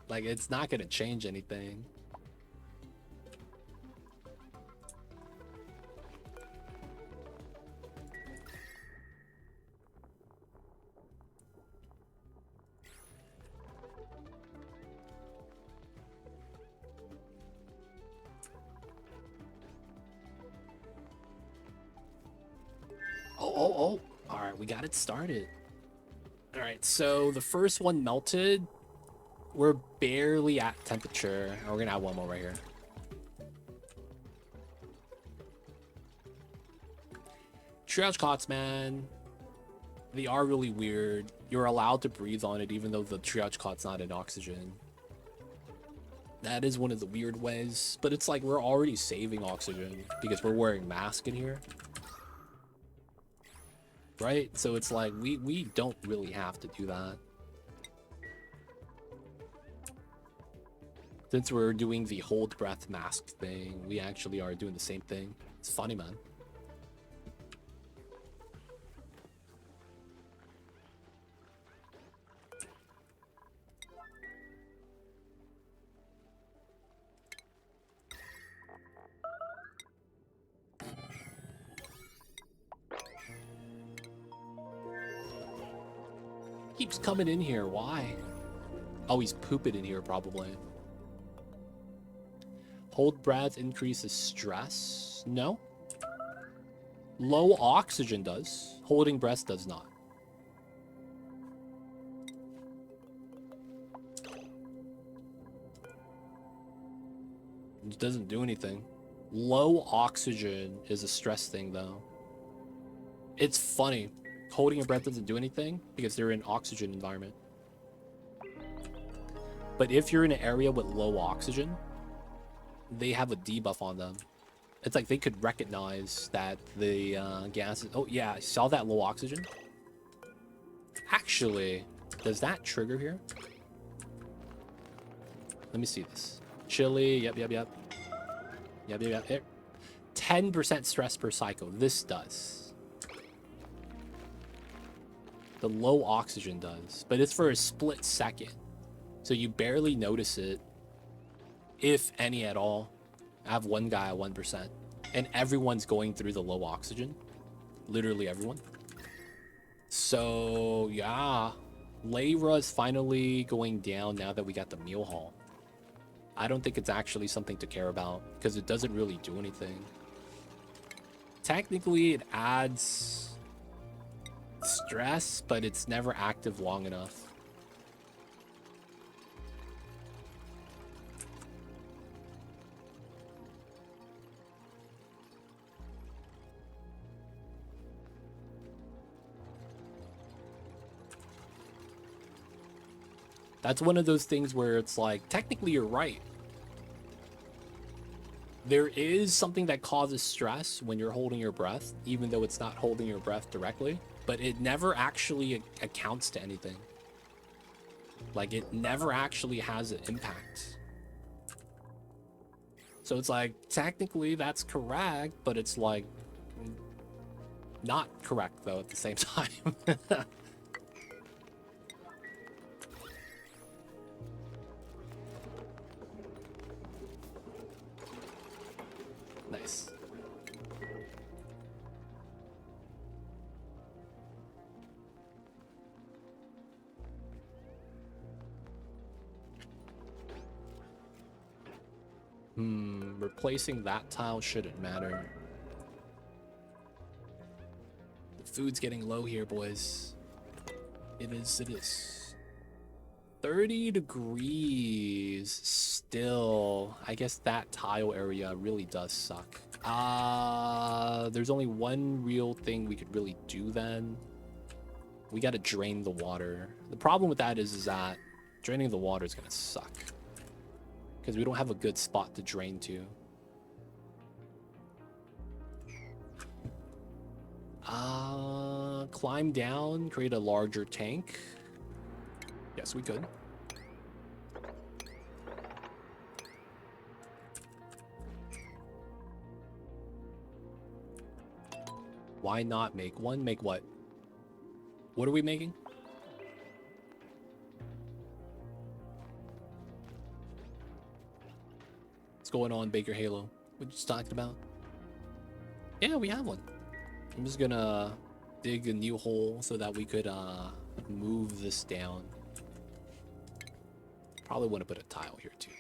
Like, it's not gonna change anything. Oh. All right, we got it started. All right, so the first one melted. We're barely at temperature. We're gonna add one more right here. Triage cots, man. They are really weird. You're allowed to breathe on it even though the triage cot's not in oxygen. That is one of the weird ways, but it's like we're already saving oxygen because we're wearing masks in here. Right? So it's like we don't really have to do that. Since we're doing the hold breath mask thing, we actually are doing the same thing. It's funny, man. Keeps coming in here. Why? Oh, he's pooping in here probably. Hold breath increases stress? No. Low oxygen does. Holding breath does not. It doesn't do anything. Low oxygen is a stress thing though. It's funny. Holding your breath doesn't do anything because they're in oxygen environment. But if you're in an area with low oxygen, they have a debuff on them. It's like they could recognize that the gas is... Oh, yeah, I saw that low oxygen. Actually, does that trigger here? Let me see this. Chili, yep. 10% stress per cycle. This does. The low oxygen does, but it's for a split second. So you barely notice it, if any at all. I have one guy at 1%, and everyone's going through the low oxygen. Literally everyone. So, yeah. Layra is finally going down now that we got the meal hall. I don't think it's actually something to care about, because it doesn't really do anything. Technically, it adds stress, but it's never active long enough. That's one of those things where it's like, technically you're right. There is something that causes stress when you're holding your breath, even though it's not holding your breath directly, but it never actually accounts to anything. Like, it never actually has an impact. So it's like, technically that's correct, but it's like, not correct though at the same time. Nice. Replacing that tile shouldn't matter. The food's getting low here, boys. It is. 30 degrees still. I guess that tile area really does suck. There's only one real thing we could really do then. We gotta drain the water. The problem with that is that draining the water is gonna suck. Because we don't have a good spot to drain to. Climb down, create a larger tank. Yes, we could. Why not make one? Make what? What are we making? What's going on, Baker Halo? What you just talking about? Yeah, we have one. I'm just gonna dig a new hole so that we could move this down. Probably want to put a tile here too.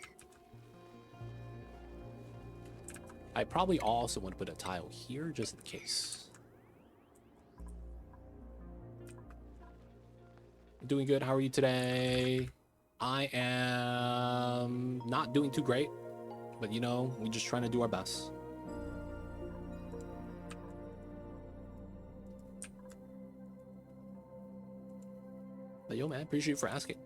I probably also want to put a tile here just in case. Doing good. How are you today? I am not doing too great, but you know, we're just trying to do our best. But yo, man, appreciate you for asking.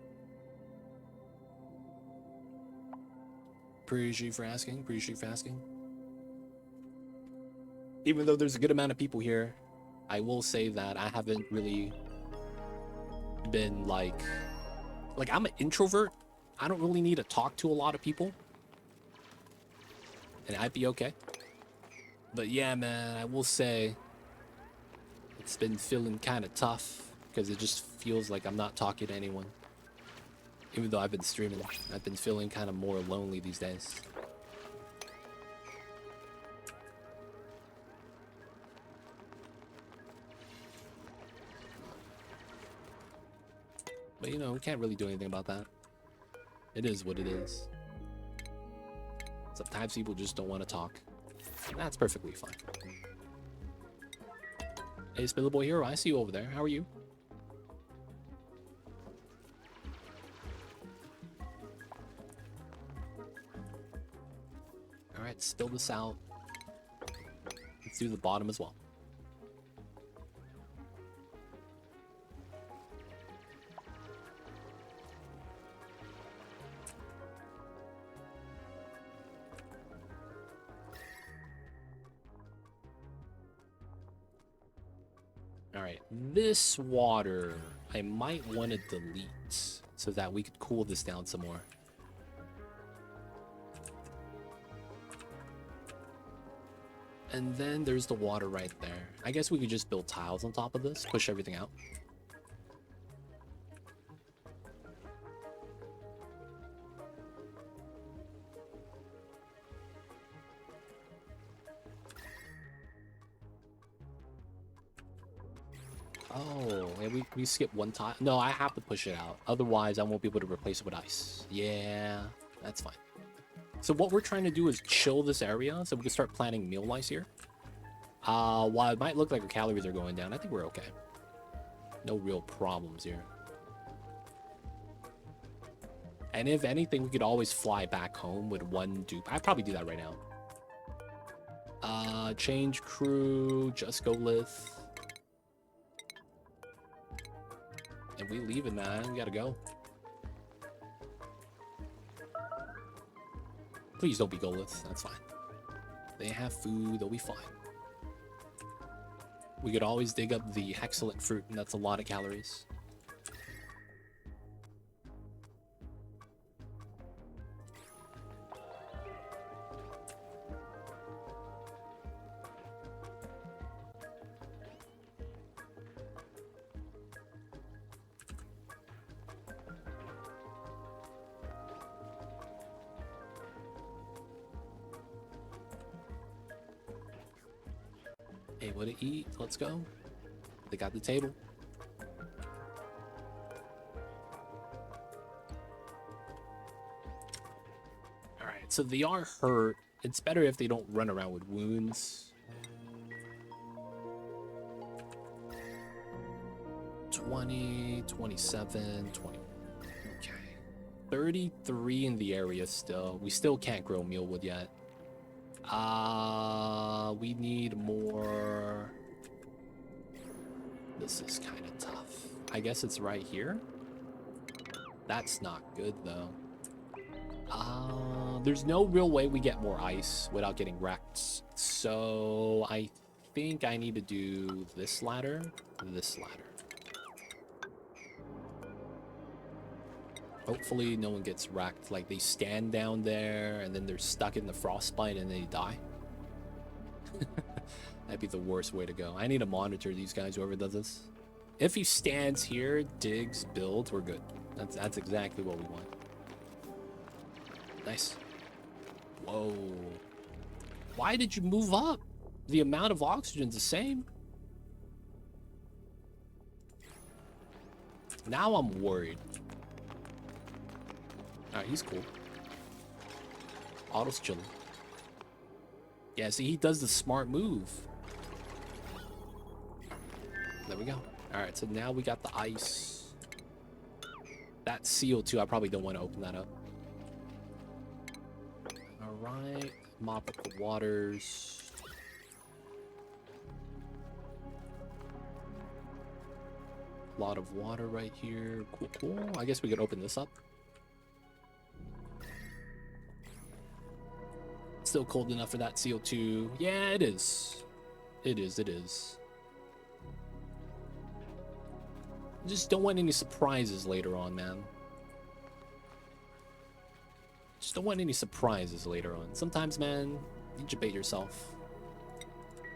Appreciate you for asking. Appreciate you for asking. Even though there's a good amount of people here, I will say that I haven't really been like I'm an introvert. I don't really need to talk to a lot of people, and I'd be okay. But yeah, man, I will say it's been feeling kind of tough because it just feels like I'm not talking to anyone. Even though I've been streaming, I've been feeling kind of more lonely these days. But you know, we can't really do anything about that. It is what it is. Sometimes people just don't want to talk. And that's perfectly fine. Hey, Spillable Hero, I see you over there. How are you? Alright, spill this out. Let's do the bottom as well. Alright, this water I might want to delete so that we could cool this down some more. And then there's the water right there. I guess we could just build tiles on top of this, push everything out. Oh, yeah, we skip one tile. No, I have to push it out. Otherwise, I won't be able to replace it with ice. Yeah, that's fine. So what we're trying to do is chill this area so we can start planting meal lice here. While it might look like our calories are going down, I think we're okay. No real problems here. And if anything, we could always fly back home with one dupe. I'd probably do that right now. Change crew, just go Lith. And we leaving, man. We gotta go. Please don't be Golith. That's fine. They have food. They'll be fine. We could always dig up the Hexalent fruit, and that's a lot of calories. Able to eat. Let's go. They got the table. All right. So they are hurt. It's better if they don't run around with wounds. 20, 27, 20. Okay. 33 in the area still. We still can't grow mealwood yet. We need more. This is kind of tough. I guess it's right here. That's not good though. There's no real way we get more ice without getting wrecked. So I think I need to do this ladder, this ladder. Hopefully no one gets wrecked. Like they stand down there and then they're stuck in the frostbite and they die. That'd be the worst way to go. I need to monitor these guys, whoever does this. If he stands here, digs, builds, we're good. That's exactly what we want. Nice. Whoa. Why did you move up? The amount of oxygen's the same. Now I'm worried. Alright, he's cool. Otto's chilling. Yeah, see, he does the smart move. There we go. Alright, so now we got the ice. That's sealed too. I probably don't want to open that up. Alright. Mop up the waters. A lot of water right here. Cool, cool. I guess we could open this up. Still cold enough for that CO2. Yeah, it is. It is, it is. Just don't want any surprises later on, man. Just don't want any surprises later on. Sometimes, man, you debate yourself.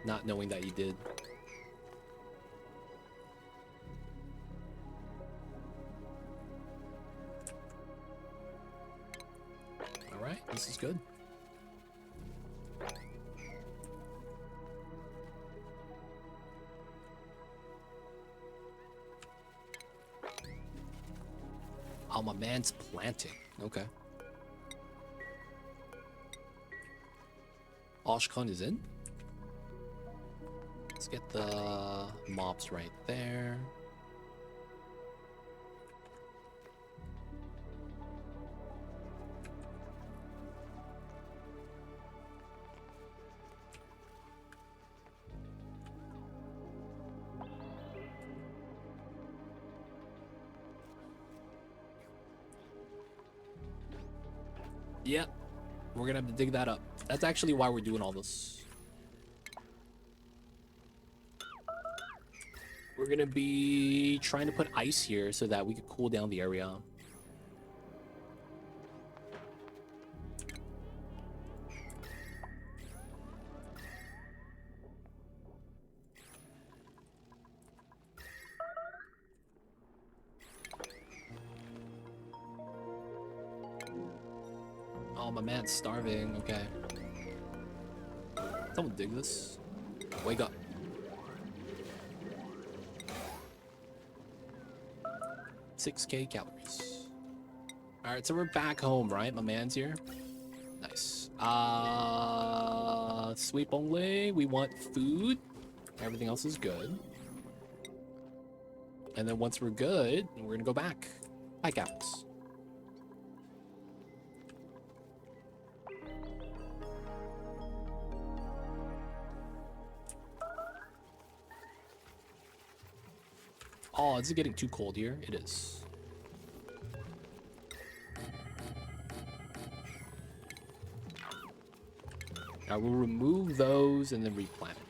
Not knowing that you did. Alright, this is good. Oh, my man's planting. Okay. Oshkon is in. Let's get the mobs right there. Yep, we're gonna have to dig that up. That's actually why we're doing all this. We're gonna be trying to put ice here so that we can cool down the area. Oh, my man's starving. Okay. Someone dig this. Wake up. $6K calories. Alright, so we're back home, right? My man's here. Nice. Sleep only. We want food. Everything else is good. And then once we're good, we're gonna go back. Back out. Oh, is it getting too cold here? It is. Now we'll remove those and then replant it.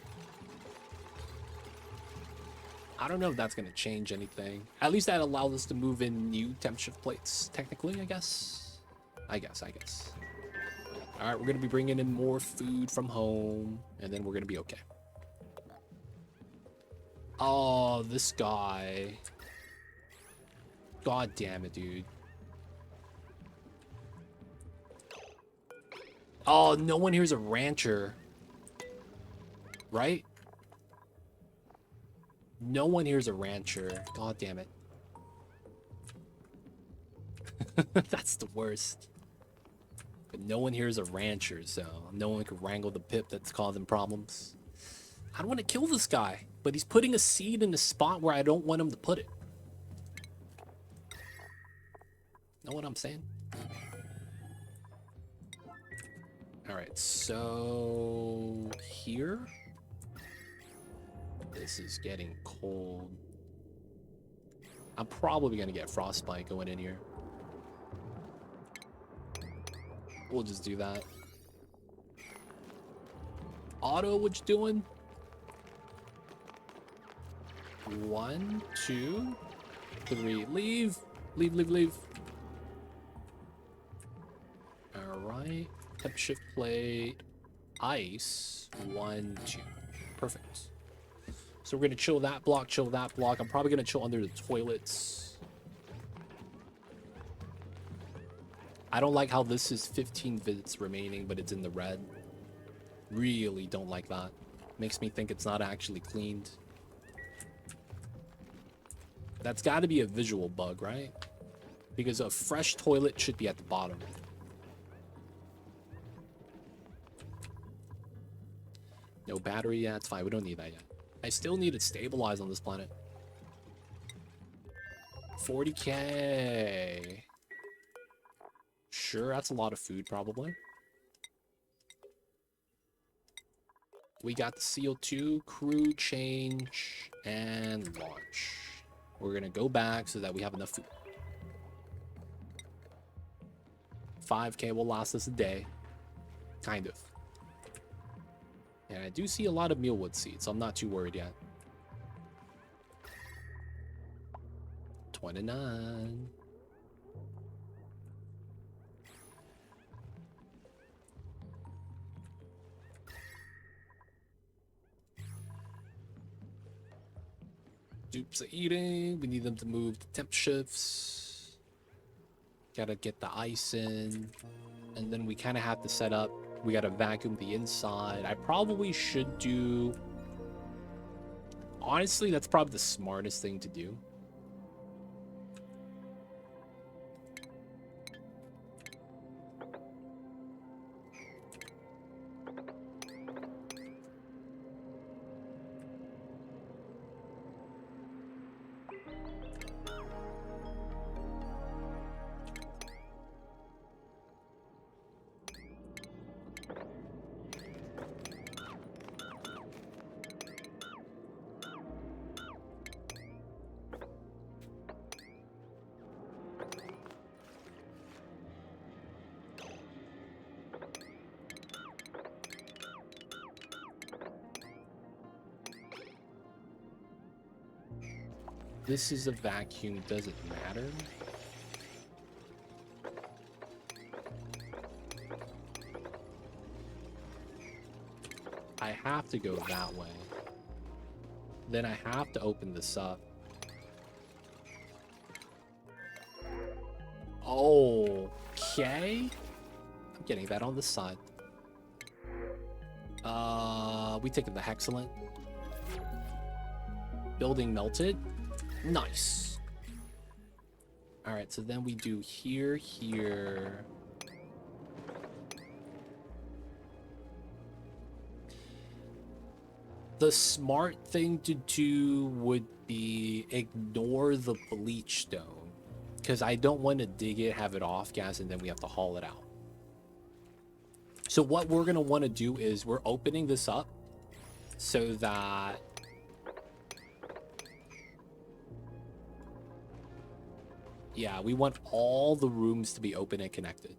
I don't know if that's going to change anything. At least that allows us to move in new temp shift plates, technically, I guess. I guess. All right, we're going to be bringing in more food from home, and then we're going to be okay. Oh, this guy. God damn it, dude. Oh, no one here's a rancher. Right? No one here's a rancher. God damn it. That's the worst. But no one here is a rancher, so no one can wrangle the pip that's causing problems. I don't want to kill this guy, but he's putting a seed in a spot where I don't want him to put it. Know what I'm saying? Alright, so here. This is getting cold. I'm probably gonna get frostbite going in here. We'll just do that. Auto, what you doing? 1, 2, 3. Leave. Leave. Alright. Temp shift plate. Ice. 1, 2. Perfect. So we're gonna chill that block, I'm probably gonna chill under the toilets. I don't like how this is 15 visits remaining, but it's in the red. Really don't like that. Makes me think it's not actually cleaned. That's got to be a visual bug, right? Because a fresh toilet should be at the bottom. No battery yet. It's fine. We don't need that yet. I still need it stabilized on this planet. 40k. Sure, that's a lot of food, probably. We got the CO2, crew change, and launch. We're gonna go back so that we have enough food. 5k will last us a day. Kind of. And I do see a lot of mealwood seeds, so I'm not too worried yet. 29. Dupes are eating. We need them to move the temp shifts. Gotta get the ice in. And then we kind of have to set up. We gotta vacuum the inside. I probably should do... Honestly, that's probably the smartest thing to do. This is a vacuum, doesn't matter. I have to go that way. Then I have to open this up. Okay. I'm getting that on this side. We taking the Hexcellent. Building melted. Nice. All right, so then we do here. The smart thing to do would be ignore the bleach stone, because I don't want to dig it, have it off gas, and then we have to haul it out. So what we're going to want to do is we're opening this up so that we want all the rooms to be open and connected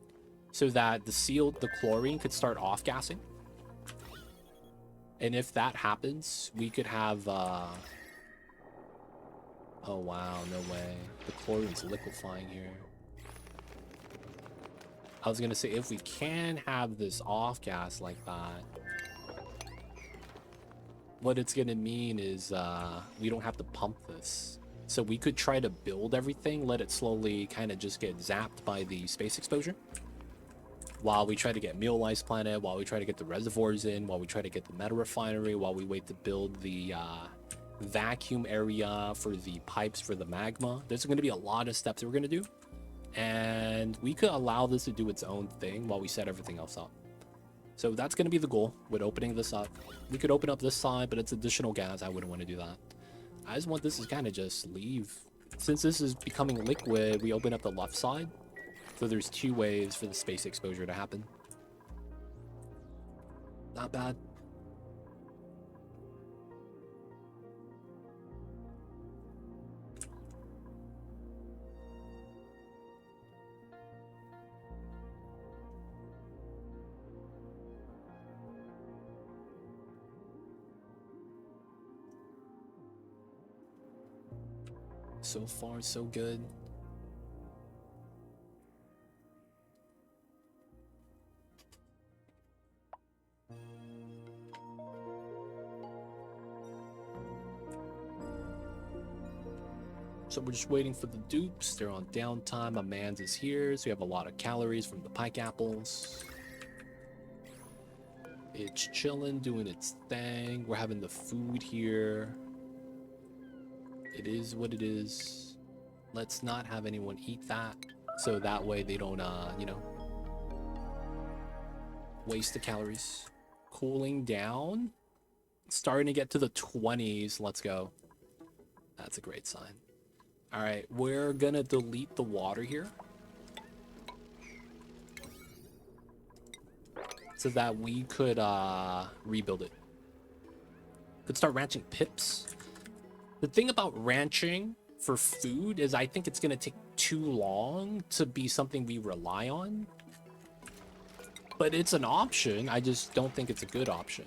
so that the chlorine could start off gassing. And if that happens, we could have oh wow, no way. The chlorine's liquefying here. I was gonna say, if we can have this off gas like that, what it's gonna mean is we don't have to pump this. So we could try to build everything, let it slowly kind of just get zapped by the space exposure, while we try to get meal ice planet, while we try to get the reservoirs in, while we try to get the meta refinery, while we wait to build the vacuum area for the pipes for the magma. There's going to be a lot of steps that we're going to do. And we could allow this to do its own thing while we set everything else up. So that's going to be the goal with opening this up. We could open up this side, but it's additional gas. I wouldn't want to do that. I just want this to kind of just leave. Since this is becoming liquid, we open up the left side. So there's 2 ways for the space exposure to happen. Not bad. So far, so good. So we're just waiting for the dupes. They're on downtime. My man's is here, so we have a lot of calories from the pike apples. It's chilling, doing its thing. We're having the food here. It is what it is. Let's not have anyone eat that, so that way they don't, you know, waste the calories. Cooling down. Starting to get to the 20s. Let's go. That's a great sign. All right, we're gonna delete the water here, so that we could rebuild it. Could start ranching pips. The thing about ranching for food is I think it's gonna take too long to be something we rely on. But it's an option. I just don't think it's a good option.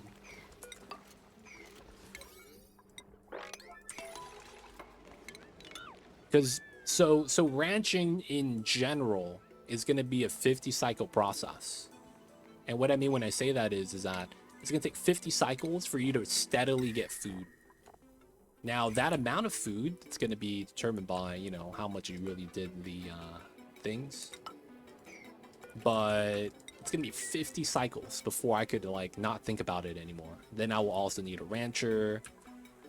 Because so ranching in general is going to be a 50 cycle process. And what I mean when I say that is that it's going to take 50 cycles for you to steadily get food. Now, that amount of food, it's going to be determined by, you know, how much you really did the things. But it's going to be 50 cycles before I could, like, not think about it anymore. Then I will also need a rancher,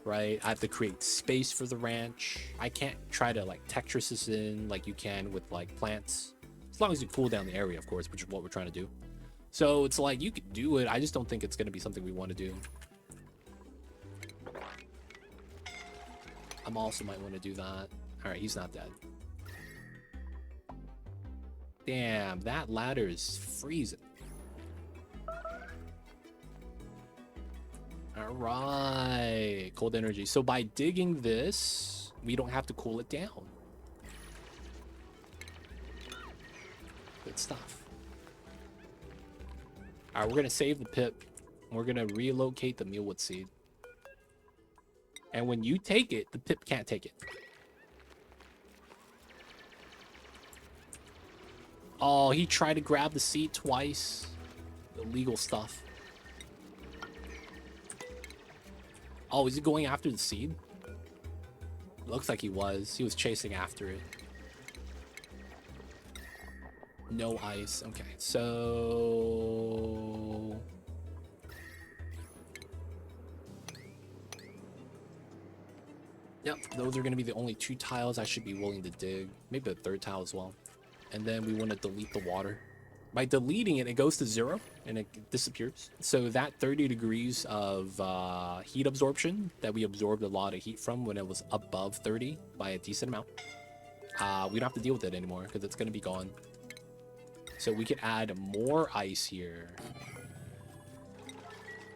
right? I have to create space for the ranch. I can't try to, like, Tetris this in like you can with, like, plants. As long as you cool down the area, of course, which is what we're trying to do. So it's like, you could do it. I just don't think it's going to be something we want to do. I also might want to do that. All right, he's not dead. Damn, that ladder is freezing. All right, cold energy. So by digging this, we don't have to cool it down. Good stuff. All right, we're gonna save the pip. We're gonna relocate the mealwood seed. And when you take it, the pip can't take it. Oh, he tried to grab the seed twice. Illegal stuff. Oh, is he going after the seed? Looks like he was. He was chasing after it. No ice. Okay, so... Yep, those are going to be the only 2 tiles I should be willing to dig. Maybe a 3rd tile as well. And then we want to delete the water. By deleting it, it goes to 0 and it disappears. So that 30 degrees of heat absorption that we absorbed a lot of heat from when it was above 30 by a decent amount, we don't have to deal with it anymore because it's going to be gone. So we could add more ice here.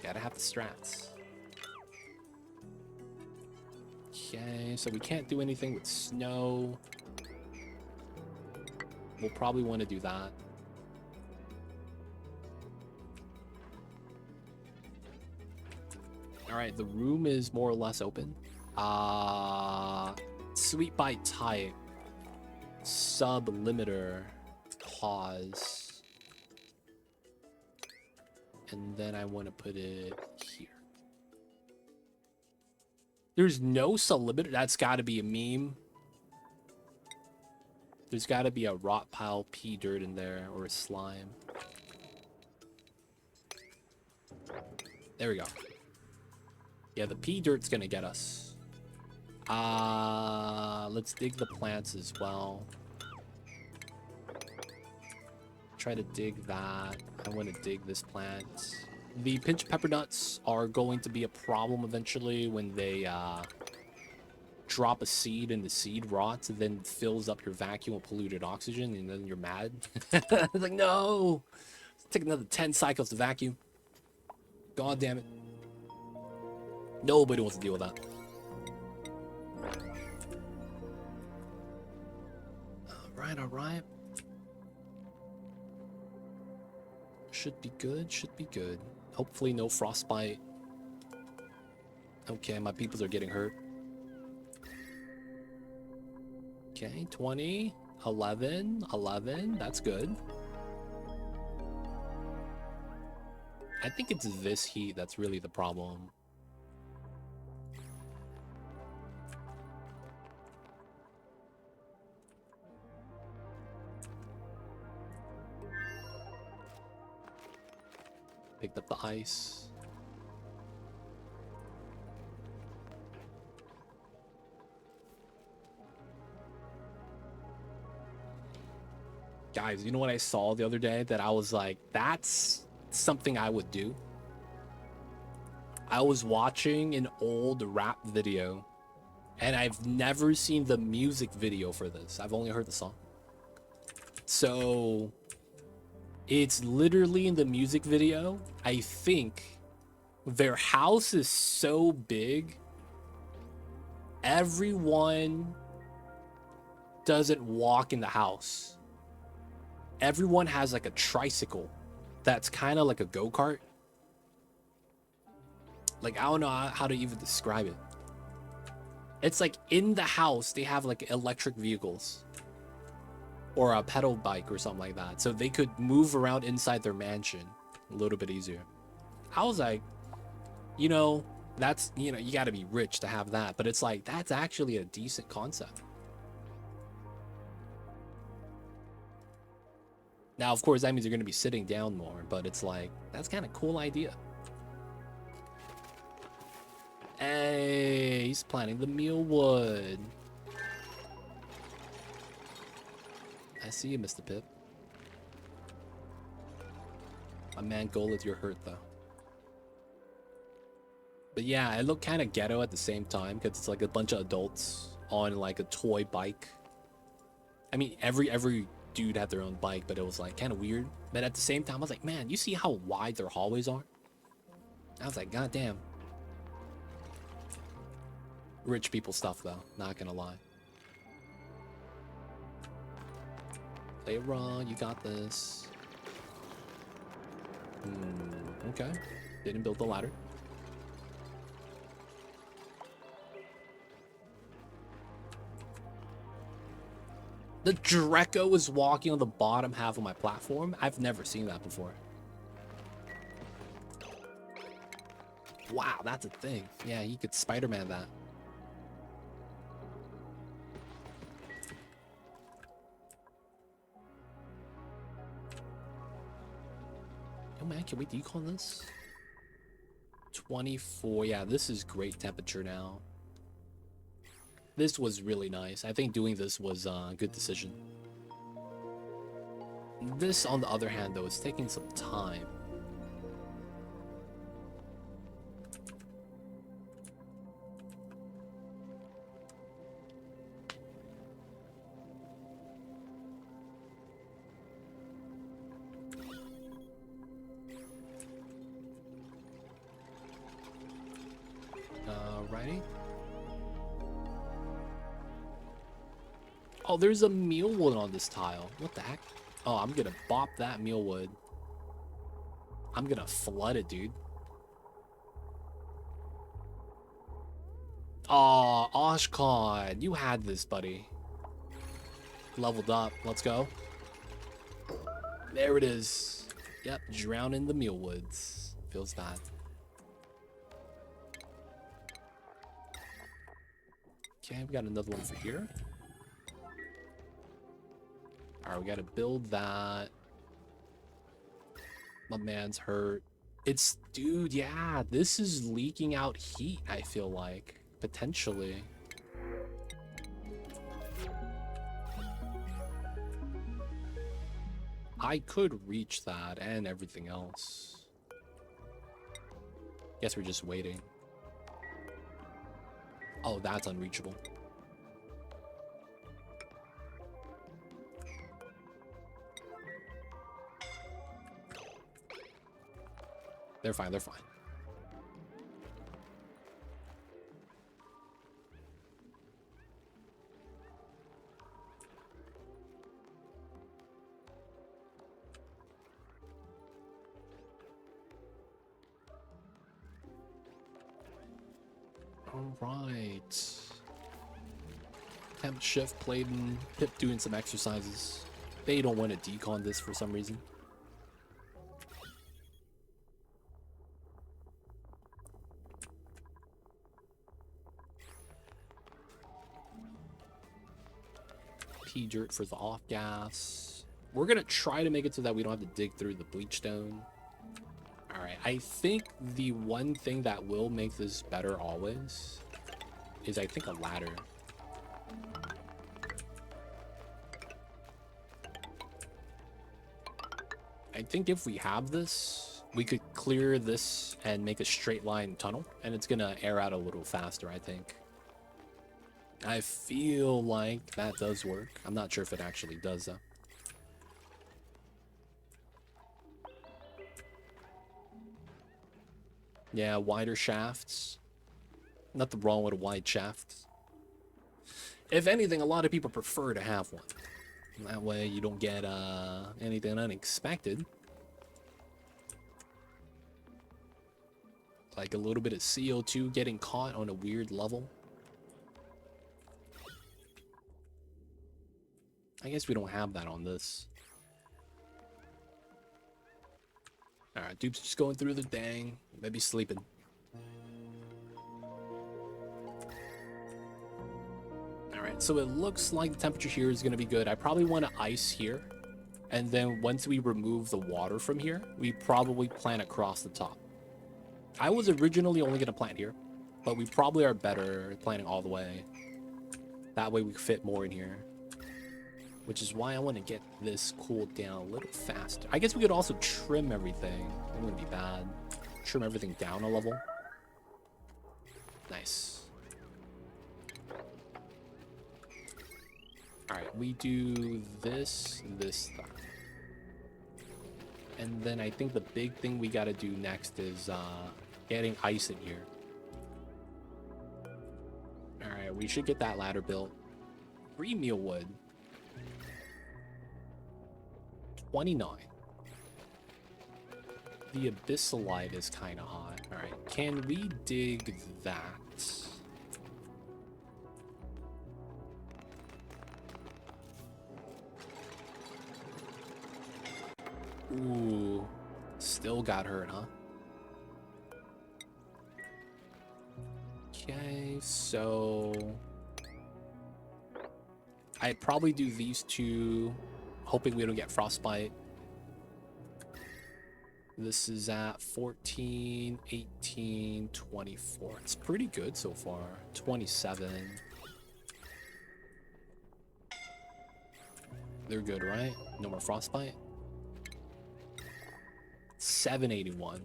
Gotta have the strats. Okay, so we can't do anything with snow. We'll probably want to do that. All right, the room is more or less open. Sweet by type. Sub-limiter. Pause. And then I want to put it here. There's no sub-limiter. That's got to be a meme. There's got to be a rot pile pea dirt in there or a slime. There we go. Yeah, the pea dirt's gonna get us. Let's dig the plants as well. Try to dig that. I want to dig this plant. The pinch pepper nuts are going to be a problem eventually when they drop a seed and the seed rots and then fills up your vacuum with polluted oxygen, and then you're mad. It's like, no! Take another 10 cycles to vacuum. God damn it. Nobody wants to deal with that. Alright. Should be good, should be good. Hopefully no frostbite. Okay, my people are getting hurt. Okay, 20, 11, that's good. I think it's this heat that's really the problem. Picked up the ice. Guys, you know what I saw the other day that I was like, that's something I would do? I was watching an old rap video, and I've never seen the music video for this. I've only heard the song. So it's literally in the music video. I think their house is so big, everyone doesn't walk in the house. Everyone has like a tricycle that's kind of like a go-kart. Like, I don't know how to even describe it. It's like in the house, they have like electric vehicles or a pedal bike or something like that. So they could move around inside their mansion a little bit easier. I was like, you know, that's, you know, you got to be rich to have that. But it's like, that's actually a decent concept. Now, of course, that means you're going to be sitting down more, but it's like, that's kind of cool idea. Hey, he's planting the mealwood. I see you, Mr. Pip. My man Golith, you're hurt, though. But yeah, it looked kind of ghetto at the same time, because it's like a bunch of adults on like a toy bike. I mean, every dude had their own bike, but it was like kind of weird. But at the same time, I was like, man, you see how wide their hallways are? I was like, god damn. Rich people stuff, though, not gonna lie. Play it wrong, you got this. Okay. Didn't build the ladder. The Dreco is walking on the bottom half of my platform. I've never seen that before. Wow, that's a thing. Yeah, he could Spider-Man that. Oh man, can we decon this? 24. Yeah, this is great temperature now. This was really nice. I think doing this was a good decision. This, on the other hand, though, is taking some time. Alrighty. Oh, there's a mealwood on this tile. What the heck? Oh, I'm gonna bop that mealwood. I'm gonna flood it, dude. Oh, Oshkon, you had this, buddy. Leveled up. Let's go. There it is. Yep, drown in the mealwoods. Feels bad. Okay, we got another one for here. Alright, we gotta build that. My man's hurt. It's, dude, yeah, this is leaking out heat, I feel like. Potentially. I could reach that and everything else. Guess we're just waiting. Oh, that's unreachable. They're fine, they're fine. All right. Temp shift played and Pip doing some exercises. They don't want to decon this for some reason. P-dirt for the off gas. We're gonna try to make it so that we don't have to dig through the bleach stone. Alright, I think the one thing that will make this better always is I think a ladder. I think if we have this, we could clear this and make a straight line tunnel, and it's gonna air out a little faster, I think. I feel like that does work. I'm not sure if it actually does, though. Yeah, wider shafts. Nothing wrong with a wide shaft. If anything, a lot of people prefer to have one. That way you don't get anything unexpected. Like a little bit of CO2 getting caught on a weird level. I guess we don't have that on this. Alright, dude's just going through the dang. Maybe sleeping. Alright, so it looks like the temperature here is going to be good. I probably want to ice here. And then once we remove the water from here, we probably plant across the top. I was originally only going to plant here, but we probably are better planting all the way. That way we fit more in here. Which is why I want to get this cooled down a little faster. I guess we could also trim everything. It wouldn't be bad. Trim everything down a level. Nice. Alright, we do this, that. And then I think the big thing we gotta do next is getting ice in here. Alright, we should get that ladder built. 3 meal wood. 29. The abyssalite is kind of hot. All right, can we dig that? Ooh, still got hurt, huh? Okay, so I'd probably do these two, hoping we don't get frostbite. This is at 14, 18, 24. It's pretty good so far. 27. They're good, right? No more frostbite. 781.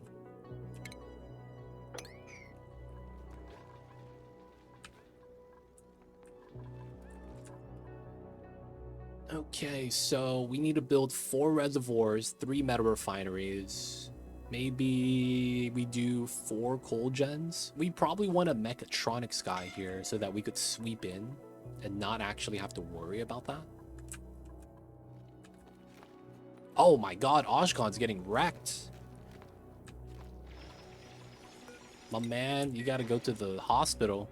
Okay, so we need to build 4 reservoirs, 3 metal refineries. Maybe we do 4 coal gens. We probably want a mechatronics guy here so that we could sweep in and not actually have to worry about that. Oh my god, Oshkon's getting wrecked. My man, you gotta go to the hospital.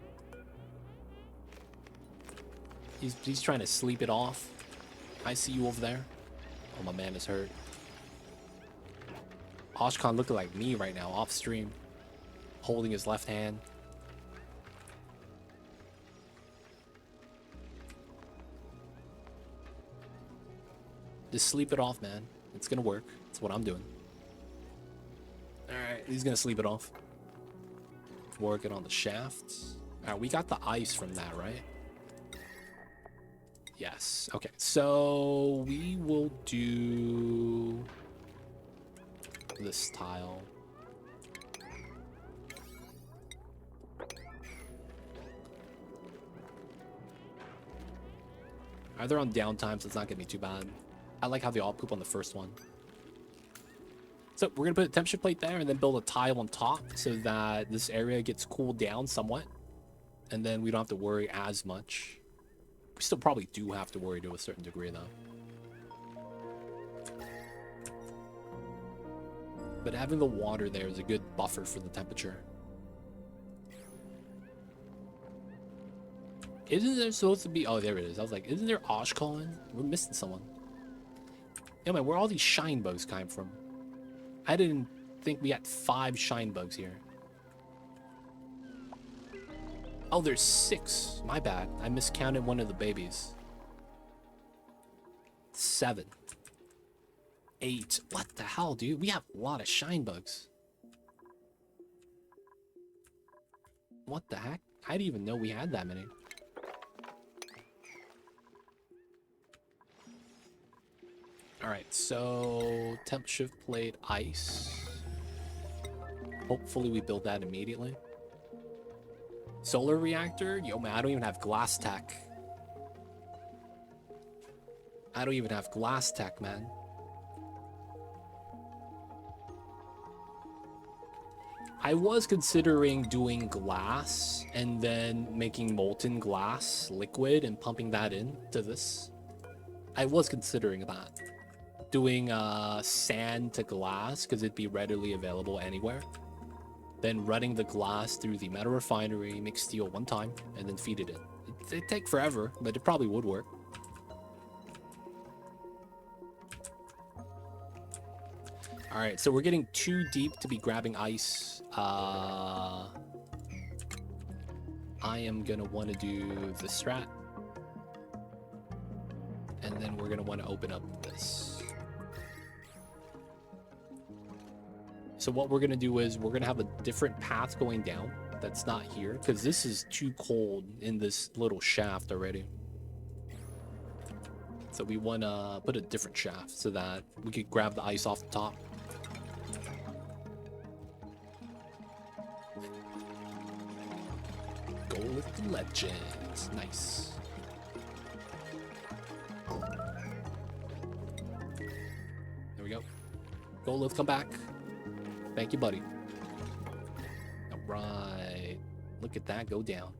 He's trying to sleep it off. I see you over there. Oh, my man is hurt. Oshkon looking like me right now, off stream. Holding his left hand. Just sleep it off, man. It's gonna work. That's what I'm doing. Alright, he's gonna sleep it off. Working on the shafts. Alright, we got the ice from that, right? Yes. Okay. So we will do this tile. They're on downtime, so it's not gonna be too bad. I like how they all poop on the first one. So we're gonna put a temperature plate there and then build a tile on top so that this area gets cooled down somewhat. And then we don't have to worry as much. We still probably do have to worry to a certain degree though. But having the water there is a good buffer for the temperature. Isn't there supposed to be... Oh, there it is. I was like, isn't there Oshkolan? We're missing someone. Yeah, man, where all these shine bugs came from? I didn't think we had 5 shine bugs here. Oh, there's 6. My bad. I miscounted one of the babies. 7. 8. What the hell, dude? We have a lot of shine bugs. What the heck? I didn't even know we had that many. Alright, so temp shift plate ice. Hopefully we build that immediately. Solar reactor? Yo, man, I don't even have glass tech. I don't even have glass tech, man. I was considering doing glass and then making molten glass liquid and pumping that into this. I was considering that. Doing sand to glass because it'd be readily available anywhere. Then running the glass through the metal refinery, make steel one time, and then feed it in. It'd take forever, but it probably would work. Alright, so we're getting too deep to be grabbing ice. I am gonna want to do the strat. And then we're gonna want to open up this. So what we're gonna do is we're gonna have a different path going down that's not here, because this is too cold in this little shaft already. So we wanna put a different shaft so that we could grab the ice off the top. Go with the legends. Nice. There we go. Go live, come back. Thank you, buddy. All right. Look at that go down.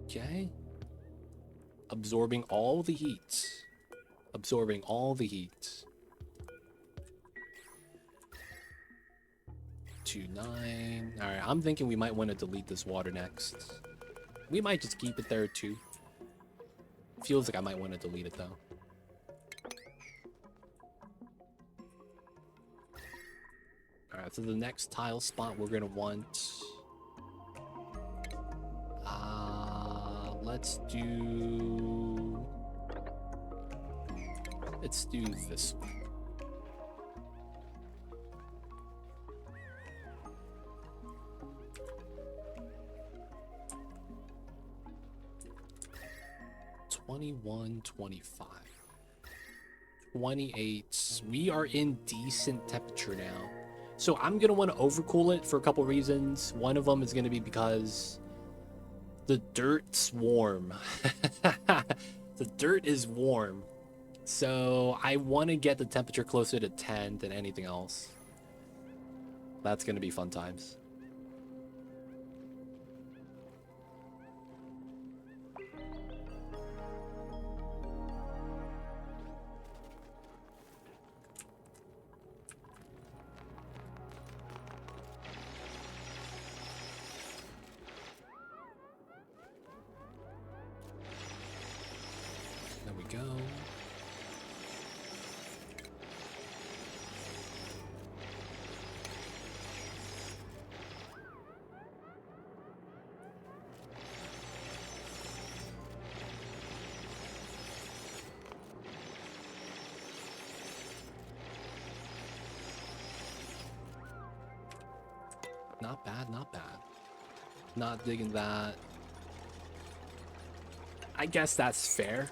Okay. Absorbing all the heat. Absorbing all the heat. 2-9. All right, I'm thinking we might want to delete this water next. We might just keep it there too. Feels like I might want to delete it though. Alright, so the next tile spot we're gonna want... let's do this one. $21, $25, $28. We are in decent temperature now. So I'm going to want to overcool it for a couple reasons. One of them is going to be because the dirt's warm. The dirt is warm. So I want to get the temperature closer to 10 than anything else. That's going to be fun times. There we go. Not bad, not bad. Not digging that. I guess that's fair.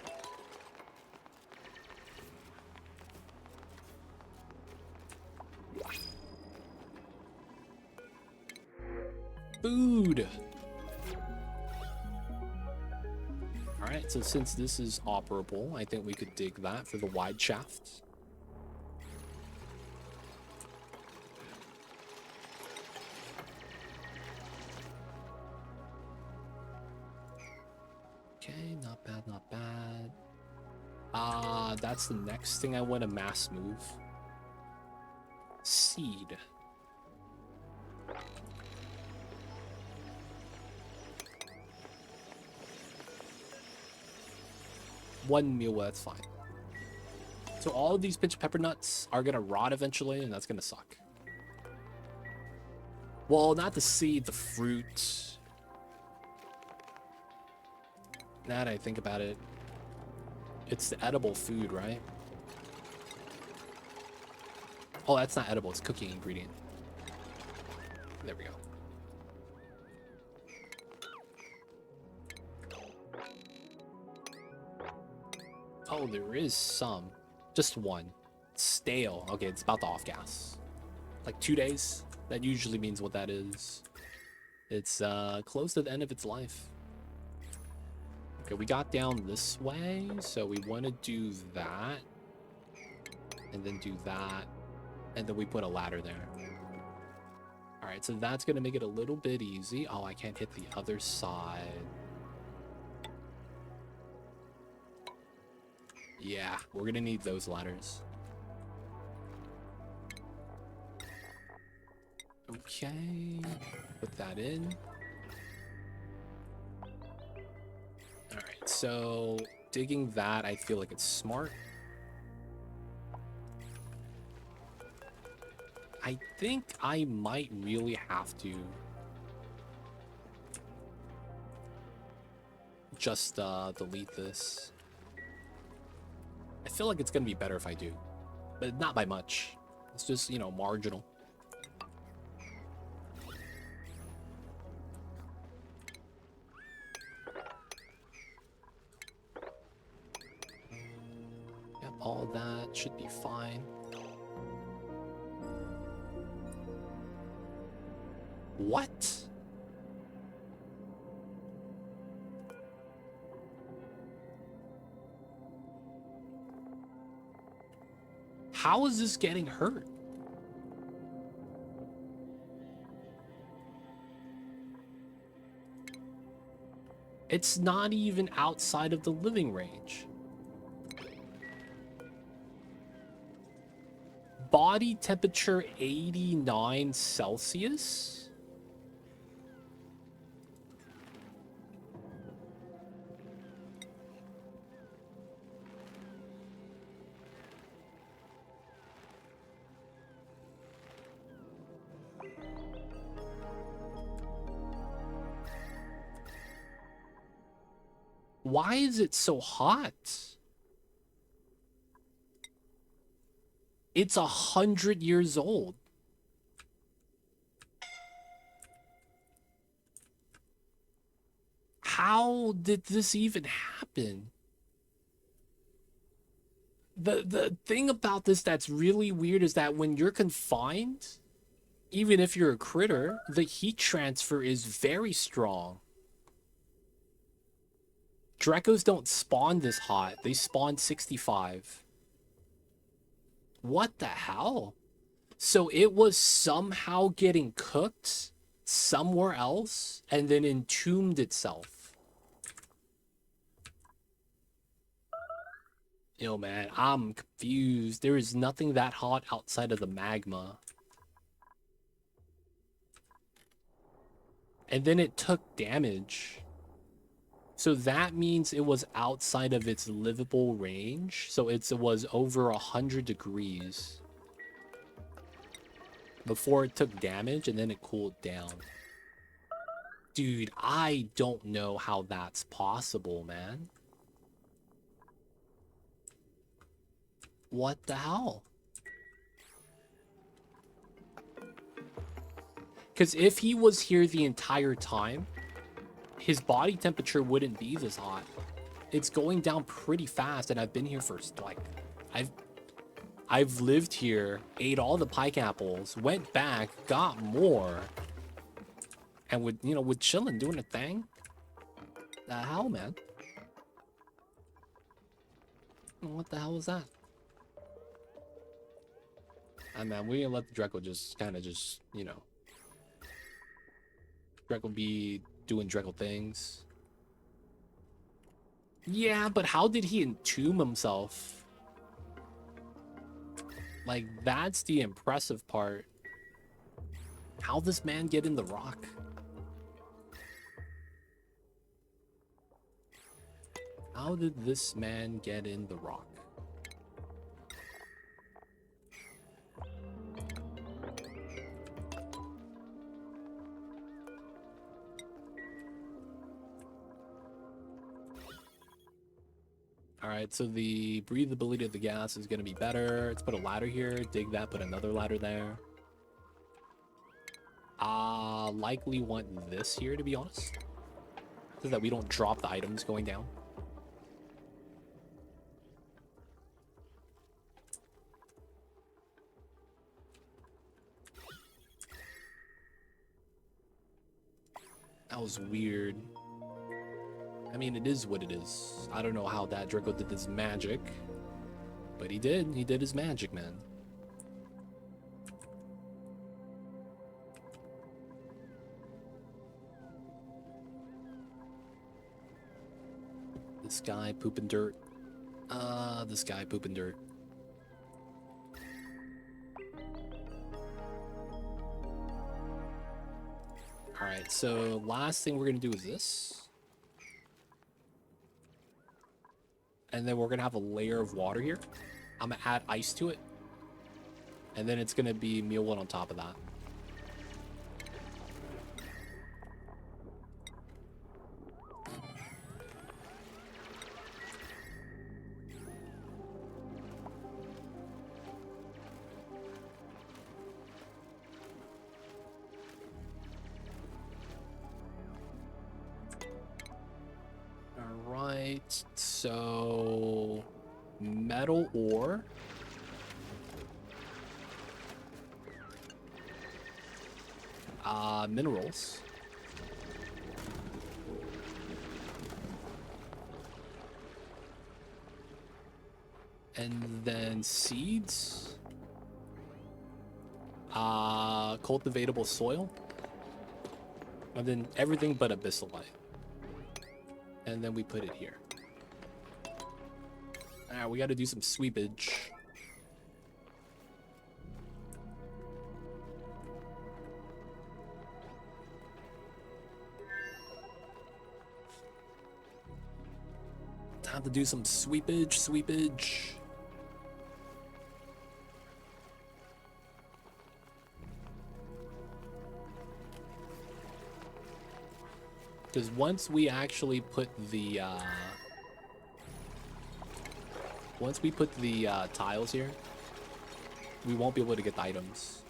Food. All right, so since this is operable, I think we could dig that for the wide shaft. Okay, not bad, not bad. That's the next thing I want to mass move. Seed. One meal, that's fine. So all of these pinch pepper nuts are gonna rot eventually, and that's gonna suck. Well, not the seed, the fruit. Now that I think about it, it's the edible food, right? Oh, that's not edible, it's cooking ingredient. There we go. Oh, there is some. Just one. Stale. Okay, it's about to off gas. Like 2 days. That usually means what that is. It's close to the end of its life. Okay, we got down this way, so we want to do that. And then do that. And then we put a ladder there. Alright, so that's going to make it a little bit easy. Oh, I can't hit the other side. Yeah, we're gonna need those ladders. Okay, put that in. Alright, so digging that, I feel like it's smart. I think I might really have to just delete this. I feel like it's gonna be better if I do, but not by much. It's just, you know, marginal. Yep, all that should be fine. What? How is this getting hurt? It's not even outside of the living range. Body temperature 89 Celsius? Why is it so hot? It's 100 years old. How did this even happen? The thing about this that's really weird is that when you're confined, even if you're a critter, the heat transfer is very strong. Drekos don't spawn this hot. They spawn 65. What the hell? So it was somehow getting cooked somewhere else and then entombed itself. Yo, man, I'm confused. There is nothing that hot outside of the magma. And then it took damage. So that means it was outside of its livable range. So it was over 100 degrees before it took damage, and then it cooled down. Dude, I don't know how that's possible, man. What the hell? Because if he was here the entire time, his body temperature wouldn't be this hot. It's going down pretty fast, and I've been here for like, I've lived here, ate all the pike apples, went back, got more, and would chilling, doing a thing. The hell, man? What the hell was that? Man, we're gonna let the Dreco just kind of Dreco be doing Dreco things. Yeah, but how did he entomb himself? Like, that's the impressive part. How'd this man get in the rock? How did this man get in the rock? Alright, so the breathability of the gas is going to be better. Let's put a ladder here, dig that, put another ladder there. Likely want this here, to be honest. So that we don't drop the items going down. That was weird. I mean, it is what it is. I don't know how that Draco did his magic, but he did. He did his magic, man. This guy pooping dirt. This guy pooping dirt. Alright, so last thing we're gonna do is this. And then we're gonna have a layer of water here. I'm gonna add ice to it. And then it's gonna be mealwood on top of that. Alright, so metal ore. Minerals. And then seeds. Cultivatable soil. And then everything but abyssalite. And then we put it here. Alright, we gotta do some sweepage. Time to do some sweepage. Because once we actually put the tiles here, we won't be able to get the items.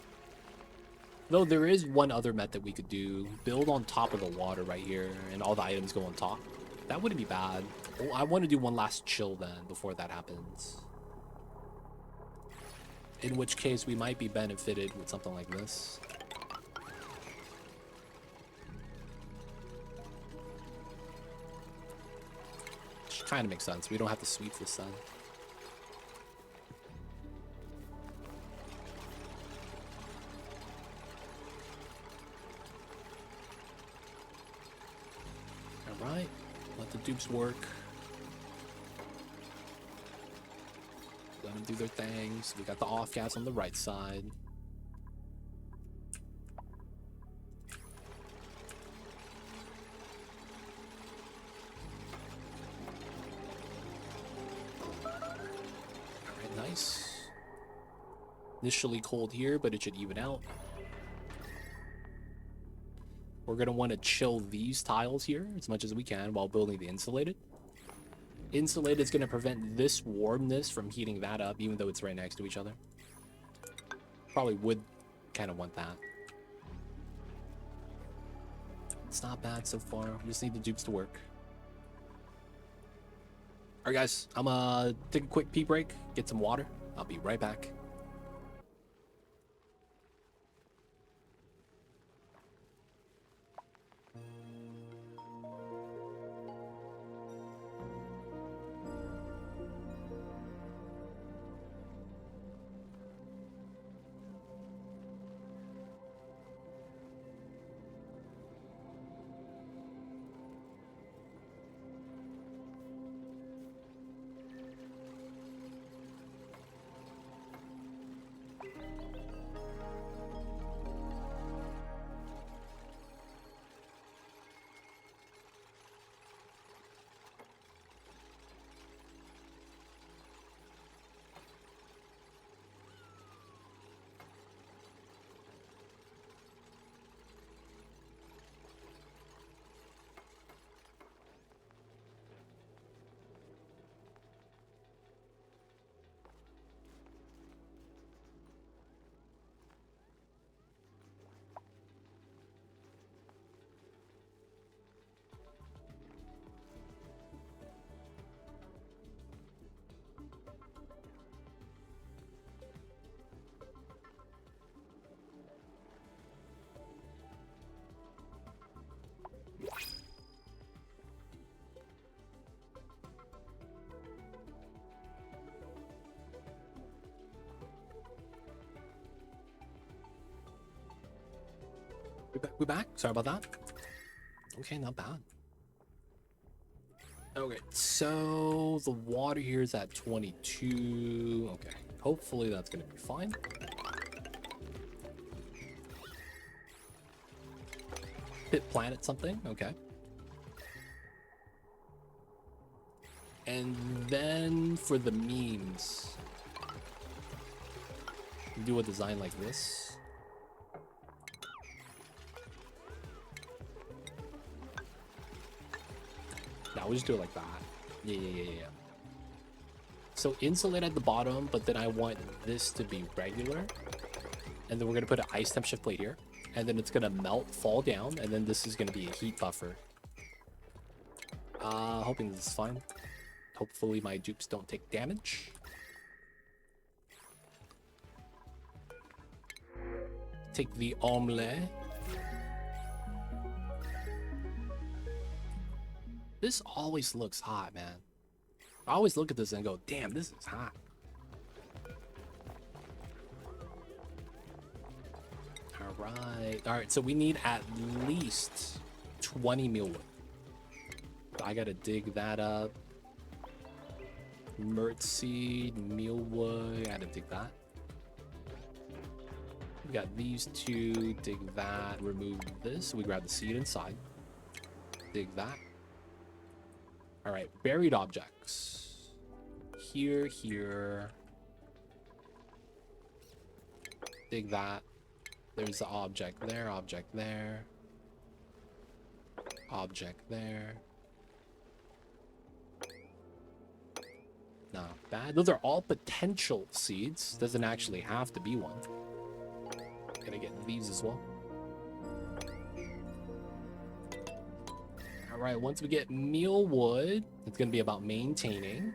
Though there is one other method we could do. Build on top of the water right here, and all the items go on top. That wouldn't be bad. Well, I want to do one last chill then, before that happens. In which case, we might be benefited with something like this. Which kind of makes sense. We don't have to sweep this then. Alright, let the dupes work. Let them do their things. We got the off gas on the right side. Alright, nice. Initially cold here, but it should even out. We're going to want to chill these tiles here as much as we can while building the insulated. Insulated is going to prevent this warmness from heating that up, even though it's right next to each other. Probably would kind of want that. It's not bad so far. We just need the dupes to work. Alright guys, I'm gonna take a quick pee break, get some water. I'll be right back. We back? Sorry about that. Okay, not bad. Okay, so the water here is at 22. Okay, hopefully that's gonna be fine. Hit planet something, okay. And then for the memes, do a design like this. Now we'll just do it like that. Yeah. So insulate at the bottom, but then I want this to be regular. And then we're gonna put an ice temp shift plate here. And then it's gonna melt, fall down, and then this is gonna be a heat buffer. Hoping this is fine. Hopefully my dupes don't take damage. Take the omelette. This always looks hot, man. I always look at this and go, damn, this is hot. Alright, so we need at least 20 mealwood. I gotta dig that up. Mert seed, mealwood, gotta dig that. We got these two, dig that, remove this. We grab the seed inside. Dig that. Alright, buried objects. Here. Dig that. There's the object there, object there. Object there. Not bad. Those are all potential seeds. Doesn't actually have to be one. Gonna get these as well. Alright, once we get mealwood, it's gonna be about maintaining.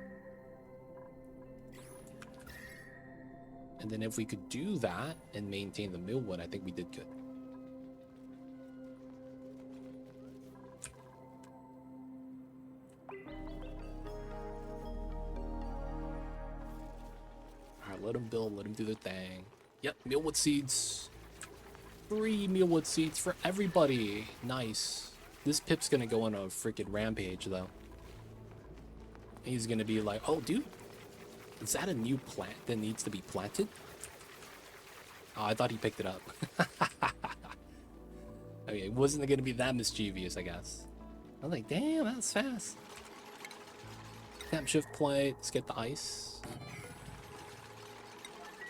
And then if we could do that and maintain the mealwood, I think we did good. Alright, let them build, let them do their thing. Yep, mealwood seeds. 3 mealwood seeds for everybody. Nice. This Pip's gonna go on a freaking rampage, though. He's gonna be like, oh, dude, is that a new plant that needs to be planted? Oh, I thought he picked it up. Okay, it wasn't gonna be that mischievous, I guess. I was like, damn, that's fast. Temp shift plate, let's get the ice.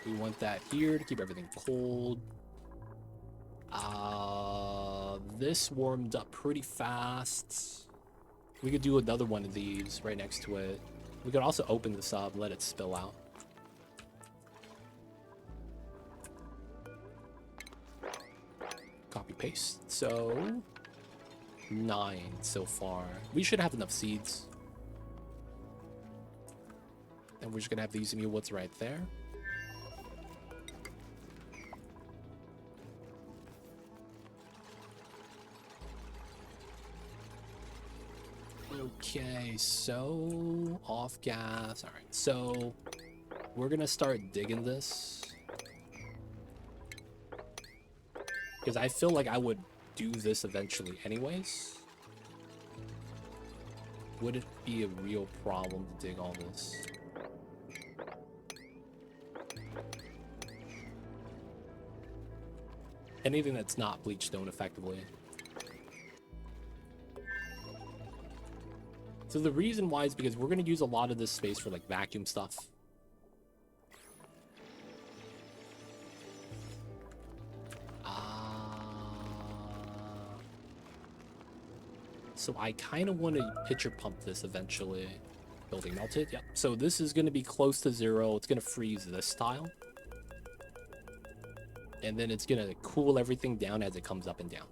We want that here to keep everything cold. This warmed up pretty fast. We could do another one of these right next to it. We could also open this up, let it spill out. Copy paste. So 9 so far. We should have enough seeds. And we're just gonna have these new woods right there. Okay, so off gas. All right, so we're gonna start digging this because I feel like I would do this eventually anyways. Would it be a real problem to dig all this? Anything that's not bleached stone effectively. So the reason why is because we're going to use a lot of this space for like vacuum stuff. So I kind of want to pitcher pump this eventually. Building melted, yep. So this is going to be close to 0. It's going to freeze this tile. And then it's going to cool everything down as it comes up and down.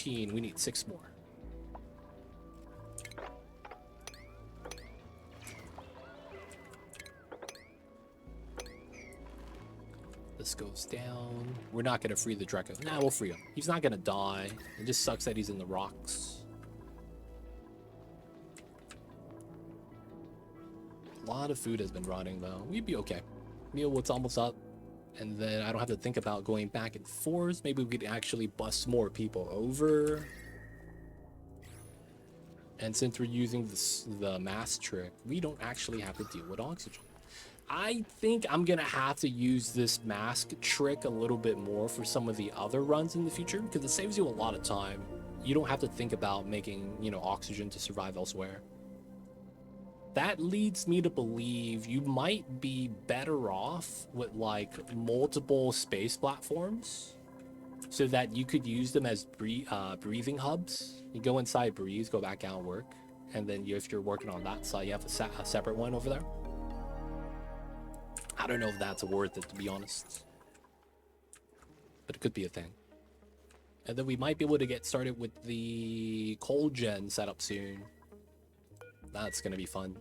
We need 6 more. This goes down. We're not gonna free the Draco. Nah, we'll free him. He's not gonna die. It just sucks that he's in the rocks. A lot of food has been rotting though. We'd be okay. Mealwood's almost up. And then I don't have to think about going back and forth. Maybe we could actually bust more people over. And since we're using the mass trick, we don't actually have to deal with oxygen. I think I'm going to have to use this mask trick a little bit more for some of the other runs in the future, because it saves you a lot of time. You don't have to think about making, you know, oxygen to survive elsewhere. That leads me to believe you might be better off with like multiple space platforms so that you could use them as breathing hubs. You go inside, breathe, go back out, work, and then if you're working on that side, you have a separate one over there. I don't know if that's worth it, to be honest, but it could be a thing. And then we might be able to get started with the coal gen setup soon. That's going to be fun.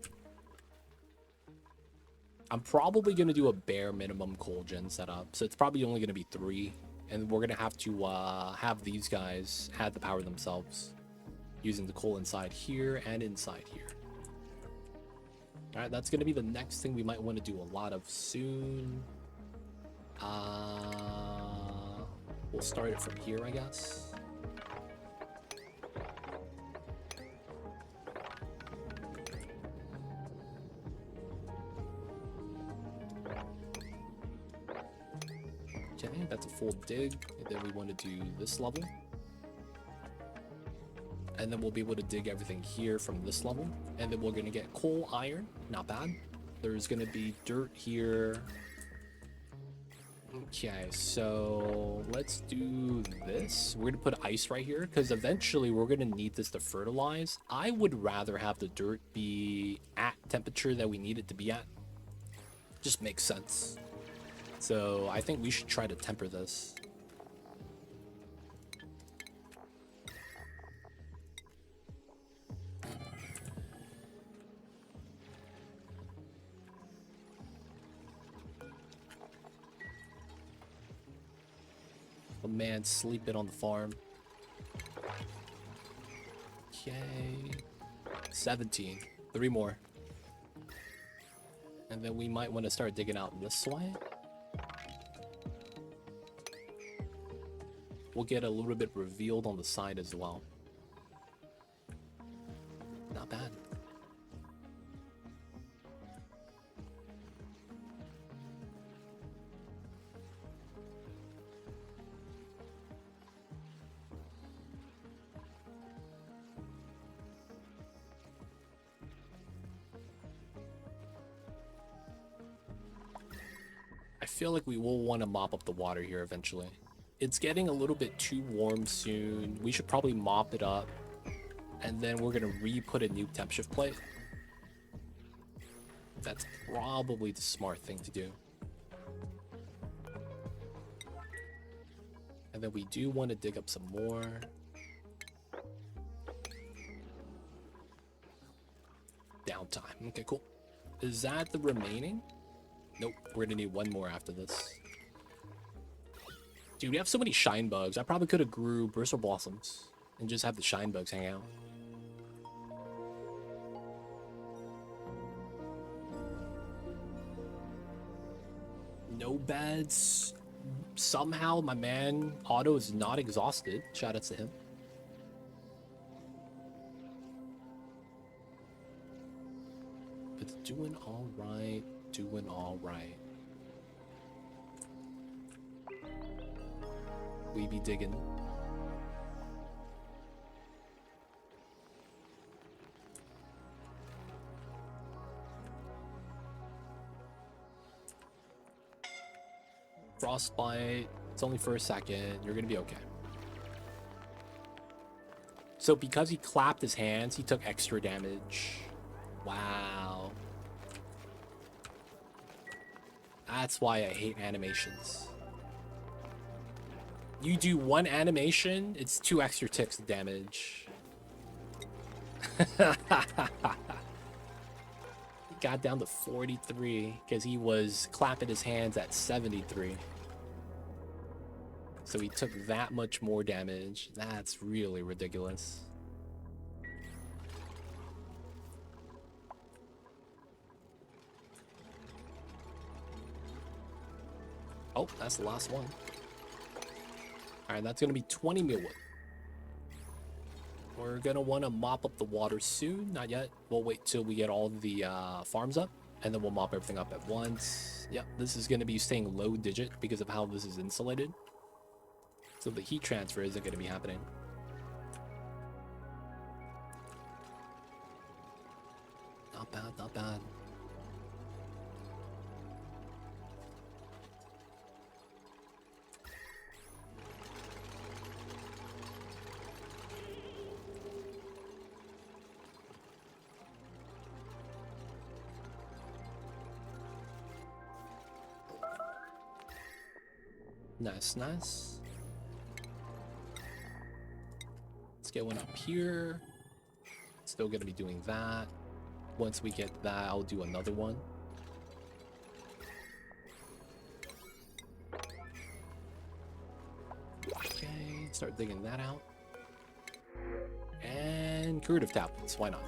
I'm probably going to do a bare minimum coal gen setup. So it's probably only going to be 3. And we're going to have these guys add the power themselves using the coal inside here and inside here. All right, that's going to be the next thing we might want to do a lot of soon. We'll start it from here, I guess. Okay, that's a full dig. And then we want to do this level. And then we'll be able to dig everything here from this level. And then we're going to get coal, iron. Not bad. There's going to be dirt here. Okay, so let's do this. We're going to put ice right here because eventually we're going to need this to fertilize. I would rather have the dirt be at temperature that we need it to be at. Just makes sense. So I think we should try to temper this. A man sleeping on the farm. Okay. 17. 3 more. And then we might want to start digging out this way. We'll get a little bit revealed on the side as well. Not bad. I feel like we will want to mop up the water here eventually. It's getting a little bit too warm soon. We should probably mop it up. And then we're going to re-put a new temp shift plate. That's probably the smart thing to do. And then we do want to dig up some more. Downtime. Okay, cool. Is that the remaining? Nope, we're gonna need one more after this. Dude, we have so many shine bugs. I probably could have grew bristle blossoms and just have the shine bugs hang out. No beds. Somehow my man Otto is not exhausted. Shout out to him. It's doing all right. Doing all right. We be digging. Frostbite. It's only for a second. You're gonna be okay. So because he clapped his hands, he took extra damage. Wow. That's why I hate animations. You do one animation, it's 2 extra ticks of damage. He got down to 43 because he was clapping his hands at 73. So he took that much more damage. That's really ridiculous. Oh, that's the last one. Alright, that's going to be 20 mealwood. We're going to want to mop up the water soon. Not yet. We'll wait till we get all the farms up, and then we'll mop everything up at once. Yep, this is going to be staying low digit because of how this is insulated. So the heat transfer isn't going to be happening. Not bad, not bad. Nice, nice. Let's get one up here. Still gonna be doing that. Once we get that, I'll do another one. Okay, start digging that out. And curative tablets, why not?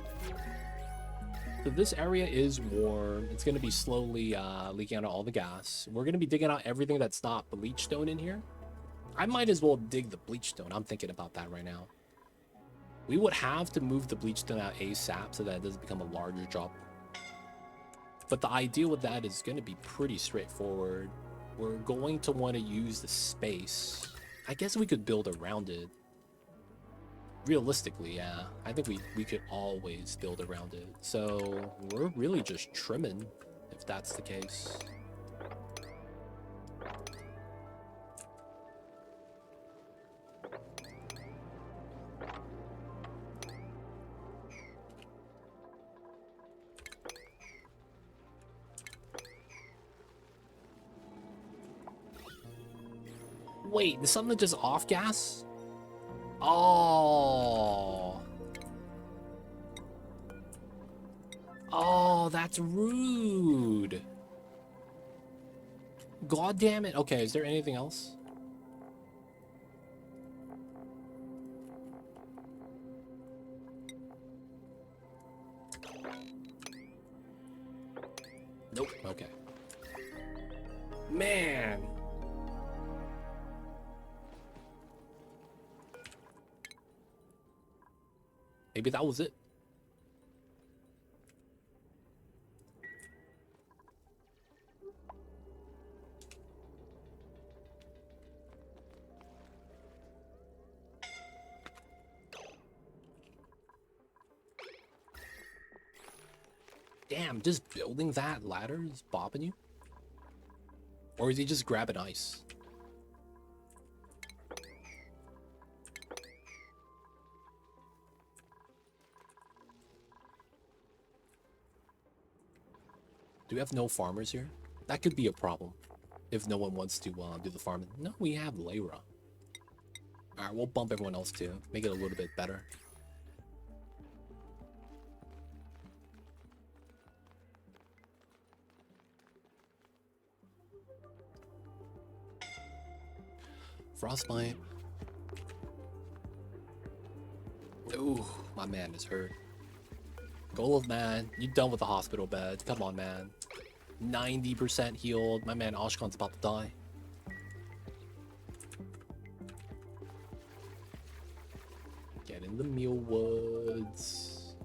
So this area is warm. It's going to be slowly leaking out all the gas. We're going to be digging out everything that's not bleach stone in here. I might as well dig the bleach stone. I'm thinking about that right now. We would have to move the bleach stone out ASAP so that it doesn't become a larger drop. But the idea with that is going to be pretty straightforward. We're going to want to use the space. I guess we could build around it. Realistically, yeah. I think we could always build around it. So we're really just trimming, if that's the case. Wait, is something just off gas? Oh. Oh, that's rude. God damn it. Okay, is there anything else? Nope. Okay. Man. Maybe that was it. Damn, just building that ladder is bopping you? Or is he just grabbing ice? Do we have no farmers here? That could be a problem if no one wants to do the farming. No, we have Layra. Alright, we'll bump everyone else too. Make it a little bit better. Frostbite. Ooh, my man is hurt. Golov, man, you done with the hospital bed. Come on, man. 90% healed. My man Oshkon's about to die. Get in the meal woods.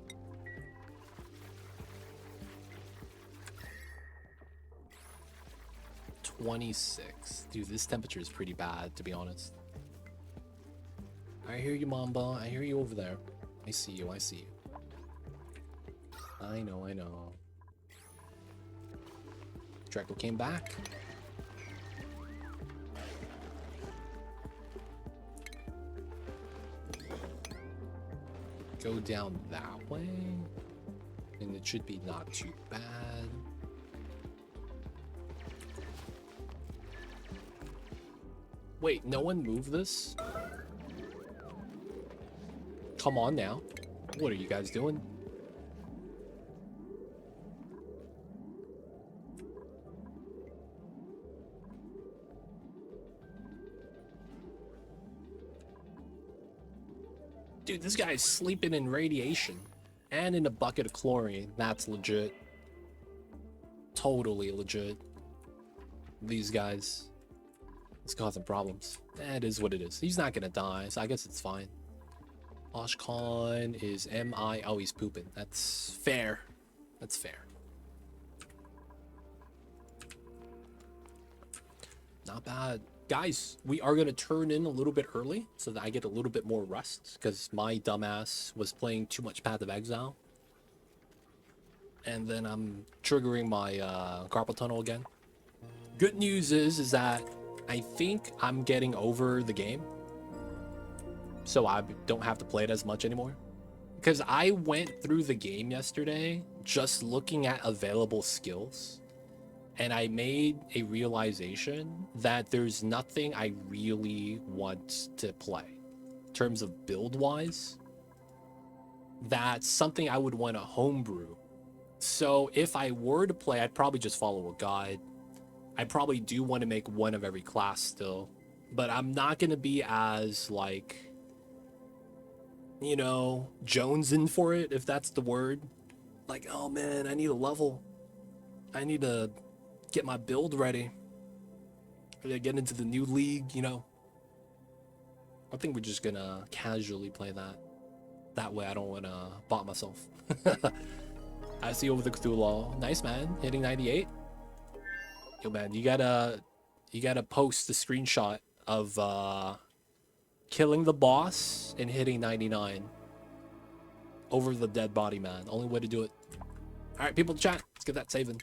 $26. Dude, this temperature is pretty bad, to be honest. I hear you, Mamba. I hear you over there. I see you, I see you. I know, I know. Draco came back. Go down that way. And it should be not too bad. Wait, no one moved this? Come on now. What are you guys doing? Dude, this guy's sleeping in radiation and in a bucket of chlorine. That's legit. Totally legit. These guys. It's causing problems. That is what it is. He's not gonna die, so I guess it's fine. Oshkon is MI. Oh, he's pooping. That's fair. That's fair. Not bad. Guys, we are going to turn in a little bit early so that I get a little bit more rest because my dumbass was playing too much Path of Exile. And then I'm triggering my carpal tunnel again. Good news is that I think I'm getting over the game. So I don't have to play it as much anymore. Because I went through the game yesterday just looking at available skills. And I made a realization that there's nothing I really want to play in terms of build-wise. That's something I would want to homebrew. So if I were to play, I'd probably just follow a guide. I probably do want to make one of every class still. But I'm not going to be as, like, you know, jonesing for it, if that's the word. Like, oh man, I need a level. I need to get my build ready. Get into the new league, you know. I think we're just gonna casually play that. That way I don't wanna bot myself. I see over the Cthulhu. Nice, man. Hitting 98. Yo, man, you gotta post the screenshot of killing the boss and hitting 99 over the dead body, man. Only way to do it. All right, people, chat. Let's get that saving.